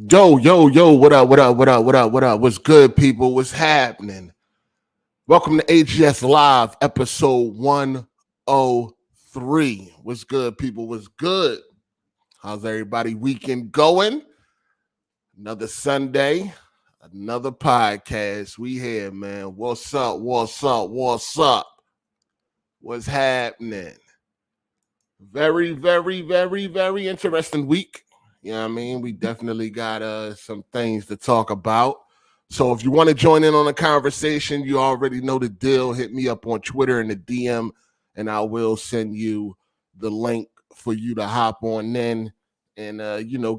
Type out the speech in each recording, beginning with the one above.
Yo, what up? What's good, people? What's happening? Welcome to AGS Live, episode 103. What's good, people? What's good? How's everybody weekend going? Another Sunday, another podcast. We here, man. What's up? What's happening? Very interesting week. You know what I mean? We definitely got some things to talk about. So if you want to join in on the conversation, you already know the deal. Hit me up on Twitter in the DM, and I will send you the link for you to hop on in and,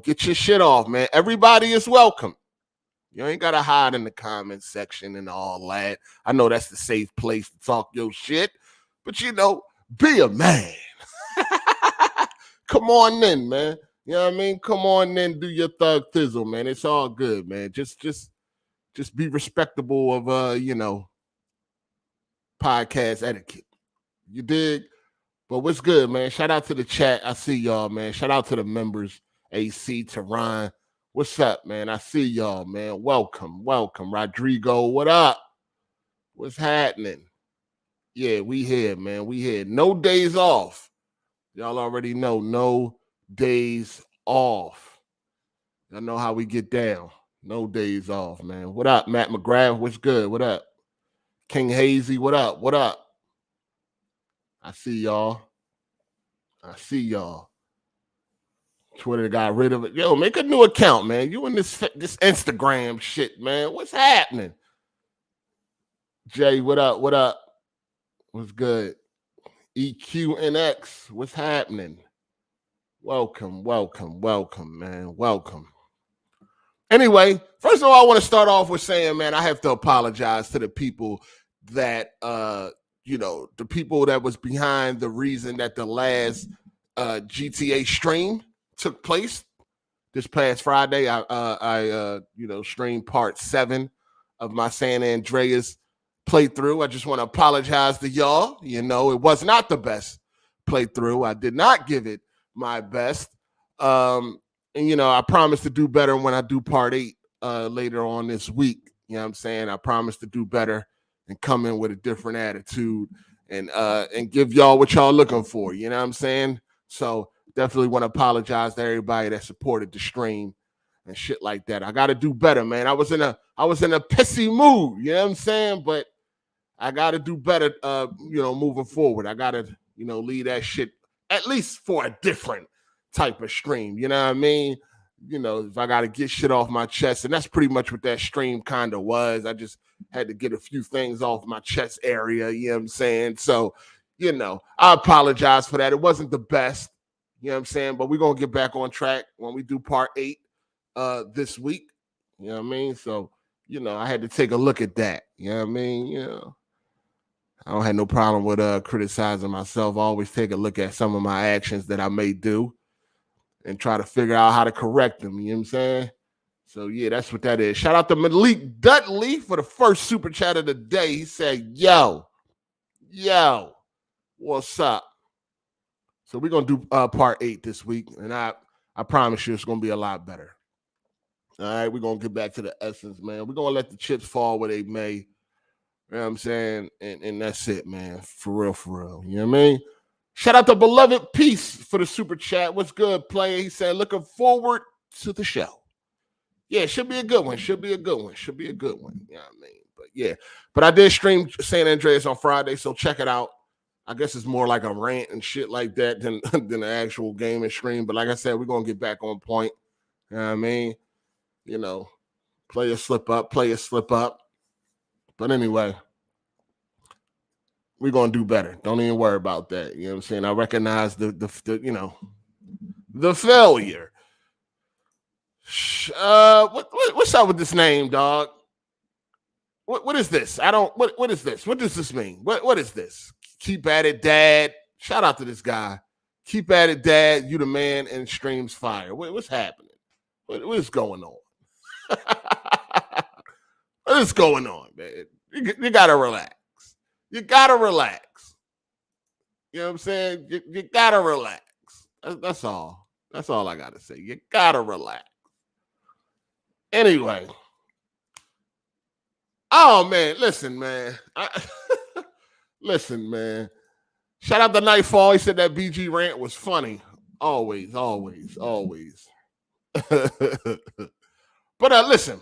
get your shit off, man. Everybody is welcome. You ain't got to hide in the comment section and all that. I know that's the safe place to talk your shit, but, be a man. Come on in, man. You know what I mean? Come on in, do your thug thizzle, man. It's all good, man. Just be respectable of podcast etiquette. You dig? But what's good, man? Shout out to the chat. I see y'all, man. Shout out to the members. AC, Tehran. What's up, man? I see y'all, man. Welcome. Rodrigo, what up? What's happening? Yeah, we here, man. We here. No days off. Y'all already know, no days off. Y'all know how we get down. No days off, man. What up, Matt McGrath? What's good? What up? King Hazy, what up? I see y'all. Twitter got rid of it. Yo, make a new account, man. You in this Instagram shit, man. What's happening? Jay, what up? What's good? EQNX, what's happening? Welcome, man. Welcome. Anyway, first of all, I want to start off with saying, man, I have to apologize to the people that, the people that was behind the reason that the last GTA stream took place this past Friday. I streamed part 7 of my San Andreas playthrough. I just want to apologize to y'all. It was not the best playthrough. I did not give it my best. I promise to do better when I do part 8 later on this week. You know what I'm saying? I promise to do better and come in with a different attitude and give y'all what y'all looking for. You know what I'm saying? So definitely want to apologize to everybody that supported the stream and shit like that. I got to do better, man. I was in a pissy mood. You know what I'm saying? But I got to do better, moving forward. I got to, leave that shit at least for a different type of stream. You know what I mean? If I got to get shit off my chest, and that's pretty much what that stream kind of was. I just had to get a few things off my chest area. You know what I'm saying? So, I apologize for that. It wasn't the best, you know what I'm saying? But we're going to get back on track when we do part 8 this week. You know what I mean? So, I had to take a look at that. You know what I mean? I don't have no problem with criticizing myself. I always take a look at some of my actions that I may do and try to figure out how to correct them. You know what I'm saying? So, yeah, that's what that is. Shout out to Malik Dudley for the first super chat of the day. He said, yo, what's up? So we're going to do part 8 this week, and I promise you it's going to be a lot better. All right, we're going to get back to the essence, man. We're going to let the chips fall where they may. You know what I'm saying? And that's it, man. For real. You know what I mean? Shout out to Beloved Peace for the super chat. What's good, player? He said, looking forward to the show. Yeah, should be a good one. You know what I mean? But yeah. But I did stream San Andreas on Friday, so check it out. I guess it's more like a rant and shit like that than the actual game and stream. But like I said, we're going to get back on point. You know what I mean? Play a slip up. But anyway, we're going to do better. Don't even worry about that. You know what I'm saying? I recognize the failure. What's up with this name, dog? What is this? What is this? What does this mean? What is this? Keep at it, Dad. Shout out to this guy. Keep at it, Dad. You the man, and streams fire. What's happening? What is going on? What is going on, man? You gotta relax. You know what I'm saying? You gotta relax. That's all. That's all I gotta say. You gotta relax. Anyway. Oh, man. Listen, man. Listen, man. Shout out to Nightfall. He said that BG rant was funny. Always, always, always. But listen.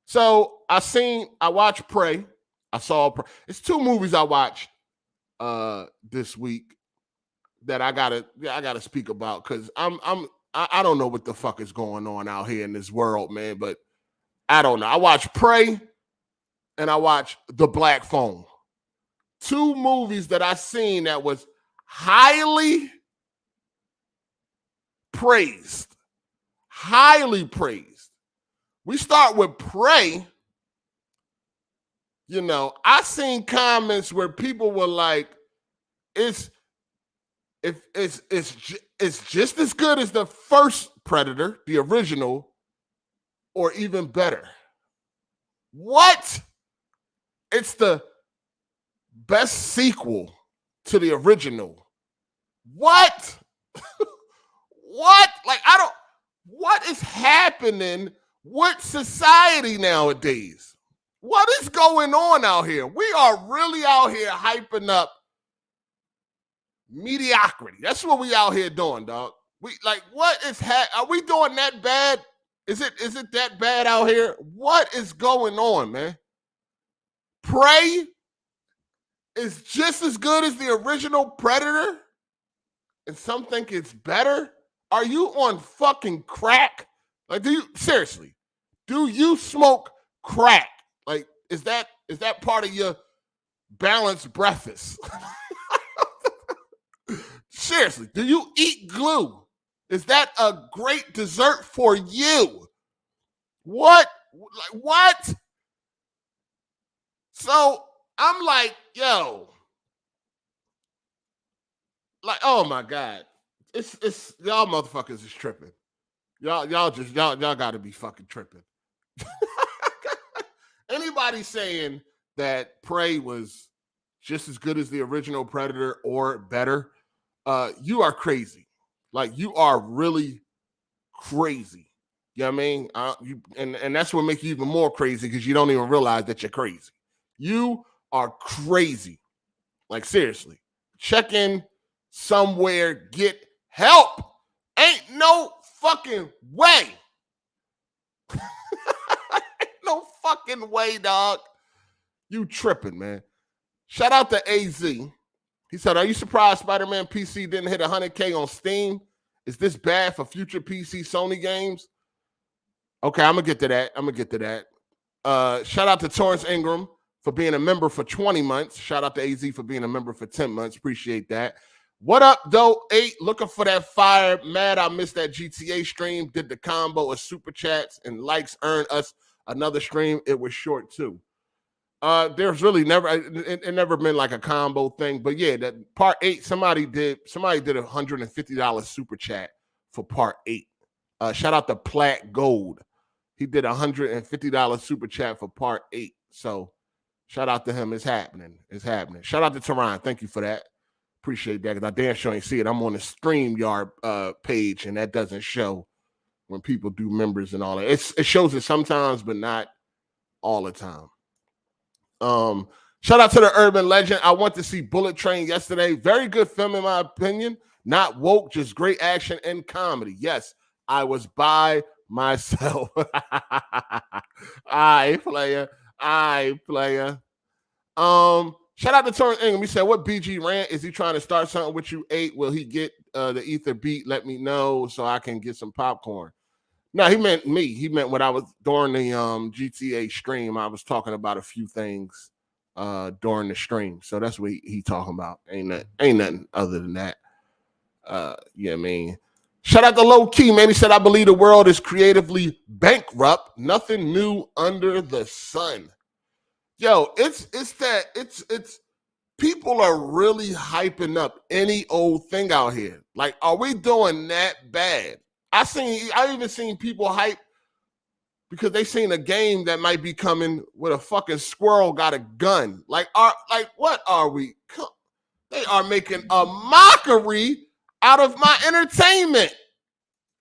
So I watched Prey. It's 2 movies I watched this week that I gotta speak about because I don't know what the fuck is going on out here in this world, man. But I don't know. I watched Prey and I watched The Black Phone. 2 movies that I seen that was highly praised. Highly praised. We start with Prey. You know, I seen comments where people were like, it's just as good as the first Predator, the original, or even better. What? It's the best sequel to the original. What? What? Like, what is happening with society nowadays? What is going on out here? We are really out here hyping up mediocrity. That's what we out here doing, dog. What is are we doing that bad? Is it that bad out here? What is going on, man? Prey is just as good as the original Predator, and some think it's better. Are you on fucking crack? Like, do you smoke crack? Like, is that part of your balanced breakfast? Seriously, do you eat glue? Is that a great dessert for you? What? What? So I'm like, yo, like, oh my God. It's y'all motherfuckers is tripping. Y'all gotta be fucking tripping. Anybody saying that Prey was just as good as the original Predator or better, you are crazy. Like, you are really crazy. You know what I mean? And that's what makes you even more crazy because you don't even realize that you're crazy. You are crazy. Like, seriously. Check in somewhere, get help. Ain't no fucking way. Ain't no fucking way, dog. You tripping, man. Shout out to AZ. He said, are you surprised Spiderman PC didn't hit 100K on Steam? Is this bad for future PC Sony games? Okay, I'm going to get to that. Shout out to Torrance Ingram for being a member for 20 months. Shout out to AZ for being a member for 10 months. Appreciate that. What up, though? 8, looking for that fire. Mad I missed that GTA stream. Did the combo of super chats and likes earn us another stream. It was short, too. There's really never been like a combo thing, but yeah, that part 8, somebody did $150 super chat for part 8. Shout out to Plat Gold. He did $150 super chat for part 8. So shout out to him. It's happening. Shout out to Tehran. Thank you for that. Appreciate that, because I damn sure ain't see it. I'm on the StreamYard page, and that doesn't show when people do members and all that. It shows it sometimes, but not all the time. Shout out to the Urban Legend. I went to see Bullet Train yesterday. Very good film, in my opinion. Not woke, just great action and comedy. Yes, I was by myself. I player. Shout out to Torrance Ingram. He said, what BG rant? Is he trying to start something with you 8? Will he get the ether beat? Let me know so I can get some popcorn. No, he meant me. He meant when I was during the GTA stream, I was talking about a few things during the stream. So that's what he talking about. Ain't nothing other than that. Yeah, I mean. Shout out to Low Key, man. He said, I believe the world is creatively bankrupt. Nothing new under the sun. Yo, it's people are really hyping up any old thing out here. Like, are we doing that bad? I even seen people hype because they seen a game that might be coming with a fucking squirrel got a gun. What are we? They are making a mockery out of my entertainment.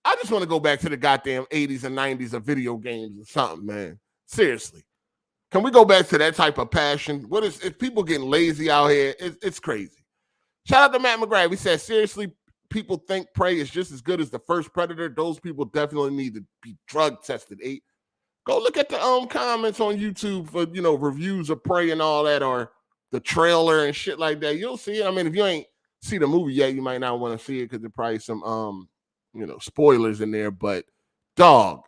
I just want to go back to the goddamn 80s and 90s of video games or something, man. Seriously. Can we go back to that type of passion? What is if people getting lazy out here? It's crazy. Shout out to Matt McGrath. He said, seriously, people think Prey is just as good as the first Predator. Those people definitely need to be drug tested. Go look at the comments on YouTube for reviews of Prey and all that, or the trailer and shit like that. You'll see it. I mean, if you ain't see the movie yet, you might not want to see it because there's probably some spoilers in there. But dog.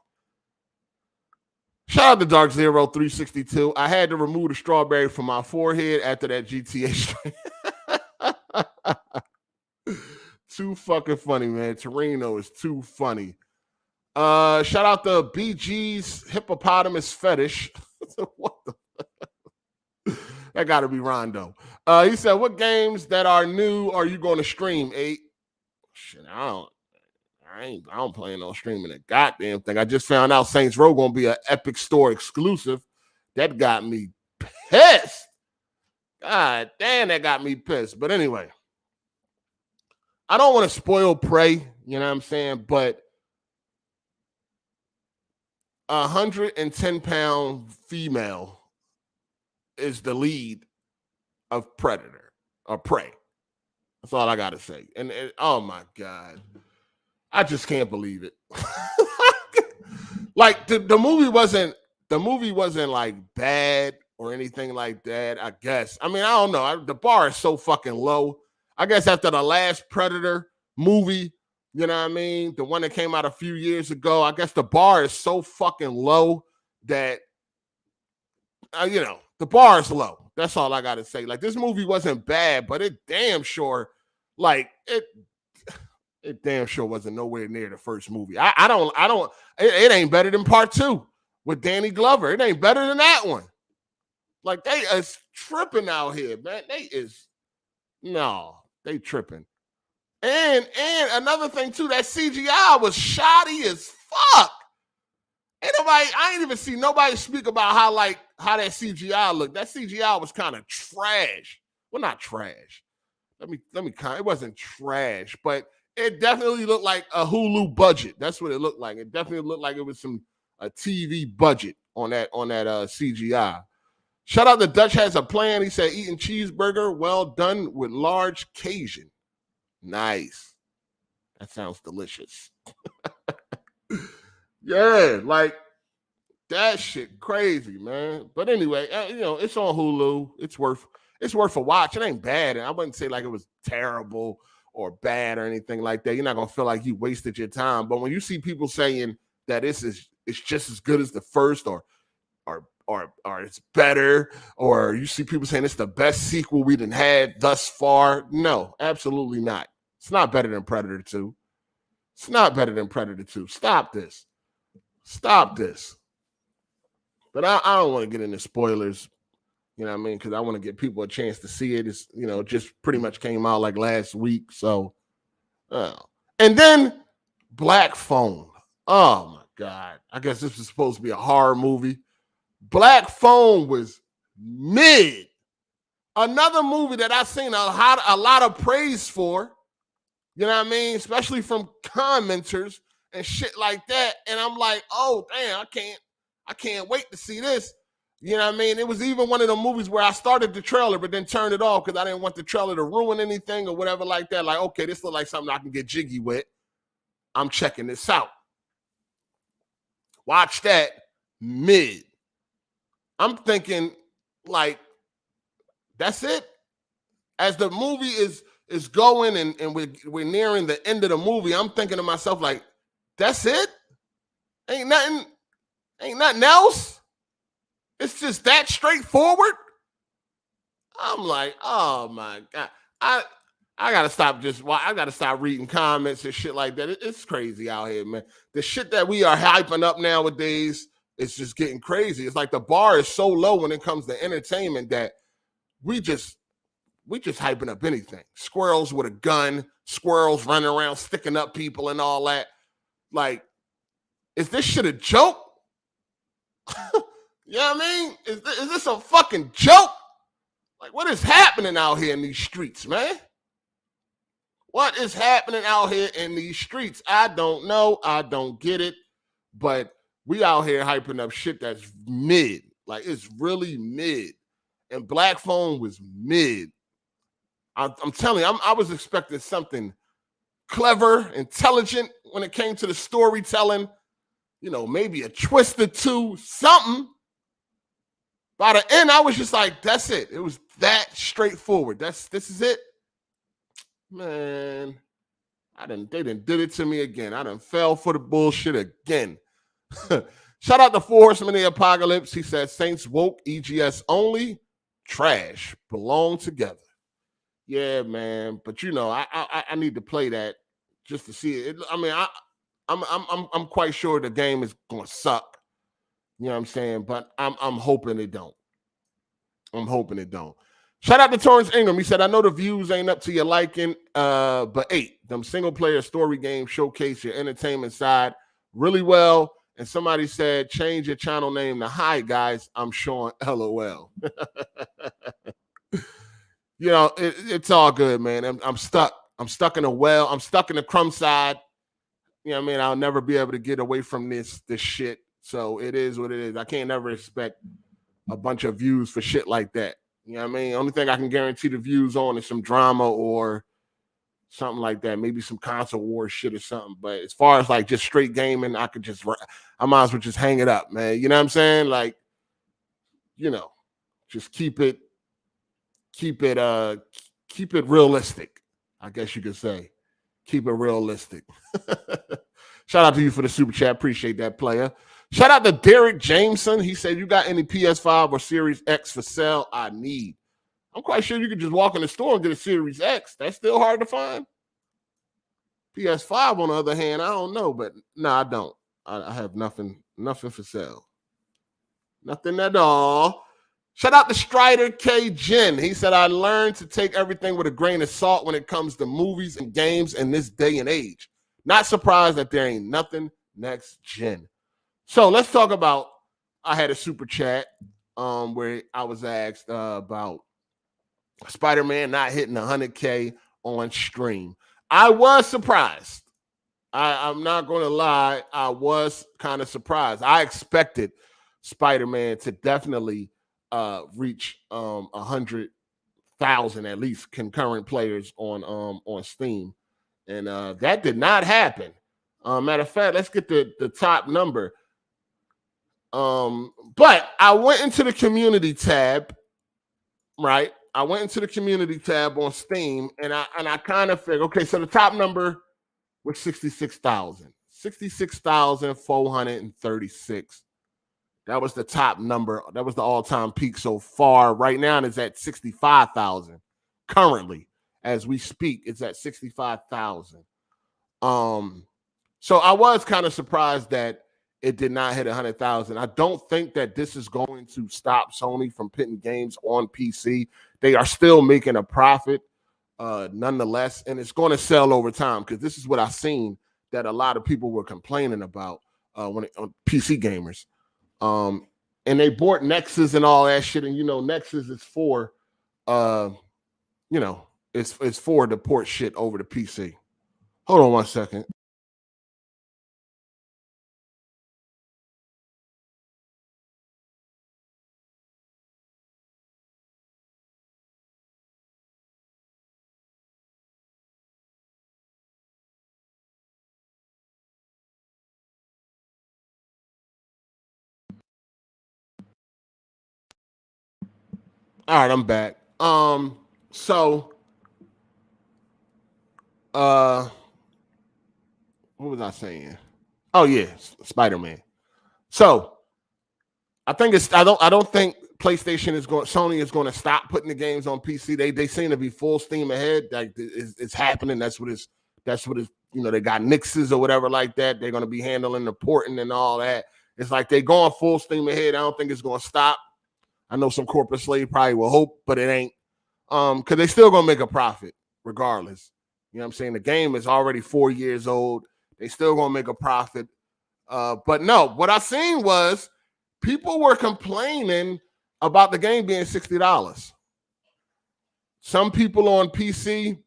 Shout out to Dark Zero 362. I had to remove the strawberry from my forehead after that GTA stream. Too fucking funny, man. Torino is too funny. Shout out to BG's hippopotamus fetish. What the that gotta be Rondo. He said, what games that are new are you going to stream? Shit, I don't plan on streaming a goddamn thing. I just found out Saints Row gonna be an Epic Store exclusive. That got me pissed. God damn, that got me pissed. But anyway, I don't want to spoil Prey, you know what I'm saying? But 110-pound female is the lead of Predator or Prey. That's all I gotta say. And oh my God. I just can't believe it. Like the movie wasn't like bad or anything like that, I guess. I mean, I don't know. The bar is so fucking low. I guess after the last Predator movie, you know what I mean? The one that came out a few years ago, I guess the bar is so fucking low that, the bar is low. That's all I got to say. Like, this movie wasn't bad, but it damn sure, it damn sure wasn't nowhere near the first movie. It ain't better than part 2 with Danny Glover. It ain't better than that one. Like, they is tripping out here, man. They tripping. And another thing too, that CGI was shoddy as fuck. I ain't even see nobody speak about how that CGI looked. That CGI was kind of trash. Well, not trash. It wasn't trash, but it definitely looked like a Hulu budget. That's what it looked like. It definitely looked like it was a TV budget on that CGI. Shout out to Dutch Has a Plan. He said, eating cheeseburger, well done with large Cajun. Nice. That sounds delicious. Yeah, like that shit crazy, man. But anyway, it's on Hulu. It's worth a watch. It ain't bad. And I wouldn't say like it was terrible or bad or anything like that. You're not gonna feel like you wasted your time. But when you see people saying that it's just as good as the first or it's better, or you see people saying it's the best sequel we done had thus far, no, absolutely not. It's not better than Predator 2. It's not better than Predator 2. Stop this. But I don't want to get into spoilers, you know what I mean? Because I want to give people a chance to see it. It's, just pretty much came out like last week. So, and then Black Phone. Oh my God. I guess this was supposed to be a horror movie. Black Phone was mid. Another movie that I've seen a lot of praise for, you know what I mean? Especially from commenters and shit like that. And I'm like, oh, damn, I can't wait to see this. You know what I mean? It was even one of the movies where I started the trailer, but then turned it off because I didn't want the trailer to ruin anything or whatever like that. Like, okay, this looks like something I can get jiggy with. I'm checking this out. Watch that mid. I'm thinking, like, that's it. As the movie is going and we're nearing the end of the movie, I'm thinking to myself, like, that's it? Ain't nothing else? It's just that straightforward? I'm like, oh my God. I gotta stop reading comments and shit like that. It's crazy out here, man. The shit that we are hyping up nowadays is just getting crazy. It's like the bar is so low when it comes to entertainment that we just hyping up anything. Squirrels with a gun, squirrels running around sticking up people and all that. Like, is this shit a joke? You know what I mean? Is this a fucking joke? Like, what is happening out here in these streets, man? What is happening out here in these streets? I don't know. I don't get it. But we out here hyping up shit that's mid. Like, it's really mid. And Black Phone was mid. I'm telling you, I was expecting something clever, intelligent when it came to the storytelling. You know, maybe a twist or two, something. By the end, I was just like, that's it. It was that straightforward. This is it. Man, they did it to me again. I done fell for the bullshit again. Shout out to Forspoken the Apocalypse. He said, Saints woke, EGS only, trash, belong together. Yeah, man. But you know, I need to play that just to see it. I mean, I'm quite sure the game is gonna suck. You know what I'm saying? But I'm hoping it don't. I'm hoping it don't. Shout out to Torrance Ingram. He said, I know the views ain't up to your liking, but them single player story games showcase your entertainment side really well. And somebody said, change your channel name to Hi Guys, I'm Sean LOL. You know, it's all good, man. I'm stuck. I'm stuck in a well. I'm stuck in the crumb side. You know what I mean? I'll never be able to get away from this shit. So it is what it is. I can't never expect a bunch of views for shit like that. You know what I mean? Only thing I can guarantee the views on is some drama or something like that. Maybe some console war shit or something. But as far as like just straight gaming, I might as well just hang it up, man. You know what I'm saying? Like, you know, just keep it realistic. I guess you could say. Keep it realistic. Shout out to you for the super chat. Appreciate that, player. Shout out to Derek Jameson. He said, you got any PS5 or Series X for sale I need? I'm quite sure you could just walk in the store and get a Series X. That's still hard to find. PS5, on the other hand, I don't know, but no, I don't. I have nothing for sale. Nothing at all. Shout out to Strider K. Jen. He said, I learned to take everything with a grain of salt when it comes to movies and games in this day and age. Not surprised that there ain't nothing next gen. So let's talk about, I had a super chat where I was asked about Spider-Man not hitting 100K on stream. I was surprised. I'm not going to lie. I was kind of surprised. I expected Spider-Man to definitely reach 100,000 at least concurrent players on Steam. And that did not happen. Matter of fact, let's get the top number. But I went into the community tab, right? I went into the community tab on Steam, and I kind of figured, okay, so the top number was 66,000. 66,436. That was the top number. That was the all-time peak so far. Right now, it's at 65,000. Currently, as we speak, it's at 65,000. So I was kind of surprised that it did not hit 100,000. I don't think that this is going to stop Sony from putting games on PC. They are still making a profit, nonetheless, and it's going to sell over time, because this is what I've seen that a lot of people were complaining about on PC gamers. And they bought Nexus and all that shit, and you know, Nexus is for, it's for the port shit over to PC. Hold on one second. All right, I'm back. So what was I saying? Oh yeah, Spider-Man. So I don't think Sony is going to stop putting the games on PC. They seem to be full steam ahead. Like it's happening. That's what it's you know, they got Nixes or whatever like that. They're going to be handling the porting and all that. It's like they're going full steam ahead. I don't think it's going to stop. I know some corporate slave probably will hope, but it ain't. Because they still gonna make a profit regardless. You know what I'm saying? The game is already 4 years old. They still gonna make a profit. But no, what I seen was people were complaining about the game being $60. Some people on PC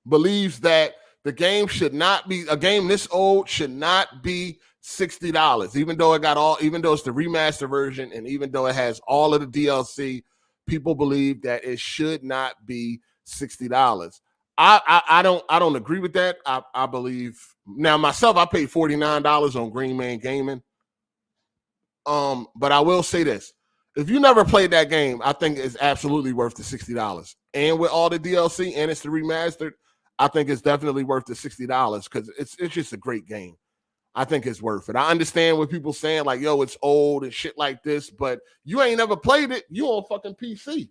believes that the game should not be a game this old should not be $60, even though it's the remaster version, and even though it has all of the DLC, people believe that it should not be $60. I don't agree with that. I believe now myself, I paid $49 on Green Man Gaming. But I will say this. If you never played that game, I think it's absolutely worth the $60. And with all the DLC and it's the remastered, I think it's definitely worth the $60 because it's just a great game. I think it's worth it. I understand what people saying, like, yo, it's old and shit like this, but you ain't never played it. You on fucking PC.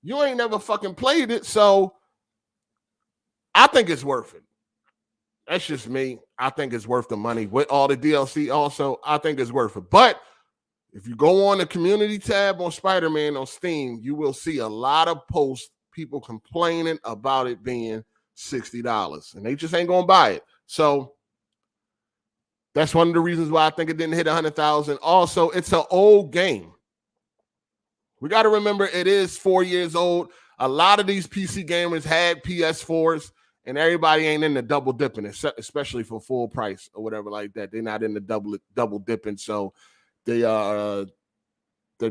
You ain't never fucking played it, so I think it's worth it. That's just me. I think it's worth the money. With all the DLC also, I think it's worth it. But if you go on the community tab on Spider-Man on Steam, you will see a lot of posts, people complaining about it being $60. And they just ain't going to buy it. So that's one of the reasons why I think it didn't hit 100,000. Also, it's an old game. We got to remember it is 4 years old. A lot of these PC gamers had PS4s, and everybody ain't into double dipping, especially for full price or whatever like that. They're not into double dipping, so they're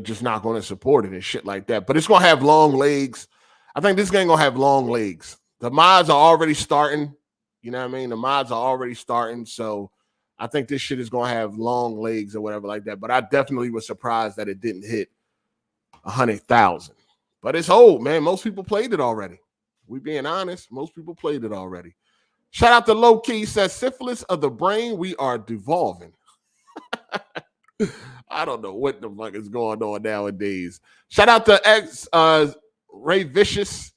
just not going to support it and shit like that. But it's going to have long legs. I think this game going to have long legs. The mods are already starting. You know what I mean? The mods are already starting, so I think this shit is going to have long legs or whatever like that. But I definitely was surprised that it didn't hit 100,000. But it's old, man. Most people played it already. We being honest, most people played it already. Shout out to Low Key, says syphilis of the brain, we are devolving. I don't know what the fuck is going on nowadays. Shout out to X-Ray Vicious.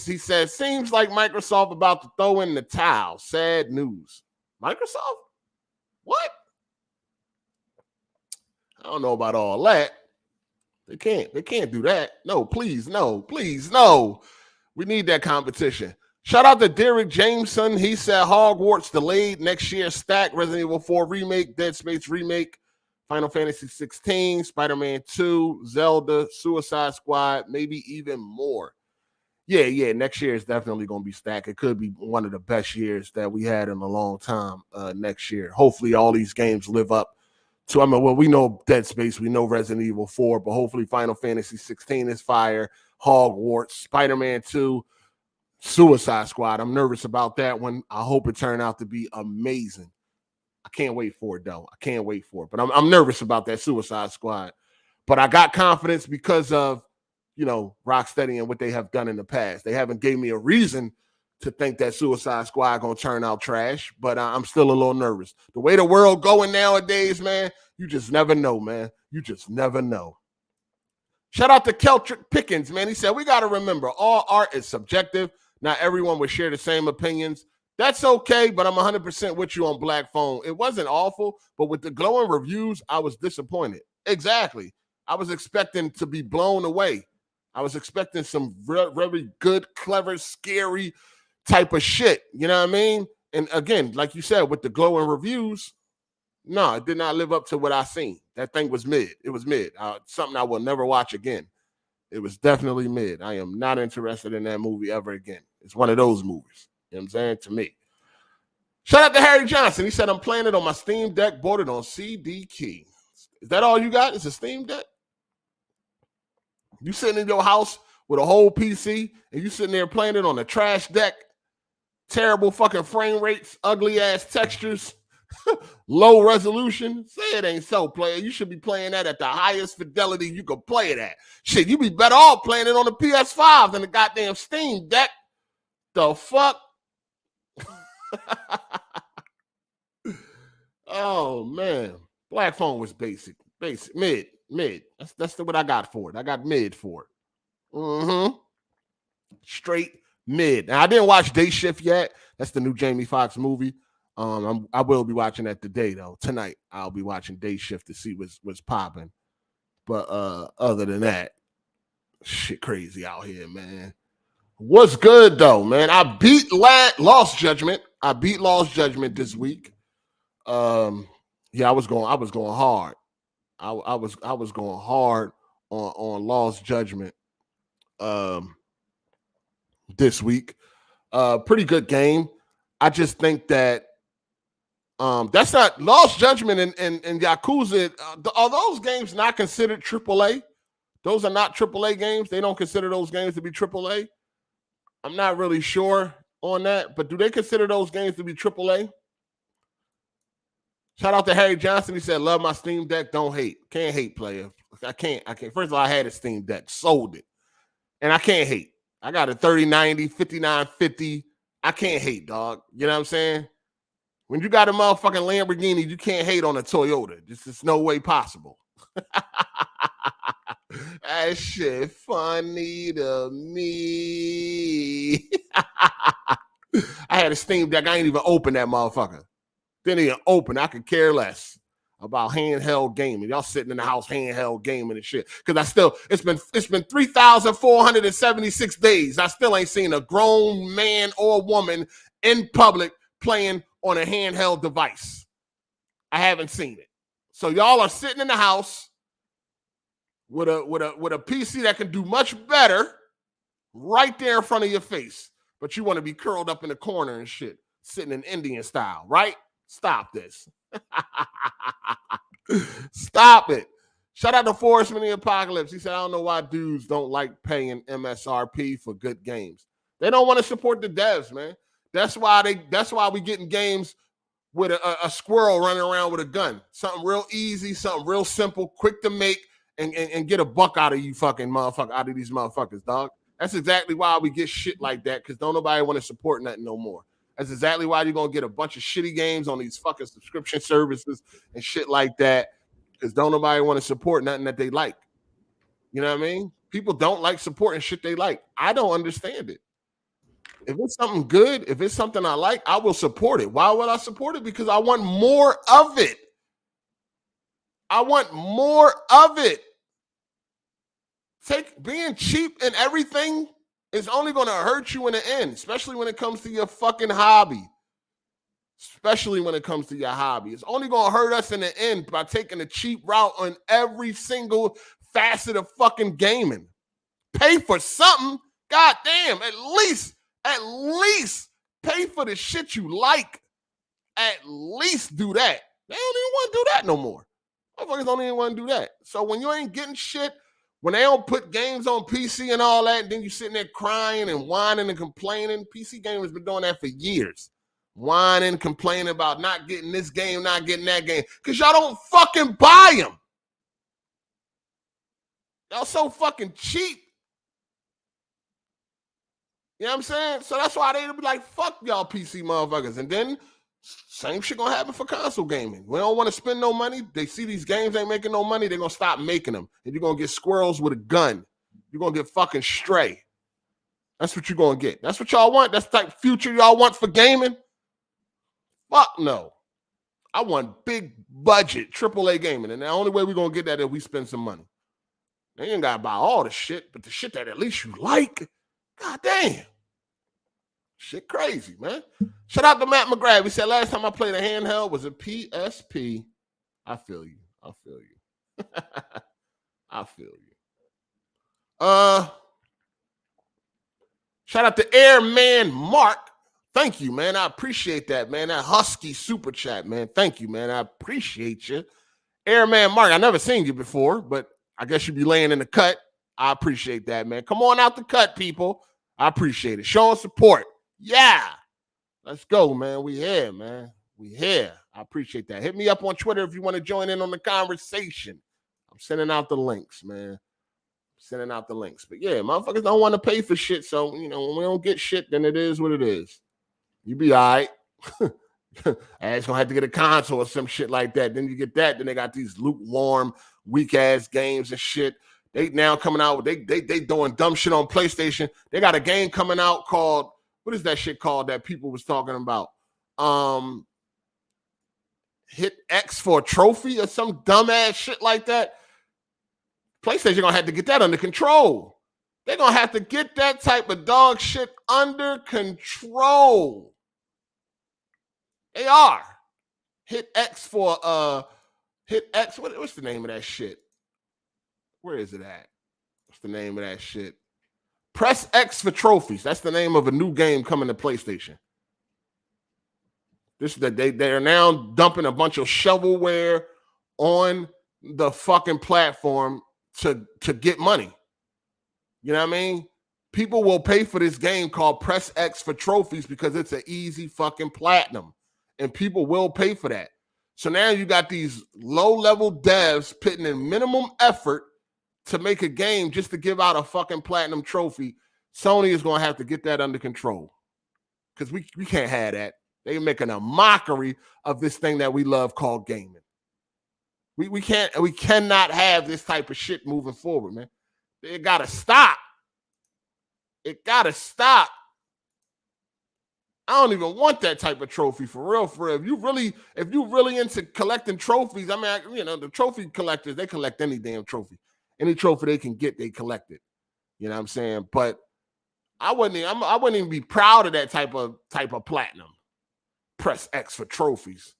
He says, seems like Microsoft about to throw in the towel. Sad news. Microsoft? What? I don't know about all that. They can't do that. No, please, no. We need that competition. Shout out to Derek Jameson. He said Hogwarts delayed next year. Stack, Resident Evil 4 remake, Dead Space remake, Final Fantasy 16, Spider-Man 2, Zelda, Suicide Squad, maybe even more. Yeah. Next year is definitely going to be stacked. It could be one of the best years that we had in a long time next year. Hopefully all these games live up to, we know Dead Space, we know Resident Evil 4, but hopefully Final Fantasy 16 is fire, Hogwarts, Spider-Man 2, Suicide Squad. I'm nervous about that one. I hope it turned out to be amazing. I can't wait for it, though. But I'm nervous about that Suicide Squad. But I got confidence because of, Rocksteady and what they have done in the past. They haven't gave me a reason to think that Suicide Squad going to turn out trash, but I'm still a little nervous. The way the world going nowadays, man, you just never know, man. You just never know. Shout out to Keltrick Pickens, man. He said, we got to remember, all art is subjective. Not everyone will share the same opinions. That's okay, but I'm 100% with you on Black Phone. It wasn't awful, but with the glowing reviews, I was disappointed. Exactly. I was expecting to be blown away. I was expecting some very good, clever, scary type of shit. You know what I mean? And again, like you said, with the glowing reviews, no, it did not live up to what I seen. That thing was mid. It was mid. Something I will never watch again. It was definitely mid. I am not interested in that movie ever again. It's one of those movies. You know what I'm saying? To me. Shout out to Harry Johnson. He said, I'm playing it on my Steam Deck, bought it on CD Key. Is that all you got? It's a Steam Deck? You sitting in your house with a whole PC and you sitting there playing it on a trash deck, terrible fucking frame rates, ugly ass textures, low resolution. Say it ain't so, player. You should be playing that at the highest fidelity you could play it at. Shit, you be better off playing it on the PS5 than the goddamn Steam Deck. The fuck? Oh man, Black Phone was basic, mid. That's what I got for it. I got mid for it. Straight mid. Now I didn't watch Day Shift yet. That's the new Jamie Foxx movie. I will be watching that today though. Tonight I'll be watching Day Shift to see what's popping. But other than that, shit crazy out here, man. What's good though, man? I beat Lost Judgment. I beat Lost Judgment this week. Yeah, I was going hard. I was going hard on Lost Judgment. this week. Pretty good game. I just think that that's not Lost Judgment and Yakuza. Are those games not considered AAA? Those are not AAA games. They don't consider those games to be AAA. I'm not really sure on that, but do they consider those games to be AAA? Shout out to Harry Johnson. He said, love my Steam Deck. Don't hate. Can't hate, player. I can't. First of all, I had a Steam Deck. Sold it. And I can't hate. I got a 3090, 5950. I can't hate, dog. You know what I'm saying? When you got a motherfucking Lamborghini, you can't hate on a Toyota. There's no way possible. That shit funny to me. I had a Steam Deck. I ain't even open that motherfucker. Didn't even open. I could care less about handheld gaming. Y'all sitting in the house handheld gaming and shit. Because it's been 3,476 days. I still ain't seen a grown man or woman in public playing on a handheld device. I haven't seen it. So y'all are sitting in the house with a PC that can do much better right there in front of your face. But you want to be curled up in the corner and shit, sitting in Indian style, right? Stop this. Stop it. Shout out to Forspoken the Apocalypse. He said, I don't know why dudes don't like paying MSRP for good games. They don't want to support the devs, man. That's why we getting games with a squirrel running around with a gun. Something real easy, something real simple, quick to make, and get a buck out of you fucking motherfucker, out of these motherfuckers, dog. That's exactly why we get shit like that, because don't nobody want to support nothing no more. That's exactly why you're going to get a bunch of shitty games on these fucking subscription services and shit like that, because don't nobody want to support nothing that they like. You know what I mean? People don't like supporting shit they like. I don't understand it. If it's something good, if it's something I like, I will support it. Why would I support it? Because I want more of it. I want more of it. Being cheap and everything is only going to hurt you in the end, especially when it comes to your fucking hobby. Especially when it comes to your hobby. It's only going to hurt us in the end by taking a cheap route on every single facet of fucking gaming. Pay for something. God damn, at least pay for the shit you like. At least do that. They don't even want to do that no more. Motherfuckers don't even want to do that. So when you ain't getting shit, when they don't put games on PC and all that, and then you sitting there crying and whining and complaining, PC gamers been doing that for years. Whining, complaining about not getting this game, not getting that game, because y'all don't fucking buy them. Y'all so fucking cheap. You know what I'm saying? So that's why they be like, fuck y'all PC motherfuckers. And then same shit gonna happen for console gaming. We don't want to spend no money. They see these games ain't making no money. They're gonna stop making them. And you're gonna get squirrels with a gun. You're gonna get fucking Stray. That's what you're gonna get. That's what y'all want. That's the type of future y'all want for gaming. Fuck no. I want big budget AAA gaming. And the only way we're gonna get that is we spend some money. They ain't gotta buy all the shit, but the shit that at least you like. God damn. Shit crazy, man. Shout out to Matt McGrath. He said, last time I played a handheld was a PSP. I feel you. I feel you. Shout out to Airman Mark. Thank you, man. I appreciate that, man. That husky super chat, man. Thank you, man. I appreciate you. Airman Mark, I never seen you before, but I guess you be laying in the cut. I appreciate that, man. Come on out the cut, people. I appreciate it. Showing support. Yeah. Let's go, man. We here, man. We here. I appreciate that. Hit me up on Twitter if you want to join in on the conversation. I'm sending out the links, man. Sending out the links. But yeah, motherfuckers don't want to pay for shit. So, you know, when we don't get shit, then it is what it is. You be all right. Ass gonna have to get a console or some shit like that. Then you get that. Then they got these lukewarm, weak-ass games and shit. They now coming out, they doing dumb shit on PlayStation. They got a game coming out called, what is that shit called that people was talking about? Hit X for a trophy or some dumbass shit like that. PlayStation gonna have to get that under control. They're gonna have to get that type of dog shit under control. They are. Hit X for Hit X. What's the name of that shit? Where is it at? What's the name of that shit? Press X for trophies. That's the name of a new game coming to PlayStation. They are now dumping a bunch of shovelware on the fucking platform to get money. You know what I mean? People will pay for this game called Press X for trophies because it's an easy fucking platinum. And people will pay for that. So now you got these low-level devs putting in minimum effort to make a game just to give out a fucking platinum trophy. Sony is going to have to get that under control because we can't have that. They're making a mockery of this thing that we love called gaming. We cannot have this type of shit moving forward, man. It got to stop. It got to stop. I don't even want that type of trophy for real. If you really into collecting trophies, I mean, the trophy collectors, they collect any damn trophy. Any trophy they can get, they collect it. You know what I'm saying? But I wouldn't even be proud of that type of platinum. Press X for trophies.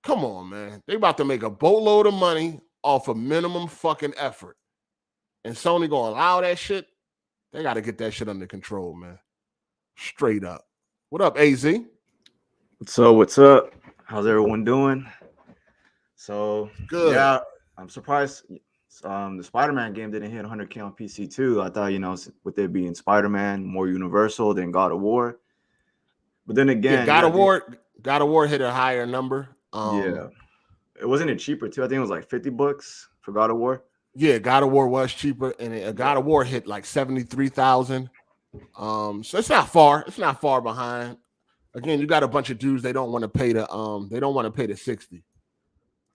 Come on, man. They about to make a boatload of money off of minimum fucking effort. And Sony gonna allow that shit? They got to get that shit under control, man. Straight up. What up, AZ? What's up? How's everyone doing? So good. Yeah, I'm surprised the Spider-Man game didn't hit 100K on PC too. I thought, with it being Spider-Man, more universal than God of War. But then again, God of War hit a higher number. Yeah. It wasn't cheaper too. I think it was like $50 for God of War. Yeah, God of War was cheaper, and God of War hit like 73,000. So it's not far. It's not far behind. Again, you got a bunch of dudes. They don't want to pay the 60.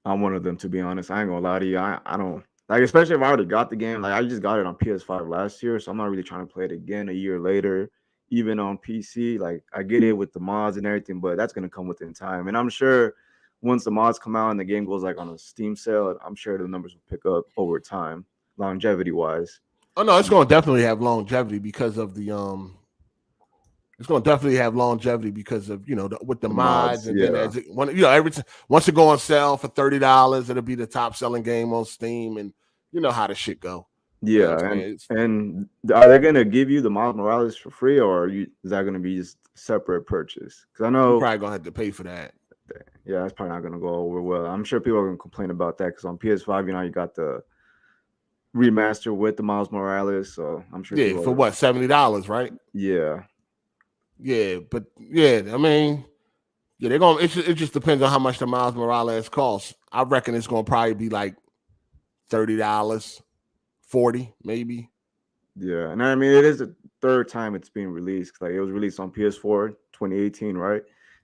I'm one of them, to be honest. I ain't gonna lie to you. I don't like, especially if I already got the game. Like, I just got it on PS5 last year, so I'm not really trying to play it again a year later, even on PC. Like, I get it with the mods and everything, but that's gonna come within time. And I'm sure once the mods come out and the game goes like on a Steam sale, I'm sure the numbers will pick up over time, longevity wise. Oh no, it's going to definitely have longevity because of the It's going to definitely have longevity because of with the mods and then once it go on sale for $30, it'll be the top selling game on Steam, and you know how the shit go. Yeah, and are they going to give you the Miles Morales for free, or is that going to be just a separate purchase? Because I know you're probably going to have to pay for that. Yeah, that's probably not going to go over well. I'm sure people are going to complain about that because on PS5, you got the remaster with the Miles Morales, so I'm sure. Yeah, for what, $70, right? Yeah. Yeah, but yeah, I mean, they're going. It just depends on how much the Miles Morales costs. I reckon it's going to probably be like $30, $40 maybe. Yeah, and I mean, it is the third time it's being released. Like, it was released on PS4 2018, right?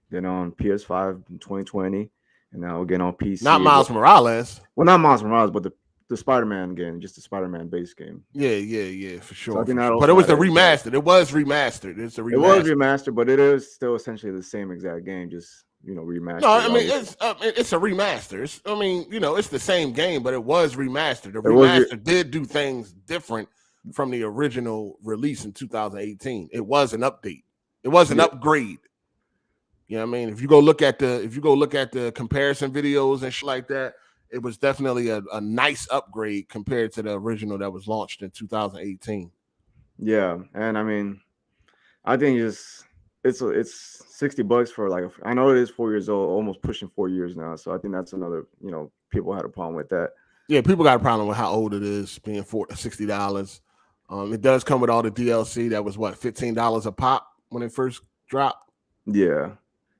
Then on PS5 in 2020, and now again on PC. Not Miles Morales. Well, not Miles Morales, but the Spider-Man game, just the Spider-Man base game. Yeah, for sure. So but it was the remastered. It was remastered. It's a remaster. It was remastered, but it is still essentially the same exact game, just remastered. No, I mean it's a remaster. It's the same game, but it was remastered. The remaster did do things different from the original release in 2018. It was an update. It was an upgrade. You know what I mean? If you go look at the comparison videos and shit like that, it was definitely a nice upgrade compared to the original that was launched in 2018. Yeah, and I mean, I think it's $60 for like I know it is 4 years old, almost pushing 4 years now. So I think that's another, people had a problem with that. Yeah, people got a problem with how old it is being $60. It does come with all the DLC. That was what, $15 a pop when it first dropped. Yeah.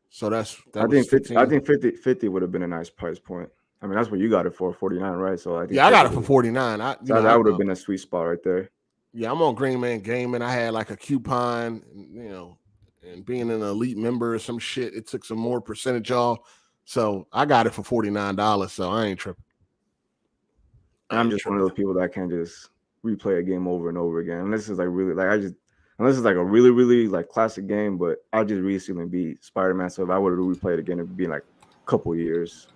So I think 50 would have been a nice price point. I mean, that's what you got it for, 49, right? So I think I got it for 49. That would have been a sweet spot right there. Yeah, I'm on Green Man Gaming. I had like a coupon, and being an elite member or some shit, it took some more percentage off. So I got it for $49. So I ain't tripping. I'm just one of those people that can't just replay a game over and over again. Unless it's like really unless it's like a really, really like classic game, but I just recently beat Spider-Man. So if I were to replay it again, it'd be like a couple years.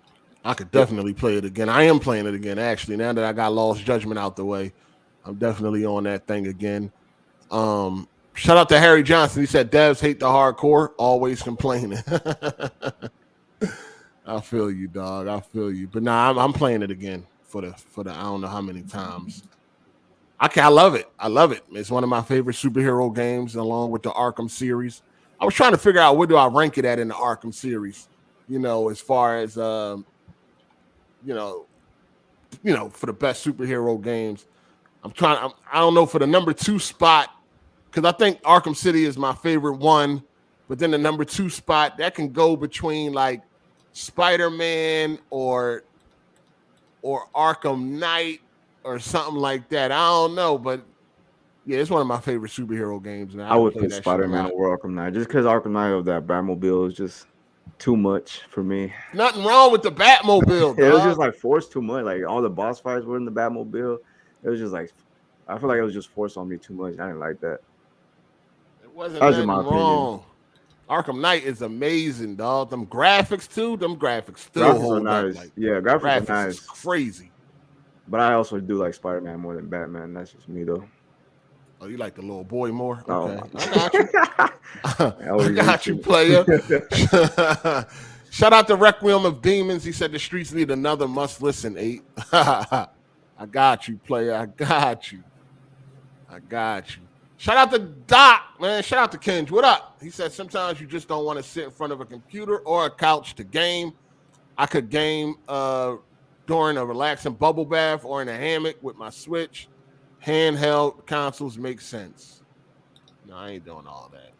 I could definitely play it again. I am playing it again, actually. Now that I got Lost Judgment out the way, I'm definitely on that thing again. Shout out to Harry Johnson. He said devs hate the hardcore, always complaining. I feel you, dog. I feel you. But nah, I'm playing it again for the I don't know how many times. I love it. I love it. It's one of my favorite superhero games, along with the Arkham series. I was trying to figure out where do I rank it at in the Arkham series, as far as for the best superhero games. I don't know for the number 2 spot, because I think Arkham City is my favorite one, but then the number 2 spot that can go between like Spider-Man or Arkham Knight or something like that. I don't know, but yeah, it's one of my favorite superhero games. I would put Spider-Man over Arkham Knight, just because Arkham Knight of that Batmobile is just too much for me. Nothing wrong with the Batmobile. It was just like forced too much. Like all the boss fights were in the Batmobile. It was just like, I feel like it was just forced on me too much. I didn't like that. It wasn't nothing wrong. Arkham Knight is amazing, dog. Them graphics too. Them graphics still hold nice. up. Like, yeah, graphics are nice. Is crazy. But I also do like Spider-Man more than Batman. That's just me, though. Oh, you like the little boy more? Oh. Okay, I got you. I got you, player. Shout out to Requiem of Demons. He said the streets need another must-listen 8. I got you, player. I got you. Shout out to Doc, man. Shout out to Kenj. What up? He said sometimes you just don't want to sit in front of a computer or a couch to game. I could game during a relaxing bubble bath or in a hammock with my Switch. Handheld consoles make sense. No, I ain't doing all that.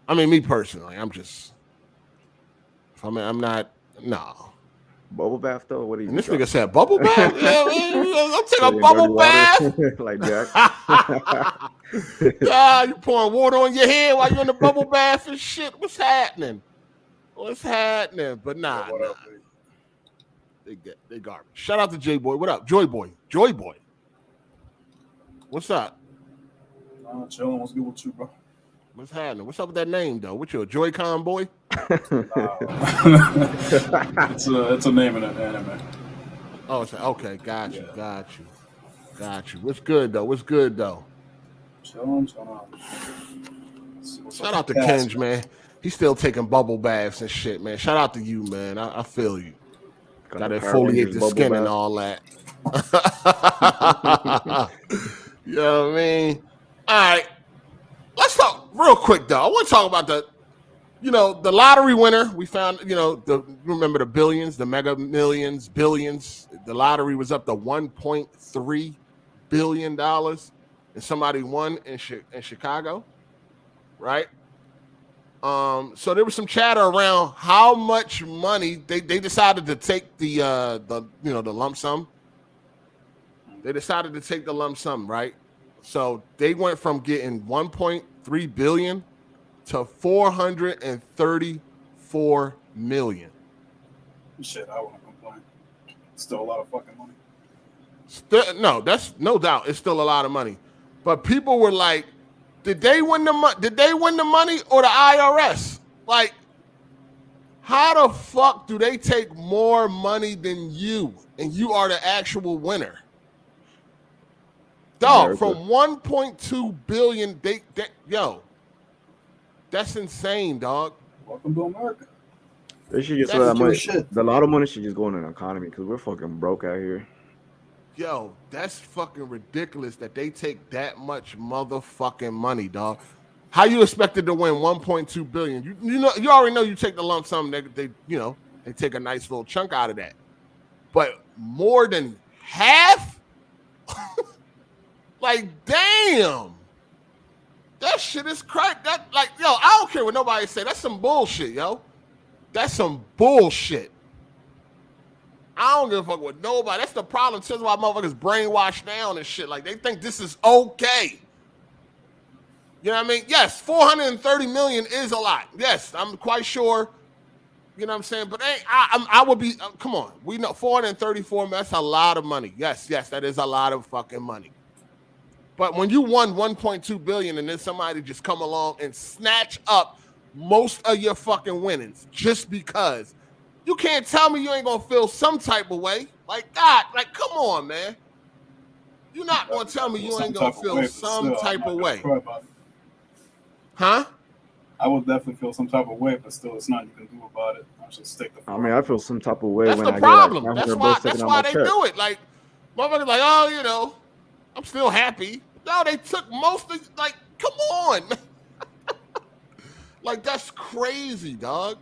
I mean, me personally, I'm not. No. Bubble bath though? What do you? And this nigga said bubble bath. Yeah, I'll take a bubble bath. Like Jack. Yeah, you pouring water on your head while you're in the bubble bath and shit. What's happening? But nah. They garbage. Shout out to J Boy. What up, Joy Boy? What's up? Chilling. What's good with you, bro? What's happening? What's up with that name though? What you a Joy-Con boy? It's a name in an anime. Oh, okay. Got you. What's good though? Chilling. Shout out to Kenj, man. He's still taking bubble baths and shit, man. Shout out to you, man. I feel you. Got to exfoliate the skin and all that. You know what I mean? All right. Let's talk real quick, though. I want to talk about the lottery winner. We found, remember the billions, the mega millions, billions. The lottery was up to $1.3 billion. And somebody won in Chicago, right? So there was some chatter around how much money they decided to take the lump sum. They decided to take the lump sum, right? So they went from getting 1.3 billion to 434 million. Shit, I wouldn't complain. Still a lot of fucking money. No, that's no doubt. It's still a lot of money. But people were like, did they win the money? Did they win the money or the IRS? Like, how the fuck do they take more money than you and you are the actual winner? Dog, from 1.2 billion, that's insane, dog. Welcome to America. They should just the lot of money should just go in an economy because we're fucking broke out here. Yo, that's fucking ridiculous that they take that much motherfucking money, dog. How you expected to win 1.2 billion? You already know you take the lump sum. They take a nice little chunk out of that, but more than half. Like, damn, that shit is crack. I don't care what nobody say. That's some bullshit, yo. That's some bullshit. I don't give a fuck with nobody. That's the problem. That's why motherfuckers brainwashed down and shit. Like, they think this is okay. You know what I mean? Yes, 430 million is a lot. Yes, I'm quite sure. You know what I'm saying? But I would be, come on. We know 434, that's a lot of money. Yes, that is a lot of fucking money. But when you won 1.2 billion and then somebody just come along and snatch up most of your fucking winnings just because, you can't tell me you ain't gonna feel some type of way. Like, God, like, come on, man. You're not gonna tell me you ain't gonna feel some type of way. Huh? I would definitely feel some type of way, but still, it's nothing you can do about it. I just take the. I mean, I feel some type of way that's when the I problem. Get like, that's why they do it. Like, motherfuckers, like, oh, I'm still happy. No, they took most of, like, come on. Like, that's crazy, dog.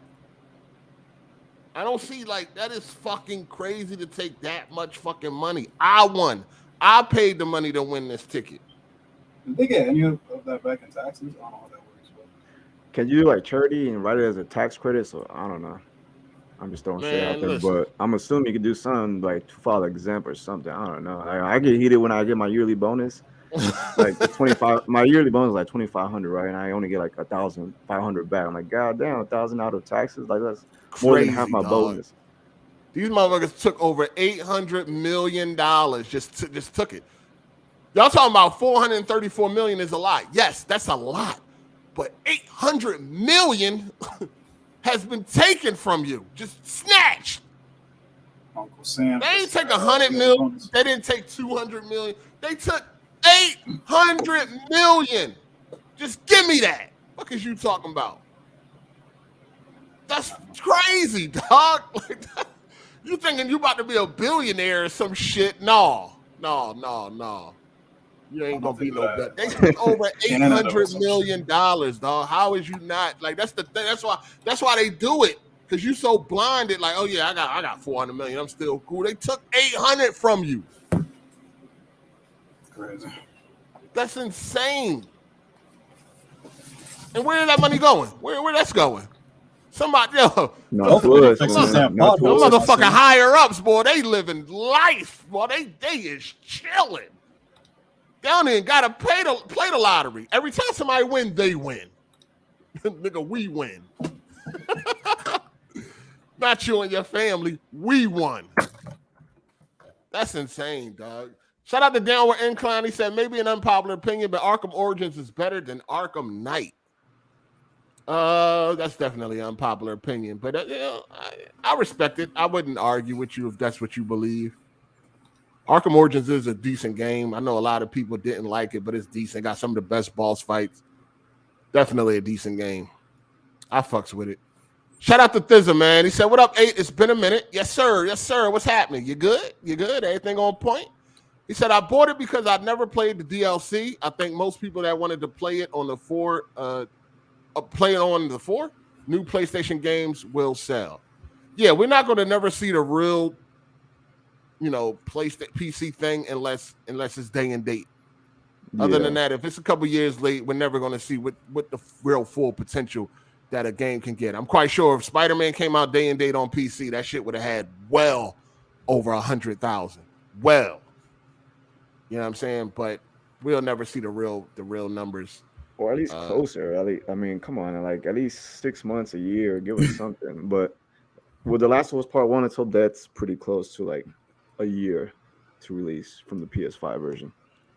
I don't see, like, that is fucking crazy to take that much fucking money. I won. I paid the money to win this ticket. Did they get any of that back in taxes? I don't know how that works. But... Can you do like charity and write it as a tax credit? So I don't know. I'm just throwing shit out there, listen. but I'm assuming you could do something like to file an exempt or something. I don't know. I get heated when I get my yearly bonus. Like the 25, my yearly bonus is like 2,500, right? And I only get like 1,500 back. I'm like, God damn, 1,000 out of taxes. Like that's more than half my bonus. These motherfuckers took over $800 million. Just took it. Y'all talking about 434 million is a lot. Yes, that's a lot. But 800 million has been taken from you. Just snatched. Uncle Sam. They ain't take 100 million. They didn't take 200 million. They took 800 million. Just give me that. What is you talking about? That's crazy, dog. Like that, you thinking you about to be a billionaire or some shit? No. You ain't gonna be no better. They took over $800 million, dog. How is you not like? That's the thing. That's why they do it. Cause you so blinded. Like, oh yeah, I got 400 million. I'm still cool. They took 800 from you. Crazy. That's insane. And where is that money going? Where that's going? Somebody, yo, no, motherfucking higher ups, boy. They living life, boy. They is chilling. They don't even gotta play the lottery. Every time somebody win, they win. Nigga, we win. Not you and your family. We won. That's insane, dog. Shout out to Downward Incline. He said maybe an unpopular opinion, but Arkham Origins is better than Arkham Knight. That's definitely an unpopular opinion, but you know, I respect it. I wouldn't argue with you if that's what you believe. Arkham Origins is a decent game. I know a lot of people didn't like it, but it's decent. Got some of the best boss fights. Definitely a decent game. I fucks with it. Shout out to Thizza, man. He said, what up, 8? It's been a minute. Yes, sir. Yes, sir. What's happening? You good? You good? Everything on point? He said, I bought it because I'd never played the DLC. I think most people that wanted to play it on the 4, new PlayStation games will sell. Yeah, we're not going to never see the real, PlayStation PC thing unless it's day and date. Yeah. Other than that, if it's a couple years late, we're never going to see what the real full potential that a game can get. I'm quite sure if Spider-Man came out day and date on PC, that shit would have had well over 100,000. Well, you know what I'm saying? But we'll never see the real numbers. Or at least closer. I mean, come on, like at least 6 months, a year, give us something. But with The Last of Us Part 1 until that's pretty close to like a year to release from the PS5 version.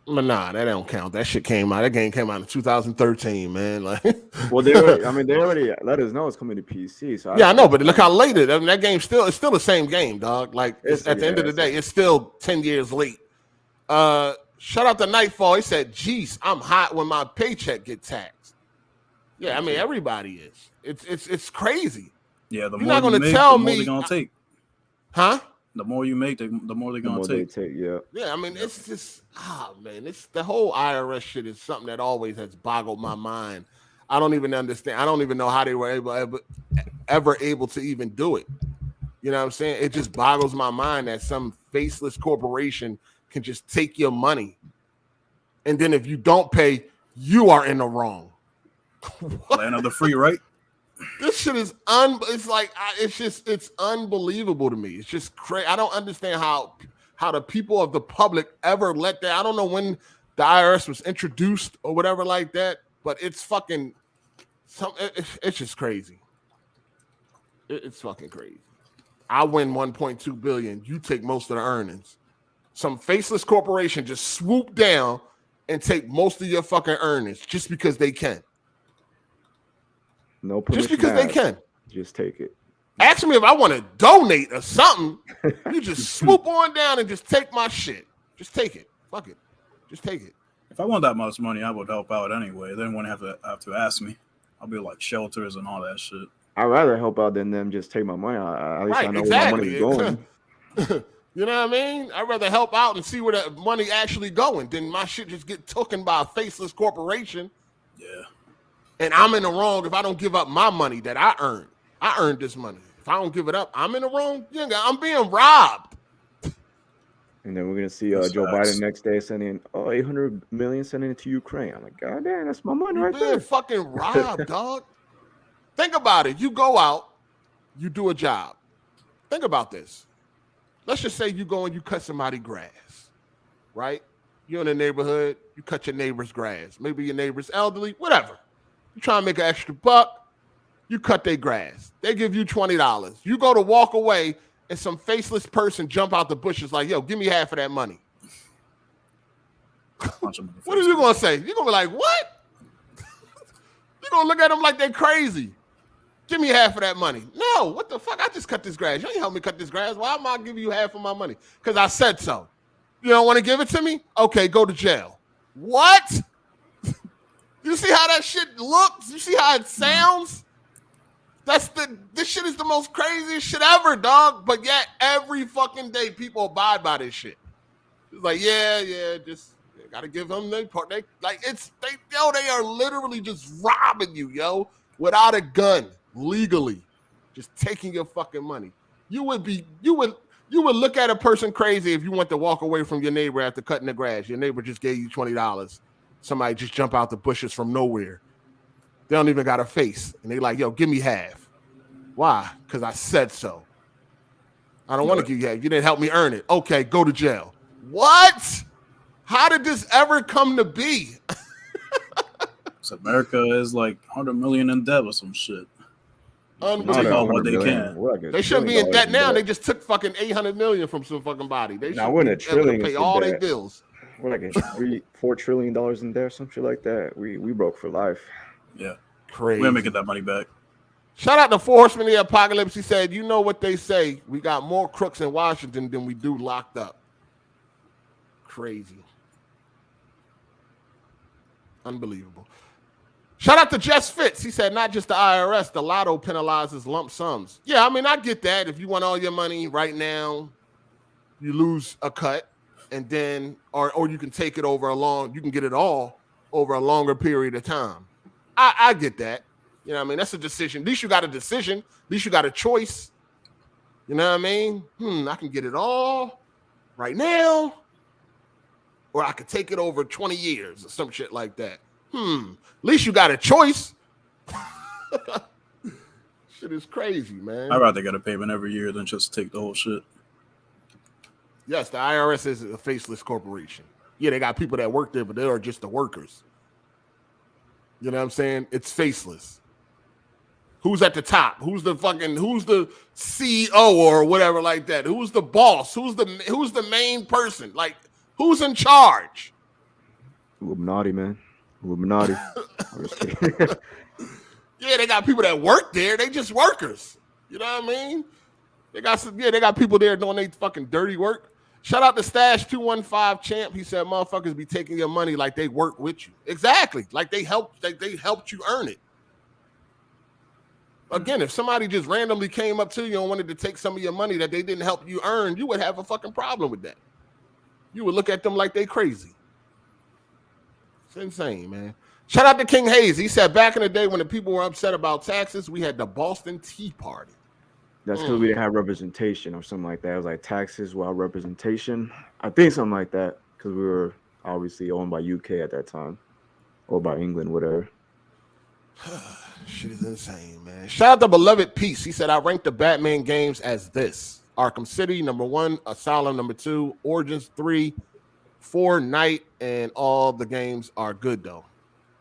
But nah, that don't count. That shit came out. That game came out in 2013, man. Like, well, they already let us know it's coming to PC. So yeah, I know, but look how late it. I mean, that game's it's still the same game, dog. Like at the end of the day, it's still 10 years late. Shout out to Nightfall. He said, "Jeez, I'm hot when my paycheck gets taxed." Yeah, I mean everybody is. It's crazy. Yeah, the You're more not going you to make, tell the more me, they're gonna take. Huh? The more you make, the more they're gonna take. Yeah. Yeah, I mean it's just man, it's the whole IRS shit is something that always has boggled my mind. I don't even understand. I don't even know how they were ever able to even do it. You know what I'm saying? It just boggles my mind that some faceless corporation can just take your money, and then if you don't pay, you are in the wrong. Land of the free, right? This shit is it's unbelievable to me. It's just crazy. I don't understand how the people of the public ever let that. I don't know when the IRS was introduced or whatever like that, but it's fucking it's just crazy. It's fucking crazy. I win 1.2 billion. You take most of the earnings. Some faceless corporation just swoop down and take most of your fucking earnings just because they can. No permission. Just because they can. Just take it. Ask me if I want to donate or something. You just swoop on down and just take my shit. Just take it. Fuck it. Just take it. If I want that much money, I would help out anyway. They wouldn't have to ask me. I'll be like shelters and all that shit. I'd rather help out than them just take my money. At least I know where my money's going. You know what I mean? I'd rather help out and see where the money actually going than my shit just get taken by a faceless corporation. Yeah. And I'm in the wrong if I don't give up my money that I earned. I earned this money. If I don't give it up, I'm in the wrong. Yeah, I'm being robbed. And then we're gonna see Joe Biden next day sending 800 million sending it to Ukraine. I'm like, God damn, that's my money right there. Fucking robbed, dog. Think about it. You go out, you do a job. Think about this. Let's just say you go and you cut somebody's grass, right? You're in the neighborhood, you cut your neighbor's grass. Maybe your neighbor's elderly, whatever. You try to make an extra buck, you cut their grass. They give you $20. You go to walk away, and some faceless person jump out the bushes like, yo, give me half of that money. What are you going to say? You're going to be like, what? You're going to look at them like they're crazy. Give me half of that money. No, what the fuck? I just cut this grass. You ain't help me cut this grass. Why am I giving you half of my money? Because I said so. You don't want to give it to me? Okay, go to jail. What? You see how that shit looks? You see how it sounds? This shit is the most craziest shit ever, dog. But yet every fucking day people abide by this shit. It's like, yeah, just gotta give them their part. They are literally just robbing you, yo, without a gun, legally, just taking your fucking money. You would look at a person crazy if you went to walk away from your neighbor after cutting the grass. Your neighbor just gave you $20. Somebody just jump out the bushes from nowhere. They don't even got a face. And they like, yo, give me half. Why? Because I said so. I don't want to give you half. You didn't help me earn it. Okay, go to jail. What? How did this ever come to be? So America is like 100 million in debt or some shit. Unbelievable. What they can. They shouldn't be in debt now. They just took fucking 800 million from some fucking body. They should be able to pay all their bills. We're like $4 trillion in there, some shit like that. We broke for life. Yeah. Crazy. We're making that money back. Shout out to Horsemen of the Apocalypse. He said, you know what they say. We got more crooks in Washington than we do locked up. Crazy. Unbelievable. Shout out to Jess Fitz. He said, not just the IRS, the lotto penalizes lump sums. Yeah, I mean, I get that. If you want all your money right now, you lose a cut, and then, or you can take it you can get it all over a longer period of time. I get that. You know what I mean? That's a decision. At least you got a decision. At least you got a choice. You know what I mean? I can get it all right now, or I could take it over 20 years or some shit like that. At least you got a choice. Shit is crazy, man. I'd rather get a payment every year than just take the whole shit. Yes, the IRS is a faceless corporation. Yeah, they got people that work there, but they are just the workers. You know what I'm saying? It's faceless. Who's at the top? Who's the CEO or whatever like that? Who's the boss? Who's the main person? Like, who's in charge? Illuminati, man. Illuminati. Yeah, they got people that work there. They just workers. You know what I mean? They got people there doing their fucking dirty work. Shout out to Stash 215 Champ. He said, motherfuckers be taking your money like they work with you. Exactly. Like they helped you earn it. Again, if somebody just randomly came up to you and wanted to take some of your money that they didn't help you earn, you would have a fucking problem with that. You would look at them like they crazy. It's insane, man. Shout out to King Hayes. He said back in the day when the people were upset about taxes, we had the Boston Tea Party. That's because we didn't have representation or something like that. It was like taxes without representation. I think something like that because we were obviously owned by UK at that time or by England, whatever. Shit is insane, man. Shout out to Beloved Peace. He said, I ranked the Batman games as this. Arkham City, number 1. Asylum, number 2. Origins, 3. Fortnite, and all the games are good, though.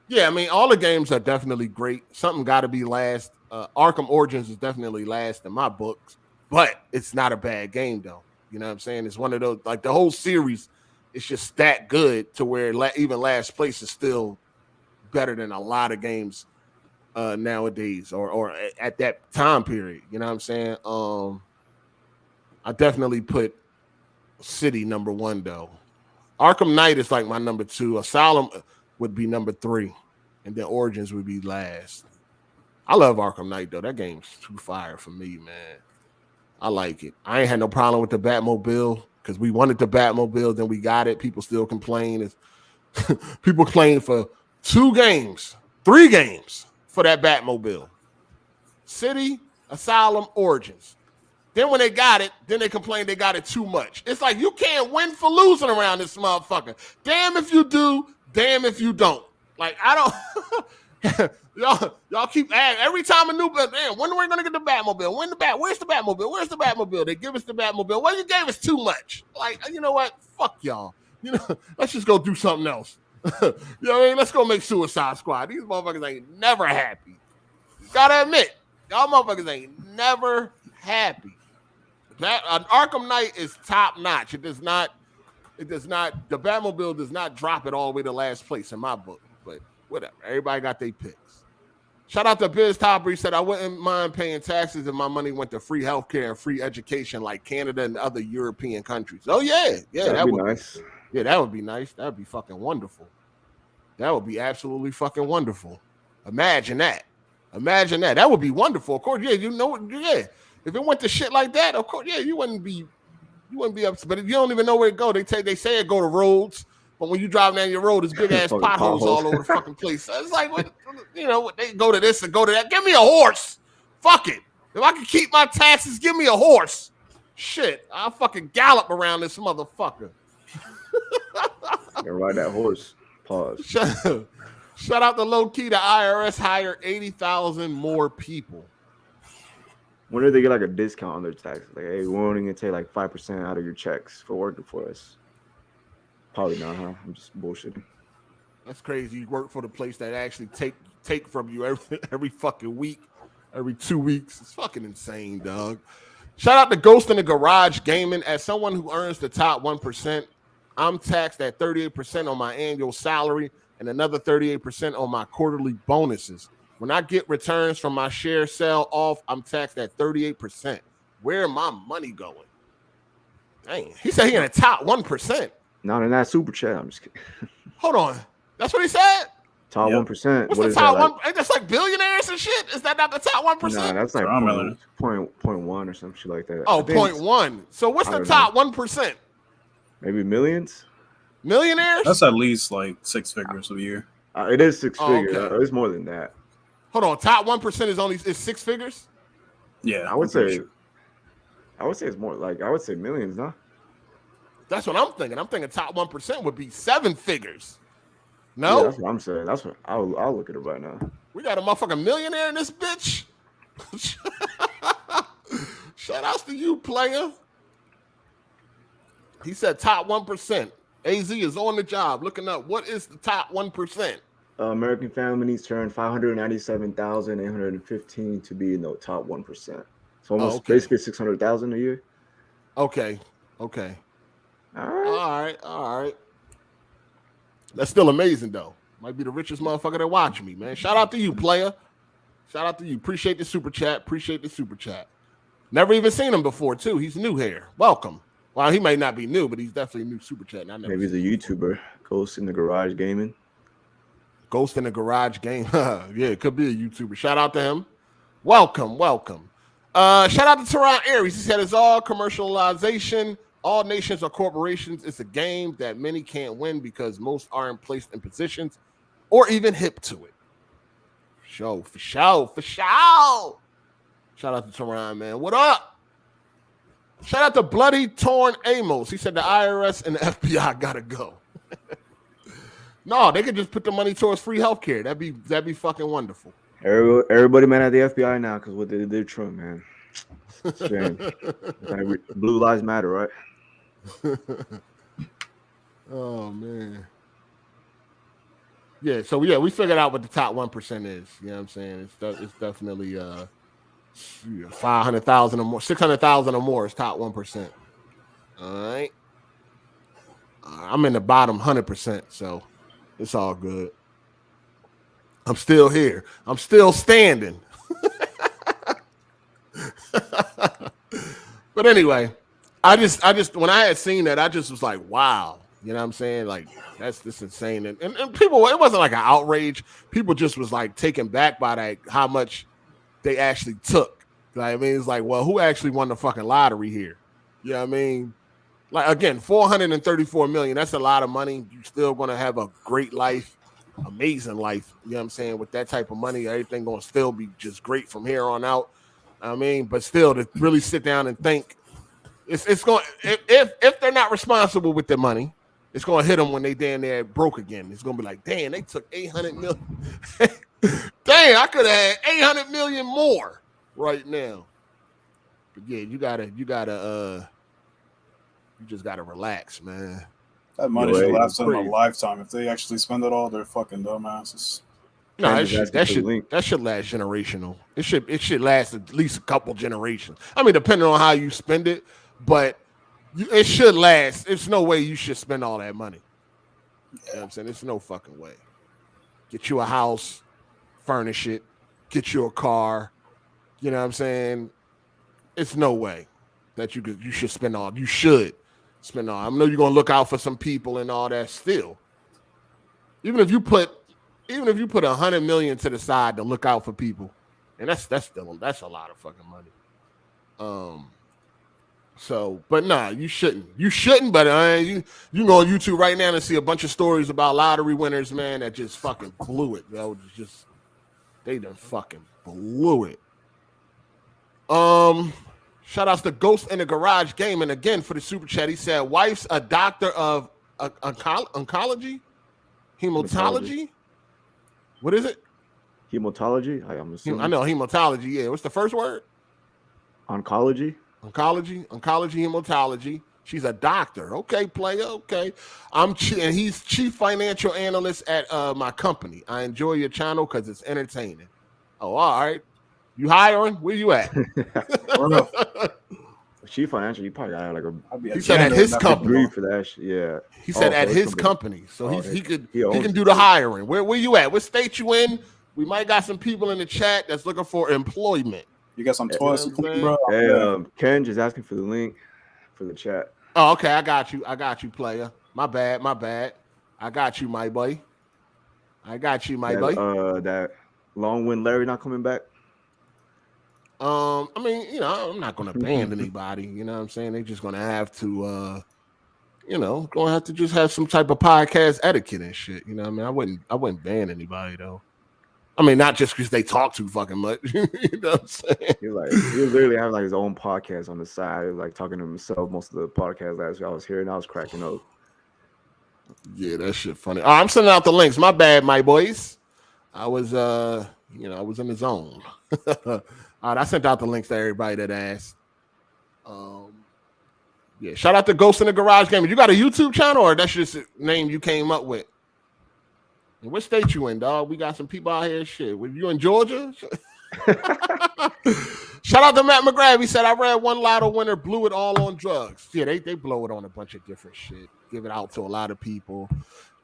Yeah, I mean, all the games are definitely great. Something got to be last. Arkham Origins is definitely last in my books, but it's not a bad game, though. You know what I'm saying? It's one of those, like the whole series, it's just that good to where even last place is still better than a lot of games nowadays or at that time period. You know what I'm saying? I definitely put City number 1, though. Arkham Knight is like my number 2. Asylum would be number 3, and then Origins would be last. I love Arkham Knight, though. That game's too fire for me, man. I like it. I ain't had no problem with the Batmobile because we wanted the Batmobile, then we got it. People still complain. People claim for 3 games for that Batmobile. City, Asylum, Origins. Then when they got it, then they complained they got it too much. It's like you can't win for losing around this motherfucker. Damn if you do, damn if you don't. Like, I don't... y'all keep asking every time a new man, when are we gonna get the Batmobile? Where's the Batmobile? Where's the Batmobile? They give us the Batmobile. Well, you gave us too much. Like, you know what? Fuck y'all. You know, let's just go do something else. You know what I mean? Let's go make Suicide Squad. These motherfuckers ain't never happy. Gotta admit, y'all motherfuckers ain't never happy. That an Arkham Knight is top notch. It does not. The Batmobile does not drop it all the way to last place in my book. But whatever. Everybody got their picks. Shout out to Biz Topper. He said, I wouldn't mind paying taxes if my money went to free healthcare and free education like Canada and other European countries. Oh, yeah. Yeah, that would be nice. Yeah, that would be nice. That would be fucking wonderful. That would be absolutely fucking wonderful. Imagine that. That would be wonderful. Of course, yeah, you know, yeah. If it went to shit like that, of course, yeah, you wouldn't be upset. But if you don't even know where to go, they say it go to roads. But when you drive down your road, there's big ass potholes all over the fucking place. So it's like, you know, they go to this and go to that. Give me a horse. Fuck it. If I can keep my taxes, give me a horse. Shit, I'll fucking gallop around this motherfucker. You ride that horse. Pause. Shout out to Low Key. The IRS hired 80,000 more people. When did they get like a discount on their taxes? Like, hey, we're only gonna take like 5% out of your checks for working for us. Probably not, huh? I'm just bullshitting. That's crazy. You work for the place that actually take from you every fucking week, every 2 weeks. It's fucking insane, dog. Shout out to Ghost in the Garage Gaming. As someone who earns the top 1%, I'm taxed at 38% on my annual salary and another 38% on my quarterly bonuses. When I get returns from my share sell off, I'm taxed at 38%. Where my money going? Dang, he said he in the top 1%. Not in that super chat. I'm just kidding. Hold on. That's what he said? Top 1%. What's the top one? Ain't that like billionaires and shit? Is that not the top 1%? Nah, that's like point one or some shit like that. Oh, 0.1. So what's the top 1%? Maybe millions? Millionaires? That's at least like 6 figures a year. It is 6 figures. Okay. It's more than that. Hold on. Top 1% is 6 figures? Yeah. I would say it's more like, I would say millions, huh? That's what I'm thinking. I'm thinking top 1% would be 7 figures. No? Yeah, that's what I'm saying. That's what I'll look at it right now. We got a motherfucking millionaire in this bitch. Shout outs to you, player. He said top 1%. AZ is on the job looking up what is the top 1%. American families turned 597,815 to be in the top 1%. So almost basically 600,000 a year. Okay. All right. That's still amazing, though. Might be the richest motherfucker that watch me, man. Shout out to you, player. Shout out to you. Appreciate the super chat. Never even seen him before, too. He's new here. Welcome. Well, he may not be new, but he's definitely a new super chat. Maybe he's a YouTuber. Ghost in the Garage Gaming. Ghost in the Garage Game. Yeah, it could be a YouTuber. Shout out to him. Welcome. Shout out to Teron Aries. He said it's all commercialization. All nations or corporations. It's a game that many can't win because most aren't placed in positions or even hip to it. For sure. Shout out to Teron, man. What up? Shout out to Bloody Torn Amos. He said the IRS and the FBI gotta go. No, they could just put the money towards free healthcare. That'd be fucking wonderful. Everybody mad at the FBI now because what they did to Trump, man. Shame. Blue lives matter, right? Oh man. Yeah, so yeah, we figured out what the top 1% is. You know what I'm saying? It's definitely 500,000 or more, 600,000 or more is top 1%. All right. I'm in the bottom 100%, so it's all good. I'm still here. I'm still standing. But anyway, I just when I had seen that, I just was like, wow. You know what I'm saying? Like, that's just insane. And people, it wasn't like an outrage. People just was like taken back by that, how much they actually took. Like, I mean, it's like, well, who actually won the fucking lottery here? You know what I mean? Like, again, 434 million. That's a lot of money. You're still gonna have a great life, amazing life. You know what I'm saying? With that type of money, everything gonna still be just great from here on out. I mean, but still, to really sit down and think, it's going if they're not responsible with their money, it's gonna hit them when they damn near broke again. It's gonna be like, damn, they took 800 million. Dang, I could have had 800 million more right now. But yeah, you just gotta relax, man. That money should last them a lifetime. If they actually spend it all, they're fucking dumbasses. No, that should last generational. It should last at least a couple generations. I mean, depending on how you spend it, but it should last. There's no way you should spend all that money. You know what I'm saying? There's no fucking way. Get you a house, furnish it, get you a car. You know what I'm saying? It's no way that you should spend all. You should spend all. I know you're gonna look out for some people and all that still. Even if you put 100 million to the side to look out for people, and that's a lot of fucking money. So, but nah, you shouldn't. But you can go on YouTube right now and see a bunch of stories about lottery winners, man, that just fucking blew it. They done fucking blew it. Shout outs to Ghost in the Garage Gaming again for the super chat. He said, wife's a doctor of oncology, hematology. What is it? Hematology. I'm assuming. I know hematology. Yeah. What's the first word? Oncology, hematology. She's a doctor. Okay, player. Okay. And he's chief financial analyst at my company. I enjoy your channel because it's entertaining. Oh, all right. You hiring? Where you at? Chief financial, you probably got like a. He said at his company for that shit. Yeah. He said at his company, so he can do the hiring. Where you at? What state you in? We might got some people in the chat that's looking for employment. You got some toys, bro. Hey, Ken just asking for the link for the chat. Oh, okay. I got you, player. My bad. I got you, my boy. That long wind Larry not coming back. I mean, I'm not gonna ban anybody. You know what I'm saying? They're just gonna have to, gonna have to just have some type of podcast etiquette and shit. You know what I mean? I wouldn't ban anybody though. I mean, not just because they talk too fucking much. You know what I'm saying? He was literally having like his own podcast on the side, like talking to himself. Most of the podcast last week I was hearing, I was cracking up. Yeah, that shit funny. I'm sending out the links. My bad, my boys. I was, I was in the zone. All right, I sent out the links to everybody that asked. Yeah, shout out to Ghost in the Garage Gaming. You got a YouTube channel, or that's just a name you came up with? And what state you in, dog? We got some people out here. Shit, were you in Georgia? Shout out to Matt McGrath. He said, I read one lotto winner blew it all on drugs. Yeah, they blow it on a bunch of different shit. Give it out to a lot of people.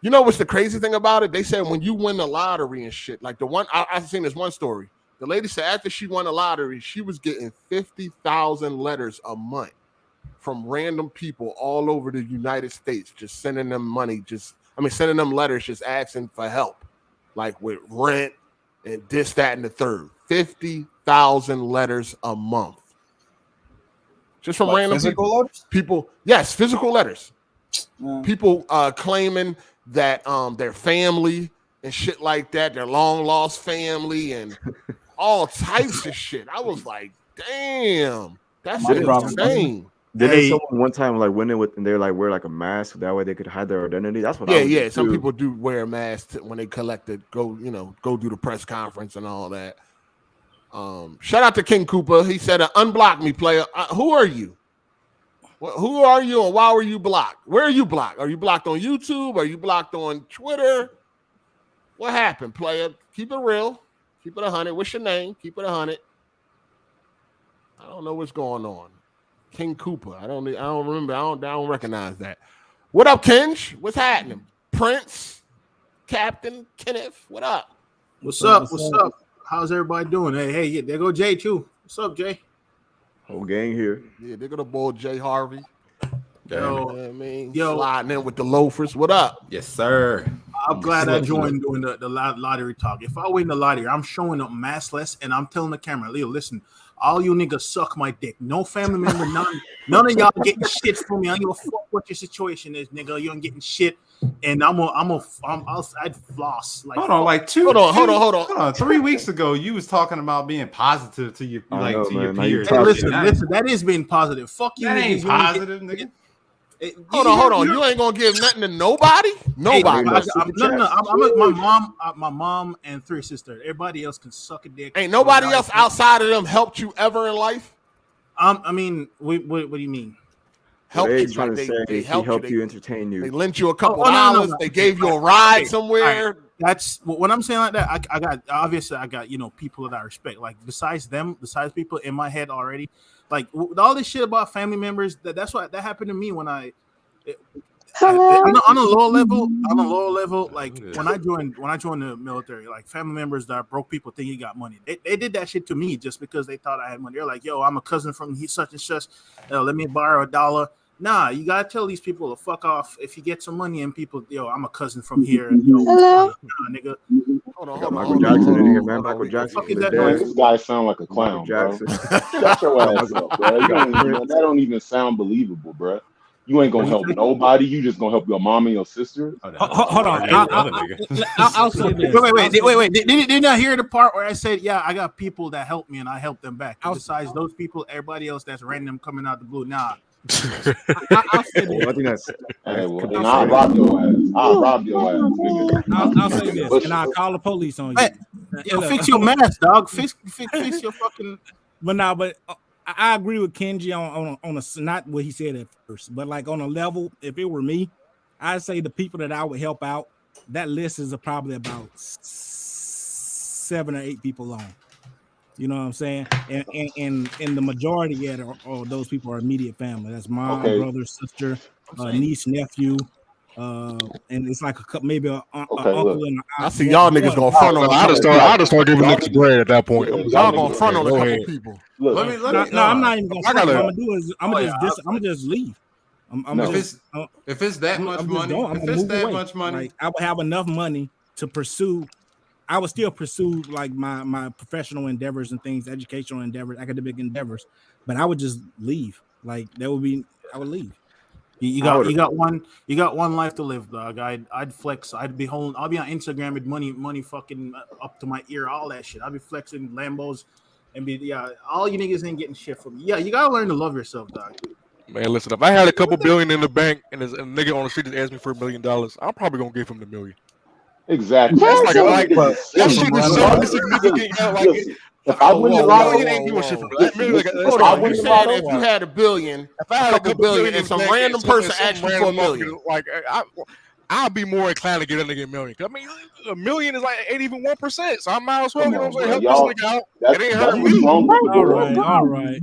You know what's the crazy thing about it? They said when you win the lottery and shit, like the one, I've seen this one story. The lady said after she won the lottery, she was getting 50,000 letters a month from random people all over the United States, just sending them money, sending them letters, just asking for help, like with rent and this, that, and the third. 50,000 letters a month. Just from random people. Yes, physical letters. People claiming that their family and shit like that, their long lost family and all types of shit. I was like, damn, that's insane. Did someone one time like went in with and they're like wear like a mask that way they could hide their identity? That's what. Yeah. Some people do wear a mask when they collect it. Go do the press conference and all that. Shout out to King Cooper. He said, "Unblock me, player. Who are you? Who are you, and why were you blocked? Where are you blocked? Are you blocked on YouTube? Are you blocked on Twitter? What happened, player? Keep it real. Keep it 100. What's your name? Keep it 100. I don't know what's going on." King Cooper. I don't remember. I don't recognize that. What up, Kenj? What's happening? Prince, Captain Kenneth. What up? What's up? How's everybody doing? Hey, there go Jay too. What's up, Jay? Whole gang here. Yeah, they got a boy Jay Harvey. Yo, sliding in with the loafers. What up? Yes, sir. I'm glad I joined doing the lottery talk. If I win the lottery, I'm showing up maskless and I'm telling the camera, Leo, listen, all you niggas suck my dick. No family member, none of y'all getting shit from me. I don't give a fuck what your situation is, nigga. You ain't getting shit. And I'd floss. Like, hold on, like hold on. 3 weeks ago, you was talking about being positive to your your peers. Hey, listen, that is being positive. Fuck you. That ain't positive, nigga. Hold on. You ain't gonna give nothing to nobody. Nobody. My mom and 3 sisters. Everybody else can suck a dick. Ain't nobody else outside of them helped you ever in life. I mean, what do you mean? Help you? Trying to say they helped you, entertain you. They lent you a couple dollars. They gave you a ride somewhere. Right. That's when I'm saying like that. I got people that I respect. Like besides people in my head already. Like all this shit about family members. That's what that happened to me when on a lower level. Like when I joined the military, like family members that are broke people think you got money. They did that shit to me just because they thought I had money. They're like, yo, I'm a cousin from such and such. Let me borrow $1. Nah, you gotta tell these people to fuck off if you get some money and people, yo, I'm a cousin from here. And, hello, nigga. Hold on. Michael Jackson in here, man. Michael Jackson. This guy sound like a clown, bro. Shut your ass up, bro. That don't even sound believable, bro. You ain't gonna help nobody. You just gonna help your mom and your sister. Hold on. I'll say this. Wait. Did not hear the part where I said, yeah, I got people that help me and I help them back. Besides those people, everybody else that's random coming out the blue. Nah. I'll say this. I think that's. Hey, well, then I'll rob your ass. I'll rob your ass, nigga. I'll say this, and I'll call the police on you. Yo, fix your mask, dog. Fix your fucking. But I agree with Kenji on a not what he said at first, but like on a level. If it were me, I'd say the people that I would help out. That list is probably about 7 or 8 people long. You know what I'm saying? And the majority of those people are immediate family. That's mom, brother, sister, niece, nephew, and it's like a couple, maybe an uncle and I see y'all niggas gonna front on. I just start giving niggas bread at that point. Y'all gonna front on a couple people. Let me. No, I'm not even gonna. What I'm gonna do is I'm gonna just leave. If it's that much money, like, I would have enough money to pursue. I would still pursue like my professional endeavors and things, educational endeavors, academic endeavors, but I would just leave. Like I would leave. You got one life to live, dog. I'd flex. I'll be on Instagram with money fucking up to my ear, all that shit. I'd be flexing Lambos and all you niggas ain't getting shit from me. Yeah, you gotta learn to love yourself, dog. Man, listen, if I had a couple billion in the bank and a nigga on the street just asked me for $1 million, I'm probably gonna give him the $1 million. Exactly. That's like that shit is so insignificant. Like, if I win the lottery, ain't doing shit from if you had $1 billion, if I had a couple billion, and some random person asked you for $1 million, like I'll be more inclined to get a nigga $1 million. I mean, $1 million is like ain't even 1%, so I might as well, you know what I'm saying, help this nigga out. It ain't hurting me. All right.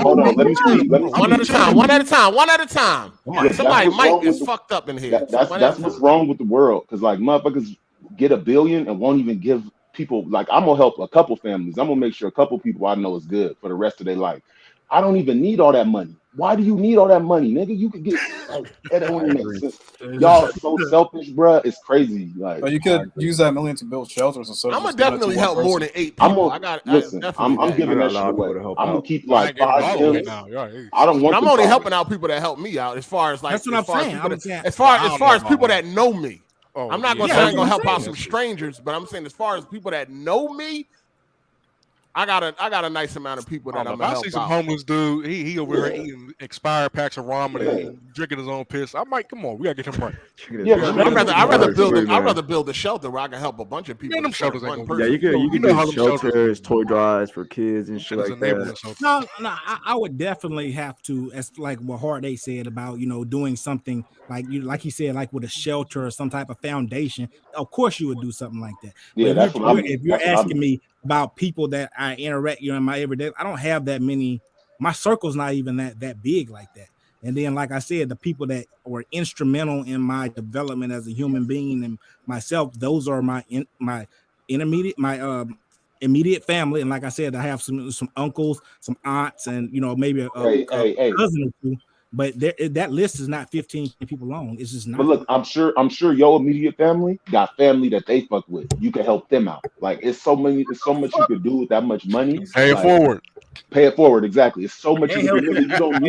Hold on, let me see. One at a time. Somebody mic is fucked up in here. That's what's wrong with the world, because like motherfuckers get $1 billion and won't even give people. Like I'm gonna help a couple families. I'm gonna make sure a couple people I know is good for the rest of their life. I don't even need all that money. Why do you need all that money, nigga? You could get that don't make sense. Y'all are so selfish, bro. It's crazy. Like, you could use that $1 million to build shelters and stuff. I'm gonna definitely help more than 8 people. I'm giving that shit away. I'm gonna keep like 5 M's. I don't want. I'm only helping out people that help me out. As far as like, that's what I'm saying. As far as people that know me, I'm not gonna say I'm gonna help out some strangers, but I'm saying as far as people that know me. I got a nice amount of people that I'm gonna help out. I see some homeless dude. He over here eating expired packs of ramen and drinking his own piss. I might come on. We gotta get him right. I'd rather build a shelter where I can help a bunch of people. Man, them shelters ain't gonna you can do shelters, toy drives for kids and shit like that. No, I would definitely have to, as like what Hard8 said about doing something like he said, like with a shelter or some type of foundation. Of course, you would do something like that. Yeah, that's if you're asking me about people that I interact, in my everyday, I don't have that many. My circle's not even that big like that. And then, like I said, the people that were instrumental in my development as a human being and myself, those are my immediate family. And like I said, I have some uncles, some aunts, and maybe a cousin or two. But that list is not 15 people long. It's just not. But look, I'm sure your immediate family got family that they fuck with. You can help them out. Like it's so much you could do with that much money. Pay it forward. Pay it forward, exactly. It's so much you can do. You don't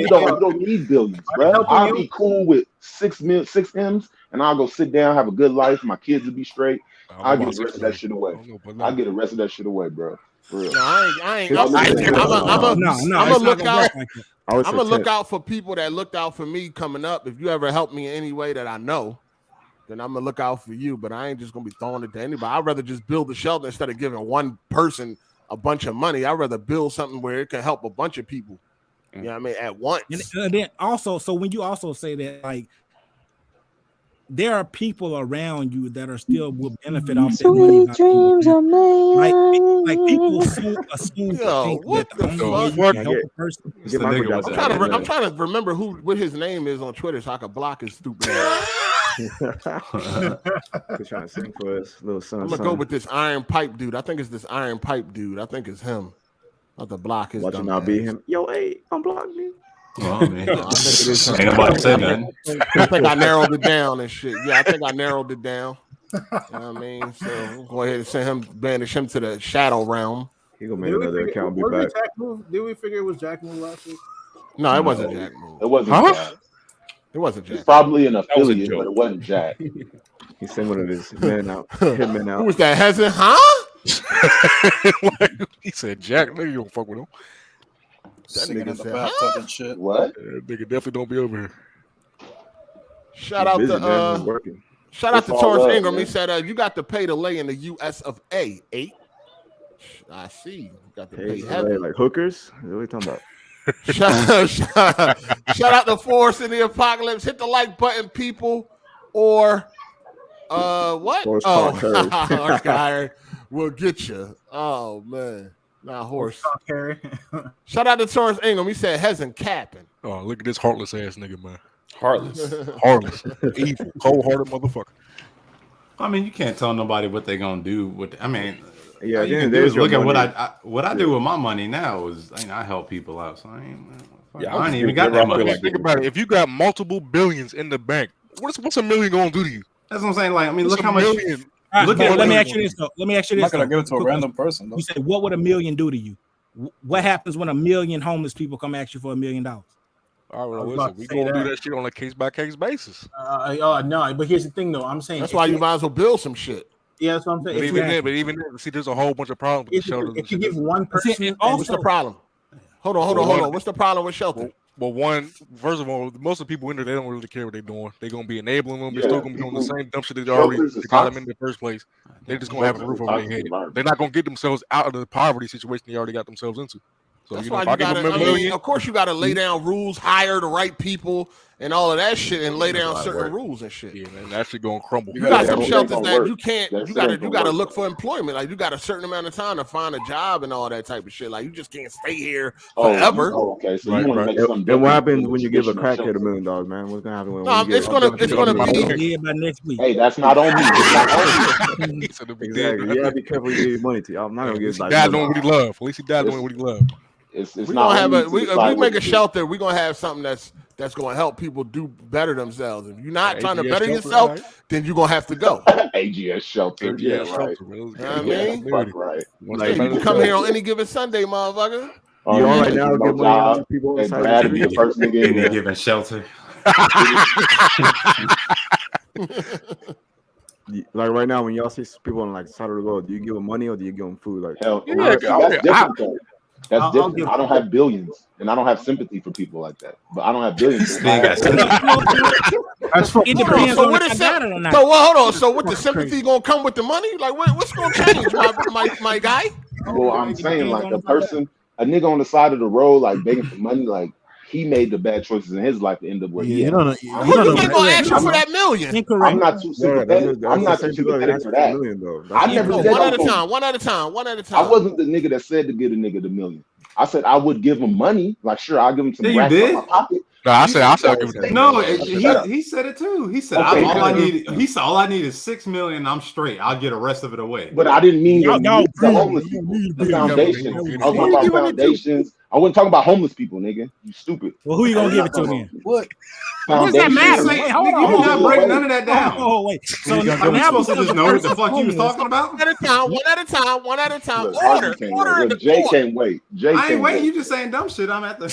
need billions, bro. I'll be cool with 6 M's, and I'll go sit down, have a good life. My kids will be straight. I'll get the rest of that shit away. I'll get the rest of that shit away, bro. For real. No, I ain't. I'm gonna look out. I'm gonna look out for people that looked out for me coming up. If you ever help me in any way that I know, then I'm gonna look out for you. But I ain't just gonna be throwing it to anybody. I'd rather just build a shelter instead of giving one person a bunch of money. I'd rather build something where it can help a bunch of people. You know what I mean? At once. And then also, so when you also say that, like, there are people around you that are still will benefit off that money. Dreams are made. Like people assume what the fuck? I'm trying to remember what his name is on Twitter so I can block his stupid ass. He's trying to sing for his little son. I'm gonna go with this Iron Pipe dude. I think it's this Iron Pipe dude. I think it's him. I have to block his. Watch him not be him. Yo, hey, unblock me. Well, man, ain't nobody said nothing. I think I narrowed it down and shit. Yeah, I think I narrowed it down. You know what I mean? So we'll go ahead and send him, banish him to the shadow realm. He gonna make another account. Be back. Did we figure it was Jack Move last week? No, it wasn't Jack Move. It wasn't Jack. It wasn't Jack. It's probably an affiliate, but it wasn't Jack. He sent one of his men out. Hitmen out. Who was that? Hasn't? Huh? He said Jack. Nigga, you don't fuck with him. That Singing nigga in the said, bathtub and shit. What? That nigga definitely don't be over here. Shout out to Taurus Ingram. He said, "You got to pay to lay in the U.S. of A. 8. I see. You got to pay heavy. Like hookers. What are we talking about? Shout out to Force in the Apocalypse. Hit the like button, people. Or what? Horse Archive will get you. Oh man. Nah, horse. Shout out to Taurus Ingram. He said Hezen capping. Oh, look at this heartless ass nigga, man. Heartless. Evil, cold-hearted motherfucker. I mean, you can't tell nobody what they're gonna do with. I mean, yeah. You can do is look at what I do with my money now. Is I help people out. So I ain't even got that money. Think about it. If you got multiple billions in the bank, what's $1 million gonna do to you? That's what I'm saying. Like, I mean, look how much. Let me ask you this though. I'm not gonna give it to a random person. You said, what would $1 million do to you? What happens when 1 million homeless people come ask you for $1 million? All right, well, listen, we gonna do that shit on a case by case basis. No, but here's the thing though. I'm saying that's why you might as well build some shit. Yeah, that's what I'm saying. But even then, see, there's a whole bunch of problems with the shelters. If you give one person, what's the problem? Hold on. What's the problem with shelter? Well, first of all, most of the people in there, they don't really care what they're doing. They're gonna be enabling them. They're still gonna be doing the same dumb shit that they already got them in the first place. They're just gonna have a roof over their head. They're not gonna get themselves out of the poverty situation they already got themselves into. So that's why you gotta, of course, you gotta lay down rules, hire the right people, and all of that shit, and lay down certain rules and shit. Yeah, man, that shit gonna crumble. You got some shelters that you can't. You gotta look for employment. Like you got a certain amount of time to find a job and all that type of shit. Like you just can't stay here forever. Okay, so you want to make something. And what happens when you give a crackhead $1 million, man? What's gonna happen when? It's gonna be by next week. Hey, that's not on me. Exactly. You gotta be careful you give your money to. I'm not gonna give. Dad doing what he love. At least he died doing what he loved. We're gonna have if we make a shelter, we're gonna have something that's gonna help people do better themselves. If you're not trying to better yourself, then you're gonna have to go. AGS shelter, yeah, right. You know what I mean? Right. Like, you can come here on any given Sunday, motherfucker. You all right now? Give money to people and Brad be the first nigga in there giving shelter. Like right now, when y'all see people on like side of the road, do you give them money or do you give them food? Like, hell, that's different though. That's different. I don't have billions, and I don't have sympathy for people like that. But I don't have billions. It depends on if I got it or not. So hold on. So what the sympathy gonna come with the money? Like what's gonna change, my guy? Well, I'm saying like a nigga on the side of the road, like begging for money, like he made the bad choices in his life to end up where he. You don't know. Who you gonna ask you for that $1 million? I'm not too sympathetic. I'm not too sympathetic for that. I never said one at a time. I wasn't the nigga that said to give a nigga the $1 million. I said I would give him money. Like sure, I'll give him some racks in my pocket. No, I said I'll give it. No, he said it too. He said all I need. He said all I need is $6 million. I'm straight. I'll get the rest of it away. But I didn't mean the homeless people, the foundations. I was talking about foundations. I wasn't talking about homeless people, nigga. You stupid. Well, who you gonna give it to then? What? What does that matter? Wait, hold you on. not break none of that down. Oh, wait. So I'm supposed to just know what the fuck you was talking about? One at a time. Look, Order. Look, Jay can't wait. I ain't waiting. You just saying dumb shit. I'm at the.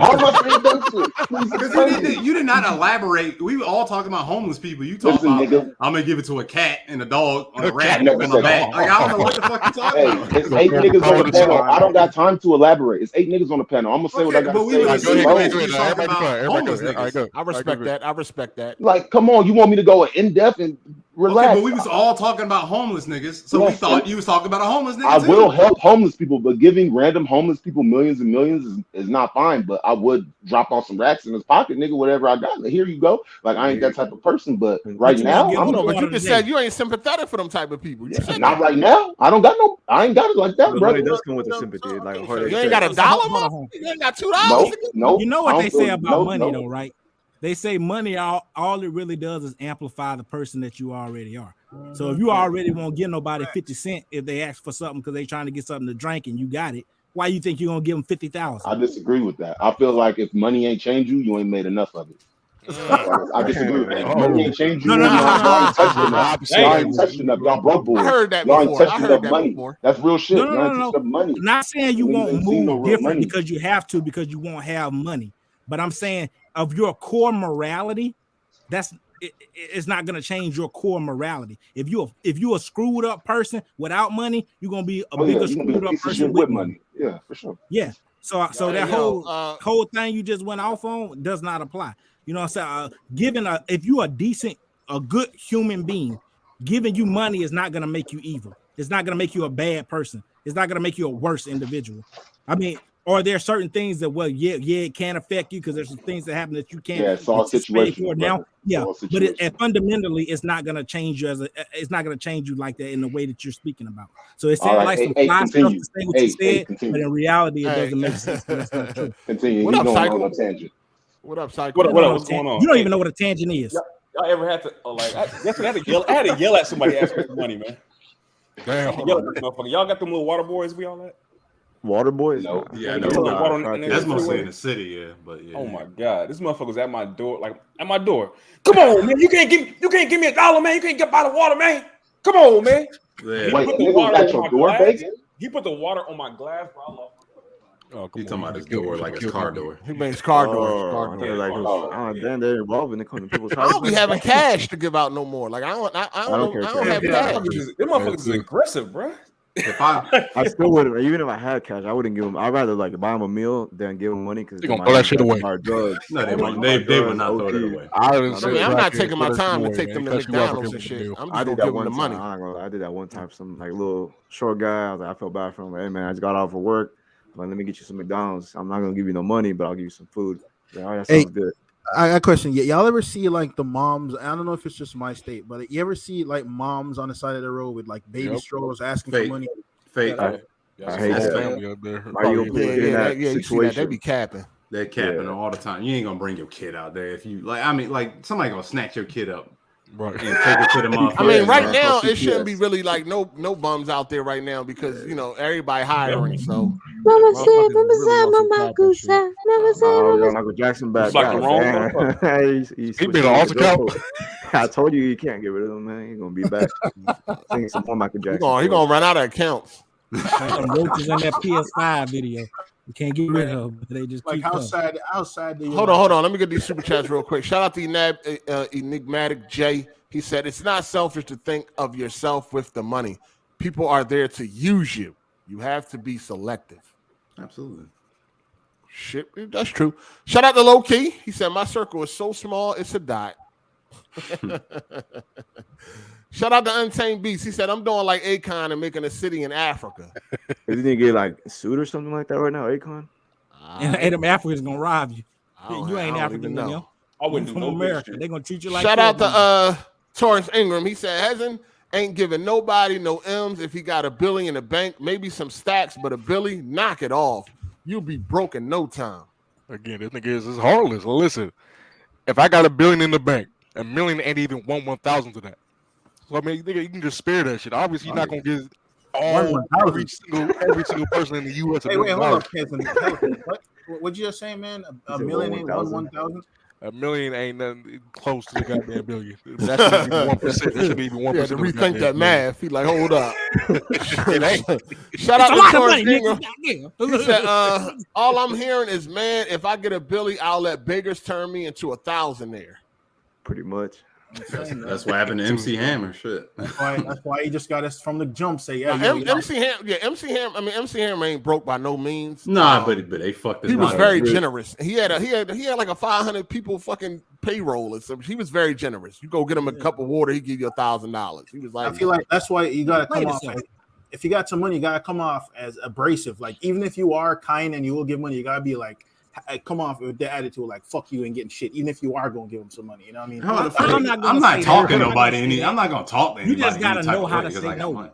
How am I saying dumb shit? Because you did not elaborate. We were all talking about homeless people. You talking about, nigga. I'm going to give it to a cat and a dog and a rat never and said a bat. that. Like, I don't know what the fuck you talking about. It's 8 niggas on the panel. I don't got time to elaborate. It's 8 niggas on the panel. I'm going to say what I got to say. I respect that. Like, come on. You want me to go in depth and relax? Okay, but we was all talking about homeless niggas. So we thought you was talking about a homeless nigga I too. will help homeless people, but giving random homeless people millions and millions is not fine. But I would drop off some racks in his pocket, nigga, whatever I got. Like, here you go. Like, I ain't that type of person. But right now, but you just said you ain't sympathetic for them type of people. Not right now. I ain't got it like that, bro. Money does come with the sympathy. Like, you ain't got $1, you ain't got $2. No. You know what they say about money, though, right? They say money, all it really does is amplify the person that you already are. So if you already won't give nobody 50 cents if they ask for something because they trying to get something to drink and you got it, why you think you're gonna give them 50,000? I disagree with that. I feel like if money ain't changed you ain't made enough of it. I disagree with that. If money ain't changed you, y'all ain't touched enough. Y'all ain't touched enough. Y'all broke boys. I heard that y'all before. ain't touched enough money. That's real shit. Y'all ain't touched enough money. Not saying you won't move different money. because you have to, because you won't have money. But I'm saying of your core morality, it's not gonna change your core morality. If you a screwed up person without money, you're gonna be a bigger screwed up person with money. Yeah, for sure. Yeah. So that whole thing you just went off on does not apply. You know what I'm saying? If you a good human being, giving you money is not gonna make you evil. It's not gonna make you a bad person. It's not gonna make you a worse individual. I mean, or there are certain things that it can affect you because there's some things that happen that you can't. Yeah, it's all situational now. Yeah, but fundamentally, it's not gonna change you it's not gonna change you like that in the way that you're speaking about. So it sounds like some fly stuff to say what you said, but in reality, it doesn't make sense. That's not true. Continue. What up, Psycho? On a tangent. What up, Psycho? What's going on? You don't even know what a tangent is. Y'all ever had to I had to yell at somebody asking for money, man. Damn. Y'all got them little water boys we all at? Water boys? No. Yeah, That's mostly in the city, yeah. But yeah. Oh my god, this motherfucker's at my door, Come on, man, you can't give me $1, man. You can't get by the water, man. Come on, man. Yeah. Wait, nigga, at your door, baby? He put the water on my glass, bro. You talking about his door like his car door? He makes car doors. Then they're involved in people's I houses. don't be having cash to give out no more. Like I don't have cash. Them motherfuckers is aggressive, bro. If I still wouldn't, even if I had cash, I wouldn't give them. I'd rather like buy them a meal than give them money because they're gonna throw that shit away. Drugs. No, they would not throw it away. I'm not taking my time to take them to McDonald's and shit. I'm just gonna give them the money. I did that one time. Some like little short guy. I was like, I felt bad for him. Like, hey man, I just got off of work. I'm like, let me get you some McDonald's. I'm not gonna give you no money, but I'll give you some food. Like, all right, that sounds good. I got a question. Y'all ever see like the moms? I don't know if it's just my state, but you ever see like moms on the side of the road with like baby strollers asking for money? Fake. I hate that. Family up there. You see that. They be capping. They're capping all the time. You ain't gonna bring your kid out there if you like. I mean, like somebody gonna snatch your kid up, right? And take it to the motherfucker. I mean, right now it shouldn't be really like no bums out there right now because everybody hiring. So Mama said, Mama said, Michael Jackson back. He been an account. I told you can't get rid of him, man. He's gonna be back. Sing some more Michael Jackson. He's gonna run out of accounts. Some roaches in that PS5 video. You can't get rid of them. They just like keep outside. Hold on. Let me get these super chats real quick. Shout out to Enigmatic J. He said it's not selfish to think of yourself with the money. People are there to use you. You have to be selective. Absolutely. Shit, that's true. Shout out to Low Key. He said my circle is so small it's a dot. Shout out to Untamed Beast. He said I'm doing like Akon and making a city in Africa. Isn't he get like sued or something like that right now, Akon? And them Africans gonna rob you. You ain't African, know. I wouldn't from America. They're gonna treat you like. Shout out to Torrance Ingram. He said ain't giving nobody no M's if he got $1 billion in the bank, maybe some stacks, but $1 billion, knock it off. You'll be broke in no time. Again, this nigga is heartless. Listen, if I got $1 billion in the bank, $1 million ain't even 1/1000 to that. So I mean, you can just spare that shit. Obviously, you're not gonna get every single person in the U.S. Hey, wait, hold up, Kevin. What you just saying, man? A million ain't 1,000? A million ain't nothing close to the goddamn billion. That should be 1%. That should be even 1%. Yeah, to rethink that math. He like, hold up. It ain't. Shout out to Torrance Ingram. He said, all I'm hearing is, man, if I get a Billy, I'll let beggars turn me into 1,000 there. Pretty much. That's what happened to MC Hammer. Shit. That's why he just got us from the jump. Say, MC Hammer ain't broke by no means. Nah, but they fucked his. He was very generous. He had like a 500 people fucking payroll or something. He was very generous. You go get him a cup of water, he give you $1,000. He was like, I feel like that's why you gotta come off. If you got some money, you gotta come off as abrasive. Like even if you are kind and you will give money, you gotta be like, come off with the attitude like fuck you and getting shit, even if you are gonna give them some money. You know what I mean? I'm not talking to nobody. I'm not gonna talk to anybody. You just gotta know how to say no.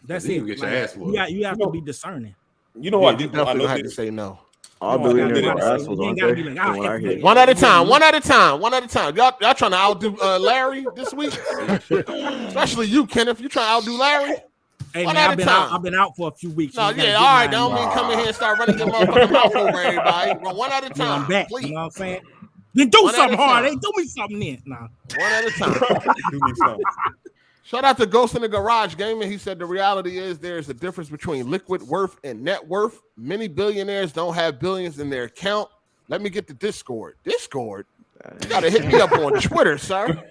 That's it. You get your ass whooped. You have to be discerning. You know what? You definitely have to say no. All billionaires are assholes, aren't they? One at a time. Y'all trying to outdo Larry this week? Especially you, Kenneth. You trying to outdo Larry? Hey, man, I've been out for a few weeks. No, yeah, all right. Don't mean come in here and start running your motherfucking mouth over everybody. But one at a time. I'm back. Please. You know what I'm saying? Then do something hard. Hey, do me something then. Nah. One at a time. Do me something. Shout out to Ghost in the Garage Gaming. He said the reality is there's a difference between liquid worth and net worth. Many billionaires don't have billions in their account. Let me get the Discord. Discord? You got to hit me up on Twitter, sir.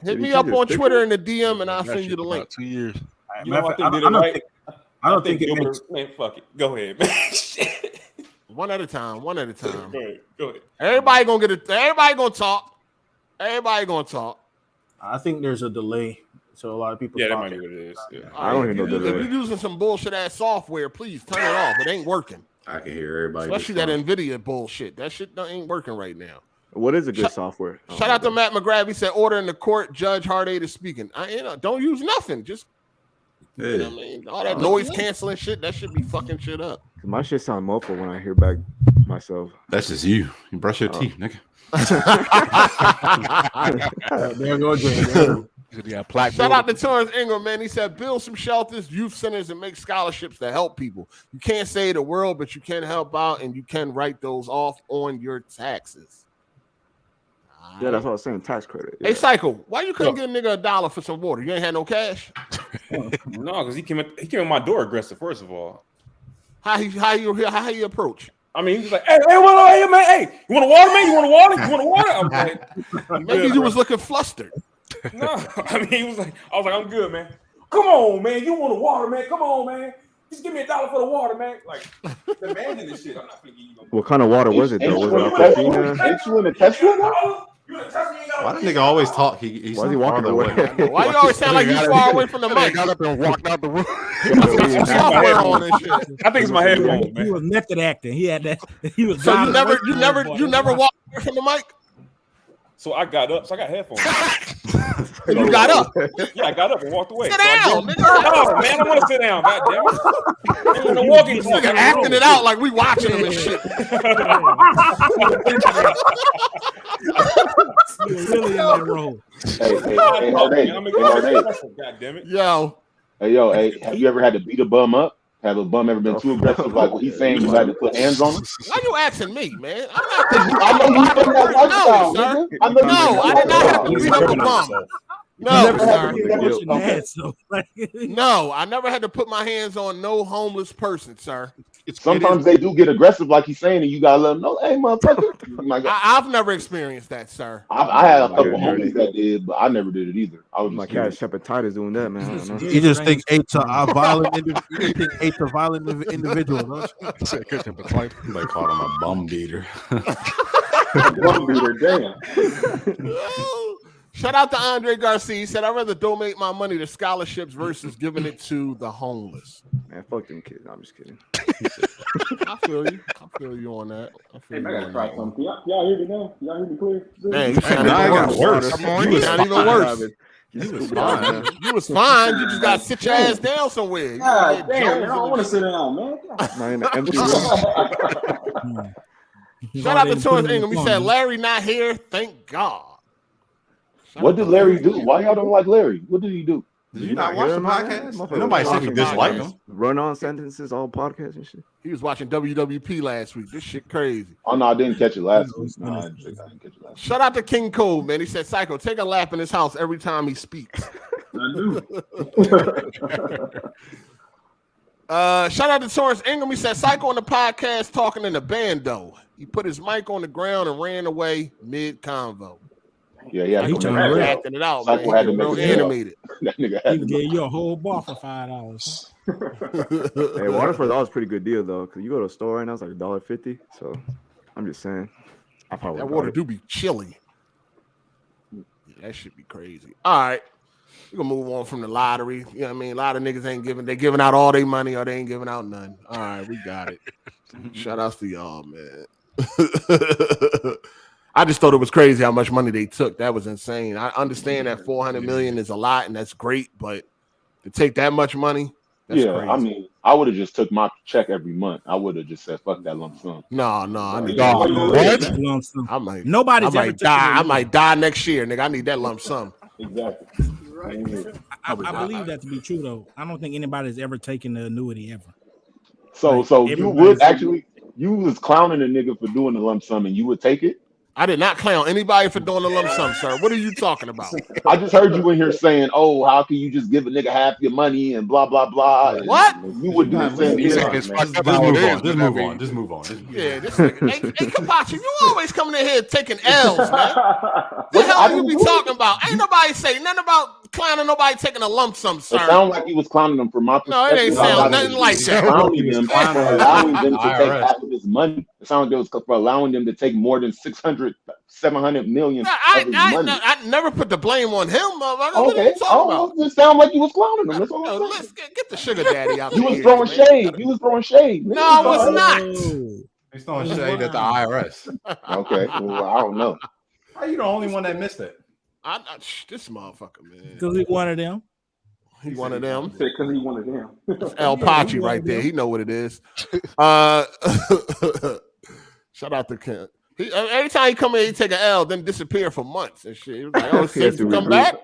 Hit me up on Twitter in the DM and I'll send you the link. 2 years. You know what? I don't think it makes. Man, fuck it. Go ahead, man. One at a time. One at a time. Go ahead. Everybody gonna get it. Everybody gonna talk. Everybody gonna talk. I think there's a delay, so a lot of people. Yeah, that might be what it is. Yeah. I don't even know If you're using some bullshit ass software, please turn it off. It ain't working. I can hear everybody. Especially that NVIDIA bullshit. That shit ain't working right now. What is a good software? Shout out to Matt McGrath. He said, "Order in the court. Judge Hard8 is speaking." Don't use nothing. Just. Yeah. You know what I mean? All that noise canceling shit, that should be fucking shit up. My shit sound muffled when I hear back myself. That's just you. You brush your teeth, nigga. There go Jay. Shout out to Torrance Ingram, man. He said, build some shelters, youth centers, and make scholarships to help people. You can't save the world, but you can help out, and you can write those off on your taxes. Yeah, that's what I was saying. Tax credit. Yeah. Hey, Cycle, why you couldn't get a nigga $1 for some water? You ain't had no cash? No, because he came in my door aggressive. First of all, how you approach? I mean, he was like, "Hey, man, hey, you want a water, man? You want a water? You want a water?" I'm like, maybe you was looking flustered. No, I mean, I was like, "I'm good, man. Come on, man. You want a water, man? Come on, man. Just give me $1 for the water, man." Like, demanding this shit. I'm not gonna give you. What kind of water was it though? Was it Ocarina? Ain't you in the Tesla? Why the nigga always talk? He's Why is he walking away? Why you always sound like you far away from the mic? Got up and walked out the room. Software on and shit. I think it's my headphones, He man. was method acting. He had that. He was. So you never walked away from the mic? So I got up. So I got headphones. You got up? Yeah, I got up and walked away. Sit down, nigga. No, man, I want to sit down. God damn it. I'm walking. Nigga acting it out like we watching him and shit. Really in that role. God damn it. Yo. Hey, have you ever had to beat a bum up? Have a bum ever been too aggressive? Like what he's saying, you had to put hands on him? Why you asking me, man? I'm not. I know you from that lifestyle, nigga. No, I did not have to beat up a bum. No, sir. No, I never had to put my hands on no homeless person, sir. Sometimes they do get aggressive, like he's saying, and you gotta let them know, hey, motherfucker. I've never experienced that, sir. I had a couple homies that did, but I never did it either. I was My cat Shepherd Titus doing that, man. I don't know. You just think eight's a violent individual, don't you? They called him a bum beater. Bum beater, damn. Shout out to Andre Garcia. He said, I'd rather donate my money to scholarships versus giving it to the homeless. Man, fuck them kids. I'm just kidding. I feel you on that. I gotta try something. Y'all hear me now? Y'all hear me clear? Man, you sound even worse. You sound even worse. You was fine. You just got to sit your ass down somewhere. God damn, man, I don't want to sit down, man. Shout out to Torrance Ingram. He said, Larry not here. Thank God. What did Larry do? Why y'all don't like Larry? What did he do? Did you not watch the podcast? Nobody said you dislike them. Run-on sentences, all podcasts and shit. He was watching WWP last week. This shit crazy. Oh no, I didn't catch it last week. No, I didn't catch it last week. Shout out to King Cole, man. He said, "Psycho, take a lap in his house every time he speaks." I knew. Shout out to Torrance Ingram. He said, "Psycho on the podcast talking in the bando. He put his mic on the ground and ran away mid convo." Yeah, he acting it out, man. Had to make real it animated. That nigga had He gave you a whole bar for $5. Hey, Waterford, that was a pretty good deal though, because you go to a store right now, it's like $1.50. So I'm just saying, I probably that water do be chilly. Yeah, that should be crazy. All right, we're gonna move on from the lottery. You know what I mean? A lot of niggas ain't giving, they giving out all their money or they ain't giving out none. All right, we got it. Shout outs to y'all, man. I just thought it was crazy how much money they took. That was insane. I understand that 400 million is a lot and that's great, but to take that much money, that's crazy. I mean, I would have just took my check every month. I would have just said, "Fuck that lump sum." No, I need What? Lump sum. I might. Nobody's I ever might die. I might die next year, nigga. I need that lump sum. Exactly. I believe that to be true though. I don't think anybody's ever taken the annuity ever. So you would actually, you was clowning a nigga for doing the lump sum, and you would take it. I did not clown anybody for doing the lump sum, sir. What are you talking about? I just heard you in here saying, "Oh, how can you just give a nigga half your money and blah blah blah." What? You would do the same thing. Just move on. Yeah, this nigga. Hey, Kapachi, you always coming in here taking L's, man. What the hell you be talking about? Ain't nobody say nothing about clowning nobody taking a lump sum, sir. It sounds like he was clowning them from my perspective. No, it ain't sound nothing like that. Clowning them for allowing them to take half of his money. It sounds like it was for allowing them to take more than 700 million. I never put the blame on him, motherfucker. What are you talking about? It sounded like you was clowning him. That's all I'm saying. Let's get the sugar daddy out. You was throwing shade. You was throwing shade. No, I was not. He's throwing shade at the IRS. Okay, well, I don't know. How you the only one that missed it? This motherfucker, man. Because he one of them. He one of them. Because he one of them. That's El Pachi right there. He know what it is. Shout out to Ken. Every time he come in, he take an L, then disappear for months and shit. He was like, "Oh, since you come back,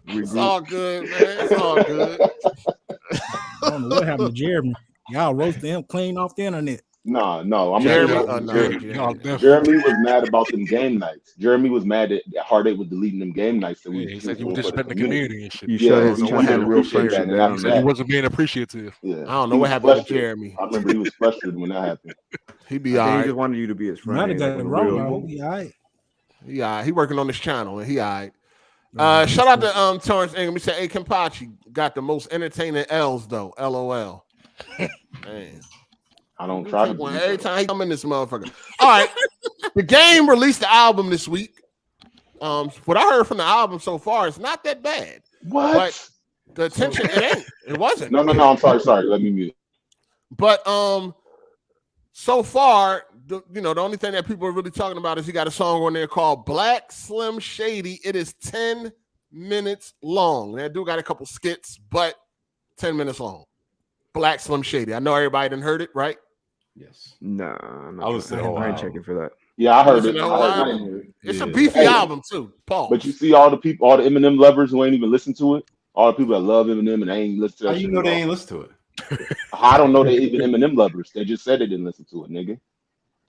it's all good, man. It's all good." I don't know what happened to Jeremy. Y'all roasted him clean off the internet. No. Jeremy was mad about them game nights. Jeremy was mad that Hard8 was deleting them game nights. So he said he was disrespecting the community and shit. He wasn't being appreciative. Yeah. I don't know what happened with Jeremy. I remember he was frustrated when that happened. He be all right. He just wanted you to be his friend. He all right. He all right. He working on this channel and he all right. Shout out to Torrance Ingram. He said, "Hey, Kampachi got the most entertaining L's though. LOL." Man. I don't try to. Every time he come in this motherfucker. All right. The Game released the album this week. What I heard from the album so far is not that bad. What? But the attention, it wasn't. No. I'm sorry. Let me mute. But so far, the only thing that people are really talking about is he got a song on there called Black Slim Shady. It is 10 minutes long. That dude got a couple skits, but 10 minutes long. Black Slim Shady. I know everybody didn't heard it, right? Yes. Nah, I was ain't checking for that. Yeah, I heard it. It's a beefy album too, Paul. But you see all the Eminem lovers who ain't even listen to it. All the people that love Eminem and they ain't listen to it. How you know they ain't listen to it? I don't know they even Eminem lovers. They just said they didn't listen to it, nigga.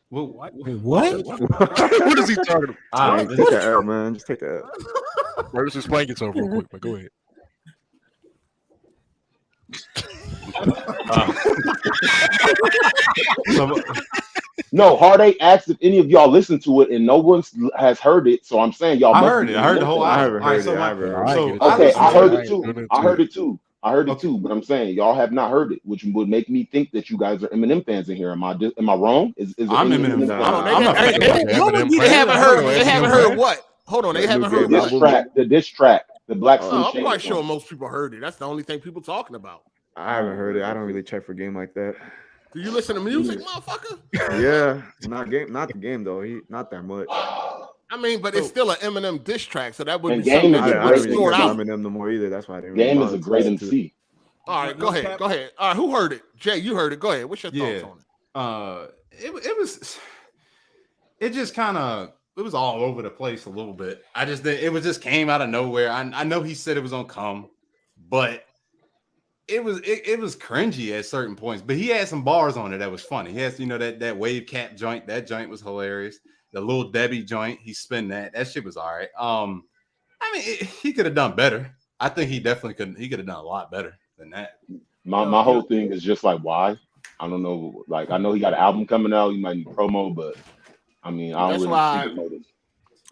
Well, what? What is he talking about? Just take the L, man. Just take the L. Bro, just explain yourself real quick, but go ahead. No, Hard8 asked if any of y'all listened to it, and no one has heard it. So I'm saying y'all. I heard it. I heard the whole album. I heard it too. But I'm saying y'all have not heard it, which would make me think that you guys are Eminem fans in here. Am I wrong? I'm Eminem. They haven't heard. They haven't heard what? Hold on, they haven't heard the diss track, the Black Slim Shady. I'm quite sure most people heard it. That's the only thing people talking about. I haven't heard it. I don't really check for game like that. Do you listen to music, motherfucker? Yeah, not the game though. Not that much. I mean, but it's still an Eminem diss track, so that would be Game something I that don't really care Eminem no more either. That's why I didn't. Game is a great MC. All right, go ahead. All right, who heard it? Jay, you heard it. Go ahead. What's your thoughts on it? It just kind of. It was all over the place a little bit. It just came out of nowhere. I know he said it was gonna come, but it was cringy at certain points. But he had some bars on it that was funny. He has, that wave cap joint. That joint was hilarious. The Little Debbie joint, he spun that. That shit was all right. He could have done better. I think he definitely couldn't. He could have done a lot better than that. My whole thing is just like, why? I don't know. Like, I know he got an album coming out. You might need promo, but I don't really see it.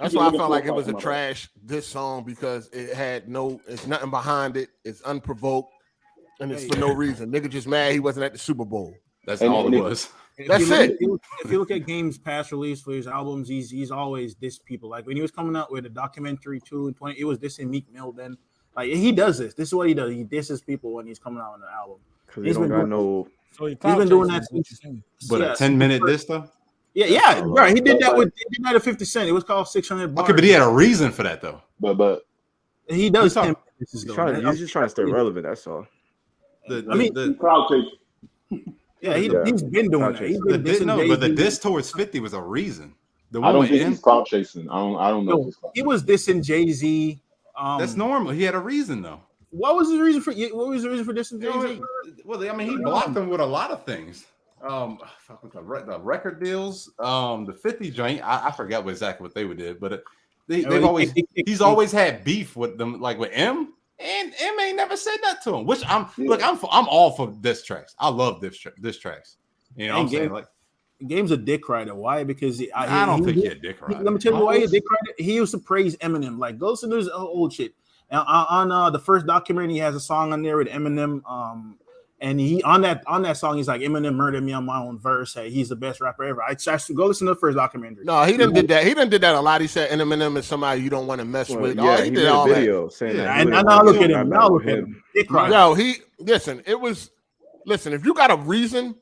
That's why I felt like it was a trash diss song, because it's nothing behind it. It's unprovoked, and it's for no reason. Nigga just mad he wasn't at the Super Bowl. That's all it was. That's it. If you look at Game's past release for his albums, he's always dissed people. Like when he was coming out with a documentary 2 and 20, it was dissing Meek Mill then. Like he does this. This is what he does. He disses people when he's coming out on the album. He's been doing that since. But a 10-minute diss though? Yeah, right. He did that with 50 Cent. It was called 600 bars. Okay, but he had a reason for that though. But he does. He's just trying to stay relevant. That's all. The crowd chase. Yeah, he's been doing that. But the diss towards 50 was a reason. I don't think he's clout chasing. I don't know. He was dissing Jay-Z. That's normal. He had a reason though. What was his reason for dissing Jay-Z? Well, he blocked them with a lot of things. The record deals, the 50 joint. I forgot exactly what they did, but he's always had beef with them, like with M. And M ain't never said that to him. Which I'm all for diss tracks. I love diss tracks. You know what I'm saying? Like, Game's a dick writer. Why? Because I don't think he's a dick writer. Let me tell you why he's a dick writer. He used to praise Eminem. Like, go listen to his old shit. On the first documentary, he has a song on there with Eminem. And he on that song, he's like, Eminem murdered me on my own verse. Hey, he's the best rapper ever. I should go listen to the first documentary. No, he didn't did that. He didn't did that a lot. He said Eminem is somebody you don't want to mess with. Yeah, he did all video that. Saying that. And I look at him. Now look at him. Yo, listen, if you got a reason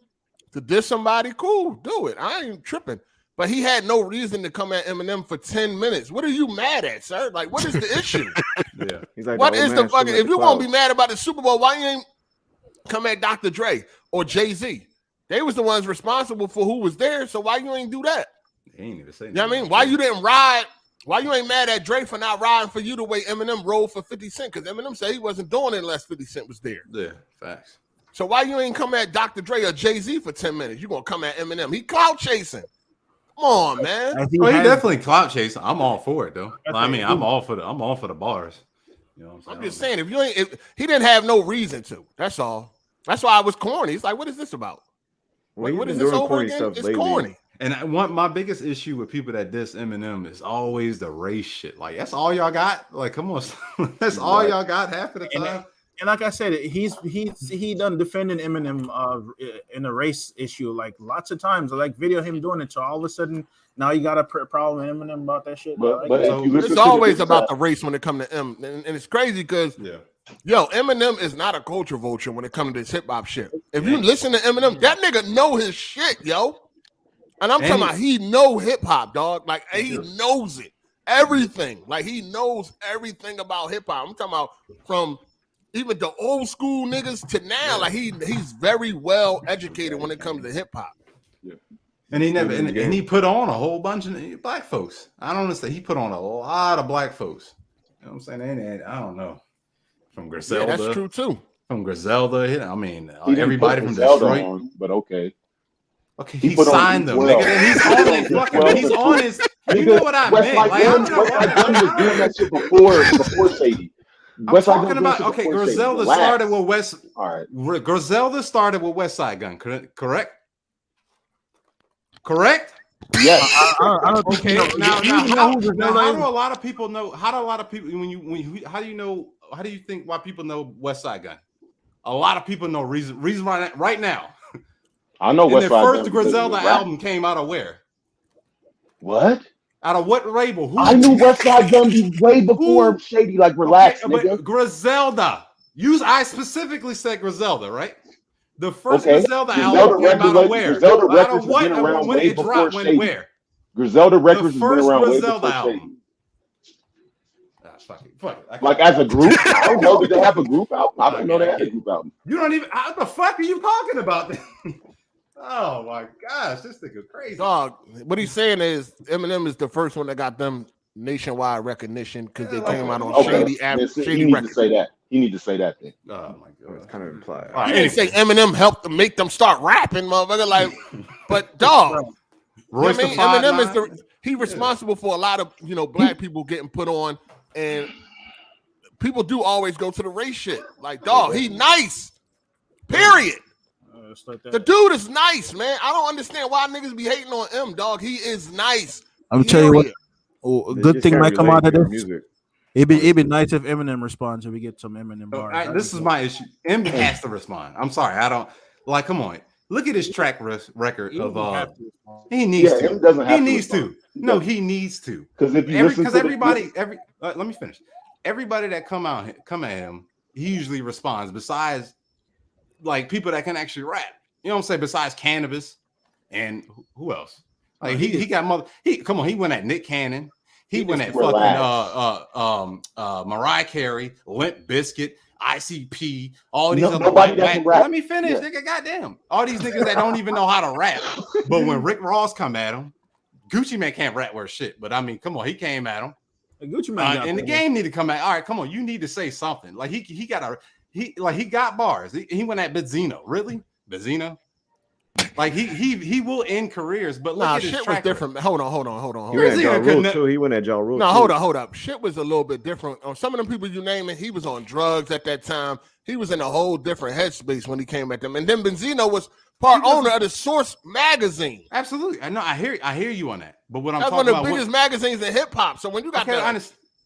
to diss somebody, cool, do it. I ain't tripping. But he had no reason to come at Eminem for 10 minutes. What are you mad at, sir? Like, what is the issue? Yeah. He's like, what is the fucking, if you won't be mad about the Super Bowl, why you ain't come at Dr. Dre or Jay-Z? They was the ones responsible for who was there, so why you ain't do that? He ain't even say that. You know what I mean? Why you didn't ride? Why you ain't mad at Dre for not riding for you the way Eminem rolled for 50 Cent? Because Eminem said he wasn't doing it unless 50 Cent was there. Yeah, facts. So why you ain't come at Dr. Dre or Jay-Z for 10 minutes? You gonna come at Eminem? He clout chasing. Come on, man. He definitely clout chasing. I'm all for it though. I'm all for the bars. You know what I'm saying? I'm just saying, if he didn't have no reason to. That's all. That's why I was corny. It's like, what is this about? Well, what is this over again? It's corny. And my biggest issue with people that diss Eminem is always the race shit. Like, that's all y'all got? Like, come on. That's all y'all got half of the time. And like I said, he done defending Eminem in a race issue like lots of times. I like video him doing it. So all of a sudden now you got a problem with Eminem about that shit. But it's always about the race when it comes to M, and it's crazy because Eminem is not a culture vulture when it comes to this hip hop shit. If you listen to Eminem, that nigga know his shit, yo. And I'm talking about he know hip hop, dog. Like he knows it, everything. Like he knows everything about hip hop. I'm talking about from even the old school niggas to now, like he's very well educated when it comes to hip hop. Yeah. And he never and he put on a whole bunch of black folks. I don't understand. He put on a lot of black folks. You know what I'm saying? And I don't know. From Griselda. Yeah, that's true too. From Griselda. I mean, everybody from Detroit. On, but okay. Okay, he signed them. Nigga. He's on his fucking. He's on his. You know what I meant? Like, Westside Gun was doing that shit before Shady. I'm talking about Griselda started with West. All right, Griselda started with Westside Gun. Correct. Correct. Yes. I don't okay. Now, how do a lot of people know? How do a lot of people how do you know? How do you think why people know Westside Gun? A lot of people know reason right now. I know Westside Gun. The first Griselda album came out of where? What? Out of what label? I knew Westside Gun way before Shady. Like, relax, nigga. Griselda. I specifically said Griselda, right? The first Griselda album came out of where? Griselda Records has been around way before Shady. Where? Griselda Records has been around way before Shady. Fuck it. Like as a group, I don't know. Did they have a group album? I don't know they had a group album. You don't even. What the fuck are you talking about? Oh my gosh, this nigga crazy. Dog, what he's saying is Eminem is the first one that got them nationwide recognition because they came out on Shady Records. To say that. He need to say that thing. Oh my god, it's kind of implied. He didn't say Eminem helped them make them start rapping, motherfucker. Like, but dog, Royce I mean, Eminem is he responsible for a lot of black people getting put on, and people do always go to the race shit. Like, dog, he nice. Period. The dude is nice, man. I don't understand why niggas be hating on him, dog. He is nice. I'm tell you what. A good thing might come out of this. It'd be nice if Eminem responds and we get some Eminem bars. This is my issue. M has to respond. I'm sorry. I don't like. Come on. Look at his track record of. He needs to. He needs to. No, he needs to. Because everybody, let me finish. Everybody that come at him, he usually responds. Besides, like people that can actually rap. You know what I'm saying? Besides Cannabis and who else? Like he got He went at Nick Cannon. He went at fucking Mariah Carey, Limp Bizkit, ICP, all these other nobody that can rap. Let me finish, nigga. Goddamn, all these niggas that don't even know how to rap. But when Rick Ross come at him, Gucci Mane can't rap worth shit. But I mean, come on, he came at him. Gucci Mane and the game need to come at. All right, come on, you need to say something. Like he got bars. He went at Benzino. Really, Benzino? Like he will end careers, but look at his shit track was different. Hold on. He went at Ja Rule too. He went at Ja Rule. No, hold up. Shit was a little bit different. Some of them people you name it, he was on drugs at that time. He was in a whole different headspace when he came at them. And then Benzino was part owner of the Source magazine. Absolutely, I know. I hear you on that. But what I'm that's talking one of about, the biggest magazines in hip hop. So when you got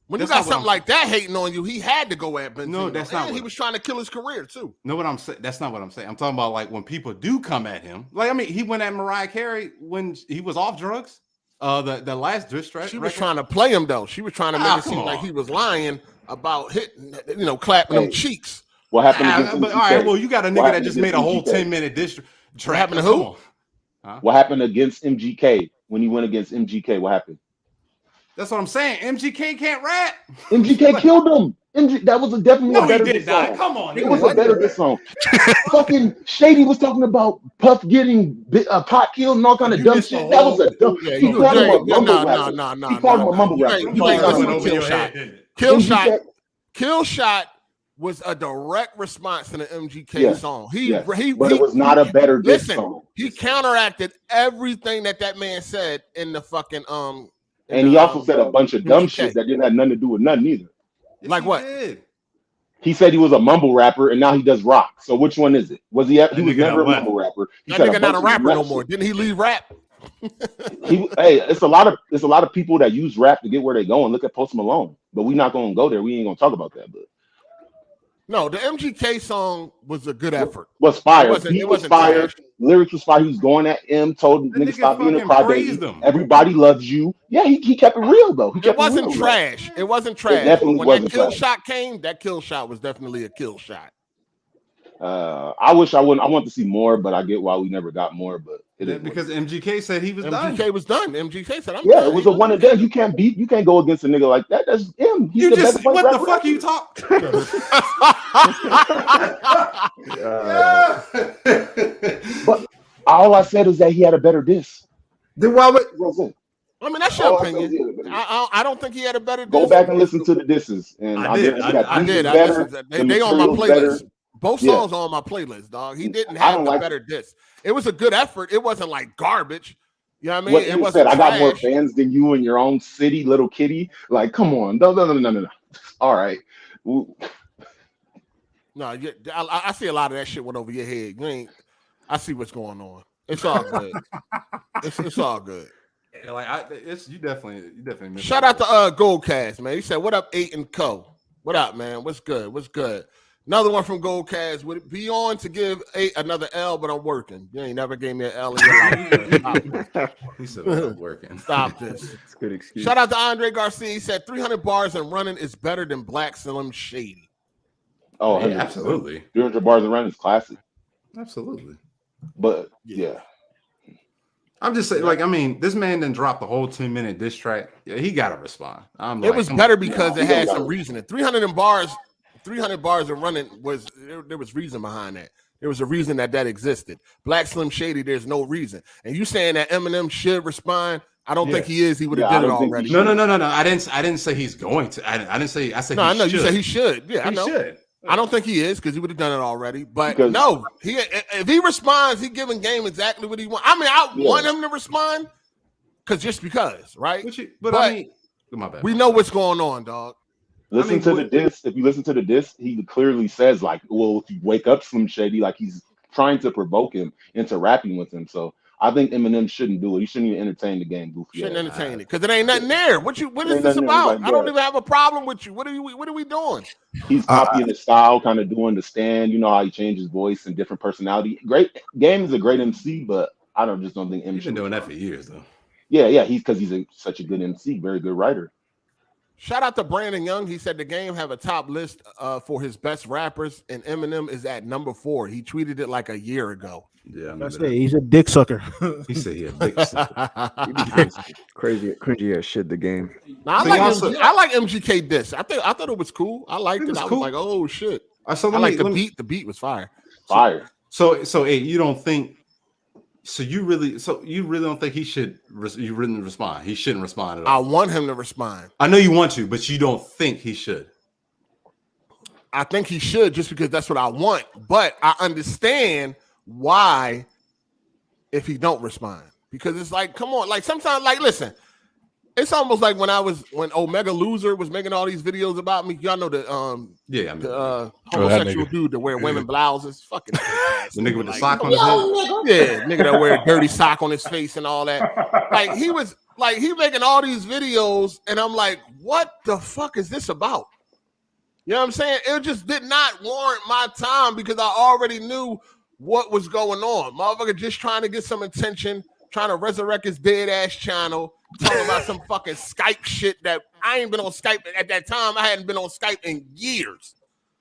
when you got something like that hating on you, he had to go at Benzino. No, that's not. He was trying to kill his career too. No, what I'm saying. That's not what I'm saying. I'm talking about like when people do come at him. Like I mean, he went at Mariah Carey when he was off drugs. The last diss track. She was trying to play him though. She was trying to make it seem like he was lying about hitting, clapping them cheeks. What happened? But all right, well, you got a nigga that just made a whole 10-minute diss track. What happened to who? Huh? What happened against MGK when he went against MGK? What happened? That's what I'm saying. MGK can't rap. MGK killed him. That was definitely a better diss song. Come on, it was a better diss song. Fucking Shady was talking about Puff getting pot killed and all kind of dumb shit. That was a dumb. He called him a mumble rapper. He called him a mumble rapper. Killshot was a direct response to the MGK song. But it was not a better diss song. He counteracted everything that man said in the fucking And he also said a bunch of dumb shit that didn't have nothing to do with nothing either. Like what? He said he was a mumble rapper and now he does rock. So which one is it? Was he? He was never a mumble rapper. That nigga not a rapper no more. Didn't he leave rap? It's a lot of people that use rap to get where they're going. Look at Post Malone. But we're not gonna go there. We ain't gonna talk about that. But no, the MGK song was a good effort. Was fire. It wasn't fire. trash. Lyrics was fire. He was going at him, told niggas stop being a crybaby. Everybody loves you. Yeah, he kept it real though. It wasn't trash. It wasn't trash. It definitely when wasn't that kill trash. shot came, that kill shot was definitely a kill shot. I wish I wouldn't. I want to see more, but I get why we never got more. But because MGK said he was done. MGK was done. MGK said, "I'm done." It was a one and done. You can't go against a nigga like that. That's him. He's what the fuck you talk? But all I said is that he had a better diss. Then why would? I mean, that's your opinion. I don't think he had a better diss. Go back and listen to the disses. And I did. They on my playlist. Both songs are on my playlist, dog. He didn't have a better diss. It was a good effort. It wasn't like garbage. You know what I mean? It wasn't I got more fans than you in your own city, little kitty. Like, come on. No. All right. No, I see a lot of that shit went over your head. I see what's going on. It's all good. it's all good. Like you definitely. Shout out to Goldcast, man. He said, "What up, 8 and Co? What up, man? What's good? What's good?" Another one from Goldcast. Would it be on to give 8 another L, but I'm working. You ain't never gave me an L in your life. He said I'm working. Stop this. It's a good excuse. Shout out to Andre Garcia. He said 300 bars and running is better than Black Slim Shady. Oh, yeah, absolutely. 300 bars and running is classic. Absolutely. But yeah. I'm just saying, like, I mean, this man didn't drop the whole 10-minute diss track. Yeah, he got to respond. It was better because it had some reasoning. 300 bars of running there was reason behind that. There was a reason that existed. Black Slim Shady, there's no reason. And you saying that Eminem should respond? I don't think he is. He would have did it already. No. I didn't say he's going to. I didn't say. I said no. He I know should. you said he should. Yeah, he I know. Should. I don't think he is because he would have done it already. But Because- no, if he responds, he giving Game exactly what he wants. I mean, I want him to respond because, right? But I mean, my bad. We know what's going on, dog. Listen to the diss. If you listen to the diss, he clearly says like, "Well, if you wake up Slim Shady," like he's trying to provoke him into rapping with him. So I think Eminem shouldn't do it. He shouldn't even entertain the game. Goofy. Shouldn't entertain it because it ain't nothing there. What is this about? I don't even have a problem with you. What are we doing? He's copying his style, kind of doing the stand. You know how he changed his voice and different personality. Great Game is a great MC, but I just don't think Eminem. He's been doing that for years though. Yeah. He's such a good MC, very good writer. Shout out to Brandon Young. He said the Game have a top list for his best rappers, and Eminem is at number 4. He tweeted it like a year ago. Yeah, That's it. He's a dick sucker. He said he a dick sucker. Crazy as shit. The Game. Now, I like MGK diss. I thought it was cool. I liked it. I was like, oh shit. So I like the beat. The beat was fire. Fire. So hey, you don't think? So you really don't think he should? You really respond? He shouldn't respond at all. I want him to respond. I know you want to, but you don't think he should. I think he should just because that's what I want. But I understand why if he don't respond. Because it's like, come on, like sometimes, like listen, it's almost like when Omega Loser was making all these videos about me. Y'all know the homosexual dude that wear women blouses. Fucking the nigga with the sock on his head. Yeah, nigga that wear a dirty sock on his face and all that. Like he making all these videos, and I'm like, what the fuck is this about? You know what I'm saying? It just did not warrant my time because I already knew what was going on. Motherfucker just trying to get some attention, trying to resurrect his dead ass channel, talking about some fucking Skype shit that I ain't been on Skype at that time. I hadn't been on Skype in years.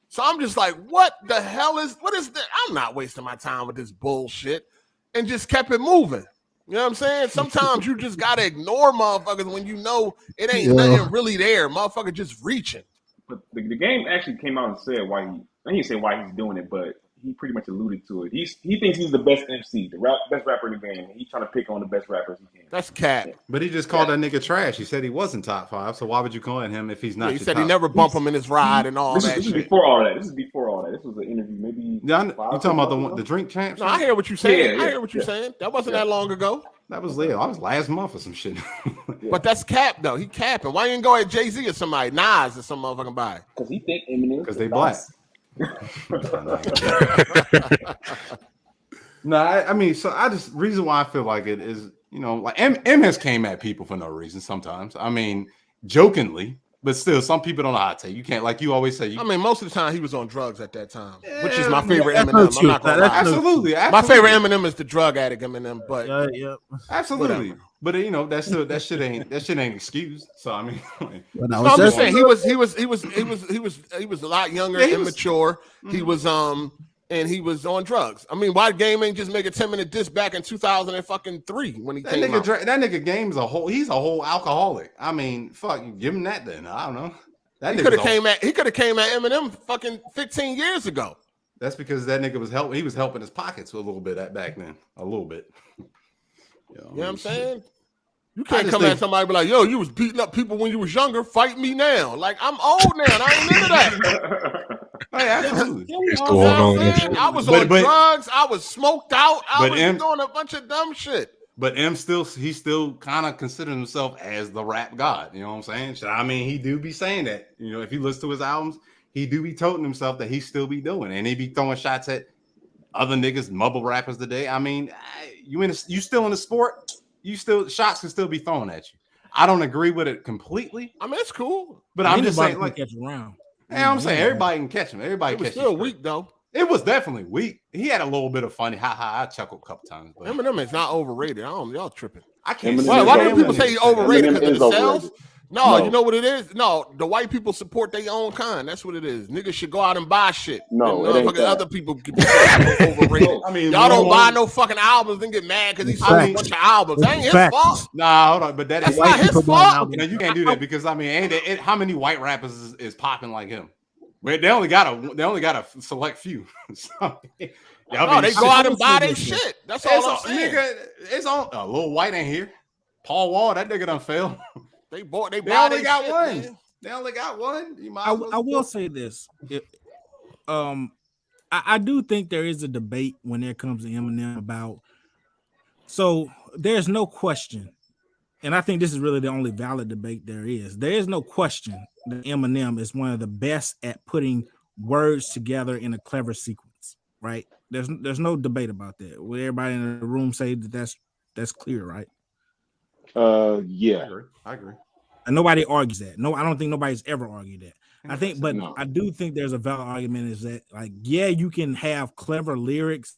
So I'm just like, what the hell what is that? I'm not wasting my time with this bullshit, and just kept it moving. You know what I'm saying? Sometimes you just gotta ignore motherfuckers when you know it ain't nothing really there. Motherfucker just reaching. But the Game actually came out and said why he didn't say why he's doing it, but he pretty much alluded to it. He thinks he's the best MC, best rapper in the game. He's trying to pick on the best rappers he can. That's cat. But he just called that nigga trash. He said he wasn't top 5. So why would you call him if he's not? He said he never bump him in his ride and all that. This is before all that. This is before all that. This was an interview. Maybe you talking about the drink champs? No, I hear what you're saying. I hear what you're saying. That wasn't that long ago. That was later. I was last month or some shit. But that's cap though. He capping. Why you didn't go at Jay-Z or somebody, Nas or some motherfucking body? Because he think Eminem. Because they black. No, I mean, so reason why I feel like it is, you know, like M has came at people for no reason sometimes. I mean, jokingly, but still, some people don't know how to take. You can't, like you always say. I mean, most of the time he was on drugs at that time, which is my favorite Eminem. I'm not gonna lie. Absolutely. My favorite Eminem is the drug addict Eminem, but absolutely. Whatever. But you know, that shit ain't excused. So I mean, no, I'm just saying he was a lot younger, immature. He was and he was on drugs. I mean, why Game ain't just make a 10-minute diss back in 2003 when he came out? That nigga Game's he's a whole alcoholic. I mean, fuck, give him that then. I don't know. He could have came at Eminem fucking 15 years ago. That's because that nigga was helping his pockets a little bit back then. A little bit. You know what I'm saying? You can't come at somebody and be like, yo, you was beating up people when you was younger. Fight me now. Like, I'm old now, and I ain't into that. Hey, absolutely. I was on drugs. I was smoked out. I was doing a bunch of dumb shit. But he still kind of considers himself as the rap god. You know what I'm saying? So, I mean, he do be saying that. You know, if you listen to his albums, he do be toting himself that he still be doing, and he be throwing shots at other niggas, mumble rappers today. I mean, you still in the sport? Shots can still be thrown at you. I don't agree with it completely. I mean, it's cool, but I'm just saying, like, catch around. Yeah, I'm saying everybody can catch him. Everybody catch him. Still weak though. It was definitely weak. He had a little bit of funny. I chuckled a couple times. But Eminem is not overrated. Y'all tripping. I can't. Why do people say he's overrated? Because of the sales? No, No. you know what it is? No, the white people support their own kind. That's what it is. Niggas should go out and buy shit. No, and it ain't that. other people can be overrated. I mean, y'all don't buy no fucking albums and get mad because he sold a bunch of albums. That ain't his fault. Nah, hold on, but that's not his fault. No, you can't do that because I mean, how many white rappers is popping like him? Well, they only got a select few. So, they go out and buy their shit. That's all I'm saying. Nigga, it's on. Lil White ain't here. Paul Wall, that nigga done failed. They only got shit, one. man. They only got one. I will say this: I do think there is a debate when it comes to Eminem about. So there's no question, and I think this is really the only valid debate there is. There is no question that Eminem is one of the best at putting words together in a clever sequence, right? There's no debate about that. Would everybody in the room say that that's clear, right? Yeah, I agree. And nobody argues that. No, I don't think nobody's ever argued that. I think, but I do think there's a valid argument is that, like, yeah, you can have clever lyrics,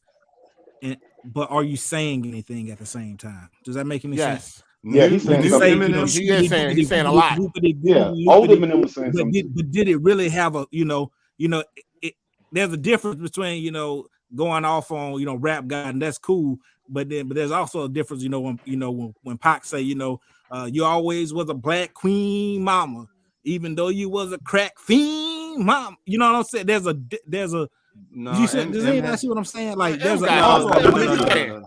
but are you saying anything at the same time? Does that make any sense? Yeah, he's saying something. He's saying a lot. Yeah, old Eminem was saying something. But did it really have a, there's a difference between, going off on, rap God, and that's cool. But there's also a difference, when Pac say, you always was a black queen mama, even though you was a crack fiend mom. You know what I'm saying? There's a no, you see, does anybody see what I'm saying? Like, there's a Eminem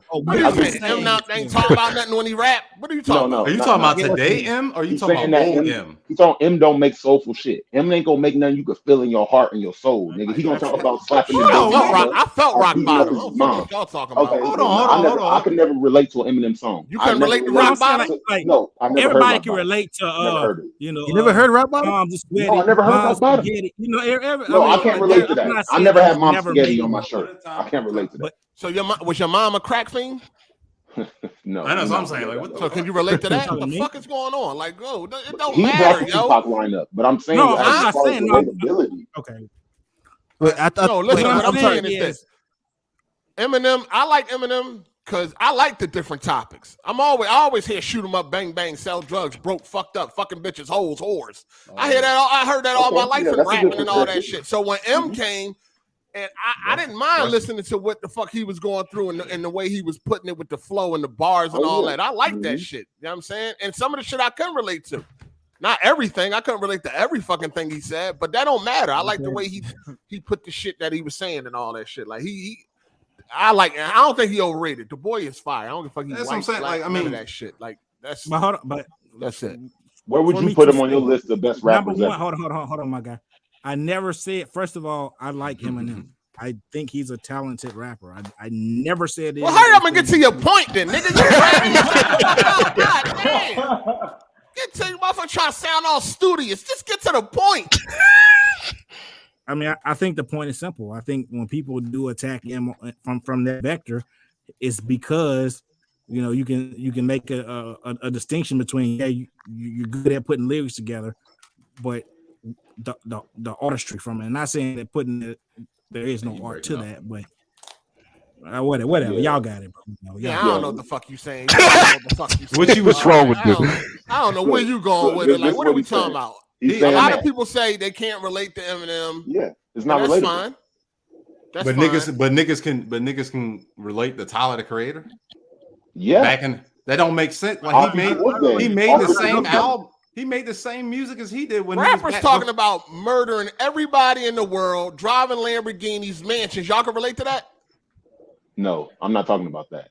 ain't talking about nothing when he rap. What are you talking about? Are you talking about today, M? Or are you talking about old M? He's talking M don't make soulful shit. M ain't gonna make nothing you could feel in your heart and your soul, nigga. He gonna talk about slapping his I felt rock bottom. What y'all talking about? Okay, hold on. I could never relate to an Eminem song. You can relate to rock bottom? No, I never heard everybody can relate to you never heard rock bottom? No, I never heard rock bottom. No, I can't relate to that. I never had Mom Spaghetti on my shirt. I can't relate to that. So was your mom a crack fiend? No, I know what I'm saying. Like, so can you relate to that? What the fuck is going on? Like, it don't he matter, brought the Tupac lineup, but I'm saying no, I'm not saying no. Okay, but I thought. No, listen. What I'm saying is this: Eminem. I like Eminem because I like the different topics. I always hear shoot 'em up, bang bang, sell drugs, broke, fucked up, fucking bitches, hoes, whores. I hear that. I heard that all my life in rapping and all that shit. So when M came. And I didn't mind listening to what the fuck he was going through and the way he was putting it with the flow and the bars and all that. I like that shit. You know what I'm saying? And some of the shit I couldn't relate to. Not everything. I couldn't relate to every fucking thing he said, but that don't matter. I like the way he put the shit that he was saying and all that shit. Like I don't think he overrated. The boy is fire. I don't give a fuck. That's what I'm saying. Like, I mean, that shit. Like that's. But hold on, but that's it. Where would you put him on your list of best rappers? Hold on, my guy. I never said. First of all, I like Eminem. I think he's a talented rapper. I never said that. Well, hurry up and get to your point, then, nigga. God damn. Get to your motherfucker trying to sound all studious. Just get to the point. I mean, I think the point is simple. I think when people do attack him from that vector, it's because you can make a distinction between you're good at putting lyrics together, but the artistry from it. And not saying that there is no art to that, but whatever. Yeah. Y'all got it, bro. I don't know what the fuck you saying. What's wrong with this? I don't know where you going with it. Like, what are we talking about? A lot of people say they can't relate to Eminem. Yeah, it's not relatable. That's fine. But niggas can relate to Tyler the Creator. Yeah, that don't make sense. Like he made the same album. He made the same music as he did when rappers talking about murdering everybody in the world, driving Lamborghinis, mansions. Y'all can relate to that? No, I'm not talking about that.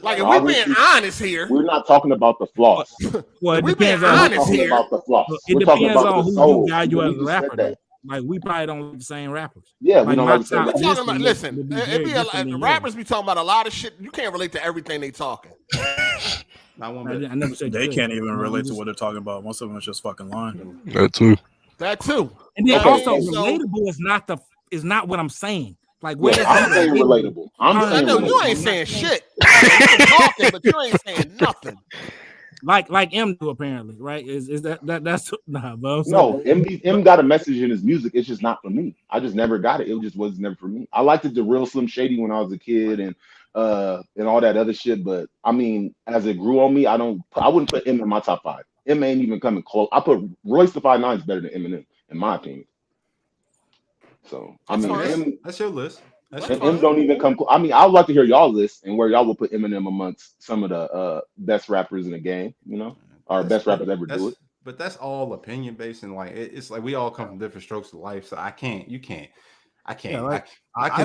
Like, if we're being honest here, we're not talking about the flaws. Well, it depends on honest here. About the flaws. It depends on who you guide you as a rapper. Like, we probably don't like the same rappers. Yeah, we don't like the same rappers. Listen, rappers be talking about a lot of shit. You can't relate to everything they talking. I never said they can't even relate to what they're talking about. Most of them is just fucking lying. That too. And then also, relatable is not what I'm saying. Like, where I'm saying relatable. I know you ain't saying shit. You're talking, but you ain't saying nothing. Like M do apparently, right? Is that's nah, bro? No, M got a message in his music. It's just not for me. I just never got it. It just was never for me. I liked it, the real Slim Shady when I was a kid and all that other shit. But I mean, as it grew on me, I wouldn't put M in my top 5. M ain't even coming close. I put Royce the 5'9" better than Eminem, in my opinion. So I mean, that's your list. M don't even come. I mean, I would like to hear y'all list and where y'all will put Eminem amongst some of the best rappers in the game. Or best rappers ever do it. But that's all opinion based, and like it's like we all come from different strokes of life. So I can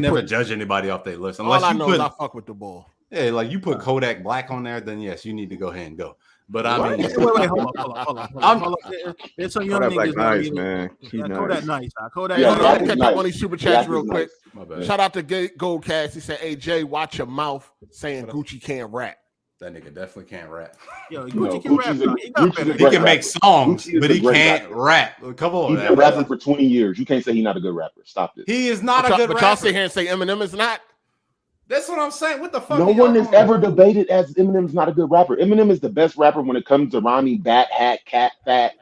never judge anybody off their list unless all I you know is I fuck with the ball. Yeah, like you put Kodak Black on there, then yes, you need to go ahead and go. But I mean, wait, hold on. There's some young niggas, nice, man. Kodak nice. Kodak. Yeah, I catch up on these super chats real quick. nice. Shout out to Goldcast. He said, "Hey Jay, watch your mouth." Saying Gucci can't rap. That nigga definitely can't rap. Yo, Gucci can rap. He can make songs, but he can't rap. Come on, he's been rapping for 20 years. You can't say he's not a good rapper. Stop this. He is not a good rapper. But y'all sit here and say Eminem is not. That's what I'm saying. What the fuck? No one has ever debated as Eminem's not a good rapper. Eminem is the best rapper when it comes to rhyming, bat, hat, cat, fat,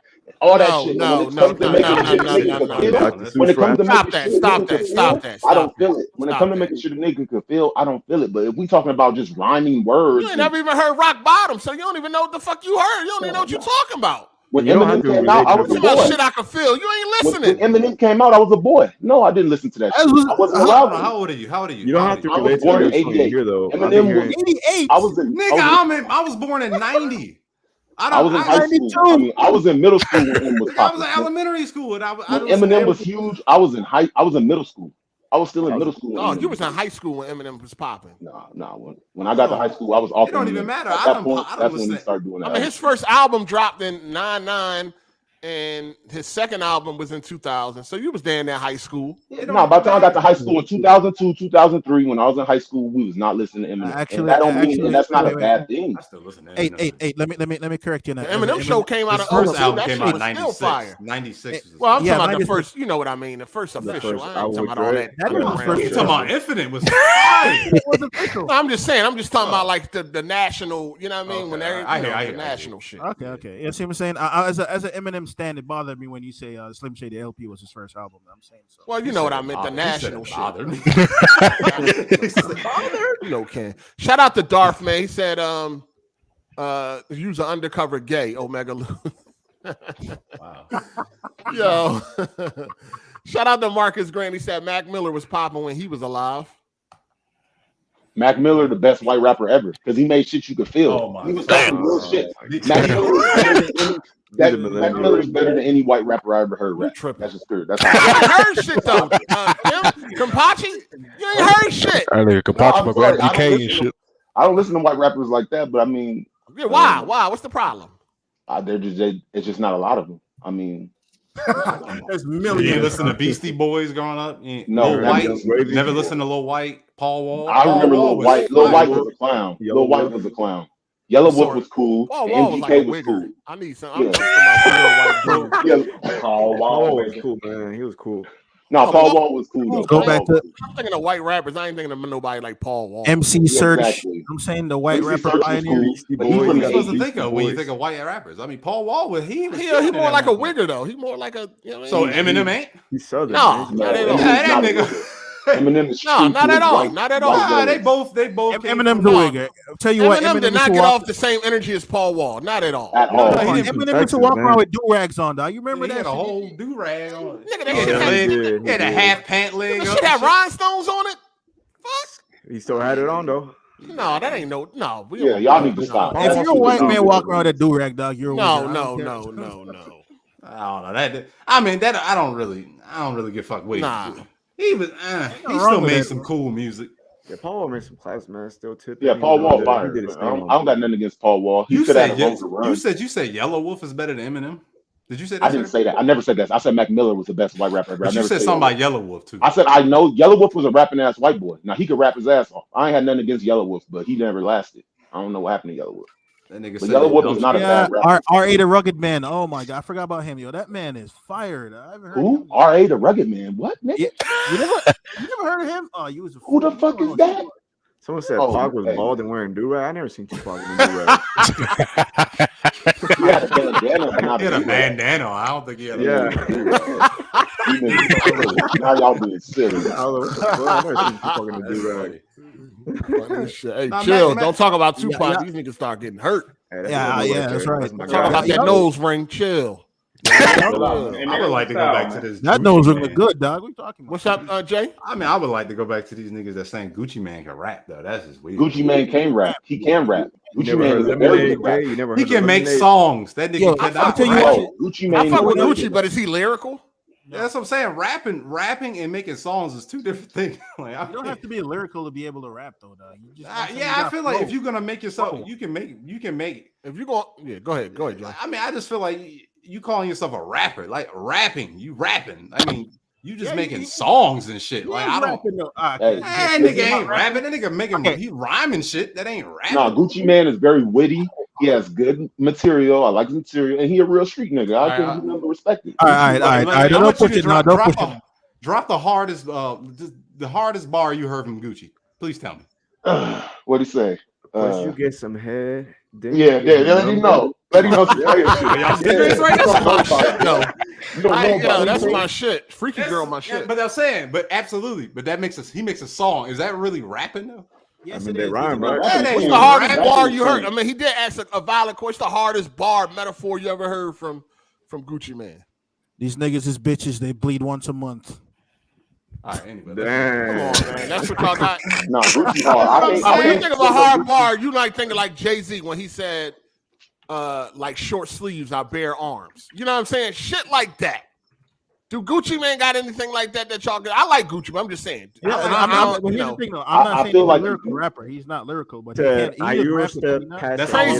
all that shit. When it comes to stop that. I don't feel it. When it comes to making sure the nigga could feel, I don't feel it. But if we talking about just rhyming words, you ain't never even heard Rock Bottom, so you don't even know what the fuck you heard. You don't even know what you're talking about. When Eminem came out, I was a boy. Shit I could feel. You ain't listening. When Eminem came out, I was a boy. No, I didn't listen to that shit. I wasn't allowed. How old are you? You don't have to relate to it. 88 though. Eminem was 88. I was born in 90. I was in high school. I mean, I was in middle school when Eminem was I was popular. in elementary school. And when Eminem was huge, I was in middle school. I was still in middle school. Oh, you was in high school when Eminem was popping. No. When I got to high school, I was off. It don't even matter. That's when we started doing that. I mean, his first album dropped in 99, and his second album was in 2000. So you was there in that high school. No, by the time I got to high school in 2002, 2003, when I was in high school, we was not listening to Eminem. Actually, that's not a bad thing. I still listen to Eminem. Hey, let me correct you now. The Eminem show came out. His first album came out in 96. 96. Well, I'm talking about the first. You know what I mean? The first official. I ain't talking about all that. You talking about Infinite was fire. I'm just saying. I'm just talking about like the national. You know what I mean? When I hear the national shit. Okay. You see what I'm saying? As an Eminem stand, it bothered me when you say Slim Shady LP was his first album. I'm saying so. Well, you know what I meant. The national shit. You know, Ken. Shout out to Darth, man. He said, use an undercover gay, Omega Lou. Wow. Yo. Shout out to Marcus Grant. He said Mac Miller was popping when he was alive. Mac Miller, the best white rapper ever, because he made shit you could feel. Oh my he was talking real shit. Mac Miller is better than any white rapper I ever heard rap. That's just spirit. That's how you ain't heard shit though. Kampachi, you ain't heard shit. Kampachi, DK and shit. I don't listen to white rappers like that, but I mean, yeah, why? What's the problem? It's just not a lot of them. I mean, there's millions. You listen to Beastie Boys growing up? No, Lil White. Never listened to Lil White, Paul Wall. I remember Lil White. Lil White was a clown. Lil White was a clown. Yellow Wolf was cool. MGK was cool. I need some. Paul Wall was cool, man. He was cool. No, Paul Wall was cool. Go back to. I'm thinking of white rappers. I ain't thinking of nobody like Paul Wall. MC Search. Exactly. I'm saying the white rapper pioneer. What are you supposed to think of when you think of white rappers? I mean, Paul Wall was he more like a wigger though. He more like a. You know what so Eminem ain't. He's southern. No, not at all. That nigga. Eminem is not at all. Not at all. Nah, they both. Eminem's a wigger. Tell you what, Eminem did not get off the same energy as Paul Wall. Not at all. Eminem used to walk around with do-rags on, dog. You remember that? He had a whole do-rag on. Nigga, he had a half pant leg. The shit had rhinestones on it. Fuck. He still had it on though. No, that ain't no. Yeah, y'all need to stop. If you're a white man walking around with a do-rag, dog, you're a no. I don't know that. I mean, that I don't really give a fuck what he was. He still made some cool music. Yeah, Paul Wall made some class, man. Still tipping. Yeah, Paul Wall fire. I don't got nothing against Paul Wall. You said Yellow Wolf is better than Eminem. Did you say that? I didn't say that. I never said that. I said Mac Miller was the best white rapper ever. But you said something about Yellow Wolf too. I said I know Yellow Wolf was a rapping ass white boy. Now he could rap his ass off. I ain't had nothing against Yellow Wolf, but he never lasted. I don't know what happened to Yellow Wolf. That nigga said Yellow Wolf was not a bad rapper. R.A. the Rugged Man. Oh my god, I forgot about him. Yo, that man is fired. I haven't heard who? R.A. the Rugged Man. What? Nigga? Yeah. You never heard of him? Oh, you was who the fuck is that? Someone said Pac was bald and wearing do-rag. I never seen Tupac in do-rag. He had a bandana. He had a bandana. I don't think he had a now y'all being silly. I never seen Tupac in a do-rag. Hey, chill. Don't talk about Tupac. These niggas start getting hurt. Yeah, that's right. Talk about that nose ring. Chill. I would like to go back to this. That nose ring good, dog. What you talking about? What's up, Jay? I mean, I would like to go back to these niggas that saying Gucci Man can rap though. That's just weird. Gucci Man can rap. He can rap. Gucci Man is a very good rapper. He can make songs. That nigga cannot. I'll tell you what. Gucci Man. I fuck with Gucci, but is he lyrical? Yeah, that's what I'm saying. Rapping and making songs is two different things. Like, You don't have to be lyrical to be able to rap, though. You just I feel like if you're gonna make yourself, you can make. If you go, go ahead, John. I mean, I just feel like you calling yourself a rapper, like rapping. You rapping. I mean, you just making songs and shit. Like I don't. Nigga ain't rapping. That nigga making he rhyming shit. That ain't rapping. No, Gucci Man is very witty. He has good material. I like his material, and he a real street nigga. I think he never respected. All right. Don't push it. Drop the hardest, the hardest bar you heard from Gucci. Please tell me. What'd he say? First you get some head. Yeah. Let him know. Let him know. That's my shit. Freaky girl, my shit. Yeah, but I'm saying, but absolutely. But that makes us. He makes a song. Is that really rapping though? Yes, I mean, they rhyme, right? What's the hardest bar you heard? I mean, he did ask a valid question. What's the hardest bar metaphor you ever heard from Gucci Man? These niggas is bitches. They bleed once a month. All right, anyway. Damn. Come on, man. That's what y'all got. No, Gucci hard. When you think of a hard bar, you like thinking like Jay-Z when he said, like short sleeves, I bare arms. You know what I'm saying? Shit like that. Do Gucci Man got anything like that y'all get? I like Gucci, but I'm just saying. Yeah, I'm not saying he's a lyrical rapper. He's not lyrical, but crazy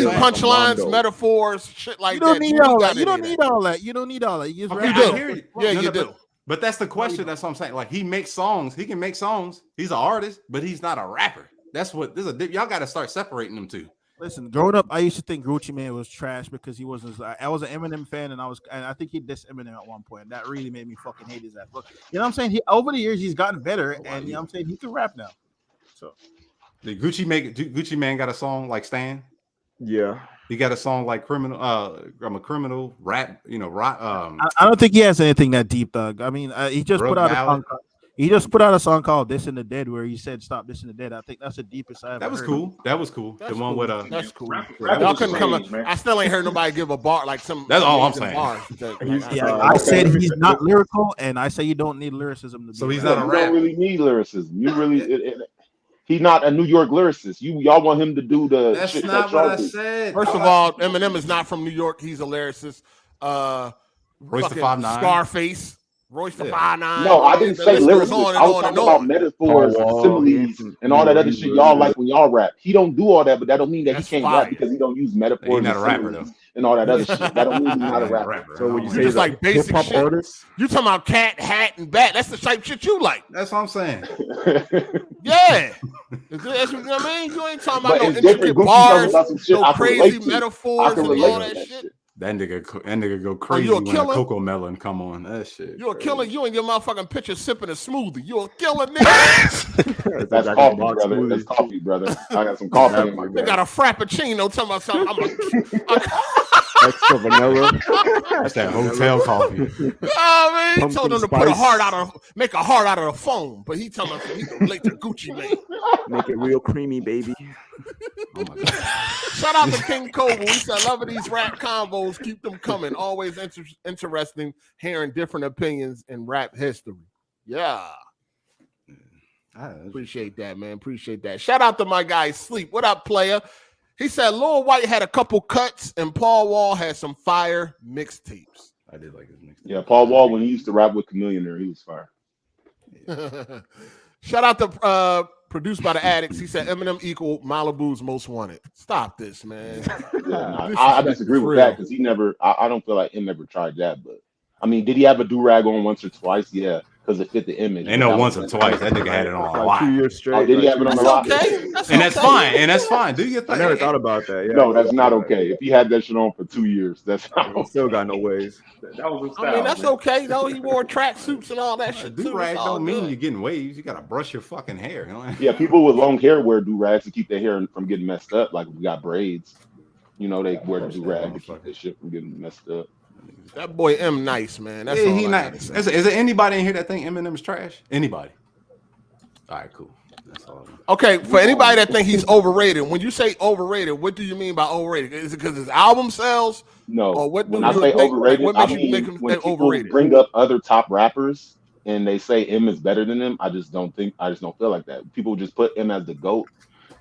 punchlines, metaphors, shit like that. You don't need all that. You don't need all that. You do. Yeah, you do. But that's the question. That's what I'm saying. Like he makes songs. He can make songs. He's an artist, but he's not a rapper. That's what y'all got to start separating them two. Listen, growing up, I used to think Gucci Man was trash because he wasn't. I was an Eminem fan, and I think he dissed Eminem at one point. That really made me fucking hate his ass. But you know what I'm saying? Over the years, he's gotten better, and you know what I'm saying, he can rap now. So, did Gucci Man got a song like Stan? Yeah, he got a song like Criminal. I'm a criminal rap. You know, rock. I don't think he has anything that deep, Doug. I mean, he just put out a song. He just put out a song called "This and the Dead," where he said, "Stop this and the dead." I think that's the deepest I've That was heard. cool. That was cool. That's the one cool. with That's cool. Y'all couldn't come. I still ain't heard nobody give a bar like some. That's all I'm saying. I said he's not lyrical, and I say you don't need lyricism to be. So he's not a You rapper. don't really need lyricism. You really. He's not a New York lyricist. Y'all want him to do the. That's shit not that what I do. said. First of all, Eminem is not from New York. He's a lyricist. Royce the 5'9", Scarface. Royce the 5'9". No, I didn't say lyricist. I was talking about metaphors, similes, and all that other shit y'all like when y'all rap. He don't do all that, but that don't mean that he can't rap because he don't use metaphors. He's not a rapper though. And all that other shit. That don't mean he's not a rapper. So when you You say just like basic hip-hop shit. artists, You talking about cat, hat, and bat? That's the type shit you like. That's what I'm saying. Yeah, that's what I mean. You ain't talking about But no it's different. intricate Gucci bars, talking about some shit no I can crazy relate to. metaphors, I can and relate all to that that shit. shit. That nigga go crazy you a when a killer? Cocoa Melon come on. That shit. You a killer. You and your motherfucking picture sipping a smoothie. You a killer, nigga. That's coffee, brother. That's coffee, brother. I got some coffee in my They got a frappuccino. Talking about something. extra vanilla. That's that hotel coffee. Oh man, he told him to put a spice. heart out of, make a heart out of the phone, but he told him he can relate to Gucci Man. Make it real creamy, baby. Oh my God. Shout out to King Cobra. He said, "Loving these rap combos. Keep them coming. Always interesting hearing different opinions in rap history." Yeah. Appreciate that, man. Appreciate that. Shout out to my guy Sleep. What up, player? He said Lil White had a couple cuts and Paul Wall had some fire mixtapes. I did like his mixtape. Yeah, Paul Wall, when he used to rap with Chameleon there, he was fire. Shout out to Produced by the Addicts. He said Eminem equal Malibu's Most Wanted. Stop this, man. Yeah, I disagree with that because he never, I don't feel like him ever tried that. But I mean, did he have a do-rag on once or twice? Yeah, because it fit the image. Ain't no once or twice. That nigga had it on a lot. 2 years straight. Oh, did he have it on a lot? Okay. That's fine. And that's fine. Do your thing. I never thought about that. Yeah, No, that's not okay. If he had that shit on for 2 years, that's not He still got no ways. That was a I mean, that's okay, though. He wore track suits and all that shit, too. Do-rag It's all don't mean good. you're getting waves. You got to brush your fucking hair. You know? Yeah, people with long hair wear do-rags to keep their hair from getting messed up. Like we got braids. You know, they wear the do-rag to keep their shit from getting messed up. That boy M nice, man. That's Yeah, all he I not. gotta say. Is there anybody in here that think Eminem is trash? Anybody? All right, cool. That's all. Okay, for anybody that think he's overrated, when you say overrated, what do you mean by overrated? Is it because his album sells? No, Or what when do I you say think- overrated, what I makes you mean make him when think people overrated? bring up other top rappers and they say M is better than them. I just don't feel like that. People just put M as the GOAT,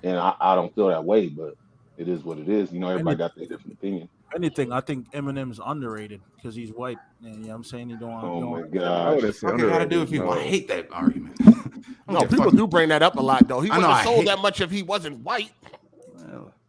and I don't feel that way. But it is what it is. You know, everybody got their different opinion. anything, I think Eminem's underrated because he's white. And, you know what I'm saying? You don't want. Oh my What god. the fuck it got to do with you? I hate that argument. No, people do bring that up a lot though. He I know, wouldn't I have sold hate- that much if he wasn't white.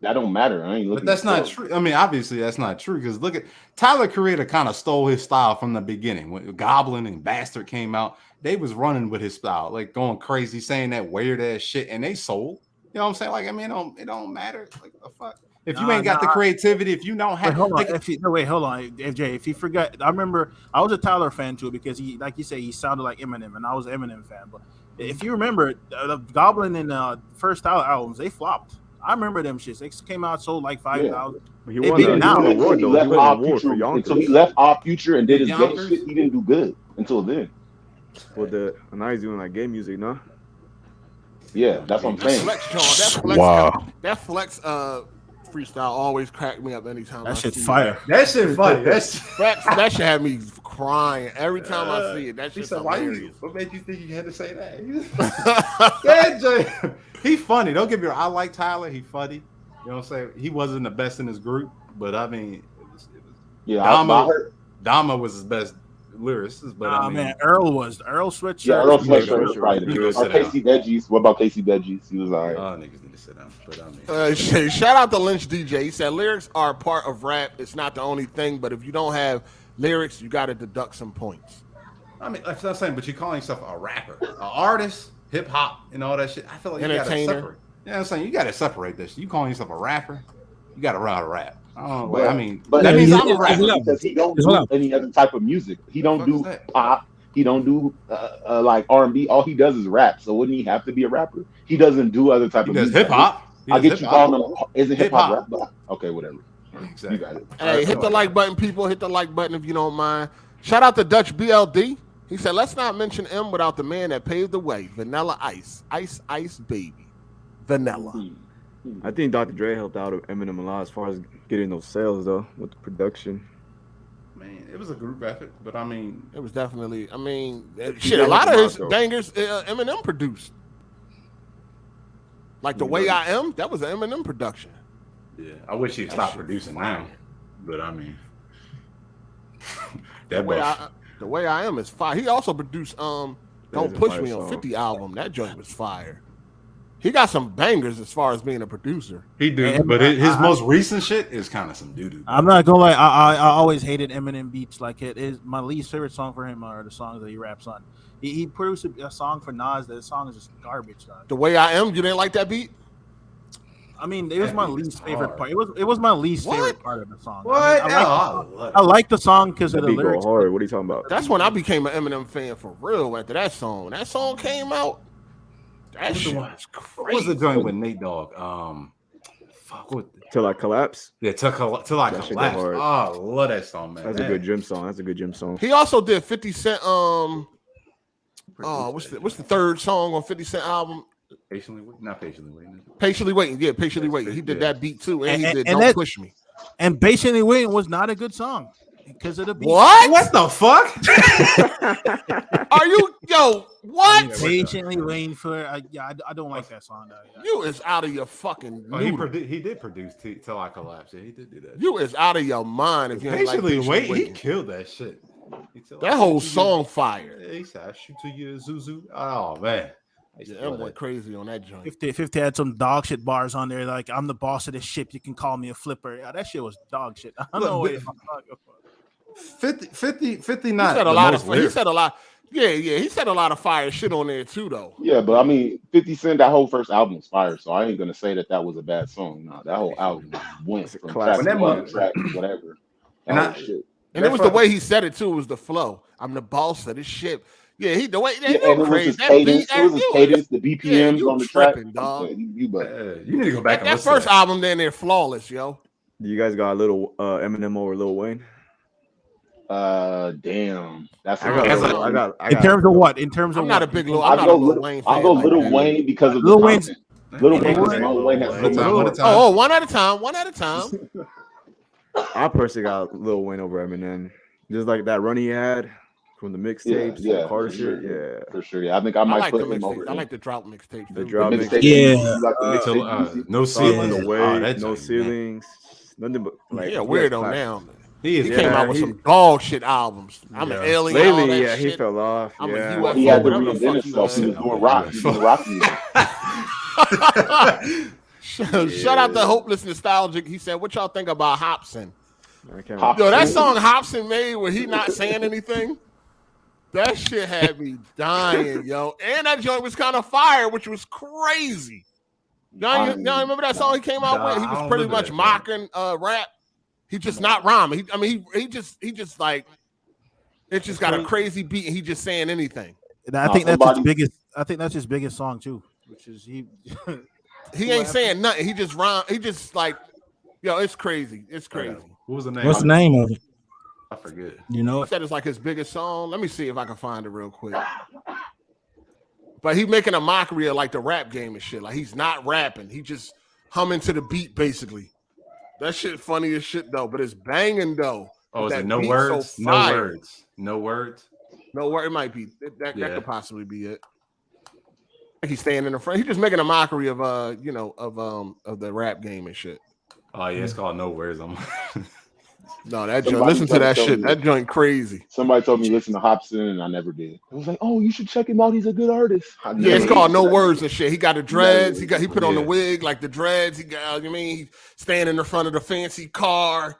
That don't matter. I ain't looking. But that's at not true. I mean, obviously, that's not true because look at Tyler Creator kind of stole his style from the beginning. When Goblin and Bastard came out, they was running with his style, like going crazy, saying that weird ass shit, and they sold. You know what I'm saying? Like, I mean, it don't matter. Like, the fuck. If you ain't got the creativity, if you don't have, hold on, like, hold on, FJ. If you forgot, I remember I was a Tyler fan too because he, like you say, he sounded like Eminem, and I was an Eminem fan. But if you remember, the Goblin and first Tyler albums, they flopped. I remember them shits. They came out sold like 5,000. He won the award though. He won an award for Yonkers. Until he left Our Future and did his game shit, he didn't do good until then. Well, now he's doing like game music, no? Yeah, that's what I'm saying. That flex freestyle always cracked me up anytime. That I shit see fire. That shit funny. That shit had me crying every time I see it. That He shit's said, hilarious. what made you think you had to say that? Yeah, Jay. He funny. Don't get me wrong. I like Tyler. He funny. You know what I'm saying? He wasn't the best in his group, but I mean, it was Dama was his best lyricist. But I mean, man, Earl Sweatshirt. Yeah, Earl Sweatshirt was probably good. Or Casey Veggies. What about Casey Veggies? He was all right. Oh, niggas need to sit down. But I mean, Shout out to Lynch DJ. He said lyrics are a part of rap. It's not the only thing, but if you don't have lyrics, you got to deduct some points. I mean, that's what I'm saying. But you're calling yourself a rapper, an artist, hip hop, and all that shit. I feel like you got to separate. You know what I'm saying? You got to separate this. You calling yourself a rapper, you got to run out of rap. But, I mean, but that means I'm a rapper rapper because he don't do any other type of music. He don't do pop. He don't do like R&B. All he does is rap. So wouldn't he have to be a rapper? He doesn't do other type of music. Hip hop. I get you calling him. Isn't hip hop rap? Okay, whatever. Exactly. You got it. Hey, hit the like button, people. Hit the like button if you don't mind. Shout out to Dutch BLD. He said, let's not mention M without the man that paved the way. Vanilla Ice. Ice, Ice, baby. Vanilla. I think Dr. Dre helped out Eminem a lot as far as getting those sales though with the production. Man, it was a group effort, but I mean, it was definitely. I mean, shit. A lot of his bangers Eminem produced. Like The Way I Am, that was an Eminem production. Yeah, I wish he'd stop producing now, but I mean, The Way I Am is fire. He also produced Don't Push Me on 50 album. That joint was fire. He got some bangers as far as being a producer. He do, but his most recent shit is kind of some doo-doo. I'm not gonna lie. I always hated Eminem beats. Like it is my least favorite song for him are the songs that he raps on. He produced a song for Nas. That song is just garbage. Dog. The Way I Am. You didn't like that beat? I mean, it was my least favorite part. It was my least favorite part of the song. What? I like the song because of the lyrics. Hard. What are you talking about? That's when I became an Eminem fan for real. After that song came out. That shit was crazy. What was the joint with Nate Dogg? Till I Collapse. Yeah, till I Collapse. Oh, I love that song, man. That's a good gym song. That's a good gym song. He also did 50 Cent. What's the third song on 50 Cent album? Patiently waiting, not patiently waiting. Patiently waiting, yeah, patiently waiting. He did that beat too, and he did Don't Push Me. And Patiently Waiting was not a good song because of the beat. What the fuck? Are you what? Patiently waiting for I don't like that song though. You is out of your fucking. He did produce Till I Collapse. Yeah, he did do that. You is out of your mind if you ain't like Patiently waiting. He killed that shit. That whole song fire. He said, "I shoot to you, Zuzu." Oh man. Yeah, I went crazy on that joint. 50 had some dog shit bars on there, like I'm the boss of this ship. You can call me a flipper. Yeah, that shit was dog shit. I don't know what 50 not. He said a lot. Yeah, he said a lot of fire shit on there too, though. Yeah, but I mean, 50 Cent, that whole first album was fire, so I ain't gonna say that was a bad song. No, that whole album went from track to one track, whatever. And it was the way he said it too. Was the flow. I'm the boss of this ship. Yeah, and it was his cadence. It was his cadence, the BPMs on the track. Dog. You need to go back. That first album, then they're flawless, yo. You guys got a little Eminem over Lil Wayne? Damn. That's I got. In terms of what? In terms of I'm not a big Lil. I'm not a Lil Wayne fan. I'll go Lil Wayne because of Lil Wayne's. Lil Wayne has Oh, one at a time. One at a time. I personally got Lil Wayne over Eminem. Just like that run he had from the mixtapes, the Carter shit. Yeah, for sure. Yeah, I think I might put him over. I like the drop mixtape. The drop mixtape. Yeah. No ceilings. No ceilings. Nothing but like weirdo now. He came out with some dog shit albums. I'm an alien. Lately, all that he shit. fell off. I'm a yeah. He had to whatever the reinvent fuck himself. He was was. doing rock. He was doing rock music. Shout out to Hopeless Nostalgic. He said, "What y'all think about Hobson?" Hobson. Yo, that song Hobson made where he not saying anything. That shit had me dying, yo. And that joint was kind of fire, which was crazy. Y'all remember that song he came out with? He was pretty much mocking rap. He just not rhyming. He just like it just got a crazy beat and he just saying anything. And I think that's his biggest. I think that's his biggest song too, which is he. He ain't saying nothing. He just rhyme. He just like, yo, it's crazy. It's crazy. What was the name? What's the name of it? I forget. You know, I said it's like his biggest song. Let me see if I can find it real quick. But he making a mockery of like the rap game and shit. Like he's not rapping. He just humming to the beat basically. That shit funny as shit though. But it's banging though. Oh, is that it no beat words? so No fire. words. No words. No word. It might be that could possibly be it. He's staying in the front. He's just making a mockery of of the rap game and shit. Oh yeah, it's called No Words. No, that joint. Listen to that shit. That joint crazy. Somebody told me listen to Hobson, and I never did. I was like, oh, you should check him out. He's a good artist. Yeah, it's called No Words and shit. He got the dreads. He put on the wig like the dreads. He got. You mean he's standing in the front of the fancy car.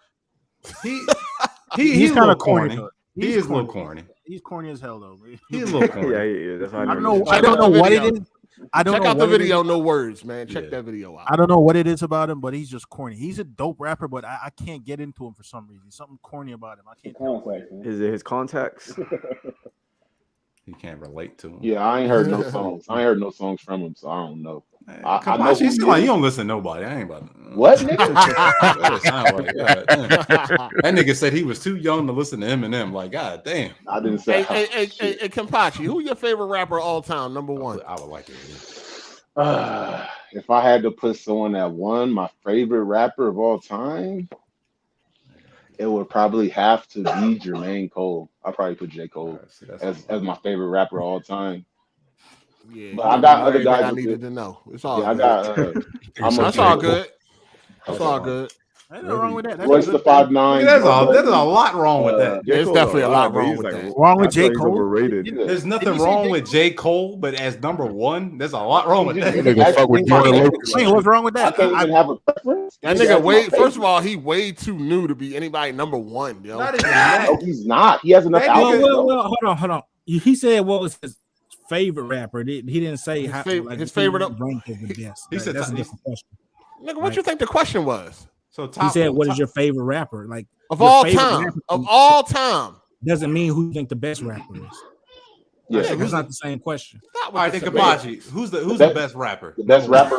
He's kind of corny. He is a little corny. He's corny as hell though. He's a little corny. Yeah, he is. That's why I don't know what it is. I don't check know out the video. No Words, man. Check that video out. I don't know what it is about him, but he's just corny. He's a dope rapper, but I can't get into him for some reason. Something corny about him. I can't. Is it his contacts? You can't relate to him. Yeah, I ain't heard no songs. I ain't heard no songs from him, so I don't know. I know you seem like you don't listen to nobody. I ain't about to. What, nigga? That nigga said he was too young to listen to Eminem. Like, god damn. I didn't say. Hey, Kempachi, who your favorite rapper of all time? Number one. I would like it. If I had to put someone at one, my favorite rapper of all time, it would probably have to be Jermaine Cole. I'd probably put J. Cole as my favorite rapper of all time. Yeah, but I got other guys I needed to know. It's all good. That's all good. That's all good. Ain't nothing wrong with that. Royce the 5'9". There's a lot wrong with that. There's definitely a lot wrong with that. Wrong with J. Cole? Overrated. There's nothing wrong with J. Cole, but as number one, there's a lot wrong with that. What's wrong with that? I can't even have a preference. That nigga first of all, he way too new to be anybody number one, yo. Not even that. No, he's not. He has enough albums. Well, hold on. He said what was his favorite rapper. He didn't say his favorite ranked as the best. He said that's a different question. Nigga, what you think the question was? So he said, "What is your favorite rapper?" Like of all time. Of all time. Doesn't mean who you think the best rapper is. Yeah, that's not the same question. All right, then Kabachi, who's the best rapper? The best rapper.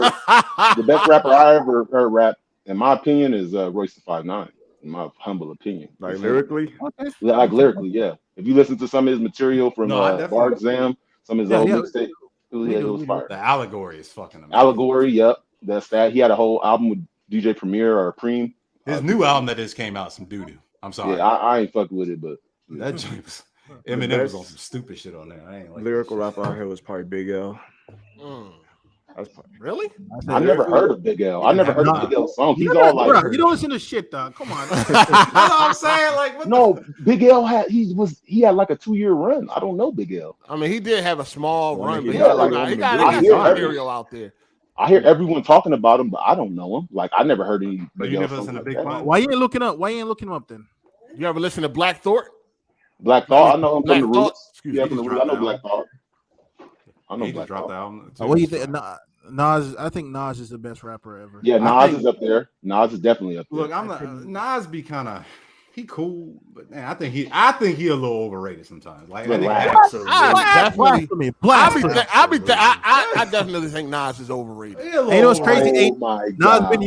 The best rapper I ever heard rap, in my opinion, is Royce the 5'9". In my humble opinion, like lyrically. Okay. Like lyrically, yeah. If you listen to some of his material from Bar Exam, some of his old mixtape, it was fire. The Allegory is fucking amazing. Allegory, yep. That's that. He had a whole album with DJ Premier or Preem. His new album that just came out, some doo-doo. I'm sorry. Yeah, I ain't fucking with it, but that joint was Eminem was on some stupid shit on there. I ain't like lyrical rapper out here was probably Big L. That's really? I never heard of Big L. I never heard of Big L's song. He's all like, you don't listen to shit, dog. Come on. That's what I'm saying. Like, no, Big L had like a 2-year run. I don't know Big L. I mean, he did have a small run, but he got some material out there. I hear everyone talking about him, but I don't know him. Like I never heard any. But you never listen to Big Pun? Why you ain't looking up? Why you ain't looking him up then? You ever listen to Black Thought? Black Thought, I know him from the Roots. Yeah, from the Roots. I know Black Thought. I know He Black dropped Thought. the album. What do you think? Nas, I think Nas is the best rapper ever. Yeah, Nas is up there. Nas is definitely up there. Look, I'm not Nas be kind of he cool, but man, I think he a little overrated sometimes. Like I definitely think Nas is overrated. You know what's crazy? Nas been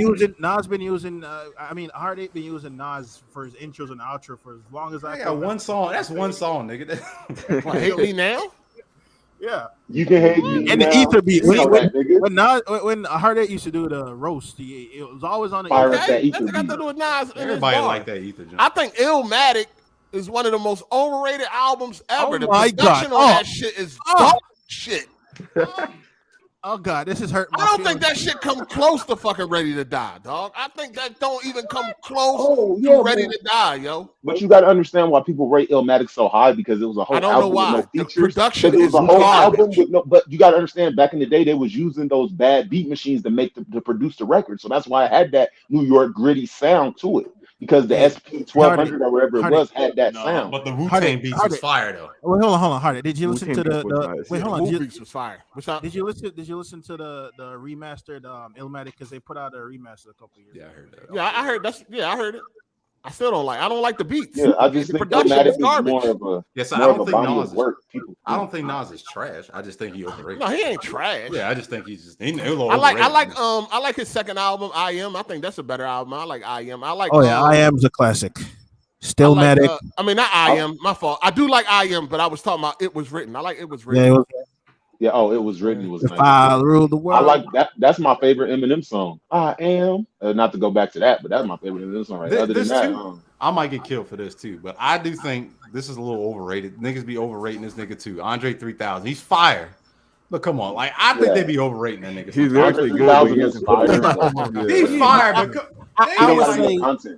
using. I mean, Hard8 been using Nas for his intros and outro for as long as I got one song. That's one song, nigga. Hate Me Now? Yeah, you can hate me. And now. the ether beat. You know that, When Hard8 used to do the roast, it was always on the Pirate ether. that ether That's got to beat. do with Nas. Everybody like that ether. I think Illmatic is one of the most overrated albums ever. Oh the my production God. on that shit is dog shit. Oh God, this is hurting. I don't think that shit come close to fucking Ready to Die, dog. I think that don't even come close to Ready to Die, yo. But you got to understand why people rate Illmatic so high, because it was a whole album. I don't know why. With no features. The production is a whole album with no. But you got to understand, back in the day, they was using those bad beat machines to make to produce the record. So that's why it had that New York gritty sound to it. Because the SP1200 or whatever it was had that sound. But the Wu-Tang beats was fire though. Wait, hold on, Hardy. Did you listen to the wait, hold on. Beats was fire. What's up? Did you listen to the remastered Illmatic? Because they put out a remaster a couple years ago. Yeah, I heard that. Yeah, I heard that's I heard it. I still don't like. I don't like the beats. Yeah, I just think Illmatic is more of a yes. I don't think Nas work. I don't think Nas is trash. I just think he overrated. No, he ain't trash. Yeah, I just think he's just. I like his second album, I Am. I think that's a better album. I like I Am. I like. Oh yeah, I Am's a classic. Stillmatic. Like, I mean, not I Am. My fault. I do like I Am, but I was talking about It Was Written. I like It Was Written. Yeah, it was, yeah. Oh, It Was Written. It was. If nice. I rule the world. I like that. That's my favorite Eminem song. I Am. Not to go back to that, but that's my favorite Eminem song. Right. Other than that, I might get killed for this too, but I do think this is a little overrated. Niggas be overrating this nigga too. Andre 3000, he's fire. But come on, like I think they be overrating that nigga. He's actually good. But he hasn't fire. He's fire, but I would say content.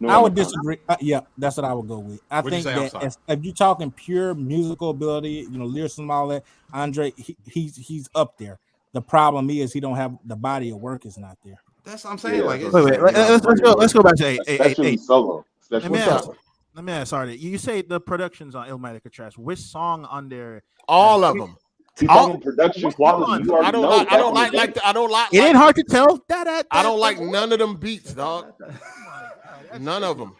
I would disagree. Yeah, that's what I would go with. I think that if you're talking pure musical ability, lyricism, all that, Andre, he's up there. The problem is he don't have the body of work is not there. That's what I'm saying. Like, let's go back to especially solo. Let me ask. Sorry, you say the productions on Illmatic are trash. Which song on there? All of them. All production quality. I don't like. It ain't hard to tell. I don't like none of them beats, dog. None of them.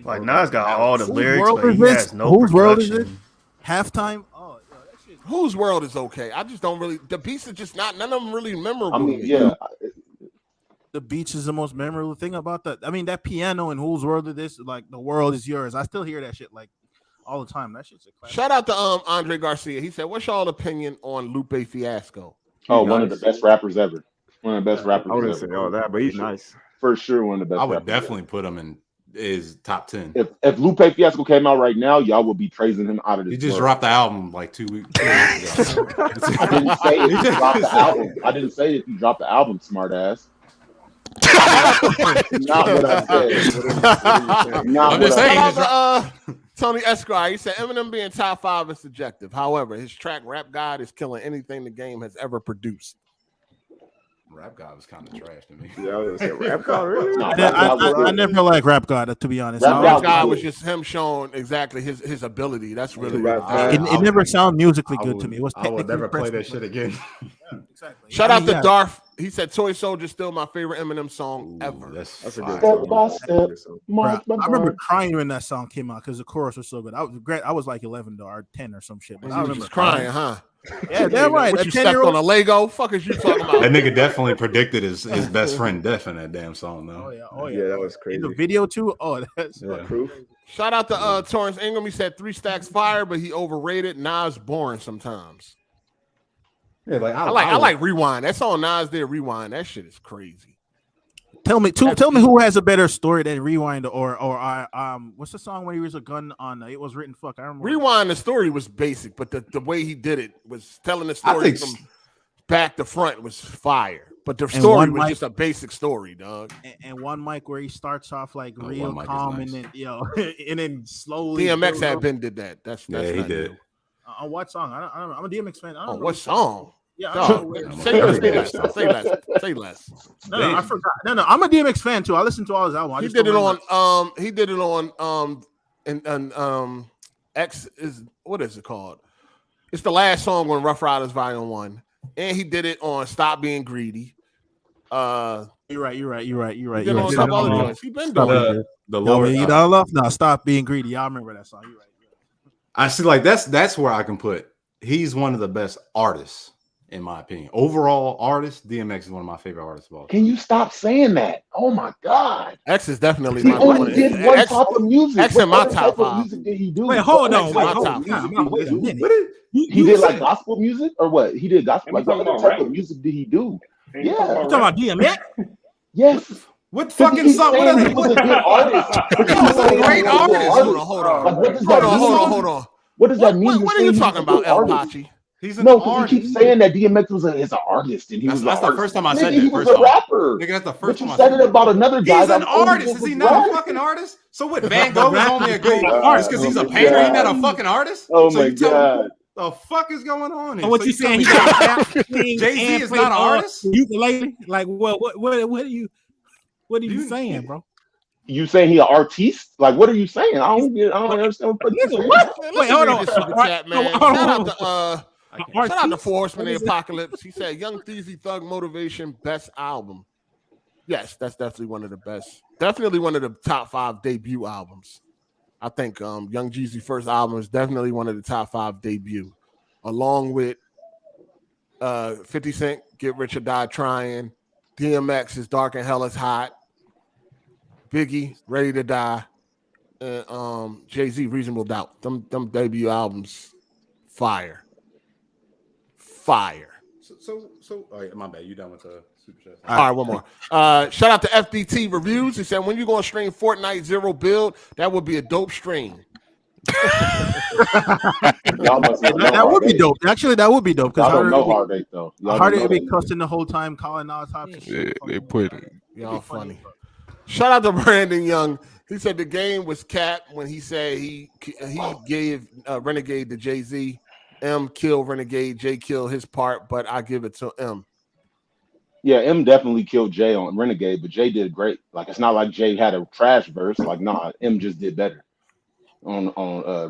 Like Nas got all the lyrics, but he has no Whose world is it? production. Halftime. Oh, that shit. Whose World is okay. I just don't really. The beats are just not. None of them really memorable. I mean, yeah. The beats is the most memorable thing about that. I mean, that piano and Whose World is This? Like, the world is yours. I still hear that shit like all the time. That shit's a classic. Shout out to Andre Garcia. He said, "What's y'all opinion on Lupe Fiasco?" Oh, one of the best rappers ever. One of the best rappers. I wouldn't say all that, but he's nice. For sure, one of the best. I would definitely put him in his top 10. If Lupe Fiasco came out right now, y'all would be praising him out of this. He just dropped the album like 2 weeks ago. I didn't say if you dropped the album. I didn't say if you dropped the album, smart ass. Not what I said. I'm just saying. Tony Esquire, he said Eminem being top 5 is subjective. However, his track Rap God is killing anything the game has ever produced. Rap God was kind of trash to me. Yeah, I was gonna say Rap God. Really? I never liked Rap God, to be honest. Rap God was just him showing exactly his ability. That's really it never sounded musically good to me. It was I would never play that shit again. Yeah, exactly. Shout out to Darth. He said Toy Soldier still my favorite Eminem song ever. That's a good song. I remember crying when that song came out because the chorus was so good. I was great. I was like 11 or 10 or some shit. But I remember crying, huh? Yeah, damn right. What, you stepped on a Lego? Fuck is you talking about? That nigga definitely predicted his best friend death in that damn song, though. Oh yeah, that was crazy. In the video too. Oh, that's proof. Shout out to Torrance Ingram. He said 3 Stacks fire, but he overrated. Nas boring sometimes. Yeah, like I like Rewind. That song Nas did Rewind. That shit is crazy. Tell me who has a better story than Rewind or what's the song when he was a gun on It Was Written? Fuck, I remember. Rewind, the story was basic, but the way he did it was telling the story from back to front was fire. But the story was just a basic story, dog. And one mic where he starts off like real calm and then and then slowly. DMX had been did that. That's he did. New. On what song? I don't know. I'm a DMX fan. I don't know what song? Yeah, say less. No, I forgot. No, I'm a DMX fan too. I listen to all his albums. He did it on X is what is it called? It's the last song on Rough Riders Volume 1, and he did it on Stop Being Greedy. You're right. He been doing it. The Lord. You don't love. No, Stop Being Greedy. I remember that song. You're right. I see. Like that's where I can put. He's one of the best artists. In my opinion, overall artist, DMX is one of my favorite artists of all time. Can you stop saying that? Oh my God, X is definitely he only did one type of music. X in my top 5. Music did he do? Wait, hold on. Wait a minute. He did like gospel music or what? He did gospel. Like what type of music did he do? Yeah, you talking about DMX? Yes. What fucking song? He was a good artist. He was a great artist. Hold on. What does that mean? What are you talking about, El Pachi? He's an No, because artist. he keeps saying that DMX is an artist, and That's the first time I said Nigga, that. he was First a off. rapper. Nigga, that's the But first you time I said said it about another guy. He's an that only artist. was Is he not rap. a fucking artist? So what? Van Gogh is only a good artist because he's a painter. He's not a fucking artist. Oh so my you tell God. me the fuck is going on here? So what So you tell saying? me He got Jay-Z is not an artist? Ukulele? Like what are you saying, bro? You saying he an artiste? Like, what are you saying? I don't understand what you're saying. Wait, hold on. Chat, man. Hold Shout on. out to Four Horsemen of the Apocalypse. He said Young Theezy Thug Motivation best album. Yes, that's definitely one of the best. Definitely one of the top 5 debut albums. I think Young Jeezy first album is definitely one of the top 5 debut, along with 50 Cent Get Rich or Die Trying, DMX is Dark and Hell is Hot, Biggie Ready to Die, and Jay-Z Reasonable Doubt. Them debut albums, fire. So all right, my bad. You done with the super chat? All right, one more. Shout out to FDT Reviews. He said, when you gonna stream Fortnite Zero Build, that would be a dope stream. That would be dope. Actually, that would be dope. I don't know Hard8 though. Hard8 would be cussing the whole time, calling all types of shit. They put y'all funny. Shout out to Brandon Young. He said the game was capped when he said he gave Renegade to Jay-Z. M killed Renegade, Jay killed his part, but I give it to M. Yeah, M definitely killed Jay on Renegade, but Jay did great. Like, it's not like Jay had a trash verse. Like, nah, M just did better on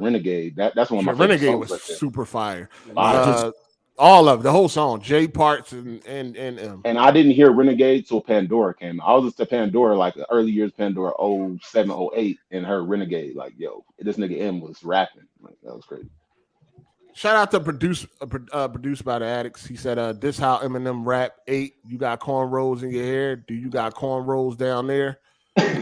Renegade. That's one of my favorite Renegade songs was right there. super fire. All of the whole song, Jay parts and M. And I didn't hear Renegade till Pandora came out. I was listening to Pandora like the early years, Pandora 07, 08, and heard Renegade. Like, yo, this nigga M was rapping. Like, that was crazy. Shout out to produced by the Addicts. He said, this how Eminem rap 8. You got cornrows in your hair. Do you got cornrows down there? Y'all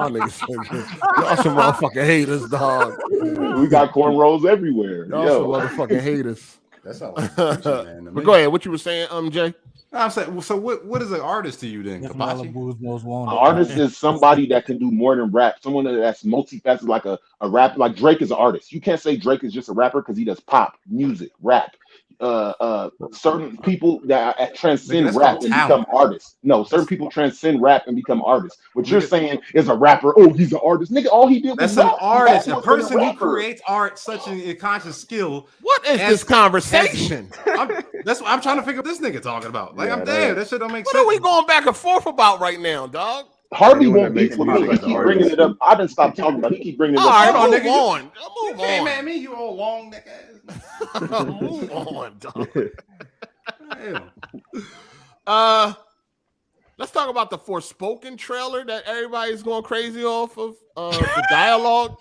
niggas, y'all some motherfucking haters, dog. We got cornrows everywhere. Y'all some motherfucking haters. That's all. Man, but go ahead. What you were saying, Jay? I'm saying. So what is an artist to you then? An artist is somebody that can do more than rap. Someone that's multifaceted, like a rap. Like Drake is an artist. You can't say Drake is just a rapper because he does pop music, rap. Certain people that transcend rap and become artists. No, certain people transcend rap and become artists. What you're saying is a rapper. Oh, he's an artist, nigga. All he did was that's an rap. artist, a person who creates art, such a conscious skill. What is this conversation? That's what I'm trying to figure out. This nigga talking about. Like, I'm dead. That shit don't make sense. What are we going back and forth about right now, dog? Harvey won't beef with me. He keep bringing it up. I didn't stop talking about it. He keep bringing it up. All right, move on. Move Hey on. man, me, you old long neck ass. Move on, dog. Damn. Let's talk about the Forspoken trailer that everybody's going crazy off of. The dialogue.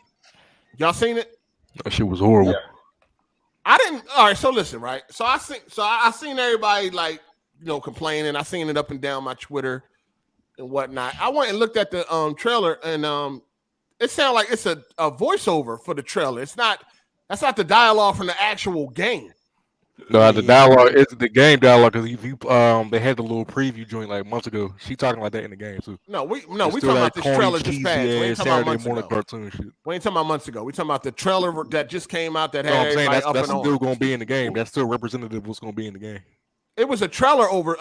Y'all seen it? That shit was horrible. Yeah. I didn't. All right, so listen, right? So I seen everybody like complaining. I seen it up and down my Twitter and whatnot. I went and looked at the trailer, and it sounded like it's a voiceover for the trailer. That's not the dialogue from the actual game. No, the dialogue is the game dialogue because they had the little preview joint like months ago. She talking like that in the game too. No, we talking about this trailer just passed. We ain't talking about months ago. Cartoon shit. We ain't talking about months ago. We talking about the trailer that just came out that had I'm saying everybody up that's and still on. going to be in the game. That's still representative of what's going to be in the game. It was a trailer over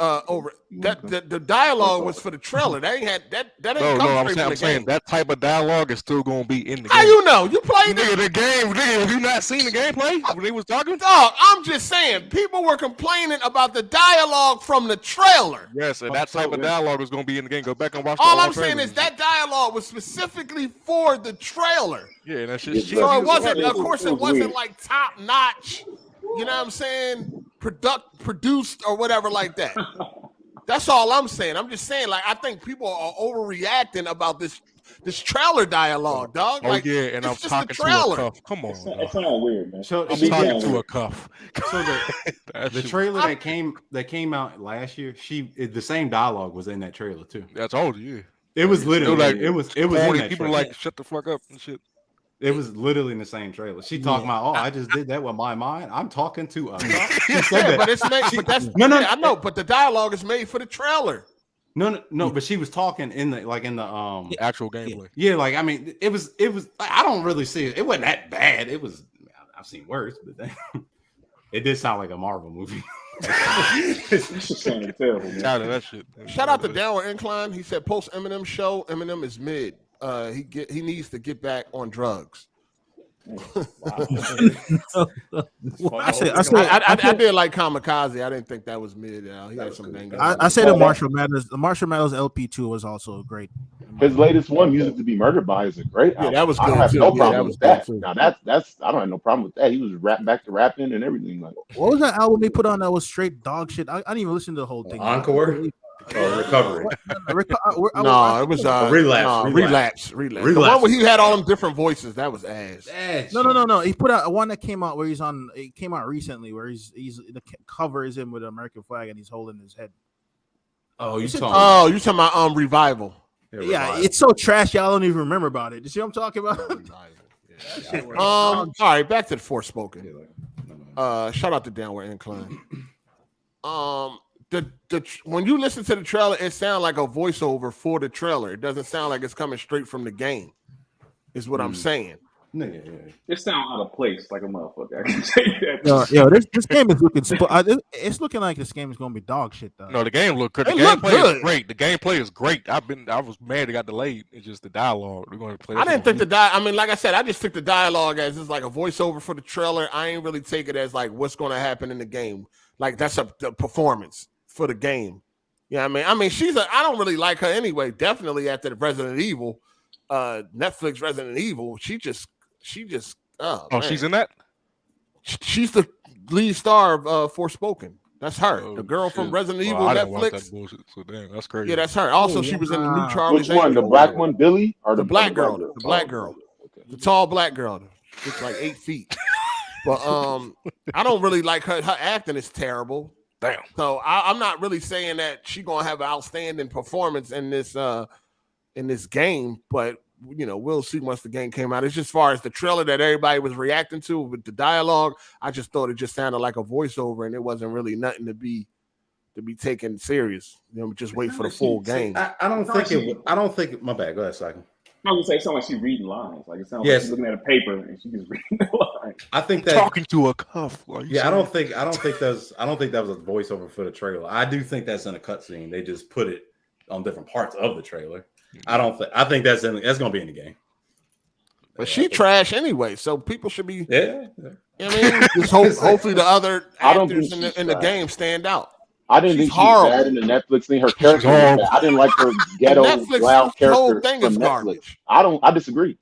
that. The dialogue was for the trailer. That ain't had that. That ain't I'm saying that type of dialogue is still going to be in the game. How you know? You played the game. Have you not seen the gameplay when they was talking? Dog, I'm just saying. People were complaining about the dialogue from the trailer. Yes, and that type of dialogue is going to be in the game. Go back and watch. All I'm saying is that dialogue was specifically for the trailer. Yeah, that's just so it wasn't. Of course, it wasn't like top notch. You know what I'm saying? Produced or whatever like that. That's all I'm saying. I'm just saying, like, I think people are overreacting about this trailer dialogue, dog. Oh like, yeah, and I'm talking to a cuff. Come on, it's not weird, man. So I'm talking to a cuff. So the trailer that came out last year, the same dialogue was in that trailer too. That's old, yeah. It was literally like it was in that people trailer. like shut the fuck up and shit. It was literally in the same trailer. She talking about, I just did that with my mind. I'm talking to a she said that. But it's made. But that's no. I know. But the dialogue is made for the trailer. No. But she was talking in the actual gameplay. Yeah, like I mean, it was. I don't really see it. It wasn't that bad. It was. I've seen worse, but it did sound like a Marvel movie. Terrible, man. That shit. Shout out to Downward Incline. He said post Eminem show, Eminem is mid. He needs to get back on drugs. I did like Kamikaze. I didn't think that was mid. He had some bangers. I say the Marshall Mathers LP2 was also great. His latest one, Music to Be Murdered By, is a great album. Yeah, that was good. I don't have no too. problem with that. Too. Now that's I don't have no problem with that. He was back to rapping and everything. Like, what was that album they put on that was straight dog shit? I didn't even listen to the whole thing. Encore. Recovery. No, it was relapse. The one where he had all them different voices. That was ass. No. He put out one that came out where it came out recently where he's the cover is him with an American flag and he's holding his head. Oh, you talking about Revival. Yeah, it's so trash y'all don't even remember about it. You see what I'm talking about? All right, back to the Forspoken. Shout out to Downward Incline. When you listen to the trailer, it sounds like a voiceover for the trailer. It doesn't sound like it's coming straight from the game. Is what I'm saying. It sounds out of place, like a motherfucker. I can say that. This game is looking. It's looking like this game is gonna be dog shit though. No, the game look good. The gameplay is great. The gameplay is great. I was mad it got delayed. It's just the dialogue. We're going to play. I didn't think like I said, I just took the dialogue as it's like a voiceover for the trailer. I ain't really take it as like what's going to happen in the game. Like that's the performance for the game. Yeah, I mean, I don't really like her anyway. Definitely after the Resident Evil, Netflix Resident Evil, she just. Oh, she's in that. She's the lead star of Forspoken. That's her, the girl from Resident Evil I Netflix. didn't watch that bullshit, so damn, that's crazy. Yeah, that's her. Also, she was in the new Charlie's Which one? The black one, Billy, or the black girl? The black girl, the tall black girl, looks like 8 feet. But I don't really like her. Her acting is terrible. Damn. So I'm not really saying that she's gonna have an outstanding performance in this game, but. We'll see once the game came out. It's just as far as the trailer that everybody was reacting to with the dialogue. I just thought it just sounded like a voiceover, and it wasn't really nothing to be taken serious. Just wait for the full game. I don't think. My bad. Go ahead, second. I was gonna say it sounds like she's reading lines. Like it sounds like she's looking at a paper and she's just reading the lines. I think that talking to a cuff. I don't think that was a voiceover for the trailer. I do think that's in a cutscene. They just put it on different parts of the trailer. I think that's gonna be in the game. But she trash anyway, so people should be. Yeah. I mean, just hopefully the other actors in the game stand out. I didn't think she was bad in the Netflix thing. Her character, I didn't like her ghetto loud character. Whole thing is from garbage. Netflix. I disagree.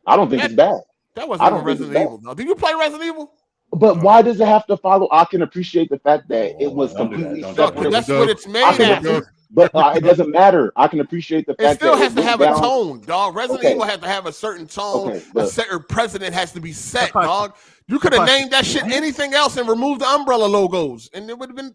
I don't think it's bad. That wasn't even Resident Evil though. Did you play Resident Evil? But why does it have to follow? I can appreciate the fact that it was completely separate. That's what it's made after. But it doesn't matter. I can appreciate the fact it still that has to have a tone, dog. Resident Evil has to have a certain tone. A certain precedent has to be set, dog. You could have named that shit anything else and removed the umbrella logos, and it would have been.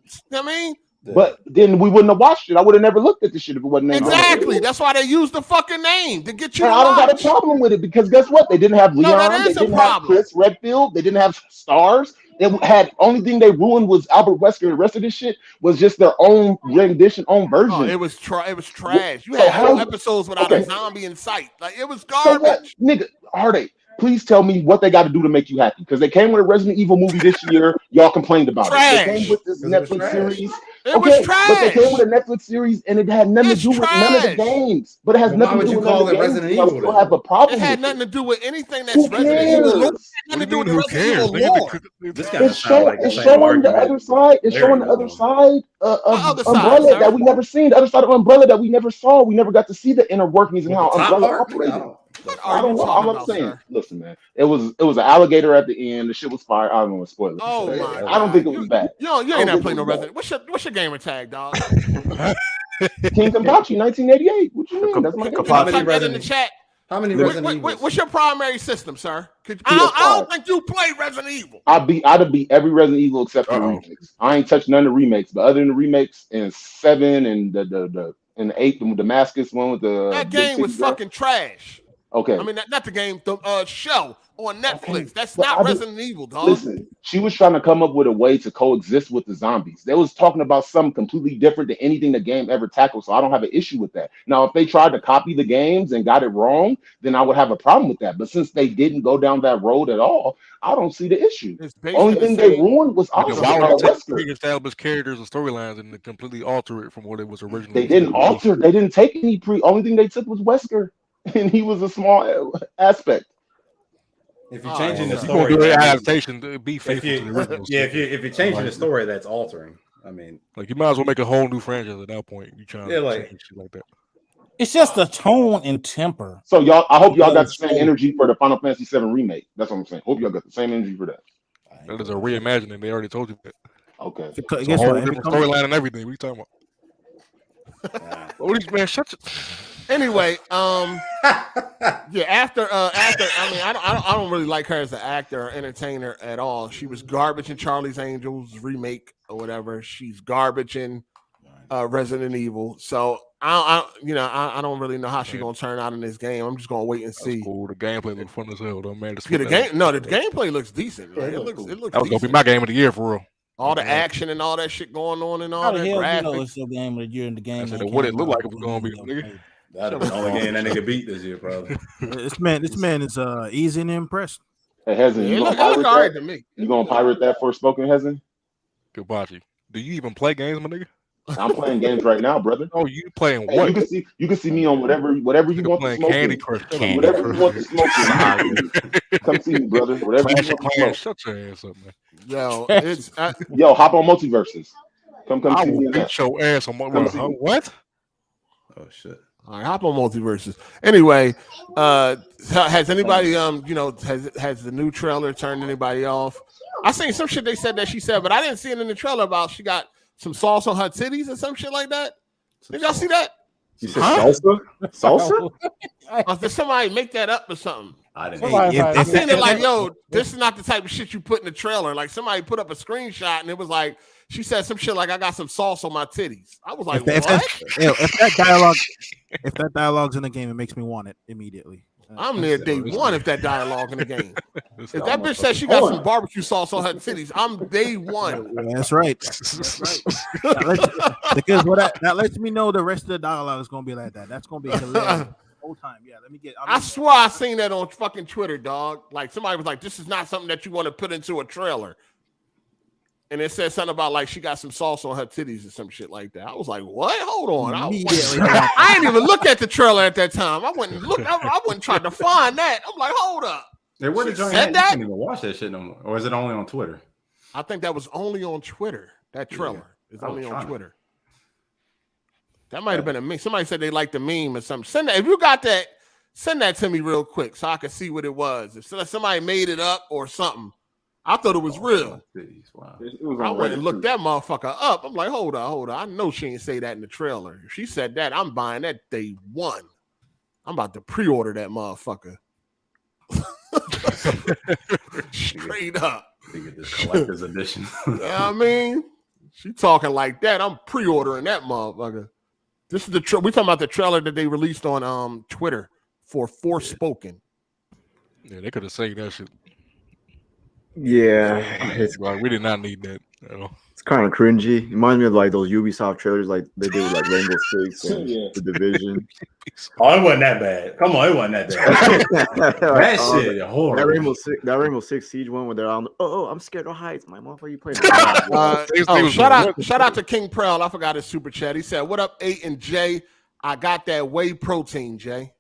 But then we wouldn't have watched it. I would have never looked at the shit if it wasn't named. Exactly. That's why they used the fucking name to get you. I don't got a problem with it because guess what? They didn't have Leon. They didn't have Chris Redfield. They didn't have stars. They had only thing they ruined was Albert Wesker. The rest of this shit was just their own rendition, own version. Oh, it was trash. You had whole episodes without a zombie in sight. Like it was garbage. Nigga, Hard8, please tell me what they got to do to make you happy. Because they came with a Resident Evil movie this year. Y'all complained about it. They came with this Netflix series. It was trash. But they came with a Netflix series and it had nothing to do with none of the games. But it has nothing to do with none of the games. Resident Evil, still have a problem. It had nothing to do with anything that's Resident Evil. Nothing to do with Resident Evil lore. It's showing the other side. It's showing the other side of Umbrella that we never seen. The other side of Umbrella that we never saw. We never got to see the inner workings and how Umbrella operated. I don't know. All I'm saying, listen, man. It was an alligator at the end. The shit was fire. I don't know what spoilers. Oh my God. I don't think it was bad. You ain't not playing no Resident. What's your gamer tag, dog? King Kampachi, 1988. What you mean? That's my game. Type that in the chat. How many Resident Evil? What's your primary system, sir? I don't think you play Resident Evil. I'd have beat every Resident Evil except for the remakes. I ain't touched none of the remakes, but other than the remakes and 7 and the 8, the Damascus one with the that game was fucking trash. Okay. I mean, not the game, the show. on Netflix. Okay, That's but not Resident Evil, dog. Listen, she was trying to come up with a way to coexist with the zombies. They was talking about something completely different than anything the game ever tackled, so I don't have an issue with that. Now, if they tried to copy the games and got it wrong, then I would have a problem with that. But since they didn't go down that road at all, I don't see the issue. Only thing they ruined was obviously Wesker. Pre-established characters and storylines and completely alter it from what it was originally. They didn't alter. They didn't take any Only thing they took was Wesker, and he was a small aspect. If you're changing the You're story, gonna do an adaptation to be faithful to the original. yeah, if you're changing the story, that's altering. I mean, like you might as well make a whole new franchise at that point. You trying to like change shit like that. It's just the tone and temper. So y'all, I hope y'all got the same energy for the Final Fantasy VII remake. That's what I'm saying. Hope y'all got the same energy for that. That is a reimagining. They already told you that. Okay. It's a whole different storyline and everything. What are you talking about? What are you, man? Shut your... Anyway, yeah. After, I mean, I don't really like her as an actor or entertainer at all. She was garbage in Charlie's Angels remake or whatever. She's garbage in Resident Evil. So I don't really know how she's gonna turn out in this game. I'm just gonna wait and see. Cool. The gameplay looks fun as hell, though, man. Yeah, the gameplay looks decent. Right? It looks. That was decent. gonna be my game of the year for real. All the action and all that shit going on and all How that the hell graphics. you know it's your game of the year in the game? What it looked like it was gonna be, nigga. That'd be the only game that nigga beat this year, probably. This man is easy and impressed. Hey, Hezen, you gonna pirate all right that? to me. You gonna pirate that Forspoken, Hezen? Goodbye. Do you even play games, my nigga? I'm playing games right now, brother. Oh, you playing Hey, what? you can see me on whatever you want to smoke. Candy Crush. Whatever you want to smoke. Come see me, brother. Whatever you want to smoke. Shut your ass up, man. Yo, yo, hop on Multiverses. Come I see will me. beat your ass on what? Oh shit. All right, hop on Multiverses. Anyway, has anybody has the new trailer turned anybody off? I seen some shit they said that she said, but I didn't see it in the trailer about she got some sauce on her titties or some shit like that. Did y'all see that? You said salsa? Salsa? Did somebody make that up or something? I didn't. I seen it like, yo, this is not the type of shit you put in the trailer. Like somebody put up a screenshot and it was like, she said some shit like, I got some sauce on my titties. I was like, if that dialogue's in the game, it makes me want it immediately. I'm there day one if that dialogue in the game. If that bitch says she got some barbecue sauce on her titties, I'm day one. That's right. Because that lets me know the rest of the dialogue is gonna be like that. That's gonna be hilarious. Whole time, yeah. Let me get. I swear I seen that on fucking Twitter, dog. Like somebody was like, "This is not something that you want to put into a trailer," and it said something about like she got some sauce on her titties or some shit like that. I was like, "What? Hold on." I didn't even look at the trailer at that time. I wouldn't look. I wouldn't try to find that. I'm like, "Hold up." Hey, where did you can't even watch that shit no more, or is it only on Twitter? I think that was only on Twitter. That trailer is only on Twitter. That might have been a meme. Somebody said they liked the meme or something. Send that if you got that. Send that to me real quick so I can see what it was. If somebody made it up or something, I thought it was real. Wow. I went and looked that motherfucker up. I'm like, hold on. I know she didn't say that in the trailer. If she said that, I'm buying that day one. I'm about to pre-order that motherfucker. Straight up. Get this collector's edition. You know what I mean? She talking like that. I'm pre-ordering that motherfucker. This is the we talking about the trailer that they released on Twitter for Forspoken. Yeah, they could have said that shit. Yeah, it's like we did not need that. You know? It's kind of cringy. It reminds me of like those Ubisoft trailers, like they did with like Rainbow Six and The Division. Oh, it wasn't that bad. Come on, it wasn't that bad. That shit horrible. That Rainbow Six Siege one where they're on. Oh, I'm scared of heights. My motherfucker, you playing? Shout out to King Prell. I forgot his super chat. He said, "What up, 8 and J? I got that whey protein, Jay."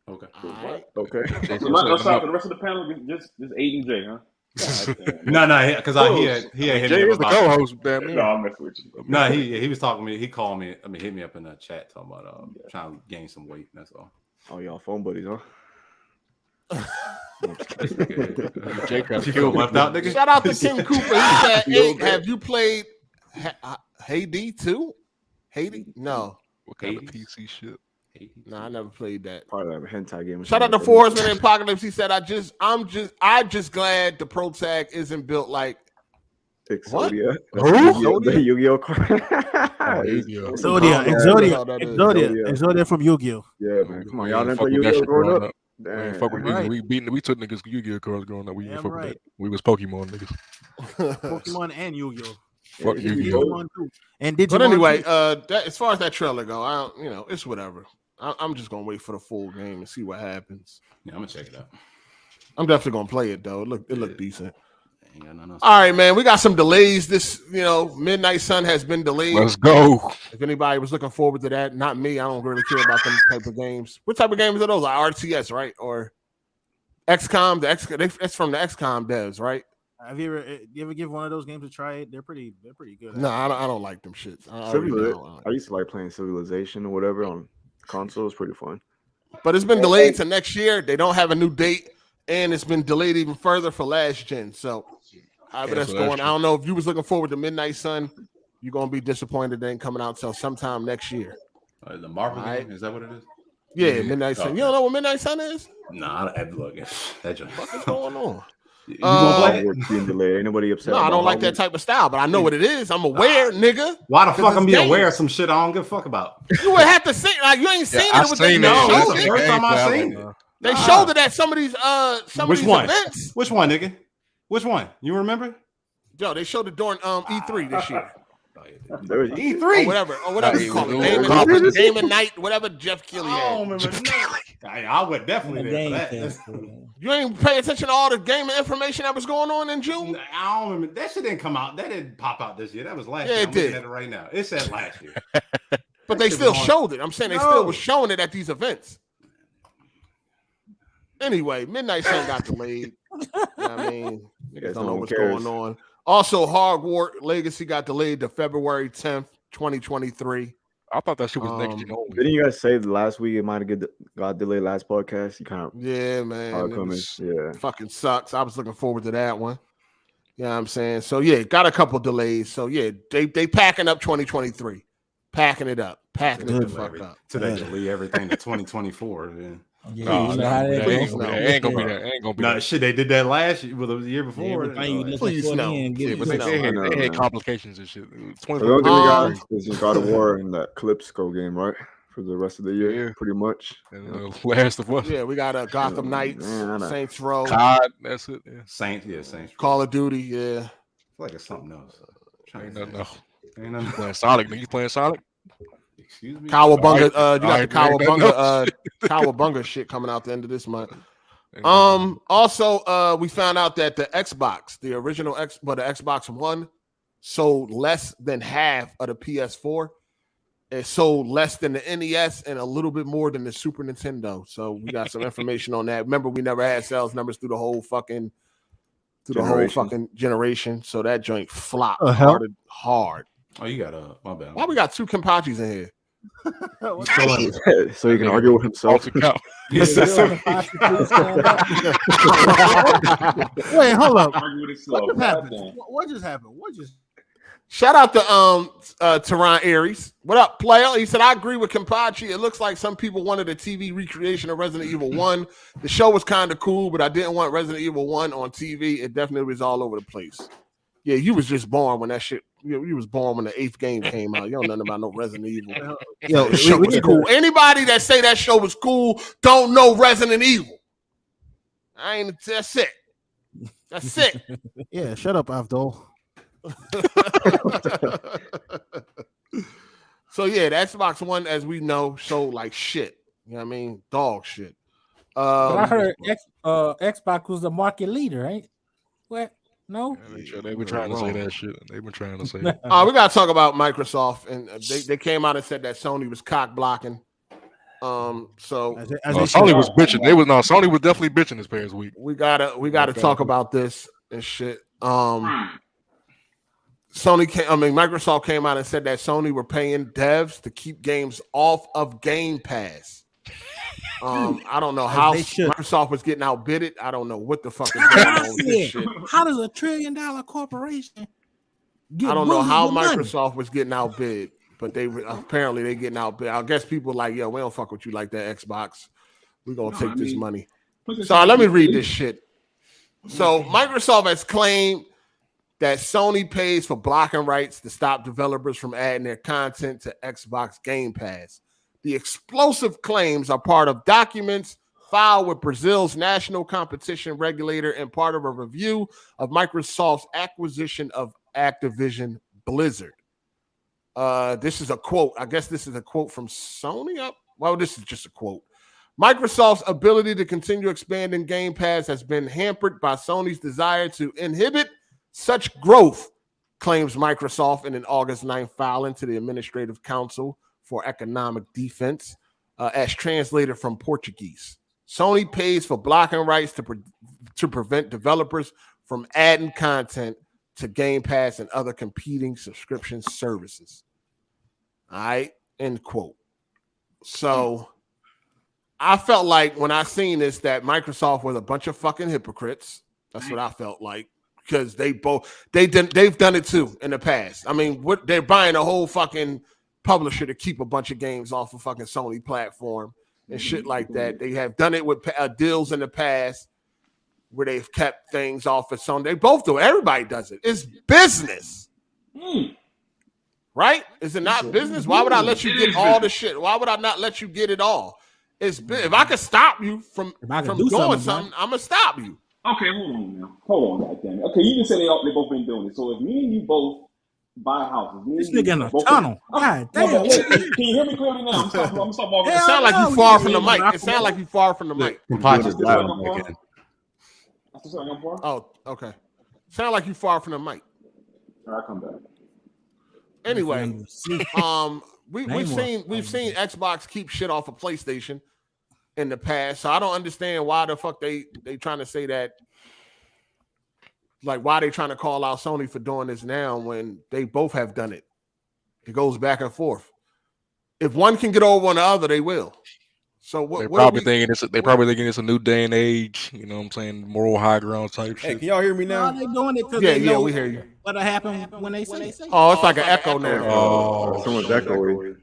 Okay. Right. Okay. No stop for the rest of the panel. Just 8 and J, huh? No, because he had hit me up the co-host. No, I'm messing with you. No, he was talking to me. He called me. I mean, hit me up in the chat talking about trying to gain some weight. That's all. Oh, y'all phone buddies, huh? Left out, nigga. Shout out to King Cooper. He said, "Hey, have you played Haiti too? Haiti? No. What kind of PC shit? No, I never played that. Probably like a hentai game. Shout out to Forrest Man Apocalypse. He said, I'm just glad the Pro Tag isn't built like Exodia. Who? The Yu-Gi-Oh card. Exodia from Yu-Gi-Oh. Yeah, man. Come on, y'all didn't play Yu-Gi-Oh growing up. Damn. Fuck with Right. niggas. We took niggas Yu-Gi-Oh cards growing up. We didn't Damn fuck with right. that. We was Pokemon niggas. Pokemon and Yu-Gi-Oh. Fuck Yeah, Yu-Gi-Oh. Digimon too. And Digimon But anyway, too. as far as that trailer go, I don't, it's whatever. I'm just gonna wait for the full game and see what happens. Yeah, I'm gonna check it out. I'm definitely gonna play it though. It looked decent. Ain't got nothing else. All right, man. We got some delays. This, Midnight Sun has been delayed. Let's go. If anybody was looking forward to that, not me. I don't really care about them type of games. What type of games are those? Like RTS, right? Or XCOM? That's from the XCOM devs, right? Have you ever give one of those games a try? They're pretty good. No, I don't like them shits. I used to like playing Civilization or whatever on console. It's pretty fun. But it's been delayed to next year. They don't have a new date, and it's been delayed even further for last gen. So, however that's going, I don't know if you was looking forward to Midnight Sun. You're gonna be disappointed they ain't coming out till sometime next year. The Marvel game, is that what it is? Yeah, Midnight Sun. Okay. You don't know what Midnight Sun is? Nah, I look. That just What is going on? You gonna play it? Work being delayed. Ain't nobody upset? No, I don't like that type of style, but I know what it is. I'm aware, nigga. Why the fuck I'm it's be aware games. of some shit I don't give a fuck about? You would have to see, like, you ain't seen it. It was they No, that's showed the it. first time I seen it. They showed it at some of these Which one? events. Which one, nigga? Which one? You remember? Yo, they showed it during E3 this year. There was E3 or whatever you call it. Gaming Night, whatever Jeff Keighley I don't had. remember. I would definitely there for that. You ain't pay attention to all the gaming information that was going on in June? I don't remember. That shit didn't come out. That didn't pop out this year. That was last Yeah, year. it I'm looking did. at it right now. It said last year. But they still showed it. I'm saying they still was showing it at these events. Anyway, Midnight Sun got delayed. I mean, niggas don't know what's going on. Also, Hogwarts Legacy got delayed to February 10th, 2023. I thought that shit was next gen only. Didn't you guys say the last week it might have got delayed last podcast? You kind of man. Yeah, fucking sucks. I was looking forward to that one. You know what I'm saying? So yeah, got a couple delays. So yeah, they packing up 2023, packing it up, packing it the fuck up. Today delete everything to 2024. Then. Yeah, ain't gonna be that. Ain't gonna be no that. Shit, they did that last year. Well, the year before. Please no. Yeah, but they had complications and shit. The only thing we got is God of War and that Calypso game, right? For the rest of the year, pretty much. And Last of Us. Yeah, we got a Gotham Knights, Saints Row, COD, that's it. Yeah. Saints. Call of Duty, yeah. I feel like it's something else. Ain't nothing else. Ain't nothing. You playing Sonic? Nigga, you playing Sonic? Excuse me. Cowabunga, you got Alright, the Cowabunga shit coming out the end of this month. Also, we found out that the Xbox, the original the Xbox One, sold less than half of the PS4. It sold less than the NES and a little bit more than the Super Nintendo. So we got some information on that. Remember, we never had sales numbers through the whole fucking generation. So that joint flopped hard. Oh, you got my bad. Why we got two Kenpachis in here? So he can argue with himself. Wait, hold up. What happened? What just happened? Shout out to Teron Aries. What up, player? He said, I agree with Kenpachi. It looks like some people wanted a TV recreation of Resident Evil 1. The show was kind of cool, but I didn't want Resident Evil 1 on TV. It definitely was all over the place. Yeah, you was just born when that shit. You was born when the 8th game came out. You don't know nothing about no Resident Evil. Yo, the show was cool. Anybody that say that show was cool don't know Resident Evil. That's it. That's it. Yeah, shut up, Avdol. So yeah, the Xbox One, as we know, sold like shit. You know what I mean? Dog shit. But I heard Xbox was the market leader, right? What? No, they've been trying to say that shit. They've been trying to say. We gotta talk about Microsoft, and they came out and said that Sony was cock blocking. So Sony was bitching. Sony was definitely bitching this past week. We gotta talk about this and shit. Microsoft came out and said that Sony were paying devs to keep games off of Gamepass. I don't know how Microsoft was getting outbidded. I don't know what the fuck is going on with this shit. How does $1 trillion corporation get I don't know how money? Microsoft was getting outbid, but they getting outbid. I guess people like, yo, we don't fuck with you like that, Xbox. We're gonna take this money. So let me read this shit. So Microsoft has claimed that Sony pays for blocking rights to stop developers from adding their content to Xbox Game Pass. The explosive claims are part of documents filed with Brazil's national competition regulator and part of a review of Microsoft's acquisition of Activision Blizzard. This is a quote. I guess this is a quote from Sony. Well, this is just a quote. Microsoft's ability to continue expanding Game Pass has been hampered by Sony's desire to inhibit such growth, claims Microsoft in an August 9th filing to the Administrative Council for Economic Defense, as translated from Portuguese. Sony pays for blocking rights to prevent developers from adding content to Game Pass and other competing subscription services. All right, end quote. So I felt like when I seen this that Microsoft was a bunch of fucking hypocrites. That's what I felt like, because they've done it too in the past. I mean, they're buying a whole fucking publisher to keep a bunch of games off of fucking Sony platform and shit like that. They have done it with deals in the past where they've kept things off of Sony. They both do it. Everybody does it. It's business. Right? Is it not business? Why would I let you get all the shit? Why would I not let you get it all? If I could stop you from doing something, I'm gonna stop you. Okay, hold on now. Hold on, goddammit. Okay, you just said they both been doing it. So if me and you both buy houses, this nigga in a tunnel. God damn. Can you hear me clearly now? I'm stop walking. It sounds like you far from the mic. It sounds like you far from the mic. Oh, okay. Sound like you far from the mic. I'll come back. Anyway, we've seen Xbox keep shit off of PlayStation in the past, so I don't understand why the fuck they trying to say that. Like, why they trying to call out Sony for doing this now when they both have done it? It goes back and forth. If one can get over on the other, they will. So they're probably thinking it's a new day and age. You know what I'm saying? Moral high ground type shit. Hey, can y'all hear me now? They doing it because they know we hear you. What'll happen when they say it. Oh, it's like an echo now. Oh, someone's echoing.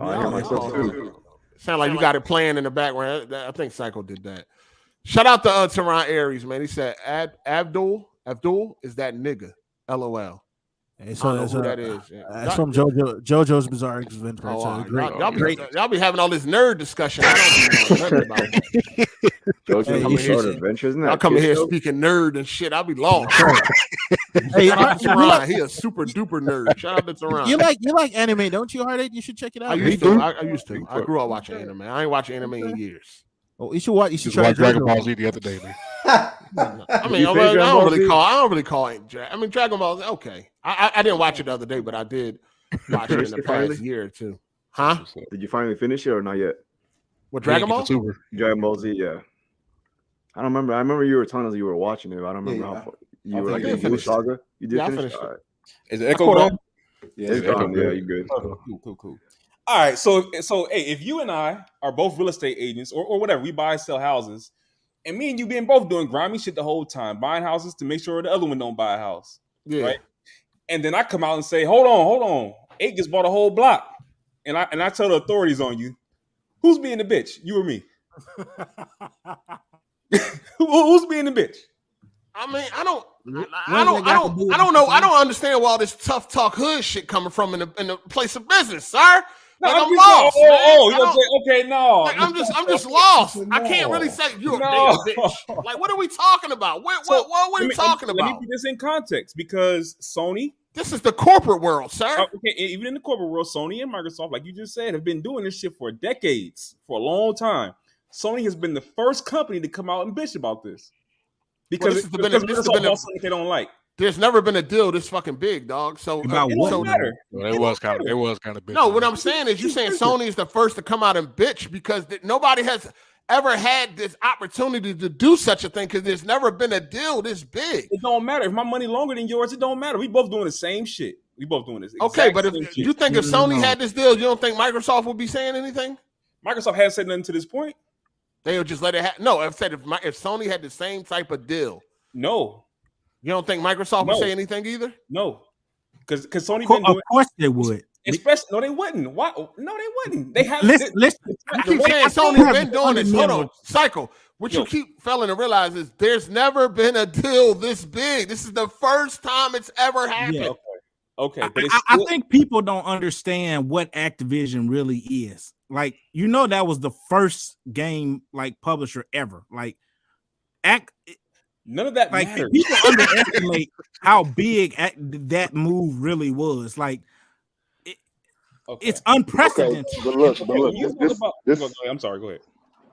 I hear myself too. Sound like you got it playing in the background. I think Psycho did that. Shout out to Teron Aries, man. He said, Abdul, is that nigga? LOL. Hey, so I don't know who that is. That's from JoJo's Bizarre Adventure. Y'all be having all this nerd discussion. I don't know nothing about it. JoJo's Bizarre Adventures. Y'all coming here speaking nerd and shit. I'll be lost. Hey, Teron, he a super duper nerd. Shout out to Teron. You like anime, don't you, Hard8? You should check it out. I used to. I grew up watching anime. I ain't watching anime in years. Oh, you should watch. You should try Dragon Ball Z the other day, man. I mean, I don't really call it. I mean, Dragon Ball. Okay, I didn't watch it the other day, but I did watch it in the past year or two. Huh? Did you finally finish it or not yet? What, Dragon Ball? Dragon Ball Z, yeah. I don't remember. I remember you were telling us you were watching it. But I don't remember how far you were like in the saga. You did finish it. All right. Is it Echo gone? Yeah, it's gone. Yeah, you good. Cool. All right, so hey, if you and I are both real estate agents or whatever, we buy and sell houses, and me and you being both doing grimy shit the whole time, buying houses to make sure the other one don't buy a house, right? And then I come out and say, hold on, 8 just bought a whole block, and I tell the authorities on you, who's being the bitch, you or me? Who's being the bitch? I mean, I don't know. I don't understand where all this tough talk hood shit coming from in the place of business, sir. Like, I'm lost. Okay, no. Like, I'm just lost. I can't really say you're a damn bitch. Like, what are we talking about? What are we talking about? Let me put this in context because Sony. This is the corporate world, sir. Okay, even in the corporate world, Sony and Microsoft, like you just said, have been doing this shit for decades, for a long time. Sony has been the first company to come out and bitch about this because they don't like. There's never been a deal this fucking big, dog. So about what? It was kind of big. No, what I'm saying is, you're saying Sony is the first to come out and bitch because nobody has ever had this opportunity to do such a thing because there's never been a deal this big. It don't matter if my money longer than yours. It don't matter. We both doing the same shit. We both doing this. Okay, but if you think if Sony had this deal, you don't think Microsoft would be saying anything? Microsoft hasn't said nothing to this point. They would just let it happen. No, I've said if Sony had the same type of deal. No. You don't think Microsoft would say anything either? No, because Sony been doing. Of course they would. Especially, no, they wouldn't. Why? No, they wouldn't. They have. Listen. You keep saying Sony's been doing this. Hold on, Cycle. What you keep failing to realize is there's never been a deal this big. This is the first time it's ever happened. Yeah, okay. But I think people don't understand what Activision really is. like that was the first game like publisher ever. Like, none of that like mattered. people underestimate how big that move really was. Like, it's unprecedented. Okay, but look, I'm sorry. Go ahead.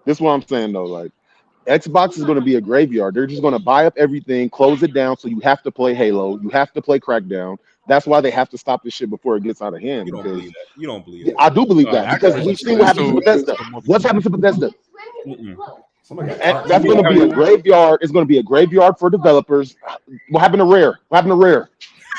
This is what I'm saying though. Like, Xbox is going to be a graveyard. They're just going to buy up everything, close it down, so you have to play Halo, you have to play Crackdown. That's why they have to stop this shit before it gets out of hand. You don't believe that. You don't believe that. I do believe that because we've seen what happened to Bethesda. What's happened to Bethesda? That's going to be a graveyard. It's going to be a graveyard for developers. What happened to Rare?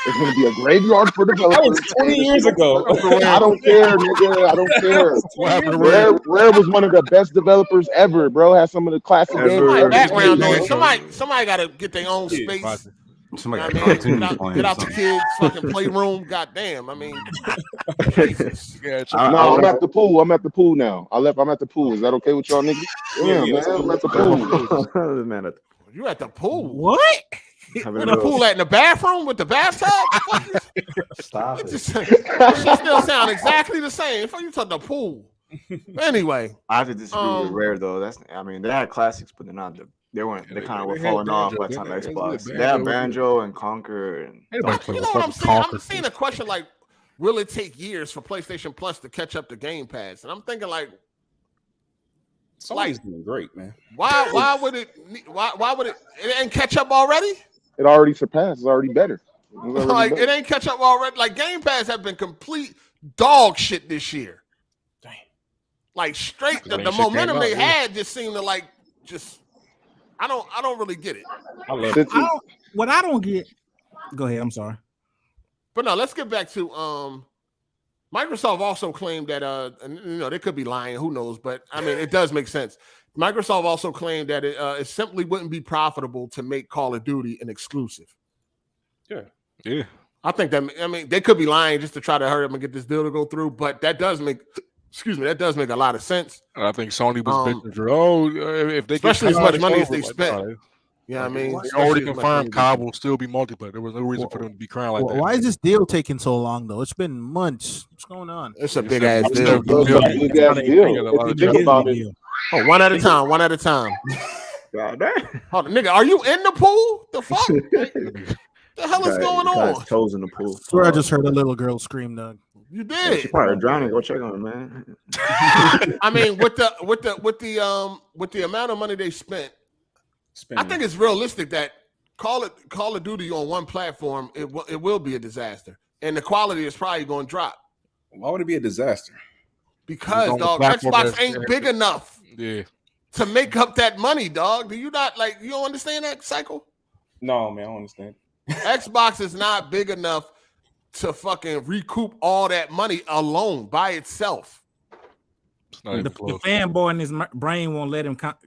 It's going to be a graveyard for developers. That was 20 years ago. I don't care, nigga. I don't care. What happened to Rare? Rare was one of the best developers ever, bro. Has some of the classic games. Background noise. Somebody got to get their own space. Somebody get out the kids' fucking playroom. Goddamn. I mean, Jesus. No, I'm at the pool. I'm at the pool now. I'm at the pool. Is that okay with y'all, niggas? Yeah, man. I'm at the pool. Man, You at the pool? What? Where the pool at? In the bathroom with the bathtub? Stop it. It still sound exactly the same. Fuck you talking the pool. Anyway, I have to disagree with Rare though. They had classics, but they're not. They weren't. They kind of were falling off by the time Xbox. They had Banjo and Conquer. And you know what I'm saying? I'm seeing a question like, will it take years for PlayStation Plus to catch up to Gamepass? And I'm thinking like, Sony's doing great, man. Why would it ain't catch up already? It already surpassed. It's already better. It ain't catch up already. Like Game Pass have been complete dog shit this year. Damn. Like straight the momentum they had just seemed to like just I don't really get it. I love it. What I don't get. Go ahead. I'm sorry. But no, let's get back to Microsoft also claimed that they could be lying, who knows, but I mean it does make sense. Microsoft also claimed that it simply wouldn't be profitable to make Call of Duty an exclusive. Yeah. I think they could be lying just to try to hurry up and get this deal to go through, but that does make a lot of sense. I think Sony was bitching for if they especially as much money as they spent. Yeah, I mean, they already confirmed COD will still be multiplayer. There was no reason for them to be crying like that. Why is this deal taking so long though? It's been months. What's going on? It's a big ass deal. Big ass deal. Oh, one at a time. God damn. Hold on, nigga, are you in the pool? The fuck? The hell is going on? Toes in the pool. I swear I just heard a little girl scream, Doug. You did. She probably drowning. Go check on her, man. I mean, with the amount of money they spent, I think it's realistic that Call of Duty on one platform, it will be a disaster, and the quality is probably going to drop. Why would it be a disaster? Because dog, Xbox ain't big enough to make up that money, dog. Do you not you don't understand that cycle? No, man, I don't understand. Xbox is not big enough to fucking recoup all that money alone by itself. The fanboy in his brain won't let him, That's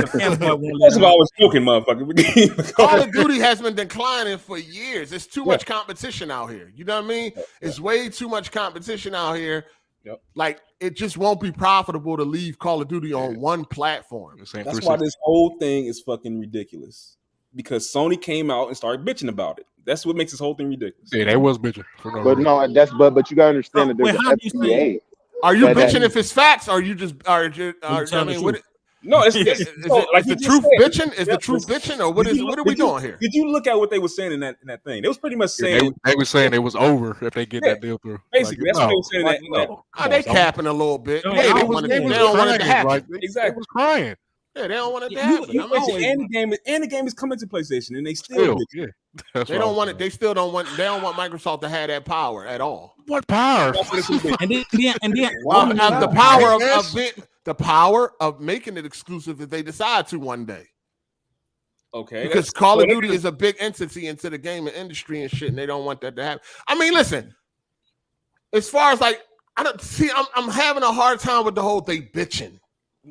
why I was joking, motherfucker. Call of Duty has been declining for years. There's too much competition out here. You know what I mean? It's way too much competition out here. Yep. Like it just won't be profitable to leave Call of Duty on one platform. That's why this whole thing is fucking ridiculous. Because Sony came out and started bitching about it. That's what makes this whole thing ridiculous. Yeah, they was bitching. But you gotta understand that there's an FTA. Are you bitching if it's facts, or you just are? I mean, what? No, it's is the truth bitching? Is the truth bitching, or what are we doing here? Did you look at what they were saying in that thing? They was pretty much saying they were saying it was over if they get that deal through. Basically, that's what they were saying. They capping a little bit. They don't want it to happen. Exactly. They was crying. Yeah, they don't want it to happen. And the game is coming to PlayStation, and they still they don't want it. They still don't want. They don't want Microsoft to have that power at all. What power? and then the power of making it exclusive if they decide to one day. Okay, because Call of Duty is a big entity into the gaming industry and shit, and they don't want that to happen. I mean, listen, as far as I'm having a hard time with the whole they bitching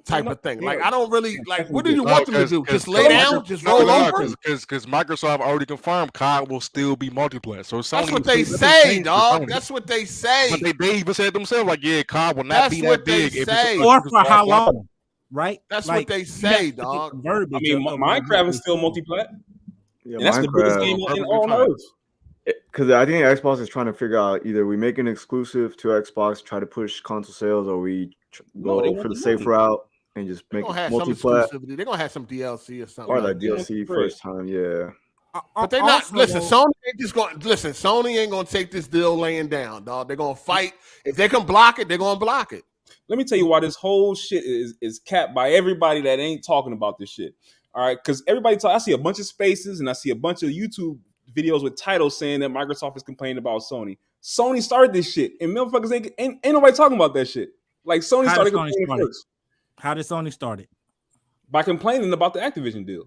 type of thing. Like, I don't really what do you want them to do? Just lay down, just roll over? Because Microsoft already confirmed COD will still be multiplayer. So that's what they say, dog. That's what they say. But they even said themselves, COD will not be that big. Or for how long? Right? That's what they say, dog. I mean, Minecraft is still multiplayer. Yeah, and that's the biggest game on Earth. Because I think Xbox is trying to figure out either we make an exclusive to Xbox, try to push console sales, or we go for the safe route and just make it multi-plat. They're gonna have some DLC or something. Or like DLC first time, yeah. But they're not. Listen, Sony ain't just going. Listen, Sony ain't gonna take this deal laying down, dog. They're gonna fight. If they can block it, they're gonna block it. Let me tell you why this whole shit is capped by everybody that ain't talking about this shit. All right, because everybody I see a bunch of spaces and I see a bunch of YouTube videos with titles saying that Microsoft is complaining about Sony. Sony started this shit, and motherfuckers ain't nobody talking about that shit. Like Sony started complaining first. How did Sony start it? By complaining about the Activision deal.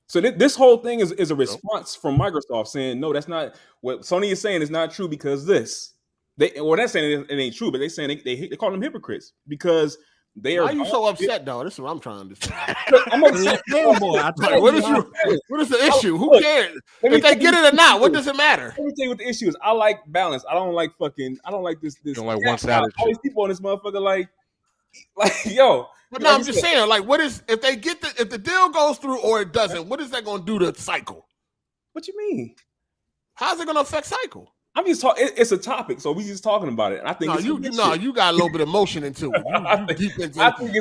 So this whole thing is a response from Microsoft saying, no, that's not what Sony is saying is not true because this. They're saying it ain't true, but they're saying they call them hypocrites because they are. Why are you so upset, though? This is what I'm trying to understand. I'm upset. What is the issue? Who cares? If they get it or not, what does it matter? Let me tell you what the issue is. I like balance. I don't like this. You don't like one-sided all these people on this motherfucker like yo. But no, I'm just saying, like, what is if they get if the deal goes through or it doesn't? What is that going to do to Cycle? What you mean? How's it going to affect Cycle? I'm just talking. It's a topic, so we just talking about it. And I think you got a little bit of emotion into it. I think it's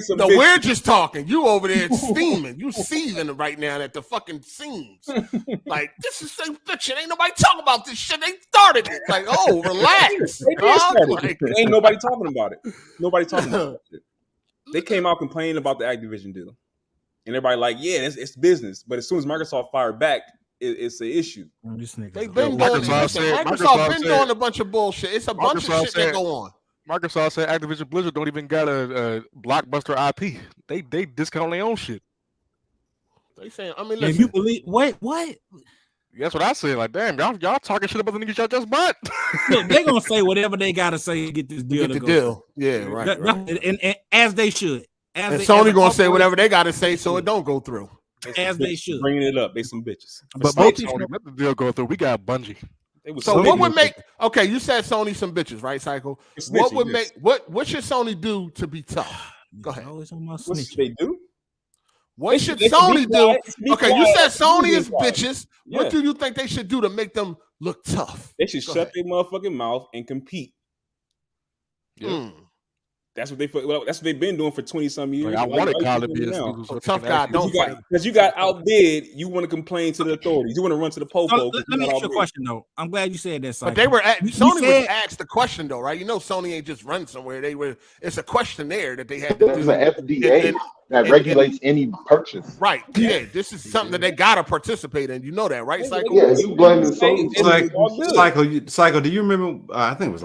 some. No, we're just talking. You over there steaming. You seething right now at the fucking seams. Like this is some shit. Ain't nobody talking about this shit. They started it. Like, oh, relax. Ain't nobody talking about it. Nobody talking about it. They came out complaining about the Activision deal, and everybody like, yeah, it's business. But as soon as Microsoft fired back, it's an issue. They've been doing Microsoft been doing a bunch of bullshit. It's a bunch of shit that go on. Microsoft said Activision Blizzard don't even got a blockbuster IP. They discount their own shit. They saying, I mean, if you believe what? That's what I said. Like, damn, y'all talking shit about the niggas y'all just bought. Look, they're gonna say whatever they gotta say to get this deal. Get the deal. Yeah, right. And as they should. And Sony gonna say whatever they gotta say so it don't go through. As they should. Bringing it up. They some bitches. But Sony, let the deal go through. We got Bungie. So what would make you said Sony some bitches, right, Cycle? What would make what should Sony do to be tough? Go ahead. What should they do? What should Sony do? Okay, you said Sony is bitches. Yeah. What do you think they should do to make them look tough? They should shut their motherfucking mouth and compete. Yeah. That's what they've been doing for 20-some years. Like, I wanted Kyle to be a tough guy. Don't fight. Because you got outbid. You want to complain to the authorities. You want to run to the popo. Let me ask you a question though. I'm glad you said that. Cycle. But they were Sony was asked the question though, right? You know, Sony ain't just run somewhere. It's a questionnaire that they had to do. There's an FDA that regulates any purchase. Right. Yeah. This is something that they gotta participate in. You know that, right, Cycle? Yeah, you blaming Sony. Cycle, do you remember? I think it was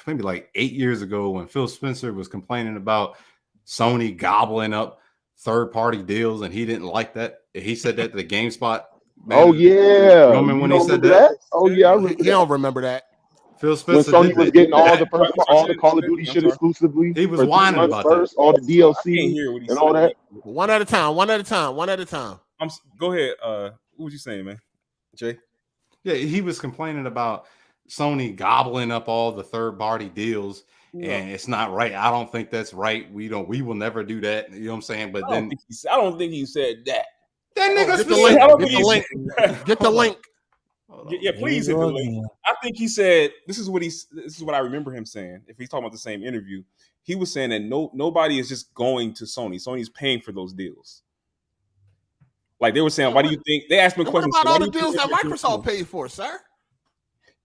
maybe 8 years ago when Phil Spencer was complaining about Sony gobbling up third-party deals, and he didn't like that. He said that to the GameSpot. Man. Oh yeah, remember when he said that? Oh yeah, I remember. You don't remember that? Phil Spencer when Sony was getting all the Call of Duty shit exclusively. He was whining about that. All the DLC and all that. One at a time. Go ahead. What was you saying, man? Jay? Yeah, he was complaining about Sony gobbling up all the third-party deals, and it's not right. I don't think that's right. We will never do that. You know what I'm saying? But I don't think he said that. That nigga Get the link. Yeah, please hit the link. I think he said this is what I remember him saying. If he's talking about the same interview, he was saying that nobody is just going to Sony. Sony's paying for those deals. Like they were saying, why do you think they asked me a question? What about all the deals that Microsoft paid for, sir?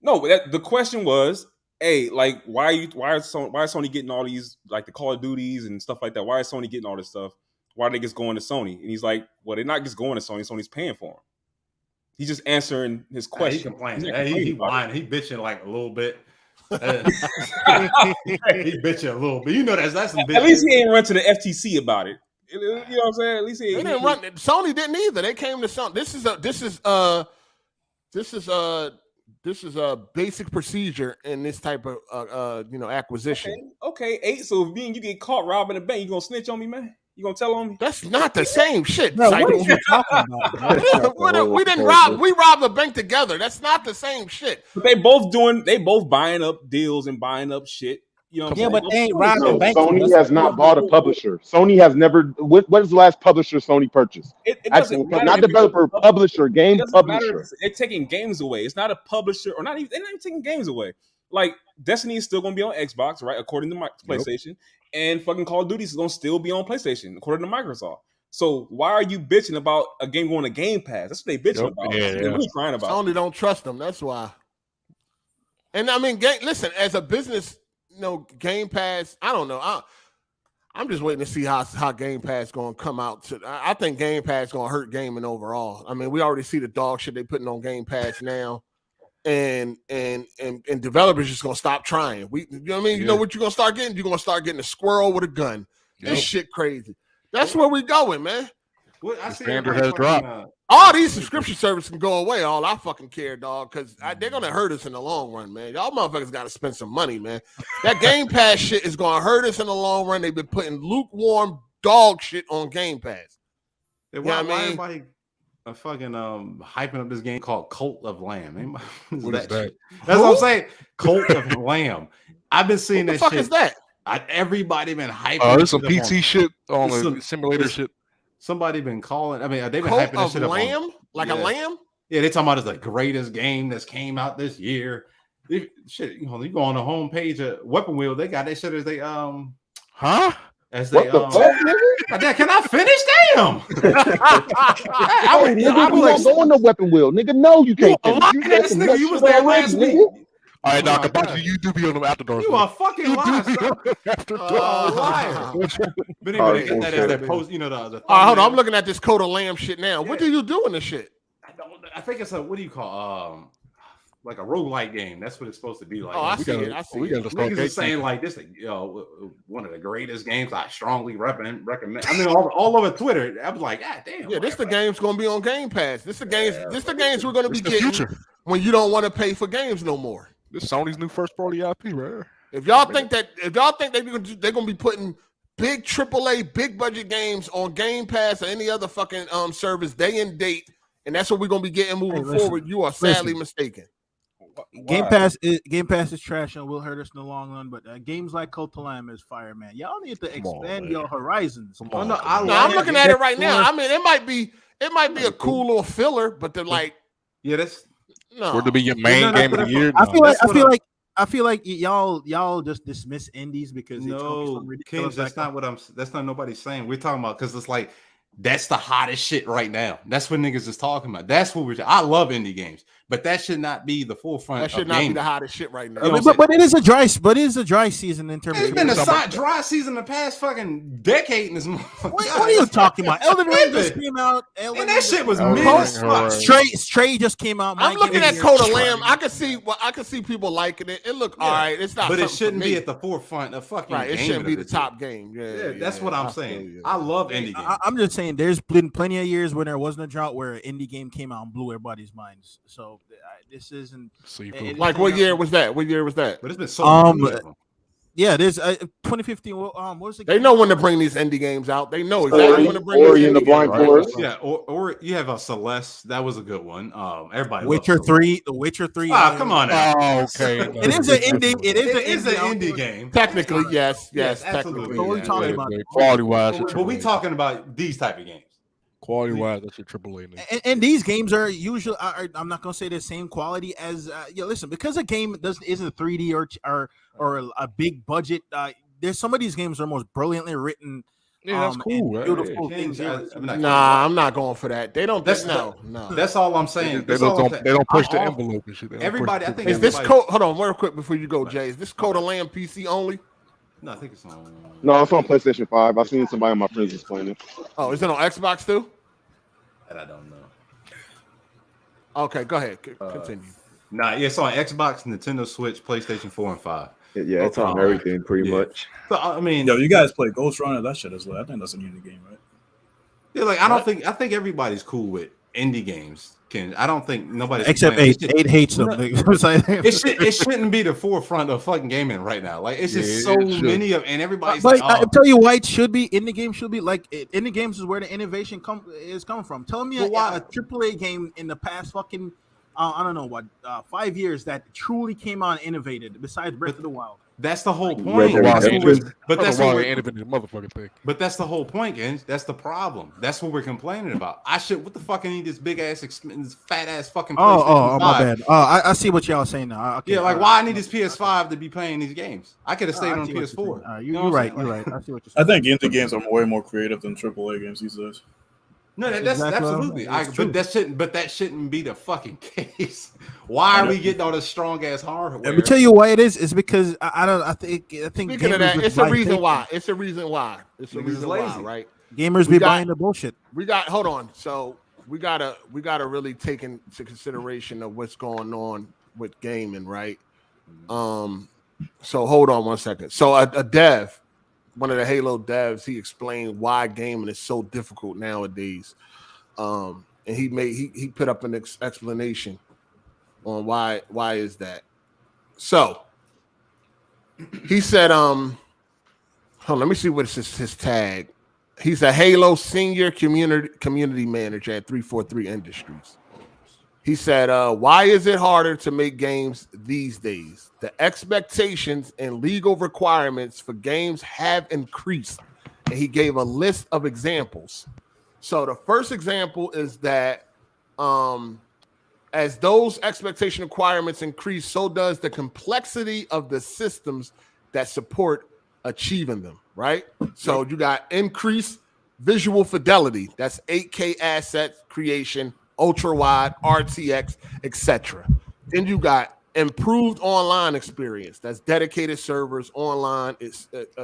No, the question was, hey, like why is Sony getting all these like the Call of Duties and stuff like that? Why is Sony getting all this stuff? Why are they just going to Sony? And he's like, well, they're not just going to Sony. Sony's paying for them. He's just answering his question. He complaining. He whining. He bitching like a little bit. He bitching a little bit. You know that's some bitch. At least he ain't run to the FTC about it. You know what I'm saying? At least he didn't run. Sony didn't either. They came to Sony. This is a basic procedure in this type of acquisition. Okay. So if you get caught robbing a bank, you gonna snitch on me, man? You gonna tell on me? That's not the same shit. No, what are you talking about? We didn't rob. We robbed the bank together. That's not the same shit. But they both buying up deals and buying up shit. You know, yeah, but they ain't robbing No, banks. Sony has not bought a publisher. Sony has never. What is the last publisher Sony purchased? It Actually, doesn't matter not if developer, publisher, it game doesn't matter publisher. if they're taking games away. It's not a publisher, or not even they're not even taking games away. Like Destiny is still going to be on Xbox, right? According to PlayStation, and fucking Call of Duty is going to still be on PlayStation, according to Microsoft. So why are you bitching about a game going to Game Pass? That's what they bitching about. They're really crying about. Sony don't trust them. That's why. And I mean, listen, as a business, Game Pass. I don't know. I'm just waiting to see how Game Pass going to come out. I think Game Pass going to hurt gaming overall. I mean, we already see the dog shit they putting on Game Pass now, and developers just going to stop trying. You know what I mean? You know what you're going to start getting? You're going to start getting a squirrel with a gun. This shit crazy. That's where we going, man. Well, I The see standard everybody has dropped. fucking, All these subscription services can go away. All I fucking care, dog, because they're gonna hurt us in the long run, man. Y'all motherfuckers got to spend some money, man. That Game Pass shit is gonna hurt us in the long run. They've been putting lukewarm dog shit on Game Pass. Yeah, You know why, what I mean? everybody fucking hyping up this game called Cult of Lamb? What is that? Shit? That's what I'm saying. Cult of Lamb. I've been seeing What the that fuck shit. is that? Everybody been hyping. Oh, there's some this shit up PT shit on It's the some- simulator it's- shit. Somebody been calling. I mean, they've been Coat hyping this of shit up. lamb, like a Yeah. lamb. Yeah, they talking about it's the greatest game that's came out this year. Shit, you go on the homepage of Weapon Wheel, they got that shit as they Huh? As they What the fuck, nigga? Can I finish? Damn. I was like, go on the Weapon Wheel, nigga. No, you can't. You a finish. lying ass nigga. You was there last week. All right, Doc, my about God. you do be on them after dark. You a fucking liar. After Liar. But anyway, get that as that post, the All right, hold on. I'm thumbnail. looking at this coat of lamb shit now. What do you do in this shit? I think it's a what do you call like a roguelike game. That's what it's supposed to be like. Oh, I see it. I see it. Niggas is saying like this, one of the greatest games. I strongly recommend. I mean, all over Twitter. I was like, God damn. Yeah, this the game's gonna be on Game Pass. This the games. This the games we're gonna be the getting future. when you don't want to pay for games no more. This Sony's new first party IP, right? If y'all think they're gonna be putting big AAA, big budget games on Game Pass or any other fucking service day and date, and that's what we're gonna be getting moving forward, you are sadly mistaken. Game Pass is trash and will hurt us in the long run. But games like Cult of Lamb is fire, man. Y'all need to expand your horizons. I'm looking at it right now. I mean, it might be a cool little filler, but they're like, yeah, that's no. For it to be your main game of the year. I feel like y'all just dismiss indies because no, Kings, that's not nobody's saying. We're talking about because it's like that's the hottest shit right now. That's what niggas is talking about. That's what I love indie games, but that should not be the forefront. That should not be the hottest shit right now. But it is a dry season in terms It's of been a dry season the past fucking decade in this motherfucker. What are you talking about? Elden Ring just came out. And that shit was mid as fuck. Stray just came out. I'm looking at Code of Lamb. I can see people liking it. It look all right. It's not, but it shouldn't be at the forefront of fucking. Right, it shouldn't be the top game. Yeah, that's what I'm saying. I love indie games. I'm just saying, there's been plenty of years when there wasn't a drought where an indie game came out and blew everybody's minds. So this isn't like what year was that? What year was that? But it's been so yeah, there's 2015. What was it? They know when to bring these indie games out. They know exactly when to bring Ori these and the indie Blind games out. Forest. Yeah, or you have a Celeste. That was a good one. Everybody. Witcher 3. The Witcher 3. Ah, come on now. Oh, okay. It is an indie. It is an indie game. Technically, yes, absolutely. technically. So what are we talking about? Quality wise, But we talking about these type of games. quality wise, that's your AAA. And these games are usually. I'm not gonna say the same quality as. Listen, because a game isn't 3D or a big budget. There's some of these games are most brilliantly written. Yeah, that's cool. Beautiful things. Nah, I'm not going for that. They don't. No. That's all I'm saying. They don't push the envelope and shit. Everybody, I think. Is this code? Hold on, real quick before you go, Jay. Is this Code of Lamb PC only? No, I think it's on. No, it's on PlayStation 5. I've seen somebody of my friends is playing it. Oh, is it on Xbox too? That I don't know. Okay, go ahead. Continue. Nah, yeah, it's on Xbox, Nintendo Switch, PlayStation 4 and 5. Yeah, it's on everything pretty much. So I mean, yo, you guys play Ghost Runner? That shit is lit. I think that's a indie game, right? Yeah, like I think everybody's cool with indie games. I don't think nobody's except eight hates them. It shouldn't be the forefront of fucking gaming right now. Like it's just so many of, and everybody's. But like, I tell you why it should be. Indie games should be like indie games is where the innovation is coming from. Tell me a AAA game in the past fucking I don't know what 5 years that truly came out and innovated besides Breath of the Wild. That's the whole Red point. Dead Redemption. But that's what we're innovative motherfucking thing. But that's the whole point, and that's the problem. That's what we're complaining about. What the fuck I need this big ass, this fat ass fucking PlayStation 5? My bad. I see what y'all saying now. Okay, yeah, like why I need this PS5 to be playing these games? I could have stayed on PS4. You're right. You're right. I see what you're saying. I think indie games are way more creative than AAA games these days. No, that's exactly absolutely. But that shouldn't be the fucking case. Why are we getting all this strong ass hardware? Let me tell you why it is. It's because I think. Speaking of that, it's a reason why. It's a reason why. Right? Gamers be buying the bullshit. Hold on. So we gotta really take into consideration of what's going on with gaming, right? So hold on one second. So a dev, one of the Halo devs, he explained why gaming is so difficult nowadays. And he put up an explanation on why is that. So he said, hold on, let me see what's his tag. He's a Halo senior community manager at 343 Industries. He said, why is it harder to make games these days? The expectations and legal requirements for games have increased. And he gave a list of examples. So the first example is that as those expectation requirements increase, so does the complexity of the systems that support achieving them, right? So you got increased visual fidelity. That's 8K asset creation, ultra wide, RTX, etc. Then you got improved online experience. That's dedicated servers, online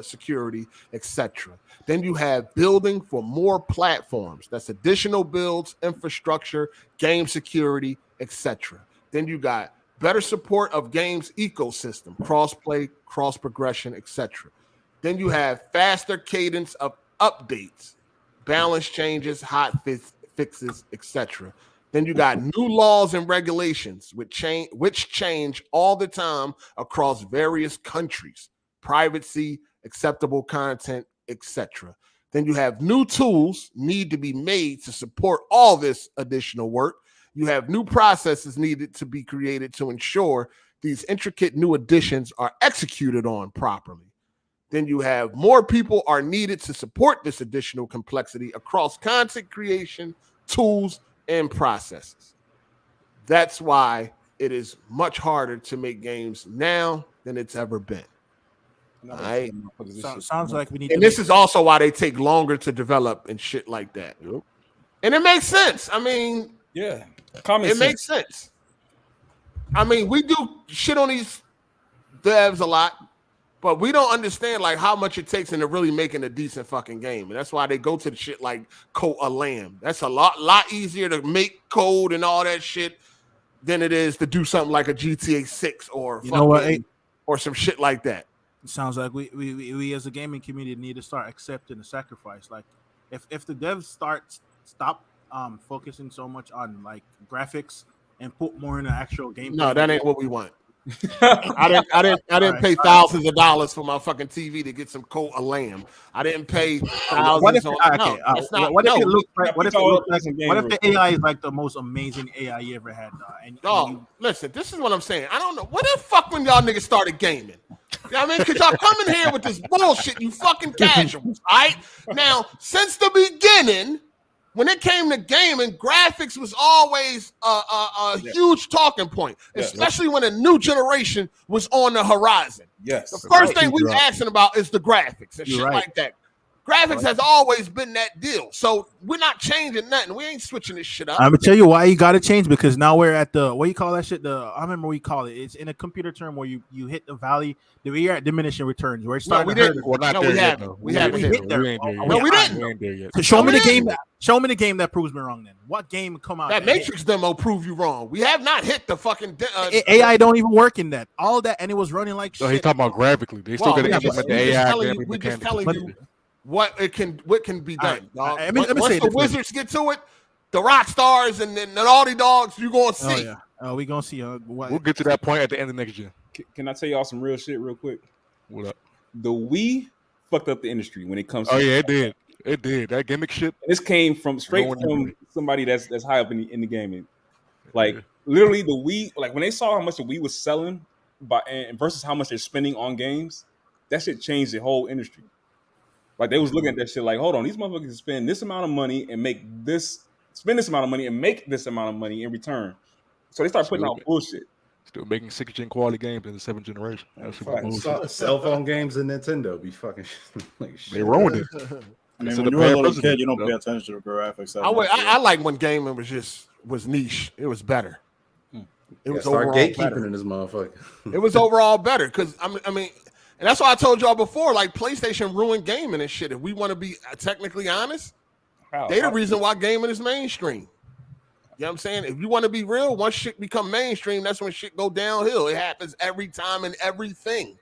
security, etc. Then you have building for more platforms. That's additional builds, infrastructure, game security, etc. Then you got better support of games ecosystem, cross-play, cross-progression, etc. Then you have faster cadence of updates, balance changes, hot fixes, etc. Then you got new laws and regulations which change all the time across various countries, privacy, acceptable content, etc. Then you have new tools need to be made to support all this additional work. You have new processes needed to be created to ensure these intricate new additions are executed on properly. Then you have more people are needed to support this additional complexity across content creation, tools, and processes. That's why it is much harder to make games now than it's ever been. All right. Sounds like we need. And this is also why they take longer to develop and shit like that. And it makes sense. I mean, yeah, it makes sense. I mean, we do shit on these devs a lot, but we don't understand like how much it takes into really making a decent fucking game. And that's why they go to the shit like Coat a Lamb. That's a lot easier to make code and all that shit than it is to do something like a GTA 6 or or some shit like that. It sounds like we as a gaming community need to start accepting the sacrifice. Like if the devs stop focusing so much on like graphics and put more in the actual game. No, that ain't what we want. I didn't pay thousands of dollars for my fucking TV to get some Coat a Lamb. I didn't pay thousands. What if the AI is like the most amazing AI you ever had? Listen, this is what I'm saying. I don't know. What the fuck when y'all niggas started gaming? You know what I mean? Because y'all come in here with this bullshit, you fucking casuals. All right? Now, since the beginning, when it came to gaming, graphics was always a huge talking point, especially when a new generation was on the horizon. Yes. The first thing we asking about is the graphics and shit like that. Graphics has always been that deal. So we're not changing nothing. We ain't switching this shit up. I'm gonna tell you why you gotta change, because now we're at the what you call that shit? I remember what you call it. It's in a computer term where you hit the valley. We're at diminishing returns. We're starting. No, we didn't. We haven't. We hit there. No, we didn't. So show me the game. Show me the game that proves me wrong. Then what game come out? That Matrix demo prove you wrong. We have not hit the fucking. AI don't even work in that. All that, and it was running like shit. So he's talking about graphically. They still got to implement the AI. We're just telling you what can be done. Let Once say the Wizards get to it, the Rock Stars and then the Naughty Dogs, you're gonna see. We gonna see. We'll get to that point at the end of next year. Can I tell y'all some real shit real quick? What up? The Wii fucked up the industry when it comes to. Oh yeah, it did. It did. That gimmick shit. This came straight from somebody that's high up in the gaming. Like literally the Wii, like when they saw how much the Wii was selling, and versus how much they're spending on games, that shit changed the whole industry. Like they was looking at that shit like, hold on, these motherfuckers spend this amount of money and spend this amount of money and make this amount of money in return. So they start putting out bullshit. Still making 6th gen quality games in the 7th generation. That's bullshit. Cell phone games and Nintendo be fucking like shit. They ruined it. I mean, when you're a little kid, you don't pay attention to the graphics. I like when gaming was niche. It was better. It was start overall gatekeeping better. in this motherfucker. It was overall better because I mean, and that's why I told y'all before. Like PlayStation ruined gaming and shit. If we want to be technically honest, they the reason why gaming is mainstream. You know what I'm saying? If you want to be real, once shit become mainstream, that's when shit go downhill. It happens every time and everything.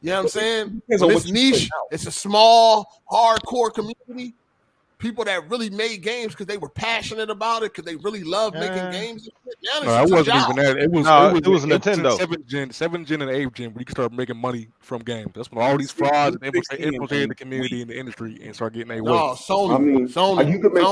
You know what I'm saying? When it's niche, it's a small, hardcore community. People that really made games because they were passionate about it, because they really loved making games. No, it wasn't even that. It was Nintendo. 7th gen and 8th gen, where you can start making money from games. That's when all these frauds infiltrated the community and the industry and start getting their way. No, Sony. You could make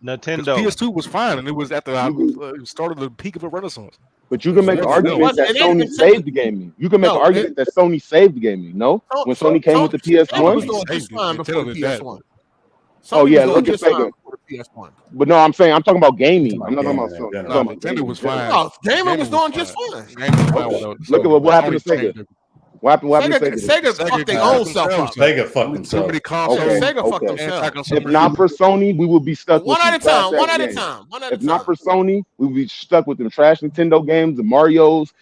Nintendo. PS2 was fine, and it was after it started the peak of a renaissance. But you can make an argument that Sony saved the gaming. You can make an argument that Sony saved the gaming. No, when Sony came with the PS1. Oh yeah, look at Sega. But no, I'm talking about gaming. I'm not talking about Sony. Nintendo was fine. No, gaming was doing just fine. Look at what happened to Sega. What happened to Sega? Sega fucked their own self up. Sega fucked themselves. Sega fucked themselves. If not for Sony, we would be stuck with one at a time. If not for Sony, we would be stuck with them trash Nintendo games, the Marios.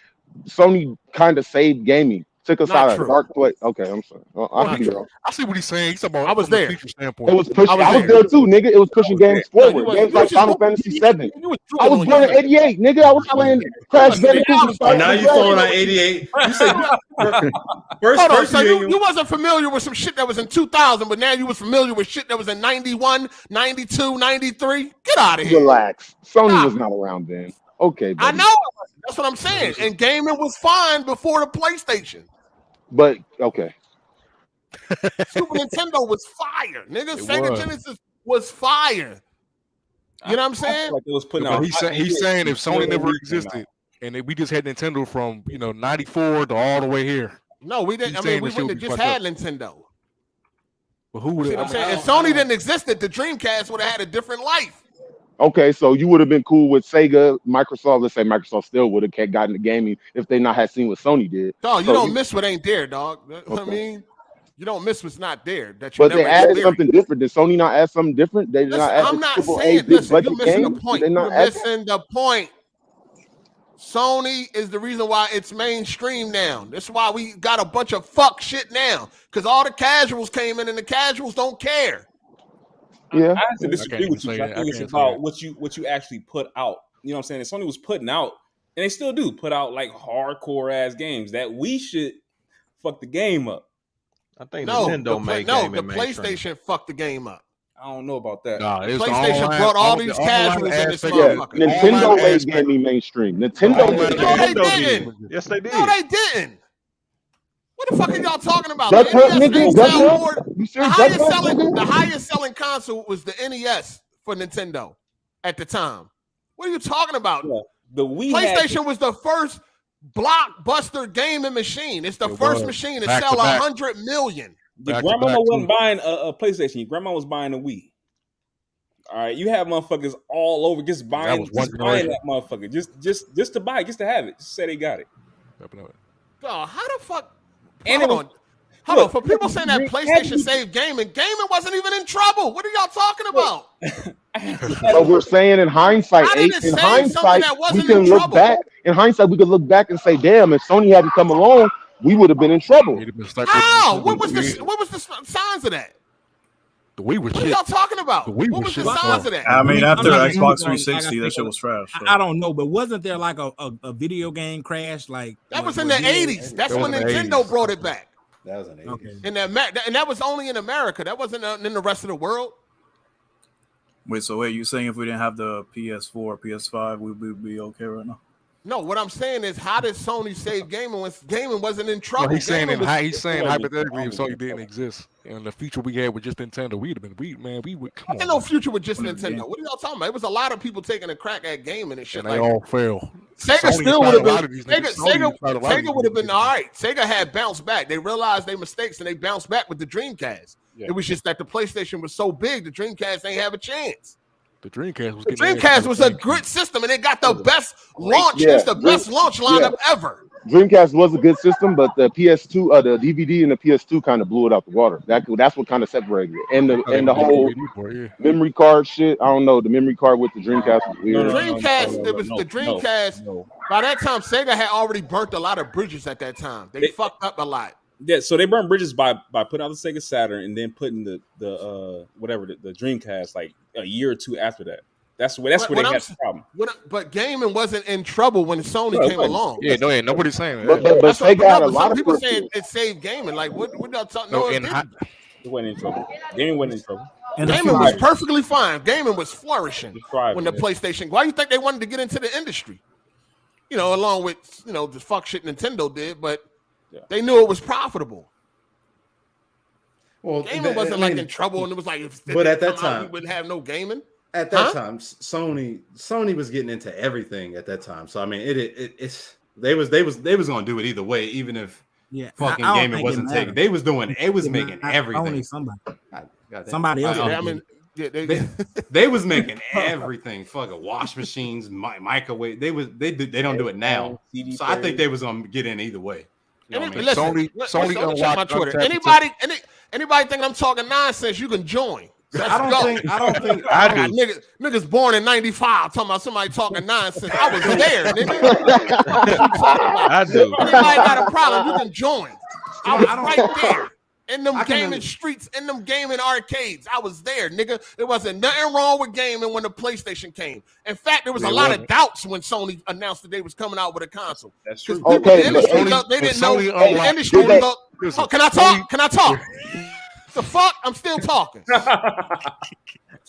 Sony kind of saved gaming. Took us out of a dark place. Okay, I'm sorry. I see what he's saying. He's talking about I was there. Standpoint. It was pushing. I was there too, nigga. It was pushing games forward. Games like Final Fantasy VII. I was born in '88, nigga. I was playing Crash Bandicoot. Now you falling on '88. You said first. So you wasn't familiar with some shit that was in 2000, but now you was familiar with shit that was in 91, 92, 93. Get out of here. Relax. Sony was not around then. Okay, buddy. I know. That's what I'm saying. And gaming was fine before the PlayStation. But okay. Super Nintendo was fire, nigga. Sega Genesis was fire. You know what I'm saying? Like it was putting out. He's saying if Sony never existed and we just had Nintendo from 94 to all the way here. No, we didn't. I mean, we wouldn't have just had Nintendo. But who would? I'm saying if Sony didn't exist, the Dreamcast would have had a different life. Okay, so you would have been cool with Sega, Microsoft. Let's say Microsoft still would have gotten the gaming if they not had seen what Sony did. Dog, you don't miss what ain't there, dog. Okay. I mean, you don't miss what's not there. But they added something different. Did Sony not add something different? They did not add I'm not saying this. You're missing the point. You're missing the point. Sony is the reason why it's mainstream now. That's why we got a bunch of fuck shit now. Because all the casuals came in and the casuals don't care. Yeah, I have to disagree with you. I think it's about what you actually put out. You know what I'm saying? And Sony was putting out, and they still do put out like hardcore ass games that we should fuck the game up. I think Nintendo made the PlayStation fucked the game up. I don't know about that. Nah, PlayStation brought all these casuals in this motherfucker. Nintendo made gaming mainstream. Nintendo didn't. Yes, they did. No, they didn't. What the fuck are y'all talking about? The highest selling console was the NES for Nintendo at the time. What are you talking about? Yeah, the Wii PlayStation was the first blockbuster gaming machine. It's the first machine to sell 100 million. Your grandma wasn't buying a PlayStation. Your grandma was buying a Wii. All right, you have motherfuckers all over just buying that motherfucker. Just to buy it, just to have it. Just say they got it. How the fuck? Hold on. For people saying that PlayStation saved gaming wasn't even in trouble. What are y'all talking about? So we're saying in hindsight, we can look back. In hindsight, we could look back and say, "Damn, if Sony hadn't come along, we would have been in trouble." How? What was the signs of that? The Wii was shit. What are y'all talking about? What was the signs of that? I mean, after Xbox 360, that shit was trash. So. I don't know, but wasn't there like a video game crash? Like that was in the 80s. That's when Nintendo brought it back. That was in the 80s. Okay. And that was only in America. That wasn't in the rest of the world. Wait, you saying if we didn't have the PS4, PS5, we'd be okay right now? No, what I'm saying is, how did Sony save gaming when gaming wasn't in trouble? No, he's saying Gaming hypothetically, if Sony didn't exist and the future we had with just Nintendo, we would come on. Ain't no future with just Nintendo. What are y'all talking about? It was a lot of people taking a crack at gaming and shit. And they all fail. Sega still would have been. Sega would have been all right. Sega had bounced back. They realized their mistakes and they bounced back with the Dreamcast. Yeah. It was just that the PlayStation was so big, the Dreamcast ain't have a chance. The Dreamcast was a good system, and it got the best launch. It's the best launch lineup ever. Dreamcast was a good system, but the PS2, the DVD and the PS2 kind of blew it out the water. That's what kind of separated it. And the whole memory card shit. I don't know. The memory card with the Dreamcast was weird. It was the Dreamcast. By that time, Sega had already burnt a lot of bridges at that time. They fucked up a lot. Yeah, so they burned bridges by putting out the Sega Saturn and then putting the Dreamcast like a year or two after that. That's where they had the problem. But gaming wasn't in trouble when Sony came along. Yeah, nobody's saying that. But Sega had a lot of people saying it saved gaming. Like what y'all talking? No, it wasn't in trouble. Gaming wasn't in trouble. Gaming was perfectly fine. Gaming was flourishing when the PlayStation. Why do you think they wanted to get into the industry? You know, along with the fuck shit Nintendo did, but. They knew it was profitable. Well, gaming wasn't in trouble, and it was like, but at that time, we wouldn't have no gaming. At that time, Sony was getting into everything at that time. So I mean, they was gonna do it either way, even if fucking gaming wasn't taken. They was making everything. Somebody else. I mean. Yeah, they was making everything, fucking wash machines, microwave. They don't do it now. So I think they was gonna get in either way. You know Sony check my Twitter. Anybody think I'm talking nonsense? You can join. I don't think I do. Niggas born in '95 talking about somebody talking nonsense. I was there, nigga. I do. Anybody got a problem? You can join. I was right there. In them gaming streets, in them gaming arcades. I was there, nigga. There wasn't nothing wrong with gaming when the PlayStation came. In fact, there was a lot of doubts when Sony announced that they was coming out with a console. That's true. Okay, they didn't know. The industry was can I talk? Can I talk? The fuck? I'm still talking.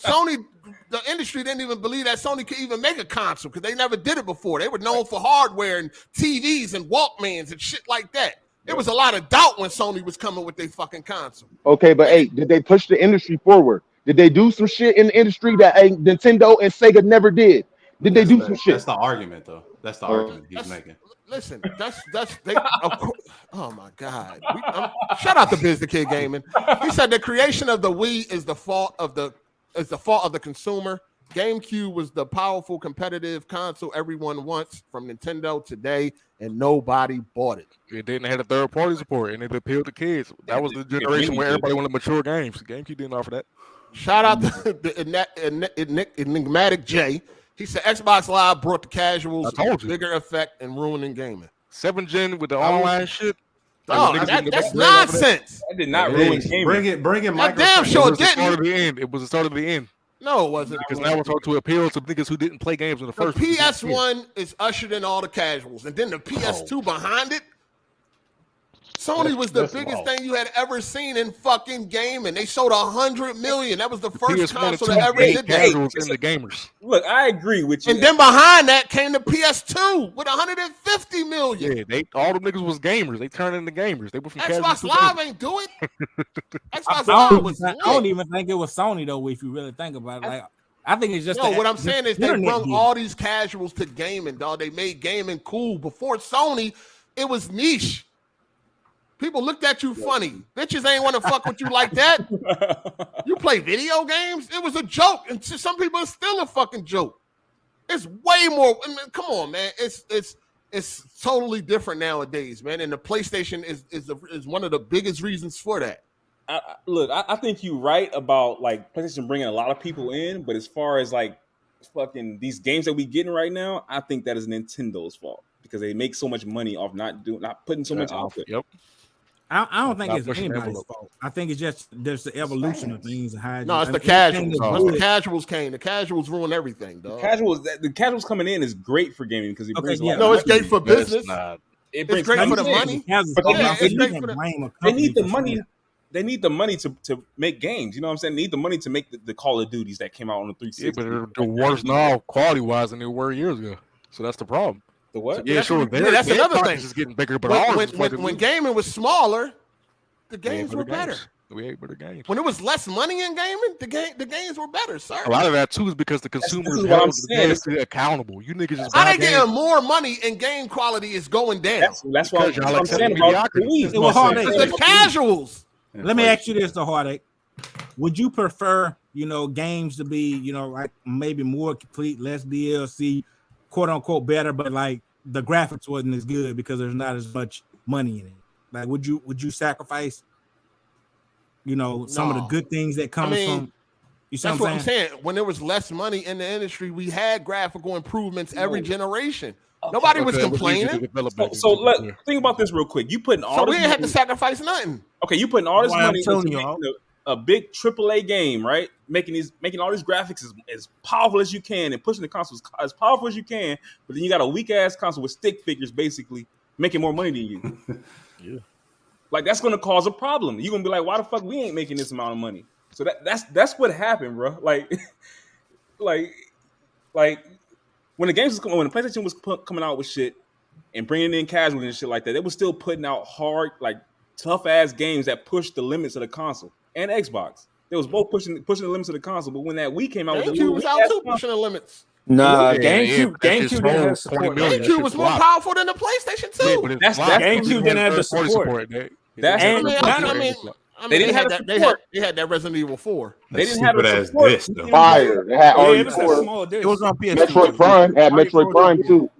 Sony, the industry didn't even believe that Sony could even make a console because they never did it before. They were known for hardware and TVs and Walkmans and shit like that. There was a lot of doubt when Sony was coming with their fucking console. Okay, but hey, did they push the industry forward? Did they do some shit in the industry that Nintendo and Sega never did? Did they do some shit? That's the argument, though. That's the argument he's making. Listen, that's they. Oh my God! Shout out to Biz the Kid Gaming. He said the creation of the Wii is the fault of the consumer. GameCube was the powerful competitive console everyone wants from Nintendo today, and nobody bought it. It didn't have a third-party support, and it appealed to kids. That was the generation where everybody wanted mature games. GameCube didn't offer that. Shout out to the enigmatic J. He said Xbox Live brought the casuals bigger effect and ruining gaming. 7th gen with the online shit. Oh, that's nonsense. That did not ruin gaming. Bring it, Microsoft. Damn sure it didn't. It was the start of the end. No, it wasn't. Because now we're talking to appeal to niggas who didn't play games in the first place. PS1 is ushered in all the casuals, and then the PS2 behind it. Sony was the biggest thing you had ever seen in fucking gaming. They sold 100 million. That was the first console that ever did that. In the gamers. Look, I agree with you. And then behind that came the PS2 with 150 million. Yeah, all the niggas was gamers. They turned into gamers. They were from Xbox Live ain't do it. Xbox Live was. I don't even think it was Sony though. If you really think about it, like I think it's just. No, what I'm saying is they brought all these casuals to gaming, dog. They made gaming cool. Before Sony, it was niche. People looked at you funny. Bitches ain't want to fuck with you like that. You play video games? It was a joke. And to some people, it's still a fucking joke. It's way more. I mean, come on, man. It's totally different nowadays, man. And the PlayStation is one of the biggest reasons for that. I think you're right about like PlayStation bringing a lot of people in. But as far as like fucking these games that we getting right now, I think that is Nintendo's fault because they make so much money off not putting so much out there. Yep. I don't think it's anybody's fault. I think it's just there's the evolution of things and how. No, it's the casuals. Once the casuals came, the casuals ruined everything, dog. The casuals coming in is great for gaming because it brings. No, it's great for business. It's great for the money. They need the money. They need the money to make games. You know what I'm saying? They need the money to make the Call of Duties that came out on the 360. Yeah, but they're worse now, quality wise, than they were years ago. So that's the problem. The what? So, yeah, sure. That's another thing. Is getting bigger, but when gaming was smaller, the games were better. We ate better games. When it was less money in gaming, the games were better, sir. A lot of that too is because the consumers held the games accountable. You niggas just how they getting more money and game quality is going down. That's why I'm saying about it was hard. The casuals. Let me ask you this, the heartache. Would you prefer, games to be, like maybe more complete, less DLC, quote unquote better, but like the graphics wasn't as good because there's not as much money in it? Like, would you sacrifice, some of the good things that come from? You see that's what I'm saying? When there was less money in the industry, we had graphical improvements every generation. Nobody was complaining. So think about this real quick. You putting all we didn't have to sacrifice nothing. Okay, you putting all this money into a big AAA game, right? Making all these graphics as powerful as you can and pushing the consoles as powerful as you can, but then you got a weak ass console with stick figures basically making more money than you. Yeah. Like that's gonna cause a problem. You're gonna be like, why the fuck we ain't making this amount of money? So that's what happened, bro. Like when the PlayStation was coming out with shit and bringing in casual and shit like that, they was still putting out hard, like tough ass games that pushed the limits of the console and Xbox. They was both pushing the limits of the console. But when that Wii came out, GameCube was out too, pushing the limits. Nah, GameCube didn't have support. GameCube was more powerful than the PlayStation 2. That's GameCube didn't have the support. They didn't have that. They had that Resident Evil 4. They didn't have the support. Fire. They had RE4. It was on PS2. Metroid Prime had Metroid Prime too.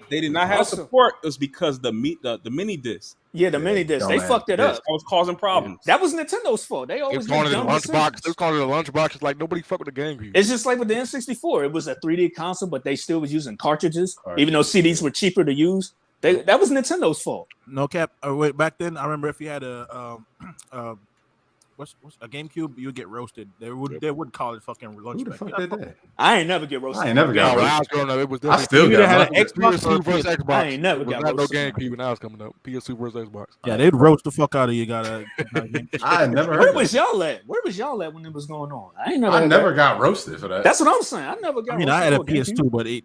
They did not have support. It was because the mini disc. Yeah, the mini disc. They fucked it up. That was causing problems. That was Nintendo's fault. They always calling it a lunchbox. They was calling it a lunchbox. It's like nobody fuck with the GameCube. It's just like with the N64. It was a 3D console, but they still was using cartridges, even though CDs were cheaper to use. That was Nintendo's fault. No cap. Back then, I remember if you had a GameCube, you would get roasted. They would call it fucking lunch. Who the fuck did that? I ain't never get roasted. I ain't never got roasted. I was growing up, it was I still got PS2 versus Xbox. I ain't never got roasted. no GameCube when I was coming up. PS2 versus Xbox. Yeah, they'd roast the fuck out of you. I never heard. Where was y'all at? Where was y'all at when it was going on? I never got roasted for that. That's what I'm saying. I never got. I mean, I had a PS2, but it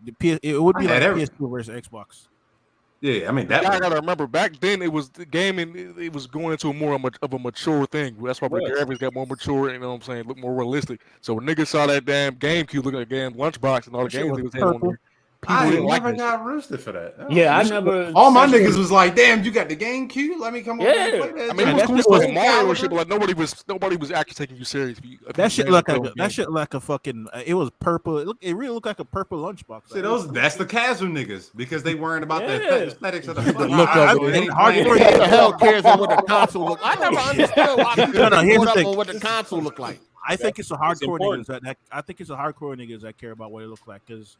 would be like PS2 versus Xbox. Yeah, I mean that. I gotta remember back then it was the gaming. It was going into more of a mature thing. That's why the graphics got more mature. You know what I'm saying? Look more realistic. So when niggas saw that damn GameCube looking at the damn lunchbox and all the games they was having on there, I never got roasted for that. Yeah, I never. All my niggas was like, "Damn, you got the GameCube? Let me come over and play that." I mean, it was cool like Mario and shit, but like nobody was actually taking you serious. That shit looked like a fucking. It was purple. It really looked like a purple lunchbox. See, that's the casual niggas because they weren't about the aesthetics of the look of it. What the hell cares what the console look? I never understood why people here's the up thing. on what the console look like. I think it's a hardcore niggas I think it's a hardcore niggas that care about what it looks like because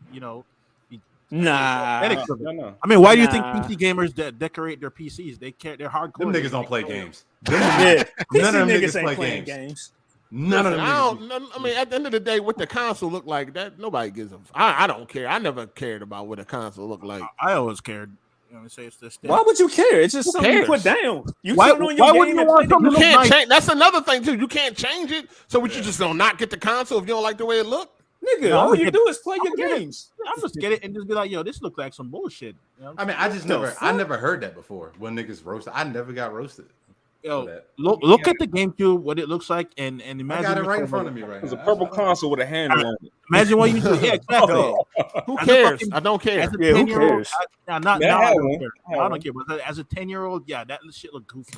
Nah. I mean, why do you think PC gamers that decorate their PCs? They care. They're hardcore. Them niggas don't play games. Yeah, None of them niggas niggas ain't play playing games. None of them. I mean, at the end of the day, what the console look like, that nobody gives a. I don't care. I never cared about what a console looked like. I always cared. Say it's this. Why would you care? It's just something you put down. Why wouldn't you want something? You can't change. That's another thing too. You can't change it. So would you just gonna not get the console if you don't like the way it looked? Nigga, all you do is play your games. I'm just get it and just be like, yo, this look like some bullshit. You know? I mean, I never heard that before. When niggas roasted, I never got roasted. Yo, look at the GameCube, what it looks like, and imagine. I got it right in front of me right now. It's a purple console with a handle on it. Imagine what you do. Yeah, exactly. Who cares? I don't care. As a 10-year-old, I don't care. But as a 10-year-old, yeah, that shit look goofy.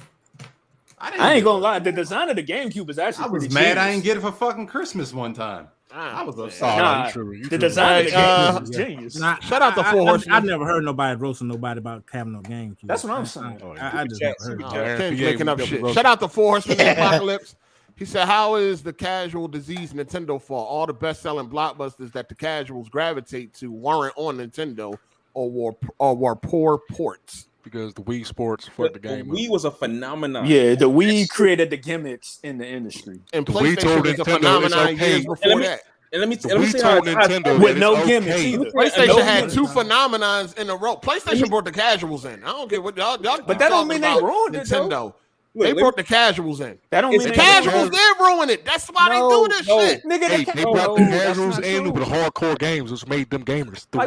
I ain't gonna lie. The design of the GameCube is actually. I was mad. I ain't get it for fucking Christmas one time. I was Nah, upset. the design of the GameCube is genius. Shout out to Four Horsemen. I've never heard nobody roasting nobody about having no GameCube. That's what I'm saying. I just never heard. Ken's making up shit. Shout out to Four Horsemen of Apocalypse. He said, "How is the casual disease Nintendo fault? All the best-selling blockbusters that the casuals gravitate to weren't on Nintendo or were poor ports." Because the Wii Sports fucked the game up. Wii was a phenomenon. Yeah, the Wii created the gimmicks in the industry. And PlayStation was a phenomenon years before that. And let me say how Nintendo with no gimmicks either. PlayStation had two phenomenons in a row. PlayStation brought the casuals in. I don't care what y'all. But that don't mean they ruined Nintendo. They brought the casuals in. That don't mean the casuals did ruin it. That's why they do this shit. Nigga, they brought the casuals in with the hardcore games, which made them gamers. The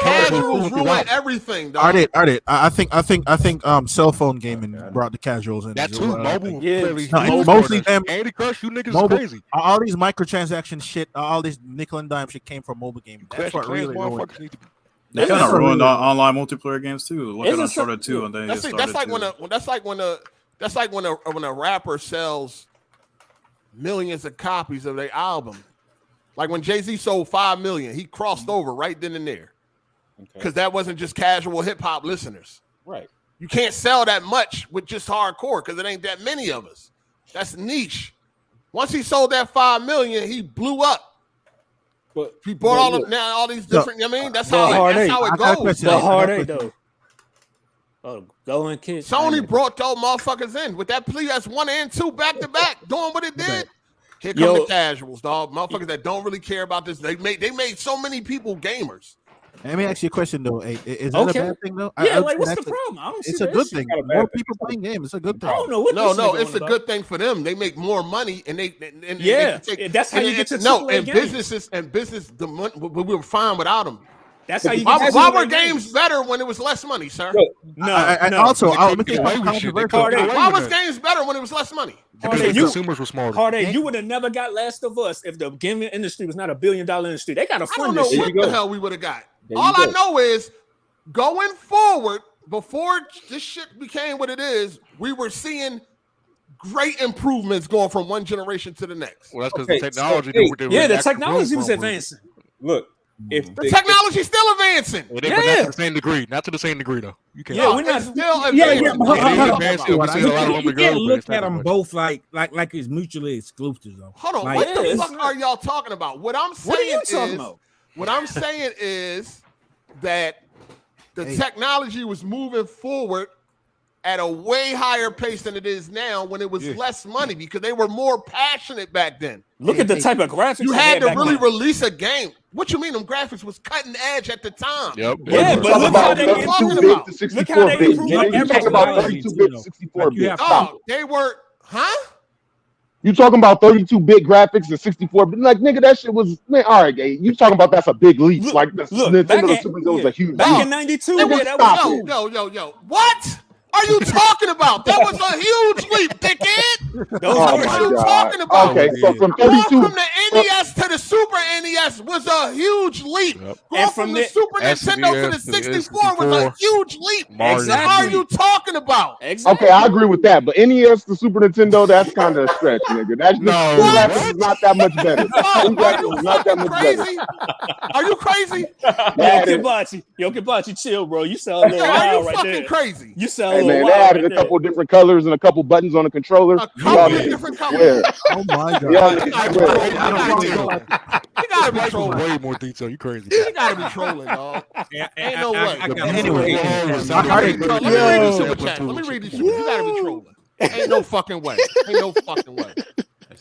casuals ruin everything. Are they? I think cell phone gaming brought the casuals in. That too. Mobile. Mostly them. Andy Crush, you niggas mobile, is crazy. All these microtransaction shit, all this nickel and dime shit came from mobile gaming. That's what really ruined it. They kind of ruined online multiplayer games too. Look at Uncharted 2, and that's like when a rapper sells millions of copies of their album. Like when Jay-Z sold 5 million, he crossed over right then and there. Because that wasn't just casual hip hop listeners. Right. You can't sell that much with just hardcore because it ain't that many of us. That's niche. Once he sold that 5 million, he blew up. But he bought all these different. I mean, that's how it goes. The Hard 8 though. Oh, go and kiss. Sony brought those motherfuckers in with that PS1 and 2 back to back, doing what it did. Here come the casuals, dog. Motherfuckers that don't really care about this. They made so many people gamers. Let me ask you a question though. Hey, is that a bad thing though? Yeah, like what's the problem? I don't see it's a good thing. More people playing games. It's a good thing. I don't know what. No, it's a good thing for them. They make more money, and that's how you get to business. The money we were fine without them. That's how you. Why were games better when it was less money, sir? Also, why was games better when it was less money? Because the consumers were smarter. Hard8, you would have never got Last of Us if the gaming industry was not $1 billion industry. They got to fund this shit. I don't know what the hell we would have got. All I know is going forward, before this shit became what it is, we were seeing great improvements going from one generation to the next. Well, that's because the technology. The technology was advancing. Look, if the technology's still advancing, but not to the same degree. Not to the same degree, though. You can't. Yeah, we're not still advancing. You can't look at them both like it's mutually exclusive, though. Hold on, what the fuck are y'all talking about? What I'm saying is that the technology was moving forward at a way higher pace than it is now when it was less money because they were more passionate back then. Look at the type of graphics you had to really release a game. What you mean them graphics was cutting edge at the time? Yep. Yeah, but look how they improved. Look how they improved. You talking about 32-bit, 64-bit? Oh, they were, huh? You talking about 32-bit graphics and 64-bit? Like, nigga, that shit was, man, all right, you talking about that's a big leap. Like, the Nintendo Super Nintendo was a huge leap. Back in 92, yo. What are you talking about? That was a huge leap, dickhead. What are you talking about? Okay, so from 32 from the NES to the Super NES was a huge leap. Going from the Super Nintendo to the 64 was a huge leap. What are you talking about? Okay, I agree with that, but NES to Super Nintendo, that's kind of a stretch, nigga. That's graphics is not that much better. Not that much crazy? Are you crazy? Yo, Kibachi, chill, bro. You sound a little wild right there. Crazy. You sound man, they added a couple different colors and a couple buttons on the controller. A couple different colors. Oh my god! You gotta be trolling. Way more detail. You crazy? You gotta be trolling, dog. Ain't no way. Anyway, let me read these super chats. Let me read these. You gotta be trolling. Ain't no fucking way. Ain't no fucking way.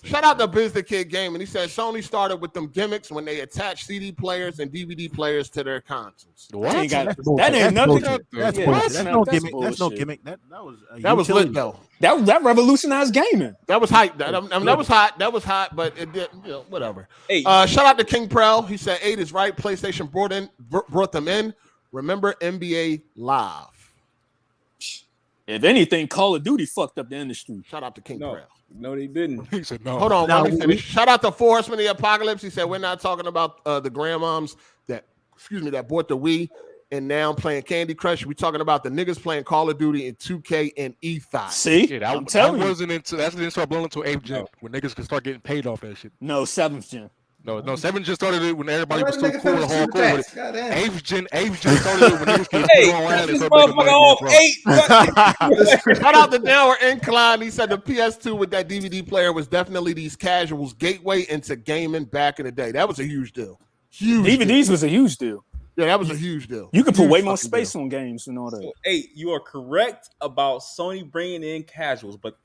Shout out to Biz the Kid Game, and he said Sony started with them gimmicks when they attached CD players and DVD players to their consoles. What? That ain't nothing. That's no gimmick. That's no gimmick. That was lit though. That revolutionized gaming. That was hype. That was hot. That was hot, but it did. Whatever. Hey, shout out to King Prel. He said 8 is right. PlayStation brought them in. Remember NBA Live. If anything, Call of Duty fucked up the industry. Shout out to King Prel. No, they didn't. He said no. Hold on, let me finish. Shout out to Forrest of the Apocalypse. He said we're not talking about the grandmoms that bought the Wii and now playing Candy Crush. We're talking about the niggas playing Call of Duty and 2K and E5. See, I'm telling you, that didn't start blowing until 8th gen when niggas could start getting paid off that shit. No, 7th gen. No, 7th gen started it when everybody was still cool and hardcore with it. 8th gen started it when niggas could go around and start making money. Shout out to Downward Incline. He said the PS2 with that DVD player was definitely these casuals' gateway into gaming back in the day. That was a huge deal. DVDs was a huge deal. Yeah, that was a huge deal. You could put way more space on games and all that. So, you are correct about Sony bringing in casuals, but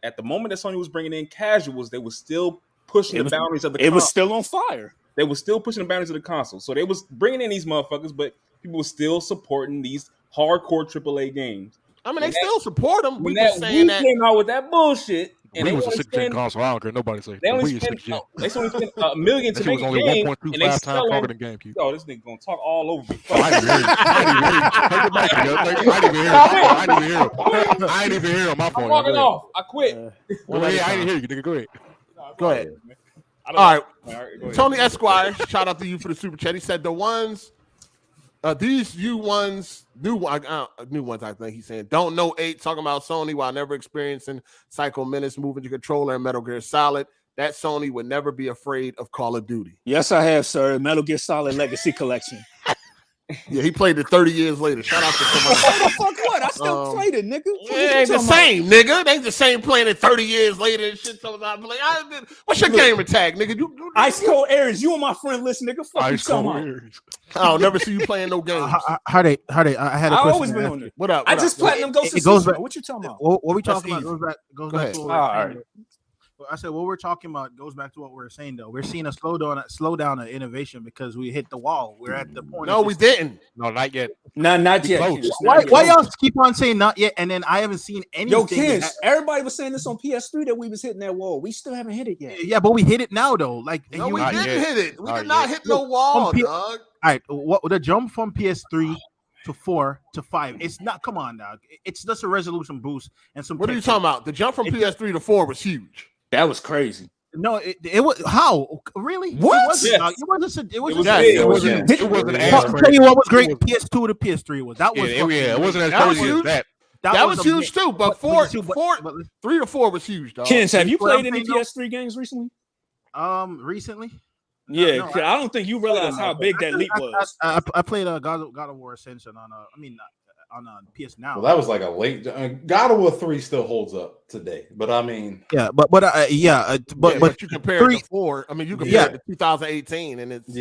at the moment that Sony was bringing in casuals, they were still pushing the boundaries of the console. It was still on fire. They were still pushing the boundaries of the console. So they was bringing in these motherfuckers, but people were still supporting these hardcore AAA games. I mean, they still support them. When We just that saying Wii that came out with that bullshit, and Wii they was a only 6th gen spend console. I don't care. Nobody say. they The only Wii is spend 6th gen. they only spend $1 million That to shit make was a only game, and 1.25 they times selling. stronger than GameCube. Yo, this nigga gonna talk all over me. I didn't even hear you. I didn't even hear him. My I'm phone. walking off. I quit. Well, yeah, I didn't hear you, nigga. Go ahead. Go ahead. All right. go ahead. Tony Esquire, shout out to you for the super chat. He said the ones, these new ones, I think he's saying, don't know 8, talking about Sony while never experiencing Psycho Menace, moving your controller, and Metal Gear Solid. That Sony would never be afraid of Call of Duty. Yes, I have, sir. Metal Gear Solid Legacy Collection. Yeah, he played it 30 years later. Shout out to somebody. What the fuck? What? I still played it, nigga. It ain't the same, nigga. It ain't the same playing it 30 years later and shit. So I'm like, what's your gamer tag, nigga? Ice Cold Aries. You on my friend list, nigga. Fuck you, come on. I'll never see you playing no games. Hard8, I had a question. I always been on it. What up? I just platinum Ghost of Tsushima. What you talking about? What we talking about goes back to what we're saying. I said what we're talking about goes back to what we're saying though. We're seeing a slowdown of innovation because we hit the wall. We're at the point. No, we didn't. No, not yet. Not yet. Why y'all keep on saying not yet? And then I haven't seen anything. Yo, kids, everybody was saying this on PS3 that we was hitting that wall. We still haven't hit it yet. Yeah, but we hit it now though. Like no, we didn't hit it. We did not hit no wall, dog. All right, what the jump from PS3 to 4 to 5? It's not. Come on, dog. It's just a resolution boost and some. What are you talking about? The jump from PS3 to 4 was huge. That was crazy. No, it was how really? What? It wasn't. Yes. It wasn't. It wasn't. It wasn't. I'll tell you what was great. PS2 to PS3 was that was. It wasn't as crazy as that. That was huge too. But 3 to 4 was huge, dog. Kens, have you played any PS3 games recently? Recently. Yeah, no, I don't think you realize how big that leap was. I played God of War Ascension on on PS Now. Well, that was like a late. God of War 3 still holds up today, but I mean, but you compare it to 4. I mean, you compare it to 2018, and it's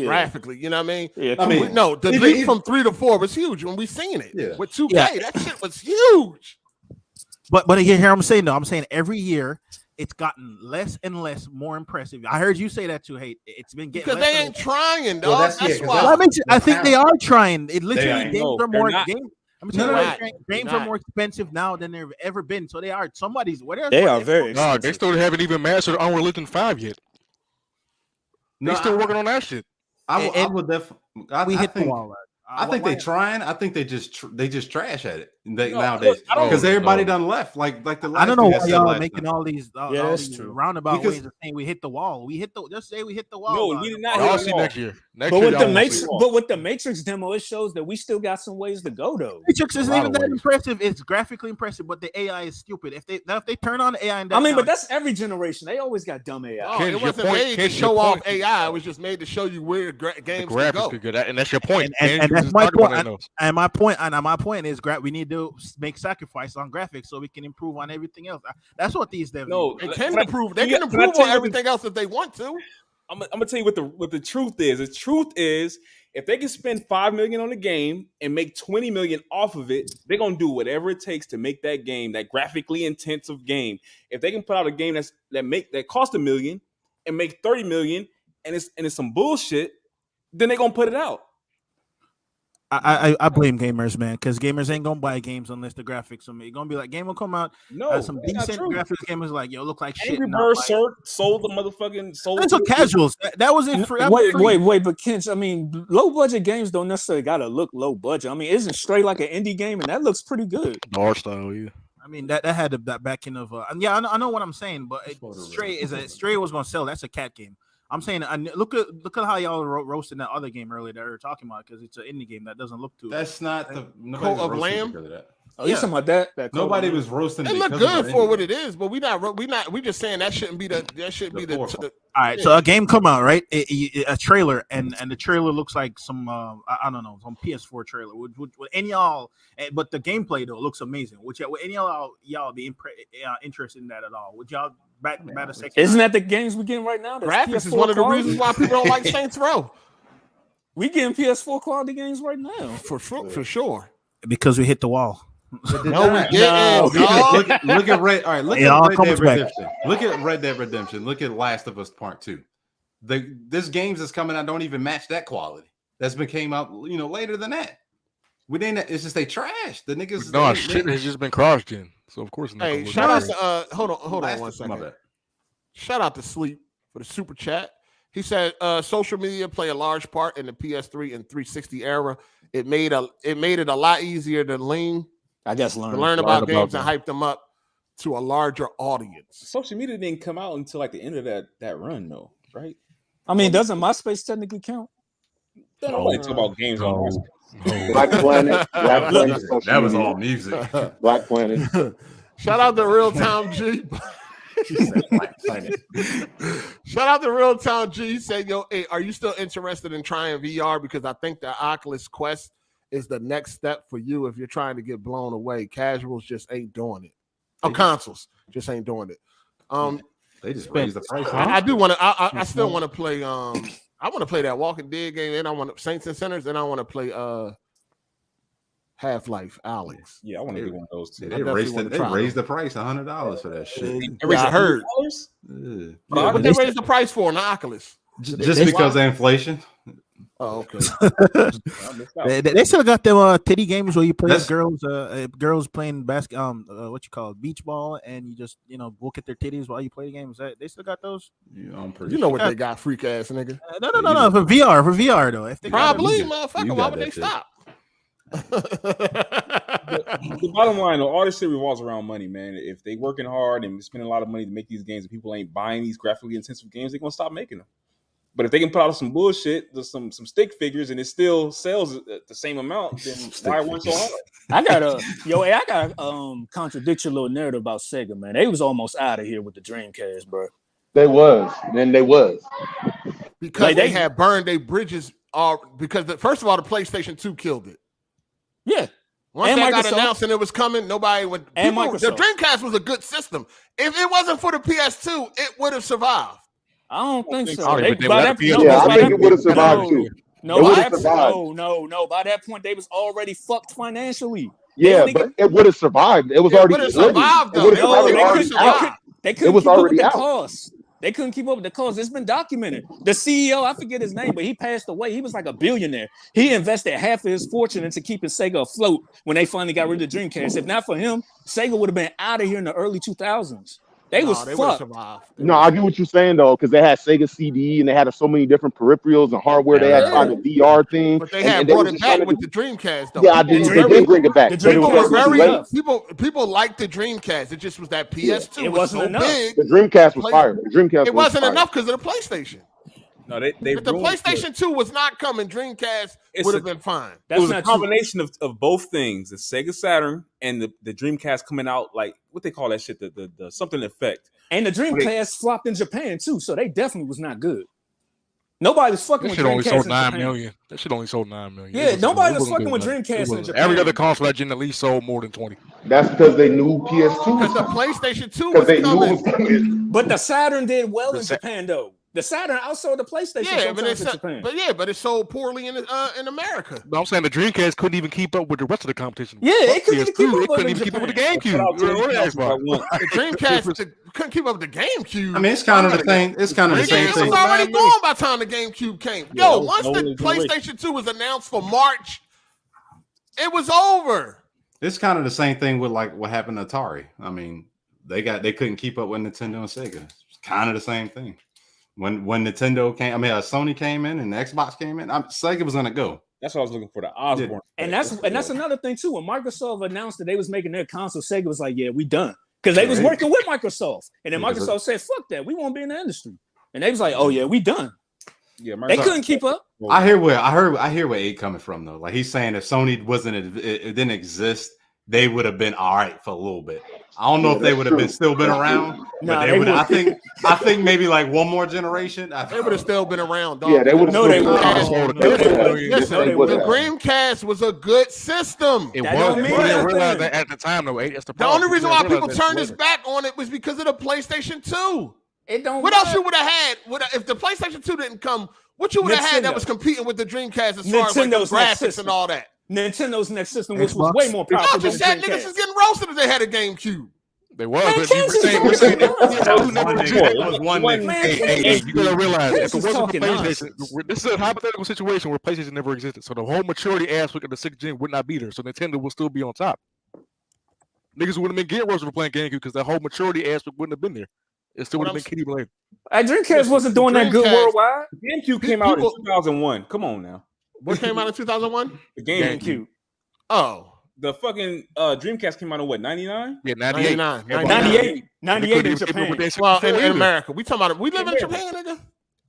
graphically, you know what I mean? Yeah, I mean, no, the leap from 3 to 4 was huge when we seen it with 2K. That shit was huge. But here I'm saying though, I'm saying every year it's gotten less and less more impressive. I heard you say that too. Hey, it's been getting because they ain't trying, dog. Well, that's why. Well, I think they are trying. It literally games are more games are more expensive now than they've ever been. So they are somebody's. They are very. No, they still haven't even mastered Unreal Engine 5 yet. They still working on that shit. I would definitely. We hit the wall. I think they trying. I think they just trash at it nowadays because everybody done left. Like the last I don't know why y'all are making all these roundabout because ways of saying we hit the wall. Just say we hit the wall. No, we did not I'll hit see the wall. next year. But with the Matrix demo, it shows that we still got some ways to go though. Matrix isn't even that impressive. It's graphically impressive, but the AI is stupid. If they turn on the AI, but that's every generation. They always got dumb AI. Oh, it wasn't made to show off AI. It was just made to show you where games can go. Good, and that's your point. And that's my point. And my point is, we need to make sacrifice on graphics so we can improve on everything else. That's what these devs they can improve. They can improve on everything else if they want to. I'm gonna tell you what the truth is. The truth is, if they can spend $5 million on the game and make $20 million off of it, they're gonna do whatever it takes to make that game, that graphically intensive game. If they can put out a game that cost $1 million and make $30 million and it's some bullshit, then they're gonna put it out. I blame gamers, man, because gamers ain't gonna buy games unless the graphics are made. Gonna be like, game will come out, some decent graphics. Gamers like, yo, look like shit. Angry Birds sold the motherfucking sold. That's what casuals. That was it. Wait, but Kens, I mean, low budget games don't necessarily gotta look low budget. I mean, isn't Stray like an indie game, and that looks pretty good. Art style, yeah. I mean, that had that backing of I know what I'm saying, but Stray was gonna sell. That's a cat game. I'm saying, look at how y'all roasting that other game earlier that we were talking about because it's an indie game that doesn't look too. That's not the Coat of Lamb. Oh, you talking about that? Nobody was roasting. It looked good for what it is, but we just saying that shouldn't be the. All right, so a game come out, right? A trailer, and the trailer looks like some I don't know, some PS4 trailer. Would any y'all? But the gameplay though looks amazing. Would any y'all be interested in that at all? Would y'all bat a second? Isn't that the games we getting right now? Graphics is one of the reasons why people don't like Saints Row. We getting PS4 quality games right now for sure because we hit the wall. No, we didn't. Look at Red. All right, look at Red Dead Redemption. Look at Red Dead Redemption. Look at Last of Us Part 2. This games that's coming out don't even match that quality. That's been came out, later than that. It's just they trash the niggas. No, shit has just been cross-gen. So of course. Hey, shout out to hold on 1 second. My bad. Shout out to Sleep for the super chat. He said social media play a large part in the PS3 and 360 era. It made it a lot easier to learn about games and hype them up to a larger audience. Social media didn't come out until like the end of that run, though, right? I mean, doesn't MySpace technically count? They don't like talk about games on MySpace. Black Planet. That was all music. Black Planet. Shout out to Real Time G. Shout out to Real Time G. He said, "Yo, hey, are you still interested in trying VR? Because I think the Oculus Quest is the next step for you if you're trying to get blown away. Casuals just ain't doing it. Consoles just ain't doing it. They just raised the price. I do want to. I still want to play. I want to play that Walking Dead game, and I want Saints and Sinners, and I want to play Half-Life Alex. Yeah, I want to do one of those too. They raised the price $100 for that shit. I heard. What they raised the price for an Oculus? Just because of inflation. Oh, okay. they still got them titty games where you play girls playing what you call it, beach ball, and you just look at their titties while you play the games. They still got those. Yeah, I'm pretty. You know what they got, freak ass nigga. No, for VR though. If they probably, motherfucker, why would they stop? The bottom line, all this shit revolves around money, man. If they working hard and spending a lot of money to make these games, and people ain't buying these graphically intensive games, they're gonna stop making them. But if they can put out some bullshit, some stick figures, and it still sells at the same amount, then why work so hard? I gotta contradict your little narrative about Sega, man. They was almost out of here with the Dreamcast, bro. They was because they had burned their bridges. Because first of all, the PlayStation 2 killed it. Yeah. Once and that Microsoft. got announced and it was coming, nobody would. And the Dreamcast was a good system. If it wasn't for the PS2, it would have survived. I don't think so. I think it would have survived too. No, by that point, they was already fucked financially. Yeah, but it would have survived. It was already survived. Though. They couldn't keep up with the cost. They couldn't keep up with the cost. It's been documented. The CEO, I forget his name, but he passed away. He was like a billionaire. He invested half of his fortune into keeping Sega afloat when they finally got rid of the Dreamcast. If not for him, Sega would have been out of here in the early 2000s. They fucked. No, I get what you're saying though, because they had Sega CD and they had so many different peripherals and hardware. They had tried the VR thing, but they had brought it back with the Dreamcast though. Yeah, they did bring it back. People liked the Dreamcast. It just was that PS2. It wasn't so enough. Big. The Dreamcast was fire. The Dreamcast. It wasn't enough because of the PlayStation. No, if the PlayStation 2 was not coming, Dreamcast would have been fine. It was a combination of both things: the Sega Saturn and the Dreamcast coming out, like what they call that shit, the something effect. And the Dreamcast flopped in Japan too, so they definitely was not good. Nobody was fucking with Dreamcast. Only sold 9 million. That shit only sold 9 million. Yeah, nobody was fucking with Dreamcast in Japan. Every other console that gen at least sold more than 20. That's because they knew PS2. Because the PlayStation 2 was coming. But the Saturn did well in Japan though. The Saturn outsold the PlayStation. Yeah, but it sold poorly in America. But I'm saying the Dreamcast couldn't even keep up with the rest of the competition. Yeah, it couldn't even keep up. It couldn't even keep up with the GameCube. The Dreamcast couldn't keep up with the GameCube. I mean, it's kind of the thing. It's kind of the same thing. It was already gone by the time the GameCube came. Yo, once the PlayStation 2 was announced for March, it was over. It's kind of the same thing with like what happened to Atari. I mean, they couldn't keep up with Nintendo and Sega. It's kind of the same thing. When Nintendo came, Sony came in and the Xbox came in, Sega was gonna go. That's what I was looking for, the Osborne. And that's another thing too. When Microsoft announced that they was making their console, Sega was like, "Yeah, we done," because they was working with Microsoft, and then Microsoft said, "Fuck that, we won't be in the industry," and they was like, "Oh yeah, we done." Yeah, they couldn't keep up. I hear where Aid coming from though. Like he's saying, if Sony it didn't exist, they would have been all right for a little bit. I don't know if they would have still been around, but they would. I think maybe like one more generation. They would have still been around. Dog. Yeah, they would have. No, they would. The Dreamcast was a good system. It was. We didn't realize that at the time, though. The only reason why people turned this back on it was because of the PlayStation 2. What else you would have had? If the PlayStation 2 didn't come, what you would have had that was competing with the Dreamcast as far as like the graphics and all that? Nintendo's next system, which was way more powerful. Just said niggas is getting roasted if they had a GameCube. They was, but we're saying it was one nigga. Hey, you gotta realize if it wasn't for PlayStation, this is a hypothetical situation where PlayStation never existed. So the whole maturity aspect of the 6th gen would not be there. So Nintendo will still be on top. Niggas wouldn't have been getting roasted for playing GameCube because that whole maturity aspect wouldn't have been there. It still would have been Kitty Blade. Dreamcast wasn't doing that good worldwide. GameCube came out in 2001. Come on now. What came out in 2001? The GameCube. Oh. The fucking Dreamcast came out in what, 99? Yeah, 98. 98 in Japan. Well, in America. We talking about we live in Japan, nigga.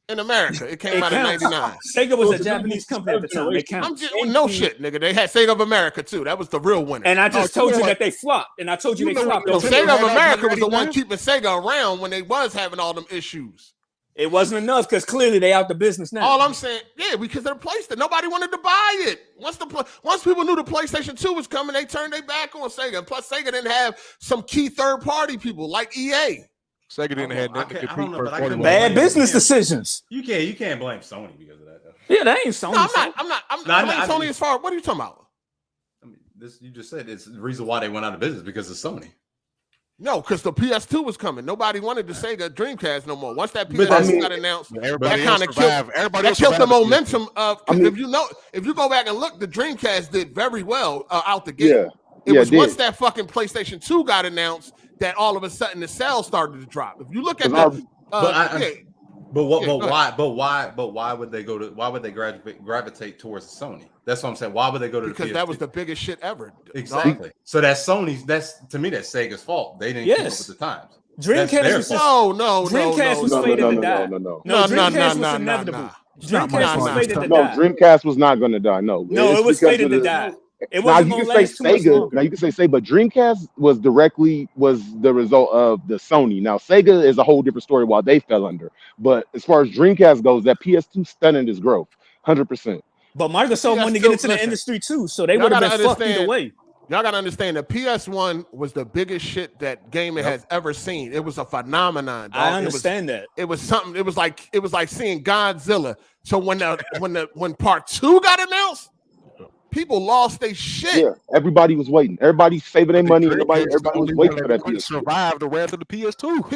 In America, it came out in 99. Sega was a Japanese company at the time. They count. No shit, nigga. They had Sega of America too. That was the real winner. And I just told you that they flopped. And I told you they flopped. Sega of America was the one keeping Sega around when they was having all them issues. It wasn't enough because clearly they out the business now. All I'm saying, yeah, because they replaced it. Nobody wanted to buy it. Once people knew the PlayStation 2 was coming, they turned their back on Sega. And plus, Sega didn't have some key third-party people like EA. Sega didn't have nothing to compete for. Bad business decisions. You can't blame Sony because of that. Though. Yeah, that ain't Sony. No, I'm not blaming Sony as far. What are you talking about? I mean, you just said it's the reason why they went out of business because of Sony. No, because the PS2 was coming. Nobody wanted the Sega Dreamcast no more. Once that PS2 got announced, that kind of killed the momentum of. If you go back and look, the Dreamcast did very well out the gate. Yeah. It was once that fucking PlayStation 2 got announced that all of a sudden the sales started to drop. If you look at why would they gravitate towards Sony? That's what I'm saying. Why would they go to because that was the biggest shit ever. Exactly. So that's Sony's. To me, that's Sega's fault. They didn't keep up with the times. Dreamcast was Dreamcast was fated to die. No, Dreamcast was inevitable. Dreamcast was fated to die. No, Dreamcast was not going to die. No, it was fated to die. It wasn't going to last too much longer. Now you can say Sega, but Dreamcast was the result of the Sony. Now Sega is a whole different story. While they fell under, but as far as Dreamcast goes, that PS2 stunning its growth, 100%. But Microsoft wanted to get into the industry too, so they would have been fucked either way. Y'all gotta understand the PS1 was the biggest shit that gaming has ever seen. It was a phenomenon. Dog. I understand that. It was something. It was like seeing Godzilla. So when part 2 got announced, people lost their shit. Yeah, everybody was waiting. Everybody saving their money. Everybody was waiting for that. Survived the wrath of the PS2.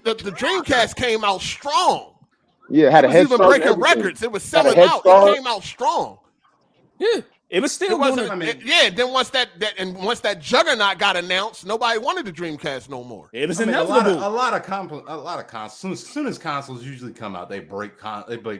The Dreamcast came out strong. Yeah, had a head start. Even breaking records. It was selling out. It came out strong. Yeah, it was still. Then once that Juggernaut got announced, nobody wanted the Dreamcast no more. It was inevitable. A lot of consoles. As soon as consoles usually come out, they break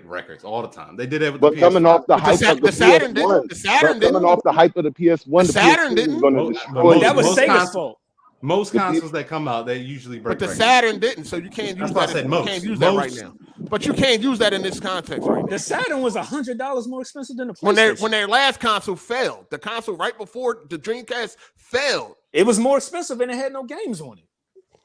records all the time. They did it with but the coming PS5. off the hype of the Saturn PS1. The Saturn didn't. Coming off the hype of the PS1. The Saturn didn't. That was Sega's fault. Most consoles that come out, they usually break. But the Saturn didn't, so you can't use that. You can't use that right now. But you can't use that in this context right now. The Saturn was $100 more expensive than the PlayStation. When their last console failed, the console right before the Dreamcast failed. It was more expensive and it had no games on it.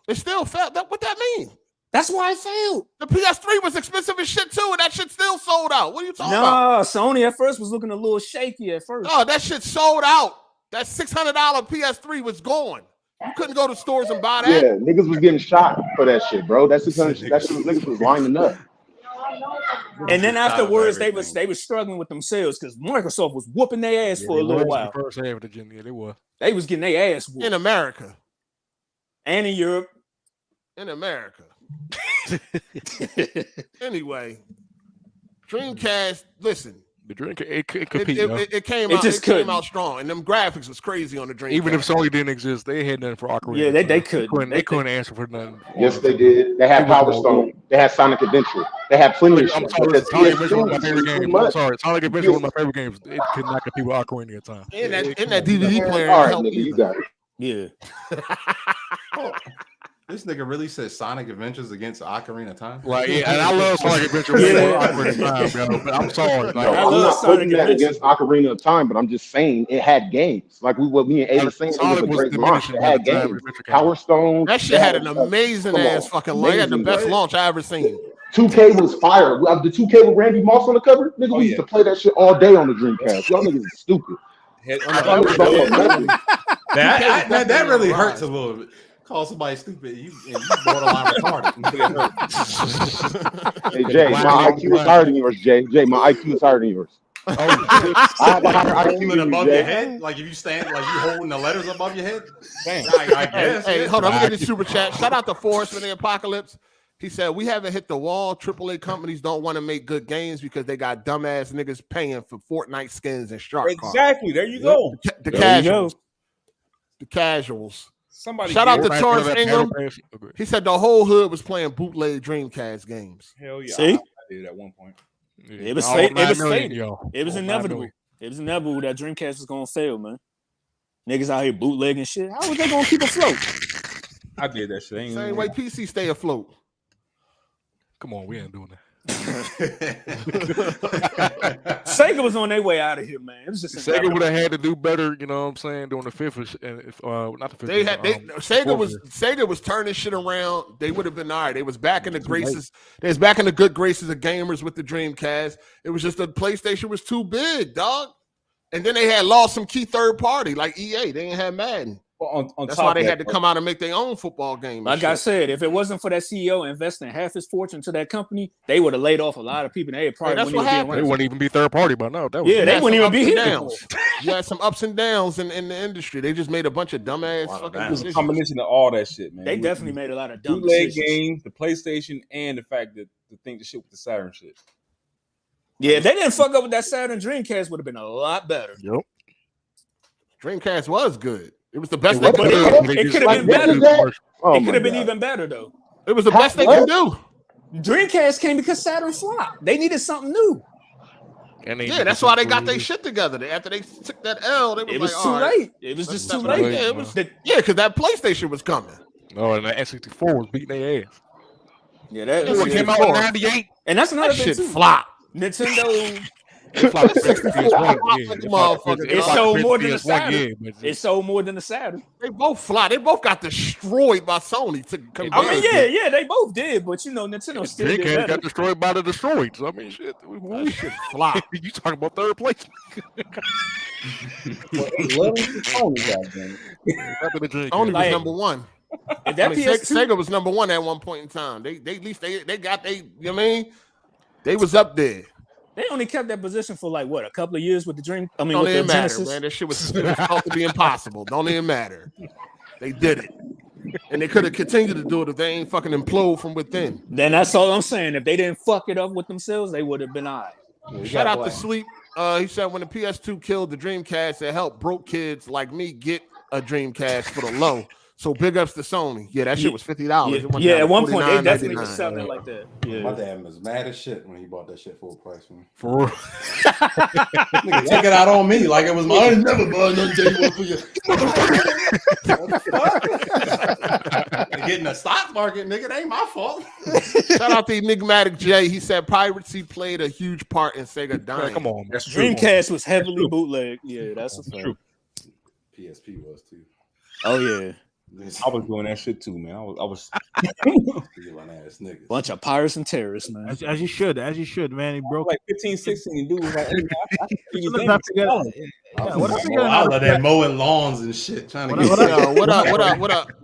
It still failed. What that mean? That's why it failed. The PS3 was expensive as shit too, and that shit still sold out. What are you talking about? No, Sony at first was looking a little shaky at first. Oh, that shit sold out. That $600 PS3 was gone. You couldn't go to stores and buy that. Yeah, niggas was getting shot for that shit, bro. That 600. That shit niggas was lining up. And then afterwards, they were struggling with themselves because Microsoft was whooping their ass for a little while. First half of the gen, they were. They was getting their ass whooped in America and in Europe. In America. Anyway, Dreamcast. Listen. The Dreamcast, it came out strong, and them graphics was crazy on the Dreamcast. Even if Sony didn't exist, they had nothing for Ocarina. Yeah, they couldn't. They couldn't answer for nothing. Yes, they did. They had Power Stone. They had Sonic Adventure. They had plenty of shit. Sonic Adventure was my favorite game. I'm sorry, Sonic Adventure was my favorite games. It could not compete with Ocarina at the time. And that DVD player. All right, nigga, you got it. Yeah. This nigga really said Sonic Adventures against Ocarina of Time. Like, yeah, and I love Sonic Adventure. Ocarina of Time, bro, but I'm sorry. Like, no, I'm not putting that against Ocarina of Time, but I'm just saying it had games. Like me and Ava saying, it was a great launch. It had games. Power Stone. That shit had an amazing ass fucking launch. It had the best launch I ever seen. 2K was fire. The 2K with Randy Moss on the cover, nigga, we used to play that shit all day on the Dreamcast. Y'all niggas is stupid. That really hurts a little bit. Call somebody stupid, you borderline retarded. Hey Jay, my IQ is higher than yours. Jay, my IQ is higher than yours. Holding above your head, like if you stand, like you holding the letters above your head. Damn. I guess. Hey, hold on, I'm getting super chat. Shout out to Forrest for the apocalypse. He said, we haven't hit the wall. AAA companies don't want to make good games because they got dumbass niggas paying for Fortnite skins and shark cards. Exactly. There you go. The casuals. The casuals. Somebody shout out to Fortnite Charles Ingram. He said the whole hood was playing bootleg Dreamcast games. Hell yeah. See? I did at one point. It was fate. It was fate. It was inevitable. It was inevitable that Dreamcast was gonna fail, man. Niggas out here bootlegging shit. How was they gonna keep afloat? I did that shit. Same way PC stay afloat. Come on, we ain't doing that. Sega was on their way out of here, man. It was just Sega would have had to do better, you know what I'm saying, during the fifth and not the fifth. Sega was turning shit around. They would have been all right. They was back in the graces. They was back in the good graces of gamers with the Dreamcast. It was just the PlayStation was too big, dog. And then they had lost some key third party like EA. They didn't have Madden. Well, on That's top why they of had that, to come out and make their own football game. Like I said, if it wasn't for that CEO investing half his fortune to that company, they would have laid off a lot of people. They probably that's what happened. They wouldn't even be third party by now. That was they wouldn't even be here. You had some ups and downs in the industry. They just made a bunch of dumbass fucking it was a decisions. combination of all that shit, man. They definitely made a lot of dumb bootleg decisions. games, the PlayStation, and the fact that the shit with the Saturn shit. Yeah, if they didn't fuck up with that Saturn Dreamcast, would have been a lot better. Yep. Dreamcast was good. It was the best they But could do. it could have been better. It could have been even better though. It was the best they could do. Dreamcast came because Saturn flopped. They needed something new. Yeah, that's why they got their shit together. After they took that L, they was It was like, too all right, late. It was let's just too step it up. late. Yeah, it was. Yeah, because that PlayStation was coming. Oh, and the N64 was beating their ass. Yeah, that It came out in '98. And that's another That thing shit too. flop. Nintendo. It flopped the PS1. It sold more than the Saturn. It sold more than the Saturn. They both fly. They both got destroyed by Sony. I mean, yeah, they both did, but you know, Nintendo still did Dreamcast better. got destroyed by the Destroyed. So I mean, shit. That shit flop. You talking about third place? Sony was number one. If that PS2 Sega was number one at one point in time. They at least they got you know what I mean? They was up there. They only kept that position for like what, a couple of years with the Dream. I mean, Don't with the even matter, Genesis. man. That shit was supposed to be impossible. Don't even matter. They did it. And they could have continued to do it if they ain't fucking implode from within. Then that's all I'm saying. If they didn't fuck it up with themselves, they would have been all right. Shout out to Sleep. He said when the PS2 killed the Dreamcast, it helped broke kids like me get a Dreamcast for the low. So big ups to Sony. Yeah, that shit was $50. Yeah, at one point they definitely was selling it like that. Yeah. My dad was mad as shit when he bought that shit full price for me. For real. Nigga took it out on me like it was mine. I ain't never bought nothing for you. Getting the stock market, nigga, it ain't my fault. Shout out to Enigmatic J. He said piracy played a huge part in Sega dying. Come on, that's true. Dreamcast was heavily bootleg. Yeah, that's a fact. True. PSP was too. Oh yeah. I was doing that shit too, man. I was ass niggas. Bunch of pirates and terrorists, man. As you should, man. He broke like 15, 16, dude was like, hey, man, I love that mowing lawns and shit. Trying to get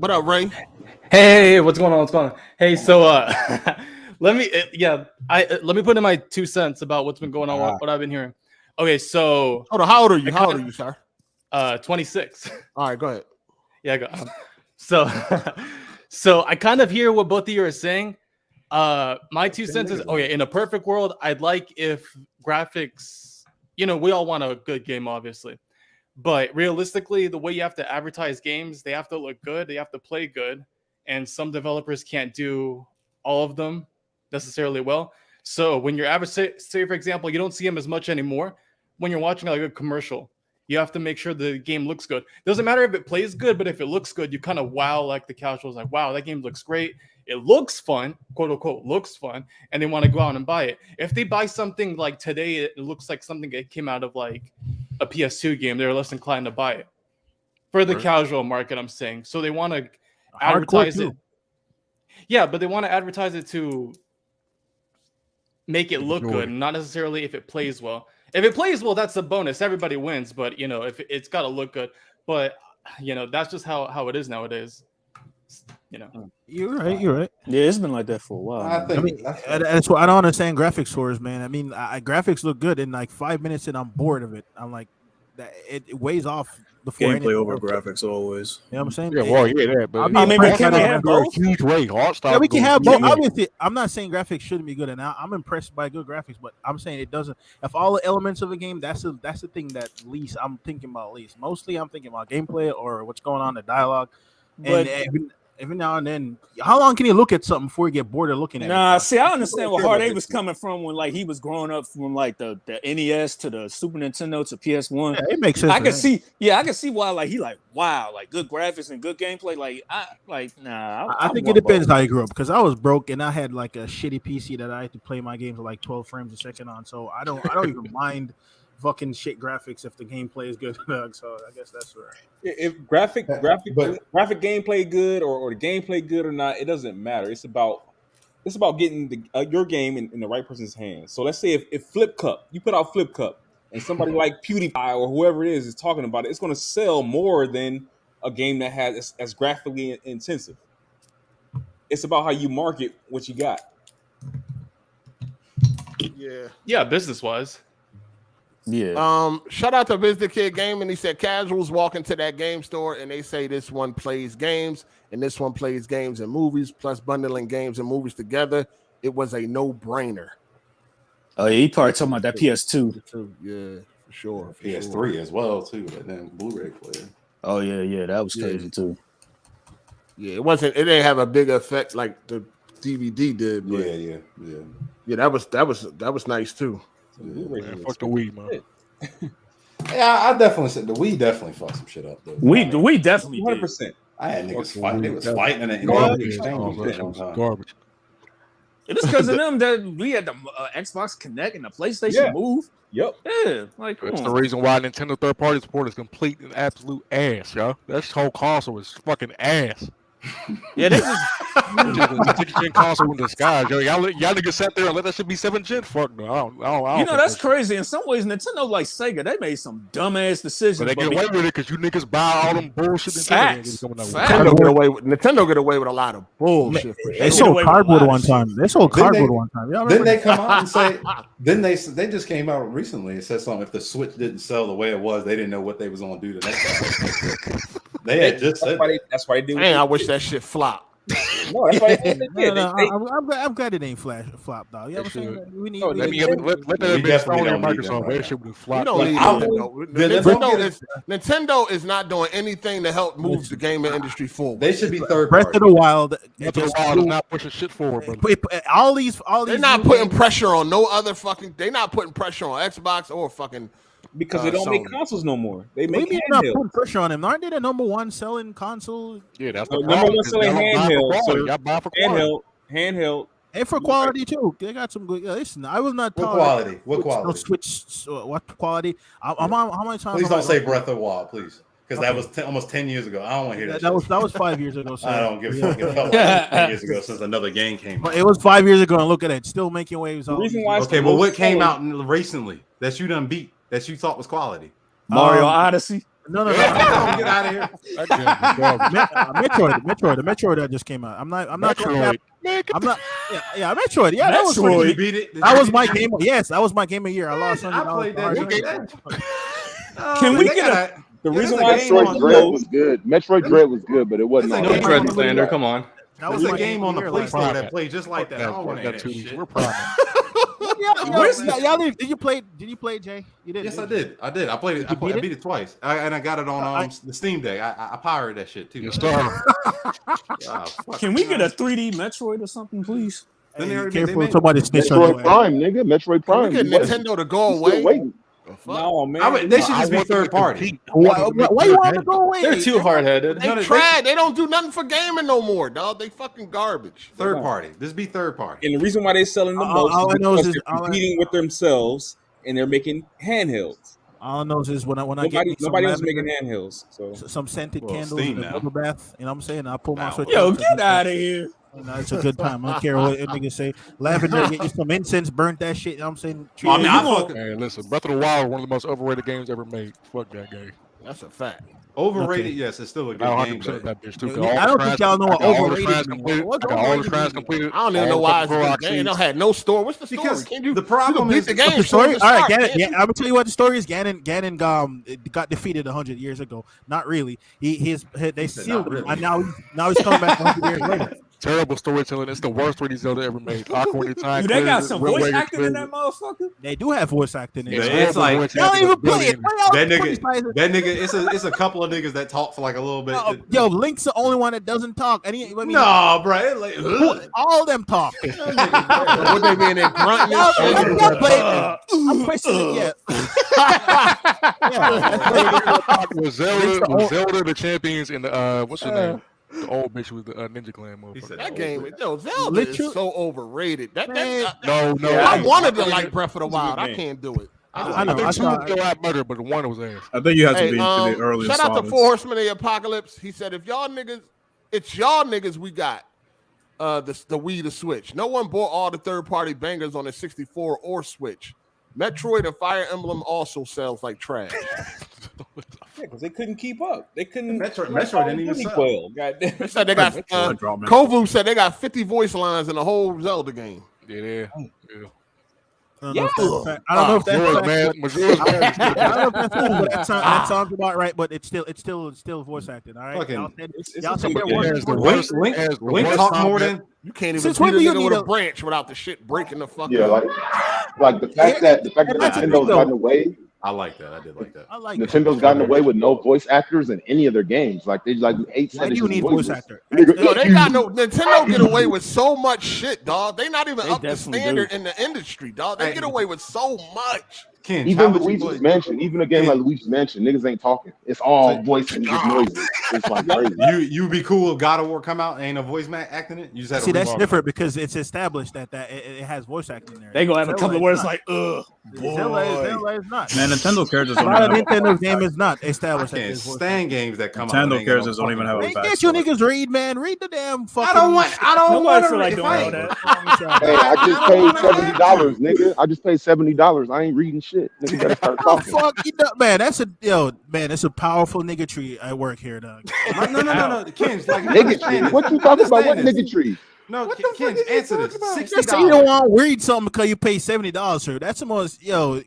what up, Ray? Hey, what's going on? What's going on? Hey, so let me let me put in my 2 cents about what's been going on, what I've been hearing. Okay, so hold on, how old are you? How old are you, sir? 26. All right, go ahead. Yeah, go. So I kind of hear what both of you are saying. My 2 cents is okay. In a perfect world, I'd like if graphics, you know, we all want a good game, obviously, but realistically, the way you have to advertise games, they have to look good, they have to play good, and some developers can't do all of them necessarily well. So when you're say for example, you don't see them as much anymore. When you're watching like a commercial, you have to make sure the game looks good. Doesn't matter if it plays good, but if it looks good, you kind of wow like the casuals, like, wow, that game looks great. It looks fun, quote unquote, looks fun, and they want to go out and buy it. If they buy something like today, it looks like something that came out of like a PS2 game, they're less inclined to buy it. For the casual market, I'm saying. So they want to advertise it. Yeah, but they want to advertise it to make it look good, not necessarily if it plays well. If it plays well, that's a bonus. Everybody wins, but you know, if it's got to look good. But you know, that's just how it is nowadays. you know. You're right. Yeah, it's been like that for a while. I mean, that's what I don't understand graphics scores, man. I mean, graphics look good in like 5 minutes, and I'm bored of it. I'm like, it weighs off before Gameplay anything. over graphics always. You know what I'm saying? Yeah, well, yeah, that. But I mean, can we have both? Huge way. Yeah, we can have both. Obviously, I'm not saying graphics shouldn't be good, and I'm impressed by good graphics, but I'm saying it doesn't. If all the elements of a game, that's the thing that least I'm thinking about. Least mostly, I'm thinking about gameplay or what's going on, the dialogue, But and every now and then, how long can you look at something before you get bored of looking at it? Nah, see, I understand where Hard 8 was coming from when like he was growing up from like the NES to the Super Nintendo to PS1. Yeah, it makes sense. I can see why like he like wow, like good graphics and good gameplay. I think it depends how you grew up, because I was broke and I had like a shitty PC that I had to play my games with like 12 frames a second on. So I don't even mind fucking shit graphics if the gameplay is good. So I guess that's right. If graphic gameplay good or the gameplay good or not, it doesn't matter. It's about getting your game in the right person's hands. So let's say if Flip Cup, you put out Flip Cup, and somebody like PewDiePie or whoever it is talking about it, it's going to sell more than a game that has as graphically intensive. It's about how you market what you got. Yeah, business wise. Yeah. Shout out to Biz the Kid Gaming. He said casuals walk into that game store and they say this one plays games and this one plays games and movies, plus bundling games and movies together. It was a no-brainer. Oh, yeah, he probably talking about that PS2. Yeah, for sure. PS3 as well too, but then Blu-ray player. Oh yeah, that was crazy too. Yeah, it didn't have a big effect like the DVD did. But yeah. That was nice too. Man, fuck the Wii, man. Yeah, I definitely said the Wii definitely fucked some shit up. Though. We definitely 100%. I had niggas fighting. They was fighting in the garbage. It is because of them that we had the Xbox Connect and the PlayStation Move. Yep. Yeah, like that's the reason why Nintendo third-party support is complete and absolute ass, yo. That whole console is fucking ass. Yeah, this is a 6th-gen console in disguise, yo. Y'all niggas sat there and let that shit be 7th-gen. Fuck no, I don't. You know that's crazy. In some ways, Nintendo like Sega, they made some dumbass decisions. But they get away with it because you niggas buy all them bullshit. Nintendo get away with a lot of bullshit. They sold cardboard one time. Didn't they come out and say? They just came out recently and said something. If the Switch didn't sell the way it was, they didn't know what they was gonna do the next time. They had just said that's why they did. Man, I wish that shit flopped. No, that's why they did. I'm glad it ain't flop, dog. You know what I'm saying? We need. Let that be Sony and Microsoft. That shit would flop. Nintendo is not doing anything to help move the gaming industry forward. They should be third. Breath of the Wild. Breath of the Wild is not pushing shit forward, bro. All these. They're not putting pressure on no other fucking. They're not putting pressure on Xbox or fucking. Because they don't make consoles no more. They make maybe not putting pressure on them. Aren't they the number one selling console? Yeah, that's the number one selling handheld. Handheld. And for quality too. They got some good. Listen, I was not. What quality? What quality? No Switch. What quality? I'm on. How many times? Please don't say Breath of the Wild, please. Because that was almost 10 years ago. I don't want to hear that. That was 5 years ago. So. I don't give a fuck. It felt like 10 years ago since another game came out. But it was 5 years ago, and look at it, still making waves. Okay, but what came out recently that you done beat that you thought was quality? Mario Odyssey. No. Get out of here. Metroid. The Metroid that just came out. I'm not. Metroid. Yeah, Metroid. Yeah, that was you beat it. That was my game. Yes, that was my game of year. I lost $100. I played that. Can we get the reason why Metroid Dread was good? Metroid Dread was good, but it wasn't. No Dread Standard. Come on. That was a game on the Play Store that played just like that. I don't want that shit. We're proud. Y'all did you play? Did you play, Jay? You did. Yes, I did. I played it. I beat it twice, and I got it on the Steam Deck. I pirated that shit too. Can we get a 3D Metroid or something, please? Careful, somebody snitch on you. Metroid Prime, nigga. Metroid Prime. Get Nintendo to go away. No, man. They should just be third party. Why you want to go away? They're too hard-headed. They tried. They don't do nothing for gaming no more, dog. They fucking garbage. Third party. This be third party. And the reason why they're selling the most is because they're competing with themselves and they're making handhelds. All I know is when I get nobody else making handhelds. So some scented candles in the bubble bath. You know what I'm saying? I pull my Switch. Yo, get out of here. It's a good time. I don't care what niggas say. Lavender, get you some incense, burnt that shit. You know what I'm saying? Hey, listen, Breath of the Wild, one of the most overrated games ever made. Fuck that game. That's a fact. Overrated, yes, it's still a good game. That bitch too. I don't think y'all know what overrated means. All the trials completed. I don't even know why it's a good game. It don't have no story. What's the story? Can't you? The problem you is the game. Story. All right, Ganon. I'm gonna tell you what the story is. Ganon got defeated 100 years ago. Not really. They sealed him, and now he's coming back 100 years later. Terrible storytelling. It's the worst 3D Zelda ever made. Ocarina of Time. They got some voice acting in that motherfucker. They do have voice acting in it. It's like y'all even play it. That nigga. It's a couple of niggas that talk for like a little bit. Yo, Link's the only one that doesn't talk. No, bro. Like, all of them talk. What they mean? They grunting. I'm questioning it. Was Zelda the champions in the what's her name? The old bitch with the Ninja Clan motherfucker. That game, Zelda is so overrated. No. I wanted to like Breath of the Wild. I can't do it. I know. I thought a lot better, but the one was ass. I think you have to be the earlier. Shout out to Four Horsemen of the Apocalypse. He said, "If y'all niggas, it's y'all niggas we got the Wii to Switch. No one bought all the third-party bangers on the 64 or Switch. Metroid and Fire Emblem also sells like trash." Because they couldn't keep up. They couldn't. Metroid didn't even sell. Goddamn. They said they got Kovu said they got 50 voice lines in the whole Zelda game. Yeah. I don't know if that's that sounds about right, but it's still voice acting. All right, y'all say Link talk more than you can't even beat a nigga with a branch without the shit breaking the fuck up. Like the fact that Nintendo's gotten away. I like that. I did like that. Nintendo's gotten away with no voice actors in any of their games. Like they hate. Why do you need voice actor? No, they got no. Nintendo get away with so much shit, dog. They not even up to standard in the industry, dog. They get away with so much. Even Luigi's Mansion, even a game like Luigi's Mansion, niggas ain't talking. It's all voice and just noises. It's like crazy. You be cool if God of War come out and ain't a voice acting it. You just have see that's different because it's established that it has voice acting there. They gonna have a couple of words like Zelda is not. Man, Nintendo characters. A lot of Nintendo game is not established. I can't stand games that come out. Nintendo characters don't even have a backstory. Get you niggas read, man. Read the damn fucking. I don't want to like doing all that. Hey, I just paid $70, nigga. I just paid $70. I ain't reading shit. Nigga better start talking. Fuck you, man. That's a powerful nigga tree at work here, dog. No. Ken's like nigga tree. What you talking about? What nigga tree? No, Ken's answer this. $60. Just say you don't want to read something because you pay $70 for it. That's the most.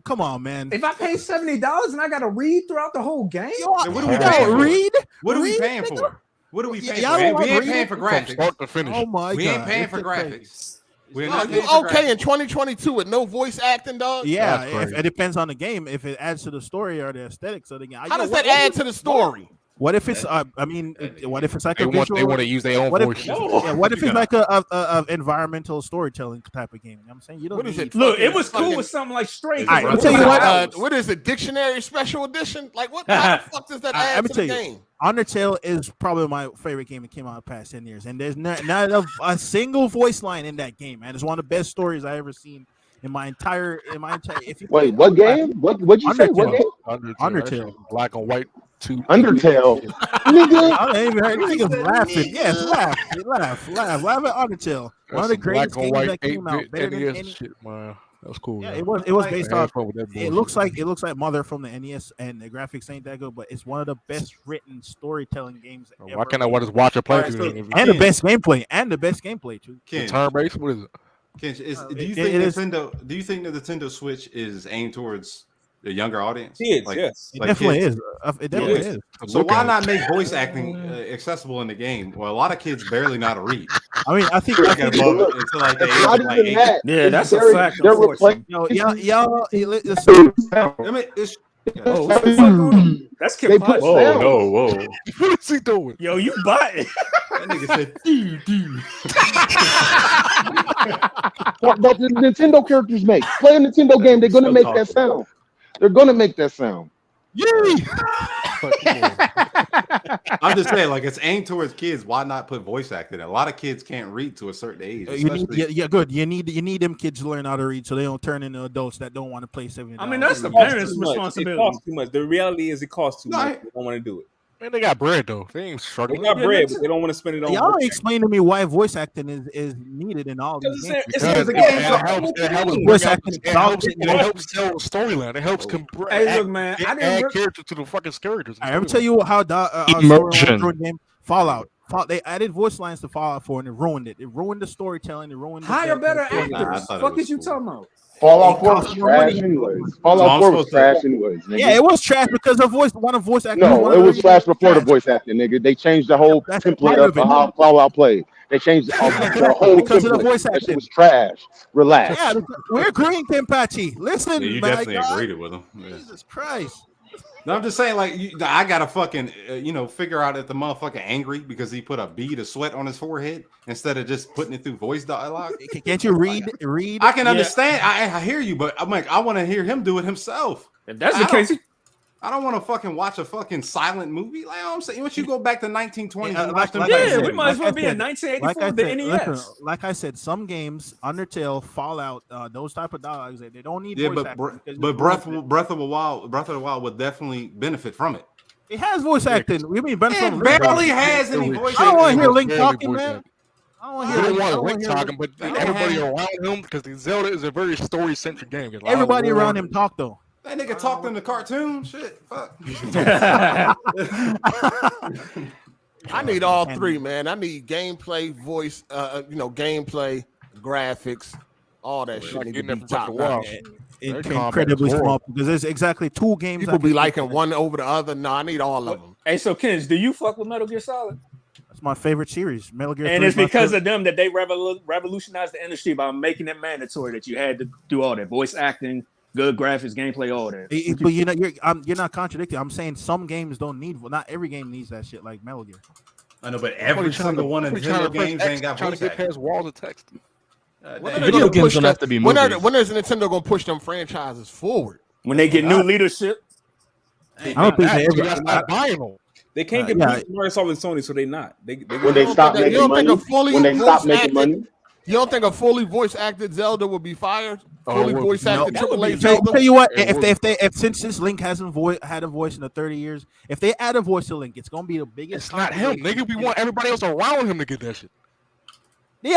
Come on, man. If I pay $70 and I gotta read throughout the whole game, what are we paying for? Read? What are we paying for? What are we paying for? We ain't paying for graphics. Start to finish. Oh my god. We ain't paying for graphics. We're not You okay in 2022 with no voice acting, dog? Yeah, it depends on the game. If it adds to the story or the aesthetics of the game. How does that add to the story? What if it's? What if it's like they want to use their own voice. What if it's like a environmental storytelling type of game? You know what I'm saying? You don't. What is it? Look, it was cool with something like Stray. Right, I'll tell you what. What is it? Dictionary special edition? Like what? How the fuck does that add to the game? Undertale is probably my favorite game that came out in the past 10 years, and there's not a single voice line in that game, man. It's one of the best stories I ever seen in my entire. Wait, what game? What'd you say? What game? Undertale. Black and white. Undertale. Nigga. I ain't even heard niggas laughing. Yes, laugh at Undertale. One of the greatest games that came out. Better than any shit, man. That was cool. Yeah, man. it was based off. It looks like Mother from the NES, and the graphics ain't that good, but it's one of the best written storytelling games ever. Why can't I just watch a play? And the best gameplay too. Turn based. What is it? Ken, do you think the Nintendo Switch is aimed towards the younger audience? Yes. It definitely is. It definitely is. So why not make voice acting accessible in the game? Well, a lot of kids barely know how to read. I mean, I think that's a fact. Y'all, that's Kid Punch. Whoa. What is he doing? Yo, you button. That nigga said, dude. What the Nintendo characters make? Play a Nintendo game, they're gonna make that sound. They're gonna make that sound. I'm just saying, like, it's aimed towards kids. Why not put voice acting? A lot of kids can't read to a certain age. Good. You need them kids to learn how to read so they don't turn into adults that don't want to play $70. I mean, that's the parents' responsibility. It costs too much. The reality is, it costs too much. They don't want to do it. Man, they got bread though. They ain't struggling. They got bread, but they don't want to spend it on. Y'all explain to me why voice acting is needed in all these games. Because it helps tell a storyline. It helps Hey, look, man, I didn't add character to the fucking characters. I ever tell you how Immersion. game Fallout. They added voice lines to Fallout 4 and it ruined it. It ruined the storytelling. It ruined the hire better story. actors. Fuck is you talking about? Fallout 4 was trash anyways. Fallout 4 was trash anyways. Nigga. Yeah, it was trash because of voice acting. No, it was trash before the voice acting, nigga. They changed the whole template of how Fallout played. They changed the whole because of the template. voice That acting. shit was trash. Relax. Yeah, we're agreeing, Tempachi. Listen, Yeah, you my definitely God. agreed with him. Yeah. Jesus Christ. No, I'm just saying, like, I gotta fucking, figure out if the motherfucker angry because he put a bead of sweat on his forehead instead of just putting it through voice dialogue. Can't you read? I can understand. I hear you, but I'm like, I want to hear him do it himself. If that's the case, I don't want to fucking watch a fucking silent movie. Like I'm saying, once you go back to 1920s, and watch them. we might as well be in 1984 the NES. Listen, like I said, some games, Undertale, Fallout, those type of dialogues, they don't need voice acting. But Breath of the Wild would definitely benefit from it. It has voice acting. You mean benefit? It barely has any voice acting. I don't want to hear Link talking, man. I don't You don't want Link talking, but everybody around him, because the Zelda is a very story-centric game. Everybody around him talk though. That nigga talked in the cartoon. Shit, fuck. I need all three, man. I need gameplay, voice, gameplay, graphics, all that shit. Need to be top notch. Incredibly small because there's exactly two games. People be liking one over the other. No, I need all of them. Hey, so Kenz, do you fuck with Metal Gear Solid? That's my favorite series, Metal Gear. And it's because of them that they revolutionized the industry by making it mandatory that you had to do all that voice acting, good graphics, gameplay, all that. But you're not contradicting. I'm saying some games don't need. Not every game needs that shit like Metal Gear. I know, but every single one of Nintendo games ain't got voice acting. Past walls of text. Video games don't have to be movies. When is Nintendo gonna push them franchises forward? When they get new leadership. I don't think they ever. Buying them. They can't get Microsoft and Sony, so they not. When they stop making money. When they stop making money. You don't think a fully voice acted Zelda would be fired? Fully voice acted AAA Zelda. Tell you what, if since this Link hasn't had a voice in the 30 years, if they add a voice to Link, it's gonna be the biggest. It's not him, nigga. We want everybody else around him to get that shit. They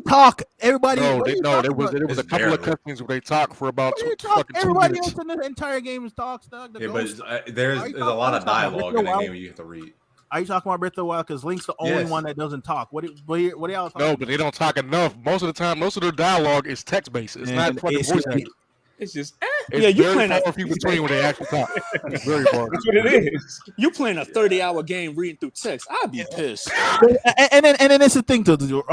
talk. Everybody. There was a couple of cutscenes where they talk for about 2 Everybody minutes. else in the entire game talks. Dog. Yeah, but there's a lot of dialogue in that game you have to read. Are you talking about Breath of the Wild? Because Link's the only one that doesn't talk. What y'all talking No, but they don't talk enough. Most of the time, most of their dialogue is text based. It's not fucking voice acting. It's just It's you playing far few between when they actually talk. It's very far. That's what it is. You playing a 30-hour game reading through text? I'd be pissed. And then it's the thing too.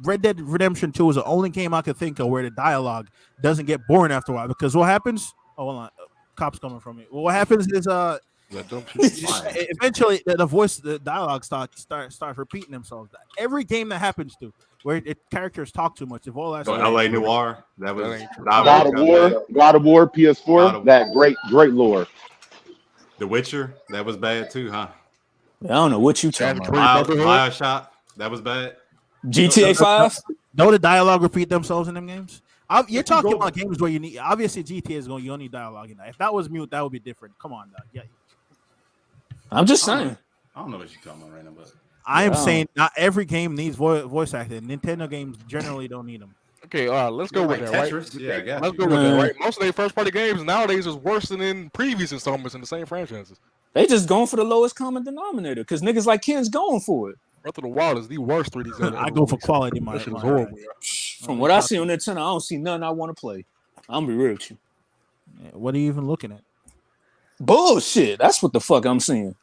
Red Dead Redemption 2 is the only game I could think of where the dialogue doesn't get boring after a while. Because what happens? Oh, hold on, cops coming from me. Well, what happens is eventually the dialogue starts repeating themselves. Every game that happens to where characters talk too much. LA Noire. That was God of War, PS4. That great lore. The Witcher. That was bad too, huh? I don't know what you talking about. BioShock. That was bad. GTA 5. Don't the dialogue repeat themselves in them games? You're talking about games where you need. Obviously, GTA is going. You don't need dialogue in that. If that was mute, that would be different. Come on, dog. Yeah. I'm just saying. I don't know what you're talking about right now, but I am saying not every game needs voice acting. Nintendo games generally don't need them. Okay, let's go with that, right? Yeah, I got let's go with that, right? Most of their first-party games nowadays is worse than in previous installments in the same franchises. They just going for the lowest common denominator because niggas like Ken's going for it. Breath of the Wild is the worst 3D Zelda. I go for quality. That shit is horrible. From what I see on Nintendo, I don't see nothing I want to play. I'm be real with you. Yeah, what are you even looking at? Bullshit. That's what the fuck I'm seeing.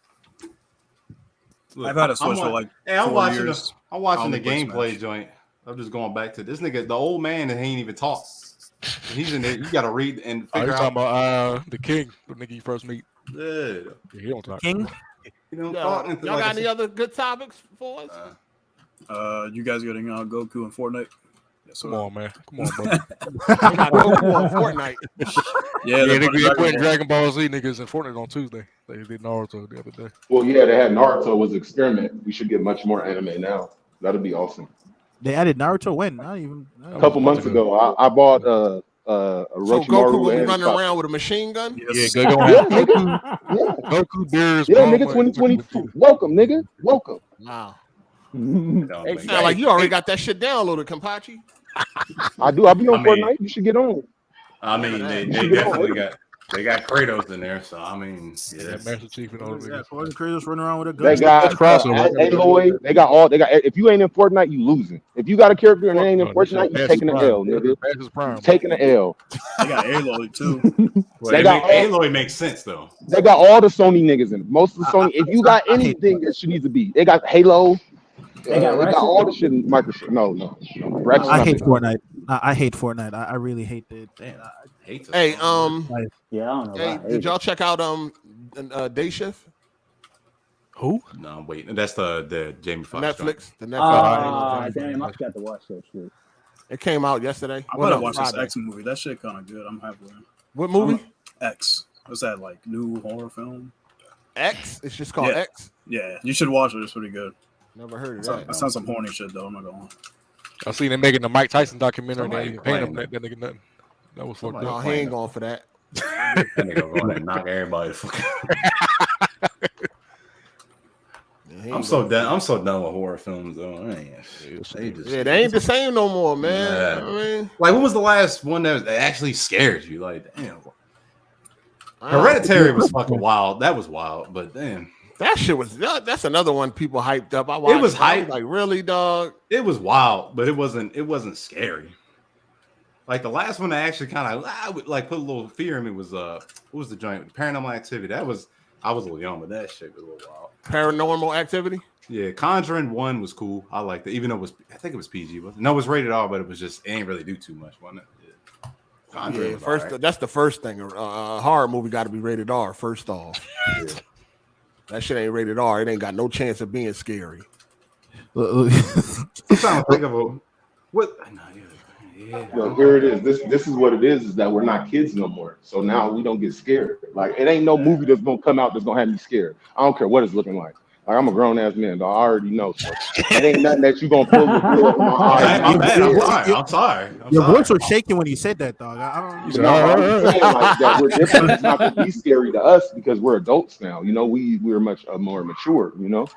I've had a Switch for like. Hey, I'm 4 watching. years. I'm watching the Voice gameplay match. joint. I'm just going back to this nigga, the old man that ain't even talk. He's in there. You got to read and Are you figure talking out. about the king, the nigga you first meet? Yeah. He don't talk. King. You know, Y'all got any other good topics for us? You guys getting Goku and Fortnite? Yes, Come on, man. Come on, bro. They got Goku on Fortnite. Yeah, they Dragon putting Ball. Dragon Ball Z niggas in Fortnite on Tuesday. They did Naruto the other day. Well, yeah, they had Naruto was an experiment. We should get much more anime now. That'd be awesome. They added Naruto when? Not even. A couple months ago, I bought So Orochimaru Goku will be and running Sasuke. around with a machine gun? Yeah, Yeah, nigga. Yeah. Goku bears. Yeah, nigga, 2022. Welcome, nigga. Welcome. Wow. Hey, Hey, sound like you already got that shit downloaded, Kampachi. I do. I'll be on I mean- Fortnite. You should get on. I mean, they You should get on. definitely got Kratos in there. So I mean, yeah, That that's Master Chief and all of Yeah, it. Gordon Kratos running around with a gun. They got That's crossover. Aloy. They got all. They got. If you ain't in Fortnite, you losing. If you got a character and they ain't in Fortnite, you taking the L, nigga. You taking the L. They got Aloy too. well, They got all, Aloy makes sense though. they got all the Sony niggas in it. Most of the Sony. If you got anything that should needs to be, they got Halo. They got all the shit in Microsoft. No. Rex, I hate nothing. Fortnite. I hate Fortnite. I really hate it. Hey, Yeah, I don't know. hey, did y'all check out Day Shift? Who? No, I'm waiting. That's the Jamie Foxx Netflix. The Netflix. Ah, damn, I forgot to watch that shit. It came out yesterday. I Well, better no, watch this Friday. X movie. That shit kind of good. I'm happy with it. What movie? X. What's that, like, new horror film? X? It's just called Yeah. X? Yeah, you should watch it. It's pretty good. Never heard of That that. sounds some horny shit, though. I'm not going to lie. I seen them making the Mike Tyson documentary. And they Somebody ain't paying him playing that nigga nothing. That was fucked No, up. he ain't going for that. That nigga going to knock everybody the fuck out. I'm so done. I'm so done with horror films, though. Yeah, they ain't the same no more, man. Yeah. I mean, Like, when was the last one that actually scared you? Like, damn. Hereditary was fucking wild. That was wild, but damn. that shit was. That's another one people hyped up. I watched. It was I hype. like, really, dog? It was wild, but it wasn't scary. Like the last one that actually kind of like put a little fear in me was what was the joint? Paranormal Activity. I was a little young, but that shit was a little wild. Paranormal Activity. Yeah, Conjuring 1 was cool. I liked it, even though I think it was PG. No, it was rated R, but it ain't really do too much, wasn't it? Yeah. Conjuring was first. alright. That's the first thing. A horror movie got to be rated R. First off, that shit ain't rated R. It ain't got no chance of being scary. I'm trying to think of what. No, yeah. Yo, here it is. This is what it is that we're not kids no more. So now we don't get scared. Like, it ain't no movie that's gonna come out that's gonna have me scared. I don't care what it's looking like. Like, I'm a grown ass man, dog. I already know. So it ain't nothing that you gonna pull the wheel up in my eye. I'm sorry. Your voice was shaking when you said that, dog. I don't. No, I'm saying like that we're different. It's not gonna be scary to us because we're adults now. You know, we're much more mature. You know.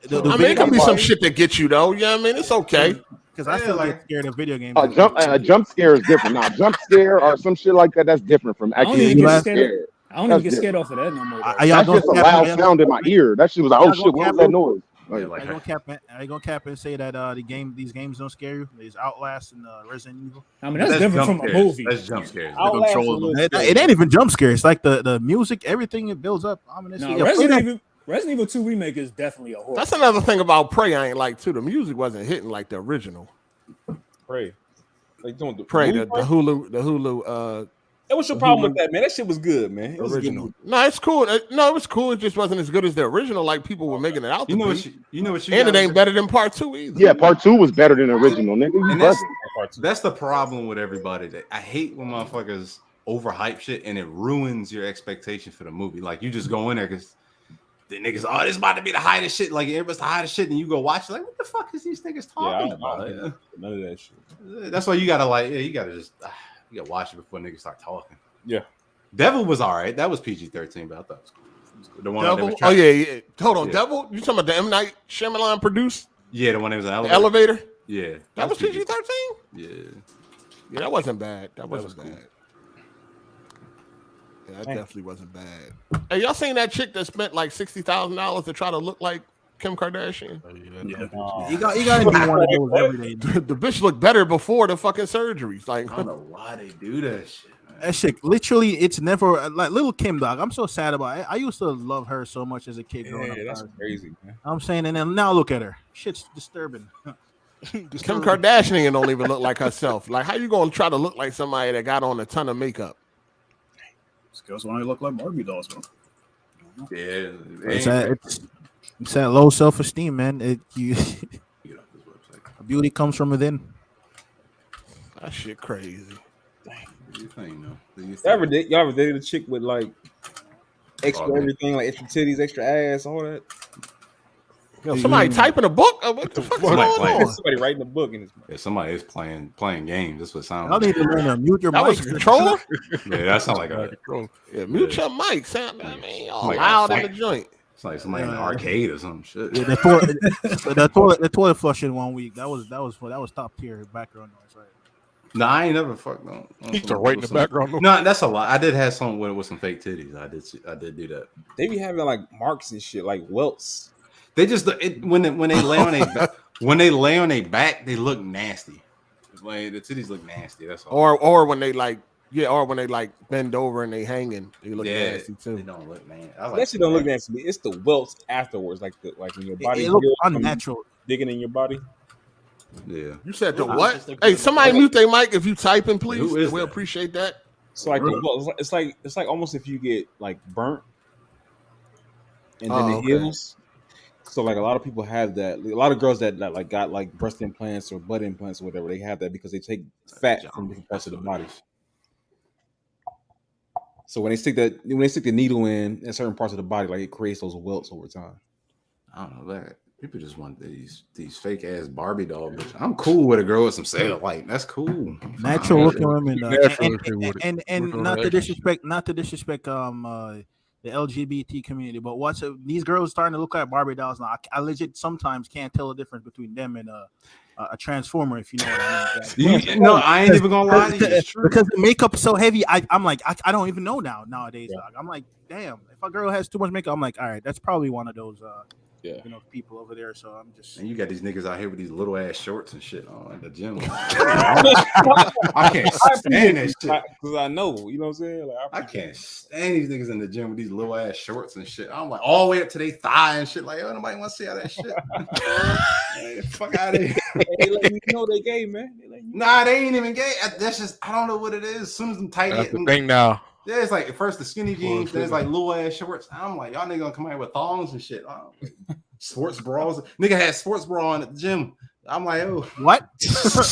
I mean, it can be some shit that gets you though. Yeah, I mean, it's okay. Because I still get scared of video games. A jump scare is different. Now, jump scare or some shit like that, that's different from I don't actually even get getting scared. scared. I don't even get scared off of that no more. That's just a loud sound in my ear. That shit was like, oh shit, what was that noise? Are you gonna cap and say that these games don't scare you? There's Outlast and Resident Evil. I mean, that's different from a movie. That's jump scares. It ain't even jump scares. It's like the music, everything it builds up. No, Resident Evil 2 remake is definitely a horror. That's another thing about Prey I ain't like too. The music wasn't hitting like the original. Prey. Like doing the Prey, movie the Prey? Hulu. Hey, what's your problem with that, man? That shit was good, man. It was a good Original. movie. No, it's cool. No, it was cool. It just wasn't as good as the original. Like people were making it out. You know what you and it gotta ain't better than part 2 either. Yeah, part 2 was better than the original, nigga. You And buzzing. that's the problem with everybody. That I hate when motherfuckers overhype shit and it ruins your expectation for the movie. Like you just go in there because the niggas, oh, this about to be the hottest shit. Like everybody's the hottest shit, and you go watch it, like, what the fuck is these niggas talking about? Yeah. None of that shit. That's why you gotta you gotta just you gotta watch it before niggas start talking. Yeah. Devil was all right. That was PG-13, but I thought it was cool. It was cool. The one that Devil? was Oh yeah. Hold on, Yeah. Devil? You talking about the M. Night Shyamalan produced? Yeah, the one that was an The elevator. elevator? Yeah, That was PG-13? Yeah. Yeah, that wasn't bad. That wasn't was bad. Yeah, that definitely wasn't bad. Hey, y'all seen that chick that spent like $60,000 to try to look like Kim Kardashian? You got to do one of those every day. The bitch looked better before the fucking surgeries. Like, I don't know why they do that shit. That shit, literally, it's never like Little Kim, dog. I'm so sad about it. I used to love her so much as a kid growing up. That's crazy, man. I'm saying, and then now look at her. Shit's disturbing. Kim Kardashian don't even look like herself. Like, how you gonna try to look like somebody that got on a ton of makeup? Girls want to look like Barbie dolls, bro. Yeah, It's that low self-esteem, man. Beauty comes from within. That shit crazy. Do you think, though? Y'all ever dated a chick with like extra Oh, man. everything, like extra titties, extra ass, all that? Yo, somebody typing a book? What the fuck is going on? Somebody writing a book in this. Yeah, somebody is playing games. That's what it sounds Y'all like. need to learn to mute your That mic. was a controller? Yeah, that sounds like a controller. Yeah, mute your mic. Sound, I mean, all Like a loud in the fight. joint. It's like somebody in the arcade or some shit. Yeah, the toilet flushing 1 week. That was top tier background noise, right? No, I ain't never fucked on. He's right in the background. No, that's a lot. I did have some with some fake titties. I did do that. They be having like marks and shit, like welts. They just when they lay on their back, they look nasty. Like the titties look nasty. That's all. Or when they like bend over and they hanging, they look nasty too. They don't look nasty. That shit don't look nasty. It's the welts afterwards, like when your body It looks unnatural. digging in your body. Yeah. You said the what? Hey, somebody mute their mic if you typing, please. We'll appreciate that. It's like it's like almost if you get like burnt and then it heals. So like a lot of people have that. A lot of girls that like got like breast implants or butt implants or whatever, they have that because they take fat from different parts of the body. So when they stick the needle in certain parts of the body, like it creates those welts over time. I don't know that. People just want these fake ass Barbie doll bitches. I'm cool with a girl with some cellulite. That's cool. Natural looking women, and not to disrespect the LGBT community, but these girls starting to look like Barbie dolls now. I legit sometimes can't tell the difference between them and a transformer, if you know what I mean. No, I ain't even gonna lie to you. It's true. Because the makeup's so heavy. I'm like, I don't even know nowadays. Yeah. I'm like, damn, if a girl has too much makeup, I'm like, all right, that's probably one of those people over there. So I'm just. And you got these niggas out here with these little ass shorts and shit on at the gym. I can't stand that shit because I know, you know what I'm saying. Like, I can't stand these niggas in the gym with these little ass shorts and shit. I'm like all the way up to their thigh and shit. Like, oh, nobody want to see how that shit. Hey, fuck out of here. They let you know they gay, man. Nah, they ain't even gay. That's just I don't know what it is. As soon as them tight That's the thing now. Yeah, it's like at first the skinny jeans, then it's like little ass shorts. I'm like, y'all nigga gonna come out here with thongs and shit. Sports bras. Nigga had sports bra on at the gym. I'm like, oh, what?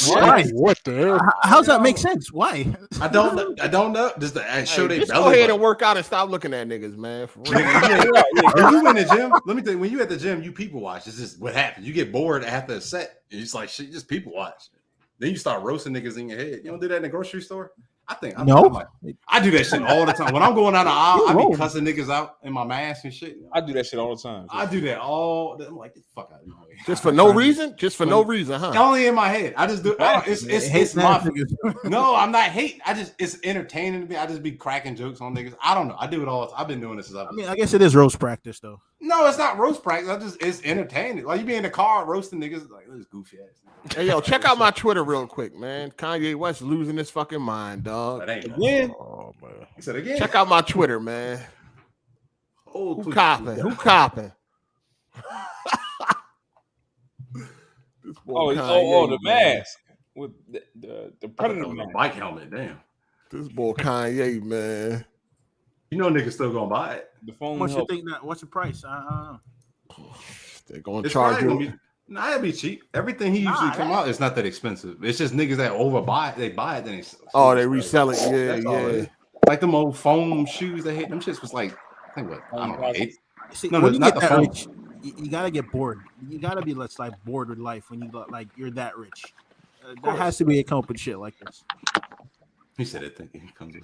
Why? What the hell? How's that make sense? Why? I don't know. Just to show they just belly. Go ahead button. and work out and stop looking at niggas, man. For real. When you in the gym, let me tell you, when you at the gym, you people watch. It's just what happens. You get bored after a set. It's like shit, just people watch. Then you start roasting niggas in your head. You don't do that in the grocery store? I do that shit all the time. When I'm going down the aisle, I be cussing niggas out in my mask and shit. I do that shit all the time. I do that all. I'm like, fuck out of here. Just for no reason? Just for no reason, huh? Only in my head. I just do. It's my. No, I'm not hating. It's entertaining to me. I just be cracking jokes on niggas. I don't know. I do it all. I've been doing this since I guess it is roast practice though. No, it's not roast practice. It's entertaining. Like you be in the car roasting niggas like this goofy ass. Hey yo, check out my Twitter real quick, man. Kanye West losing his fucking mind, dog. Again? Oh man. He said again. Check out my Twitter, man. Oh, who copping? Who copping? The mask with the predator mask. Bike helmet, damn. This boy Kanye, man. You know niggas still gonna buy it. The phone. What's the price? I don't know. They're gonna charge you. Nah, it'd be cheap. Everything he usually come out is not that expensive. It's just niggas that overbuy it. They buy it, then they resell it. Yeah. Like them old foam shoes they hate. Them shits was like, I think what? I don't know. See, no, when you not get the that foam. rich, you gotta get bored. You gotta be bored with life when you're that rich. There has to be a couple of shit like this. He said it thinking he comes.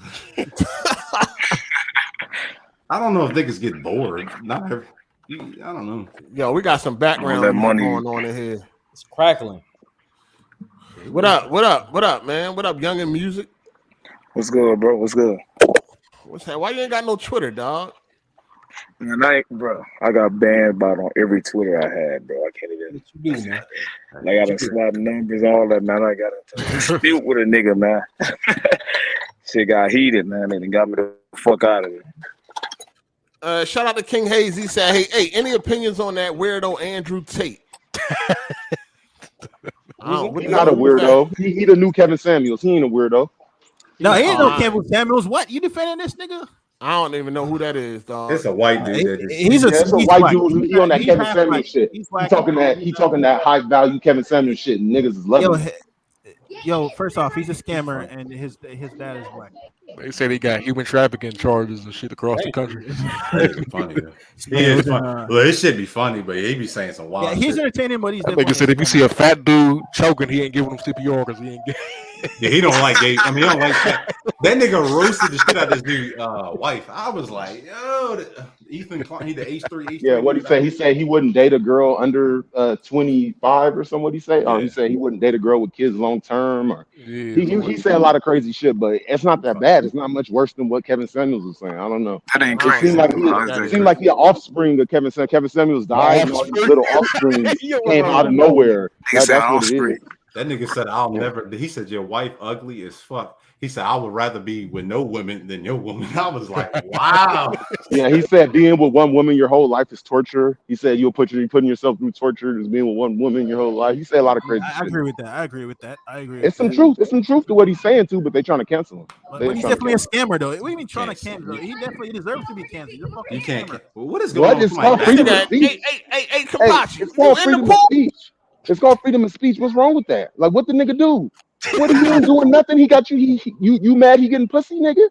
I don't know if niggas get bored. Not every. I don't know. Yo, we got some background going on in here. It's crackling. What up, man? What up, Young and Music? What's good, bro? What's good? What's that? Why you ain't got no Twitter, dog? Man, bro, I got banned about on every Twitter I had, bro. I can't even. Like I done swapped numbers, all that, man. I got into a dispute with a nigga, man. Shit got heated, man, and it got me the fuck out of it. Shout out to King Hayes. He said, hey, any opinions on that weirdo Andrew Tate? He's not a weirdo. He the new Kevin Samuels. He ain't a weirdo. No, he ain't no Kevin Samuels. What? You defending this nigga? I don't even know who that is, dog. It's a white dude. He's a white dude. He on that Kevin Samuels shit. He talking that high value Kevin Samuels shit. And niggas is loving it. Yo, first off, he's a scammer, and his dad is black. They said he got human trafficking charges and shit across the country. It's funny. He is funny. Well, it should be funny, but he be saying some wild. Yeah, he's shit. entertaining, but he's. I think he said if you see a fat dude choking, he ain't giving him CPR because he ain't. Yeah, he don't like gay. I mean, he don't like that. That nigga roasted the shit out of this dude wife. I was like, yo, Ethan Clark, he the H3. Yeah, what he say? He said he wouldn't date a girl under 25 or something. What he say? Or he said he wouldn't date a girl with kids long term. Or he said a lot of crazy shit, but it's not that bad. It's not much worse than what Kevin Samuels was saying. I don't know. That ain't It crazy. seemed like he an offspring of Kevin Samuels. Kevin Samuels died, and all these little offspring came out of nowhere. That's what it is. That nigga said, I'll never. He said, your wife ugly as fuck. He said, I would rather be with no women than your woman. I was like, wow. Yeah, he said being with one woman your whole life is torture. He said you're putting yourself through torture as being with one woman your whole life. He said a lot of crazy shit. I agree with that. It's some truth. It's some truth to what he's saying too, but they trying to cancel him. But he's definitely a scammer, though. What do you mean trying to cancel? He definitely deserves to be canceled. You're fucking You can't. scammer. Well, what is going on? It's called freedom of speech. Hey, Kapachi, it's called freedom of speech. It's called freedom of speech. What's wrong with that? Like, what the nigga do? What are you doing? Nothing. He got you. You mad? He getting pussy, nigga?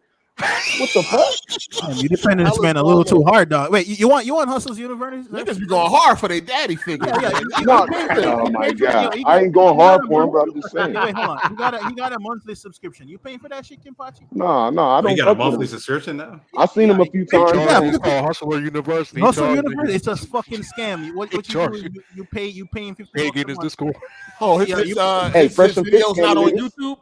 What the fuck? Man, you defending this man a little too hard, dog. Wait, you want Hustle's Universe? Niggas be going hard for their daddy figure. Oh my god, I ain't going hard for him, but I'm just saying. Wait, hold on. He got a monthly subscription. You paying for that shit, Kimpachi? No, I don't. You got a monthly subscription now? I've seen him a few times. It's called Hustler University. Hustle University. It's a fucking scam. What you do? You paying $50. Hey, get his Discord. Oh, his video's not on YouTube.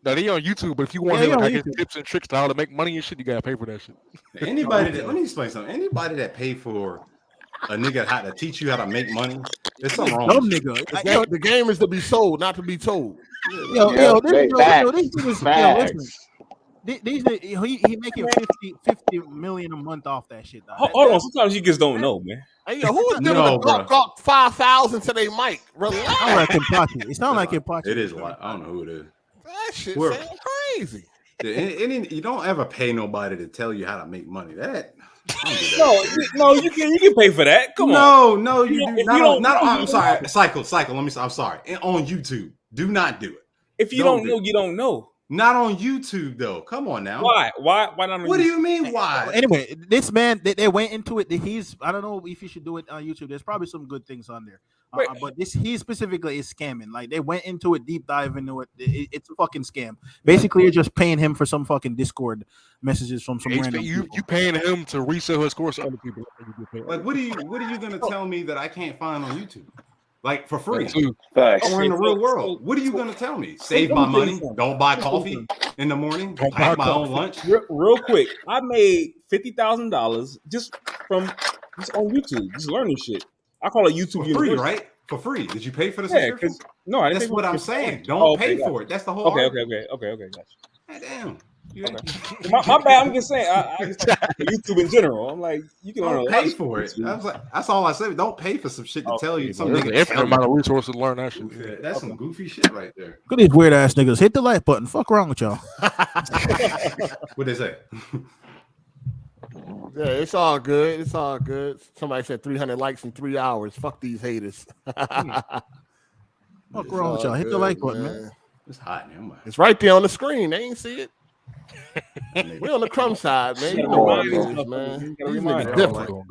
No, they on YouTube, but if you want his tips and tricks to how to make money and shit, you gotta pay for that shit. Anybody that, let me explain something. Anybody that pay for a nigga how to teach you how to make money, there's something wrong. Dumb nigga. The game is to be sold, not to be told. He making 50 million a month off that shit. Hold on, sometimes you just don't know, man. Hey, yo, who is giving a 5,000 to their mic? Relax. I like Kimpachi. It sounds like Kimpachi. It is like I don't know who it is. That shit sounds crazy. You don't ever pay nobody to tell you how to make money. No, you can pay for that. Come on. No, you do not. I'm sorry. Cycle. I'm sorry. On YouTube, do not do it. If you don't know, you don't know. Not on YouTube though. Come on now. Why not? On what do you mean? Why? Anyway, this man, they went into it. I don't know if you should do it on YouTube. There's probably some good things on there. But he specifically is scamming. Like they went into it, deep dive into it. It's a fucking scam. Basically, you're just paying him for some fucking Discord messages from some random. You paying him to resell his course to other people. Like what are you gonna tell me that I can't find on YouTube? Like for free. Facts. Or in the real world. What are you gonna tell me? Save my money. Don't buy coffee in the morning. Don't pack my own lunch. Real quick, I made $50,000 just on YouTube, just learning shit. I call it YouTube for free, right? For free. Did you pay for the subscription? No, I didn't. That's what I'm saying. Don't pay for it. That's the whole. Okay, gotcha. Hey, damn. Okay. My bad. I'm just saying. I just YouTube in general. I'm like, you can don't pay for it. I was like, that's all I said. Don't pay for some shit to tell you something. There's an infinite amount of resources to learn that shit. That's some goofy shit right there. Look at these weird ass niggas. Hit the like button. Fuck wrong with y'all. What they say? Yeah, it's all good. It's all good. Somebody said 300 likes in 3 hours. Fuck these haters. Fuck wrong with y'all. Hit the like button, man. It's hot, man. It's right there on the screen. They ain't see it. We're on the crumb side, man. You know what it is, man. These niggas different.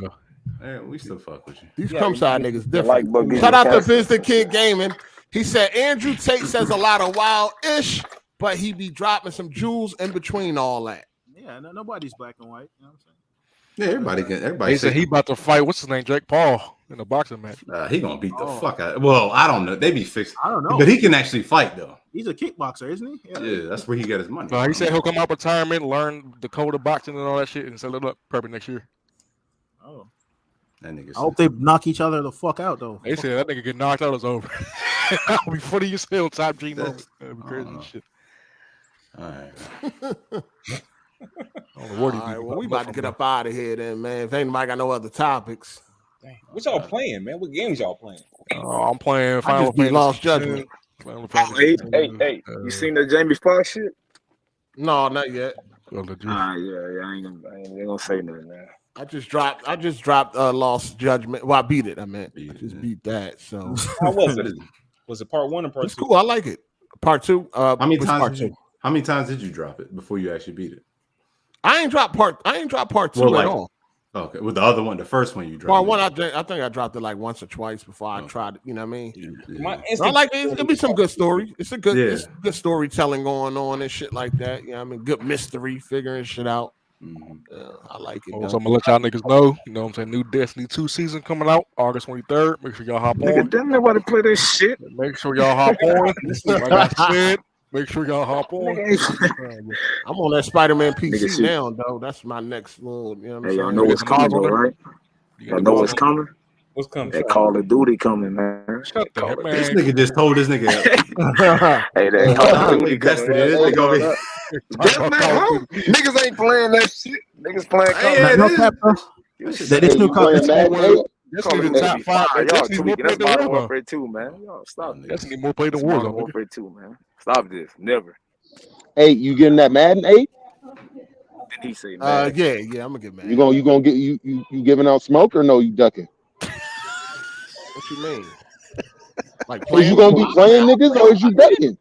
Hey, we still fuck with you. These crumb side niggas different. Shout out to Visit Kid Gaming. He said Andrew Tate says a lot of wild-ish, but he be dropping some jewels in between all that. Yeah, nobody's black and white. You know what I'm saying? Yeah, everybody. He said he about to fight. What's his name? Jake Paul in a boxing match. He gonna beat the fuck out. Well, I don't know. They be fixed. I don't know. But he can actually fight though. He's a kickboxer, isn't he? Yeah, that's where he got his money. He said he'll come out retirement, learn the code of boxing and all that shit, and set it up perfect next year. Oh, that nigga. I hope they knock each other the fuck out though. They said that nigga get knocked out, it's over. That'll be funny as hell. Top G moment. That'd be crazy as shit. All right. All right, well, we about to get up out of here then, man. If anybody got no other topics. Dang. What y'all playing, man? What games y'all playing? I'm playing Final Fantasy. Lost Judgment. Hey, you seen the Jamie Foxx shit? No, not yet. Yeah, I ain't gonna say nothing, man. I just dropped Lost Judgment. Well, I beat it. I just beat that. So how was it? Was it part 1 or part 2? It's cool. I like it. Part 2. How many what's times? part Did 2? you, how many times did you drop it before you actually beat it? I ain't dropped part 2 at all. Okay, with the other one, the first one you dropped. Part 1, I think I dropped it like once or twice before I tried it. You know what I mean? Yeah. I like it. It'll be some good story. It's good storytelling going on and shit like that. You know what I mean? Good mystery, figuring shit out. I like it. So I'm gonna let y'all niggas know. You know what I'm saying? New Destiny 2 season coming out August 23rd. Make sure y'all hop on. Nigga, damn nobody play this shit. Make sure y'all hop on. Like I said, make sure y'all hop on. I'm on that Spiderman PC now, though. That's my next little. You know what I'm Hey, y'all saying? know what's coming, though, right? Y'all know what's coming? What's coming? That Call of Duty coming, man. Shut up, man. This nigga just told this nigga. Hey, that Call of Duty coming. Niggas ain't playing that shit. Niggas playing This new Call of Duty. That's in the top 5. Y'all That's tweaking. That's the Modern Warzone. Warfare 2, man. Y'all stop this. That's more play than Modern Warzone. Warfare 2, man. Stop this. Never. Hey, you getting that Madden 8? Did he say, man? Yeah, I'm gonna get mad. You gonna get you giving out smoke or no? You ducking? What you mean? Like Is you gonna be playing niggas or is you ducking?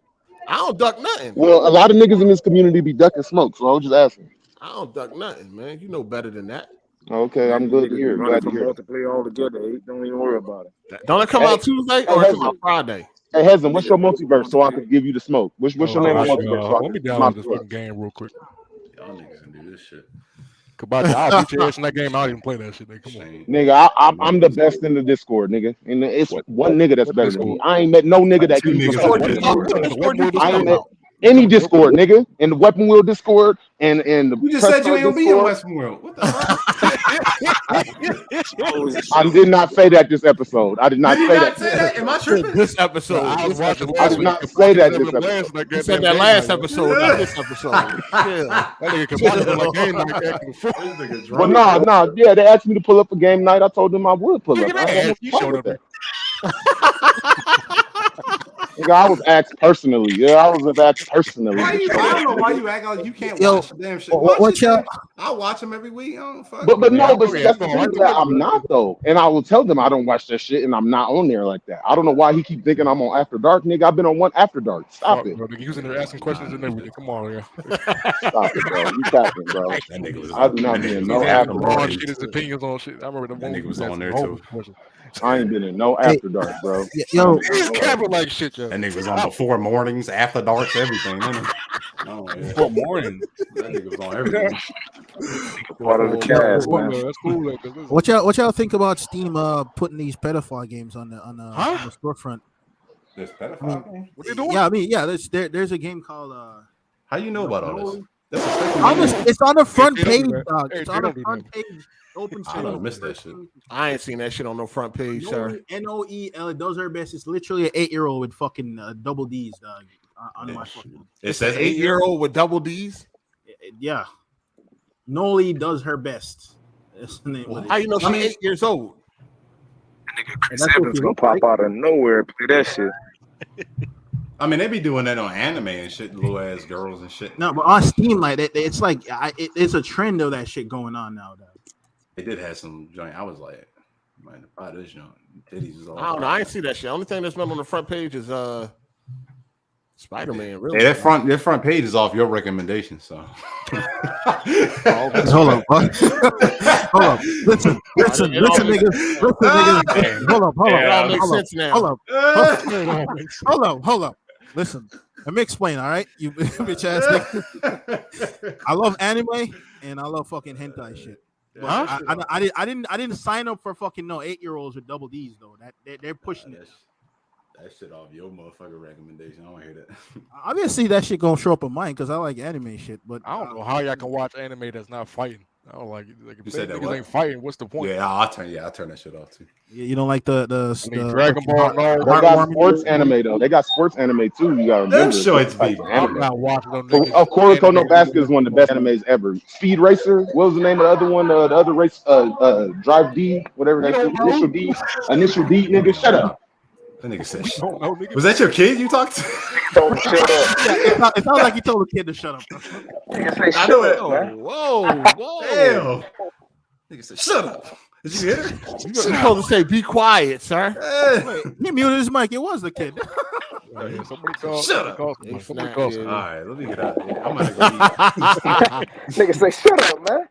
I don't duck nothing. Well, a lot of niggas in this community be ducking smoke, so I was just asking. I don't duck nothing, man. You know better than that. Okay, I'm good to hear. Glad to hear. Multiplayer all together. Don't even worry about it. Don't it come out Tuesday or it come out Friday? Hey, Hezin, what's your multiverse so I can give you the smoke? What's your name on multiverse? So Let me download this fucking game real quick. Y'all niggas can do this shit. Kabata, I'll beat your ass in that game. I don't even play that shit. Nigga. Come on. Nigga, I'm the best in the Discord, nigga. And it's one nigga that's better than me. I ain't met no nigga that can I ain't met any Discord, nigga. In the Weapon Wheel Discord and the You just said you ain't gonna be in Westworld. What the fuck? I did not say that this episode. I did not say that. Am I tripping? This episode. I did not say that this episode. You said that last episode, not this episode. That nigga Kabata like game like that. But nah, yeah, they asked me to pull up a game night. I told them I would pull up. Nigga, I was asked personally. Yeah, I was asked personally. I don't know why you act like you can't watch the damn shit. I watch them every week. I don't fuck. But see, that's the thing that I'm not though, and I will tell them I don't watch that shit, and I'm not on there like that. I don't know why he keep thinking I'm on After Dark, nigga. I've been on one After Dark. Stop it. Bro, they're using there asking questions and everything. Come on, yeah. Stop it, bro. You capping, bro. I do not be in no After Dark. His opinions on shit. I remember the nigga was on there too. I ain't been in no After Dark, bro. Yo, he's capping like shit, yo. That nigga was on before mornings, after darks, everything. Oh, yeah. Before mornings. That nigga was on everything. Part of the cast, man. That's cool. What y'all think about Steam putting these pedophile games on the storefront? This pedophile game? What you doing? Yeah, I mean, yeah. There's a game called. How you know about all this? It's on the front page, dog. It's on the front page. Open I don't miss that shit. I ain't seen that shit on no front page, sir. NOEL, those are best. It's literally an 8-year-old with fucking double D's, dog. On my fucking. It says 8-year-old with double D's. Yeah, Noli does her best. That's the name. How you know she's 8 years old? Nigga, Chris Evans gonna pop out of nowhere and play that shit. I mean, they be doing that on anime and shit, little ass girls and shit. No, but on Steam, like it's like it's a trend of that shit going on now, dog. They did have some joint. I was like, man, buy this joint. Titties is all. I don't know. I ain't see that shit. Only thing that's been on the front page is Spider-Man. Really? Yeah, that front page is off your recommendation. So hold on. Listen, niggas. Hold up. Listen, let me explain. All right, you bitch ass nigga. I love anime and I love fucking hentai shit. Huh? I didn't sign up for fucking 8-year-olds with double D's though. That they're pushing it. That shit off your motherfucking recommendation. I don't hear that. Obviously, that shit gonna show up on mine because I like anime shit. But I don't know how y'all can watch anime that's not fighting. I don't like it. Like if You said that niggas what? ain't fighting, what's the point? Yeah, I'll turn that shit off too. you don't like the Dragon Ball. No, They got sports anime though. They got sports anime too. You gotta remember. Them shorts be. I'm not watching them So, niggas. of course, Kono Basket is one of the best animes ever. Speed Racer. What was the name of the other one? The other race, Drive D, whatever that is. Initial D, nigga. Shut up. That nigga said, was that your kid you talked to? It sounds like you told a kid to shut up. I know it. Whoa. Damn. Nigga said, shut up. Did you hear her? You're supposed to say, be quiet, sir. Wait, he muted his mic. It was the kid. Somebody call. Shut up. Somebody call. All right, let me get out of here. I'm gonna go eat. Nigga say, shut up, man.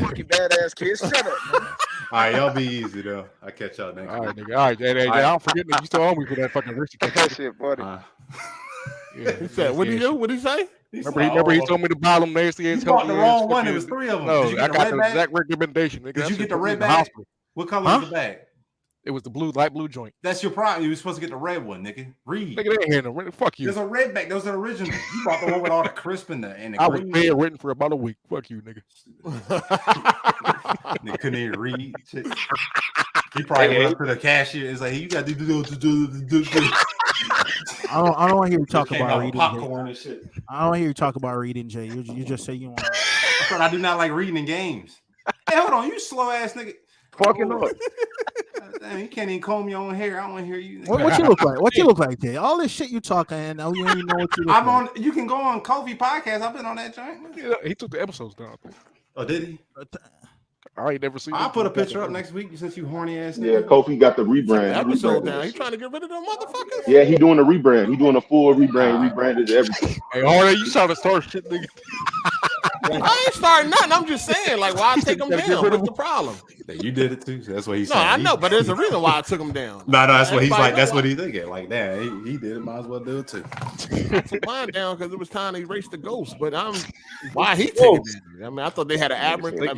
Fucking badass kids, shut up, man. All right, y'all be easy though. I'll catch y'all next All right, week. nigga. All right, hey, I don't forget that you still owe me for that fucking Richie. That shit, buddy. He said, what did he do? What did he say? Remember he told me to buy them nasty ass. You bought the wrong one. It was 3 of them. No, Did you I get the got red the bag? exact recommendation. Nigga. Did you get the red in the bag? hospital. What color was the bag? It was the light blue joint. That's your problem. You were supposed to get the red one, nigga. Read. Nigga, they ain't here. Fuck you. There's a red bag. Those are original. You bought the one with all the crisp and the I was green. bedridden for about a week. Fuck you, nigga. Nigga couldn't even read. Shit. He probably went up to the cashier. It's like, hey, you got to do. I don't want to hear you talk Came about out with reading. popcorn and shit. I don't want to hear you talk about reading, Jay. You just say you want. I thought I do not like reading in games. Hey, hold on, you slow ass nigga. Fucking up. Damn, you can't even comb your own hair. I don't want to hear you. What you look like? What you look like, Jay? All this shit you talking, and now you don't even know what you look I'm like. on. You can go on Kofi podcast. I've been on that joint. Yeah, he took the episodes down. Oh, did he? I ain't never seen. I'll put a picture up next week since you horny ass. Yeah, Nigga. Kofi got the rebrand. Episode down. He trying to get rid of them motherfuckers. Yeah, he doing a rebrand. He doing a full rebrand. Rebranded everything. Hey, already you trying to start shit, nigga? I ain't starting nothing. I'm just saying, like, why I take them down? What's the problem? You did it too. So that's what he's No, saying. I know, but there's a reason why I took them down. No, that's what he's Everybody like. That's know what he's thinking. Like, damn, he did it. Might as well do it too. I took mine down because it was time to erase the ghost. But why he taking it down? I mean, I thought they had an admirable. They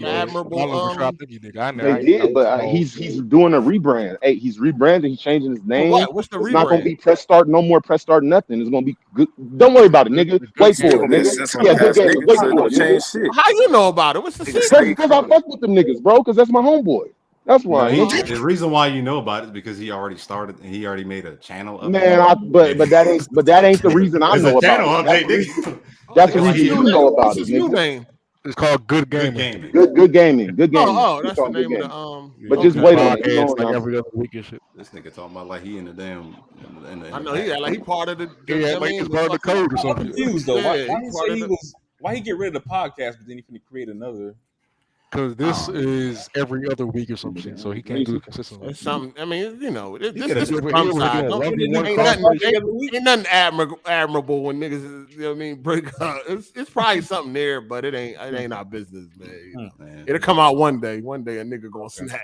did, but he's doing a rebrand. Hey, he's rebranding. He's changing his name. What's the rebrand? It's not gonna be press start. No more press start. Nothing. It's gonna be good. Don't worry about it, nigga. Wait for it, nigga. Yeah, good game. Wait for it, nigga. How you know about it? What's the secret? Because I fuck with them niggas, bro. Because that's my homeboy. That's why. The reason why you know about it is because he already started and he already made a channel. Man, but that ain't the reason I know about it. That's the reason you know about it. New name. It's called Good Gaming. Good gaming. Good gaming. Oh, that's the name of the But just wait on it. It's like every other week and shit. This nigga talking about like he in the damn. I know he part of the. Yeah, like he's part of the code or I'm something. confused though. Yeah, Why he get rid of the podcast, but then he finna create another? Because this is every other week or some shit, so he can't do it consistently. It's something. I mean, you know, this could've is the did- fun he was side. doing Don't- one Ain't nothing admirable when niggas. You know what I mean, break up. It's probably something there, but it ain't our business, man. You know? It'll come out one day. One day, a nigga gonna snap.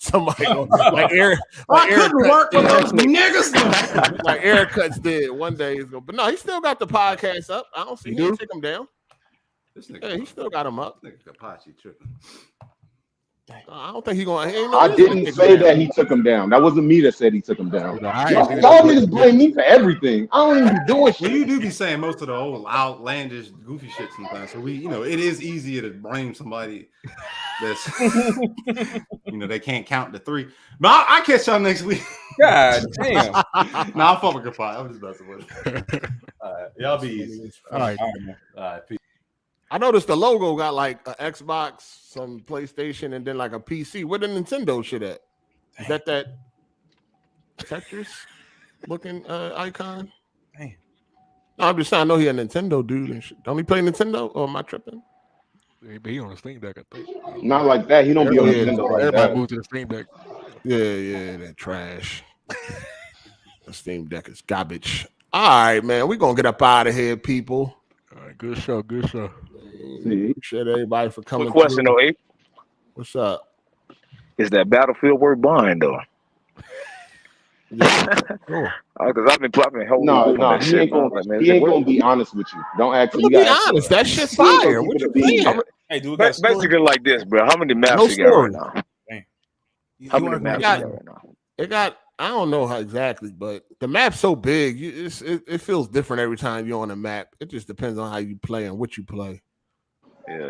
Somebody gonna, like Eric. I couldn't work with those niggas. Like Eric Cuts did. One day he's gonna. But no, he still got the podcast up. I don't see him take him down. Yeah, he still got him up. Apache tripping. I don't think he gonna. I didn't say that he took him down. That wasn't me that said he took him down. Y'all niggas blame me for everything. I don't even be doing shit. Well, you do be saying most of the old outlandish, goofy shit sometimes. So it is easier to blame somebody that's, they can't count to 3. But I'll catch y'all next week. God damn. Nah, I'm fucking fine. I'm just messing with it. All right, y'all be easy. All right. All right, peace. I noticed the logo got like an Xbox, some PlayStation, and then like a PC. Where the Nintendo shit at? Is that Tetris looking icon? Damn. No, I'm just saying. I know he a Nintendo dude. And shit. Don't he play Nintendo? Or am I tripping? Yeah, but he on the Steam Deck, I think. Not like that. He don't be on Nintendo like Everybody that. moved to the Steam Deck. Yeah, that trash. The Steam Deck is garbage. All right, man. We're gonna get up out of here, people. All right, good show. Appreciate everybody for coming. Quick question, though, Abe. What's up? Is that Battlefield worth buying, though? Yeah, because I've been holding. No, he ain't gonna be honest with you. Don't ask me. Be honest, that shit's fire. What you mean? Hey, dude, basically like this, bro. How many maps you got right now? How many maps you got right now? It got. I don't know how exactly, but the map's so big. It feels different every time you're on a map. It just depends on how you play and what you play.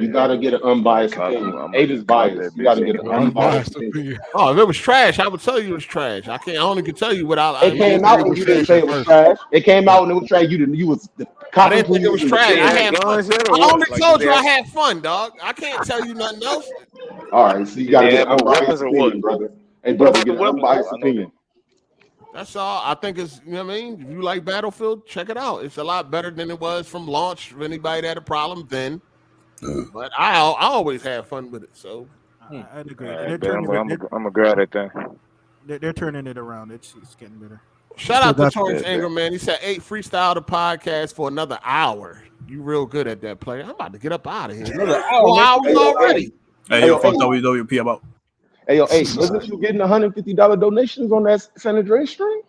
You gotta get an unbiased opinion. Abe is biased. You gotta get an unbiased opinion. Oh, if it was trash, I would tell you it was trash. I only can tell you without. It came out when you didn't say it was trash. It came out when it was trash. You was. I didn't think it was trash. I had fun. I only told you I had fun, dog. I can't tell you nothing else. All right, so you gotta get an unbiased opinion, brother. Hey, brother, get an unbiased opinion. That's all. I think it's, you know what I mean? If you like Battlefield, check it out. It's a lot better than it was from launch. For anybody that had a problem then. But I always have fun with it. So I'd agree. I'm gonna grab that thing. They're turning it around. It's getting better. Shout out to Torrance Ingram, man. He said 8 freestyle the podcast for another hour. You real good at that, player. I'm about to get up out of here. Another 4 hours already. Hey, yo, fuck WWP about. Hey, yo, wasn't you getting $150 donations on that San Andreas stream?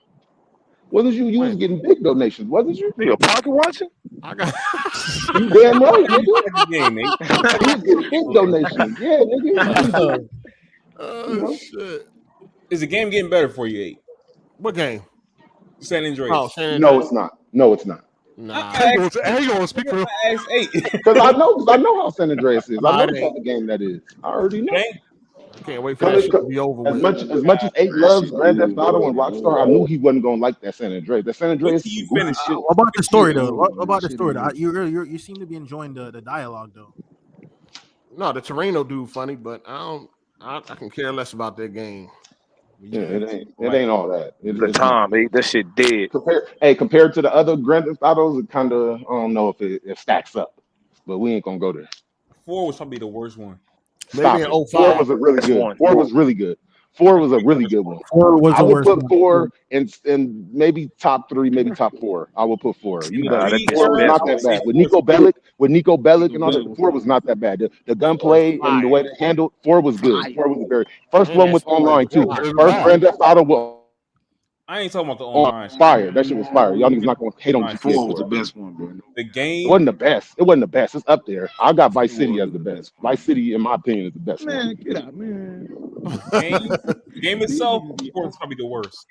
Wasn't you? You was getting big donations, wasn't you? You pocket watching? I got you damn right, nigga. Game, You was getting big donations. Yeah, nigga. Oh, shit. Is the game getting better for you, 8? What game? San Andreas. Oh, San Andreas. No, it's not. No, it's not. Nah. How you gonna speak for? Ask 8. Because I know how San Andreas is. I know the type of game that is. I already know. I can't wait for that shit to be over As with. much as 8 loves Grand Theft Auto and Rockstar, I knew he wasn't gonna like that San Andreas. That San Andreas. What about the story though? What about the story? You seem to be enjoying the dialogue though. No, the Torino dude funny, but I can care less about that game. Yeah, it ain't all that. That shit dead. Compared to the other Grand Theft Autos, it kind of, I don't know if it stacks up, but we ain't gonna go there. 4 was probably the worst one. Stop it. 4 was a really good one. 4 was really good. 4 was a really good one. 4 was I the would worst put one. 4 and maybe top 3, maybe top 4. I would put 4. Nah, that's 4 was not that bad. With Nico Bellic and all that, 4 was not that bad. The gunplay and the way they handled 4 was good. 4 was very first one was online too. First Grand Theft Auto was I ain't talking about the online fire. That shit was fire. Y'all niggas not gonna hate on GTA. 4 was the best one, bro. The game It wasn't the best. It wasn't the best. It's up there. I got Vice City as the best. Vice City, in my opinion, is the best. Man, get out, man. game itself, 4 is probably the worst.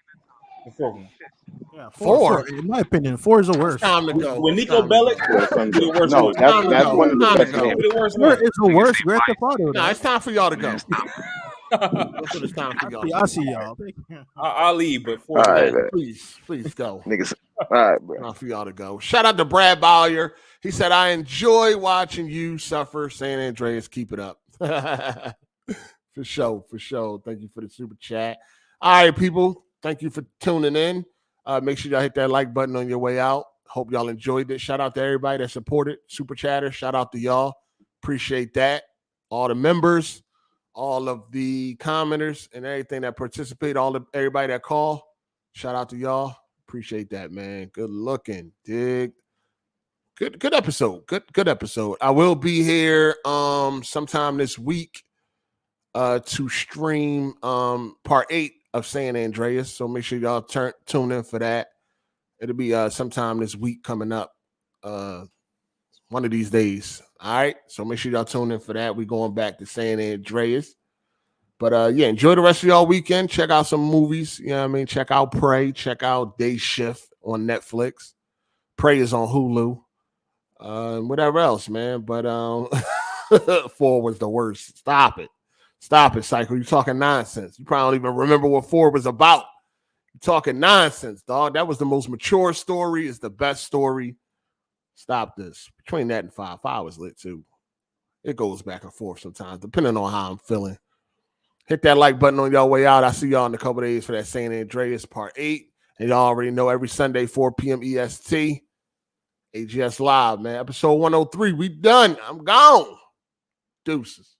The 4th one. Yeah, 4. In my opinion, 4 is the worst. Time to go. When Nico Bellic, the worst No, one. that's one of the best games. The worst Where one. is the worst Grand Theft Auto? Nah, it's time for y'all to go. That's what it's time for y'all. I'll see y'all. I'll leave, but 4 All right, man. Please go. Niggas. All right, bro. Time for y'all to go. Shout out to Brad Bowyer. He said, I enjoy watching you suffer. San Andreas, keep it up. For sure. Thank you for the super chat. All right, people. Thank you for tuning in. Make sure y'all hit that like button on your way out. Hope y'all enjoyed it. Shout out to everybody that supported Super Chatter. Shout out to y'all. Appreciate that. All the members, all of the commenters, and everything that participate, everybody that call. Shout out to y'all. Appreciate that, man. Good looking. Dig. Good episode. Good episode. I will be here sometime this week to stream part 8 of San Andreas. So make sure y'all tune in for that. It'll be sometime this week coming up. One of these days. All right. So make sure y'all tune in for that. We're going back to San Andreas. But yeah, enjoy the rest of y'all weekend. Check out some movies. You know what I mean? Check out Prey. Check out Day Shift on Netflix. Prey is on Hulu. Whatever else, man. But 4 was the worst. Stop it, Psycho. You're talking nonsense. You probably don't even remember what 4 was about. You're talking nonsense, dog. That was the most mature story. It's the best story. Stop this. Between that and 5 was lit too. It goes back and forth sometimes, depending on how I'm feeling. Hit that like button on y'all way out. I'll see y'all in a couple days for that San Andreas part 8. And y'all already know every Sunday, 4 p.m. EST. AGS Live, man. Episode 103. We done. I'm gone. Deuces.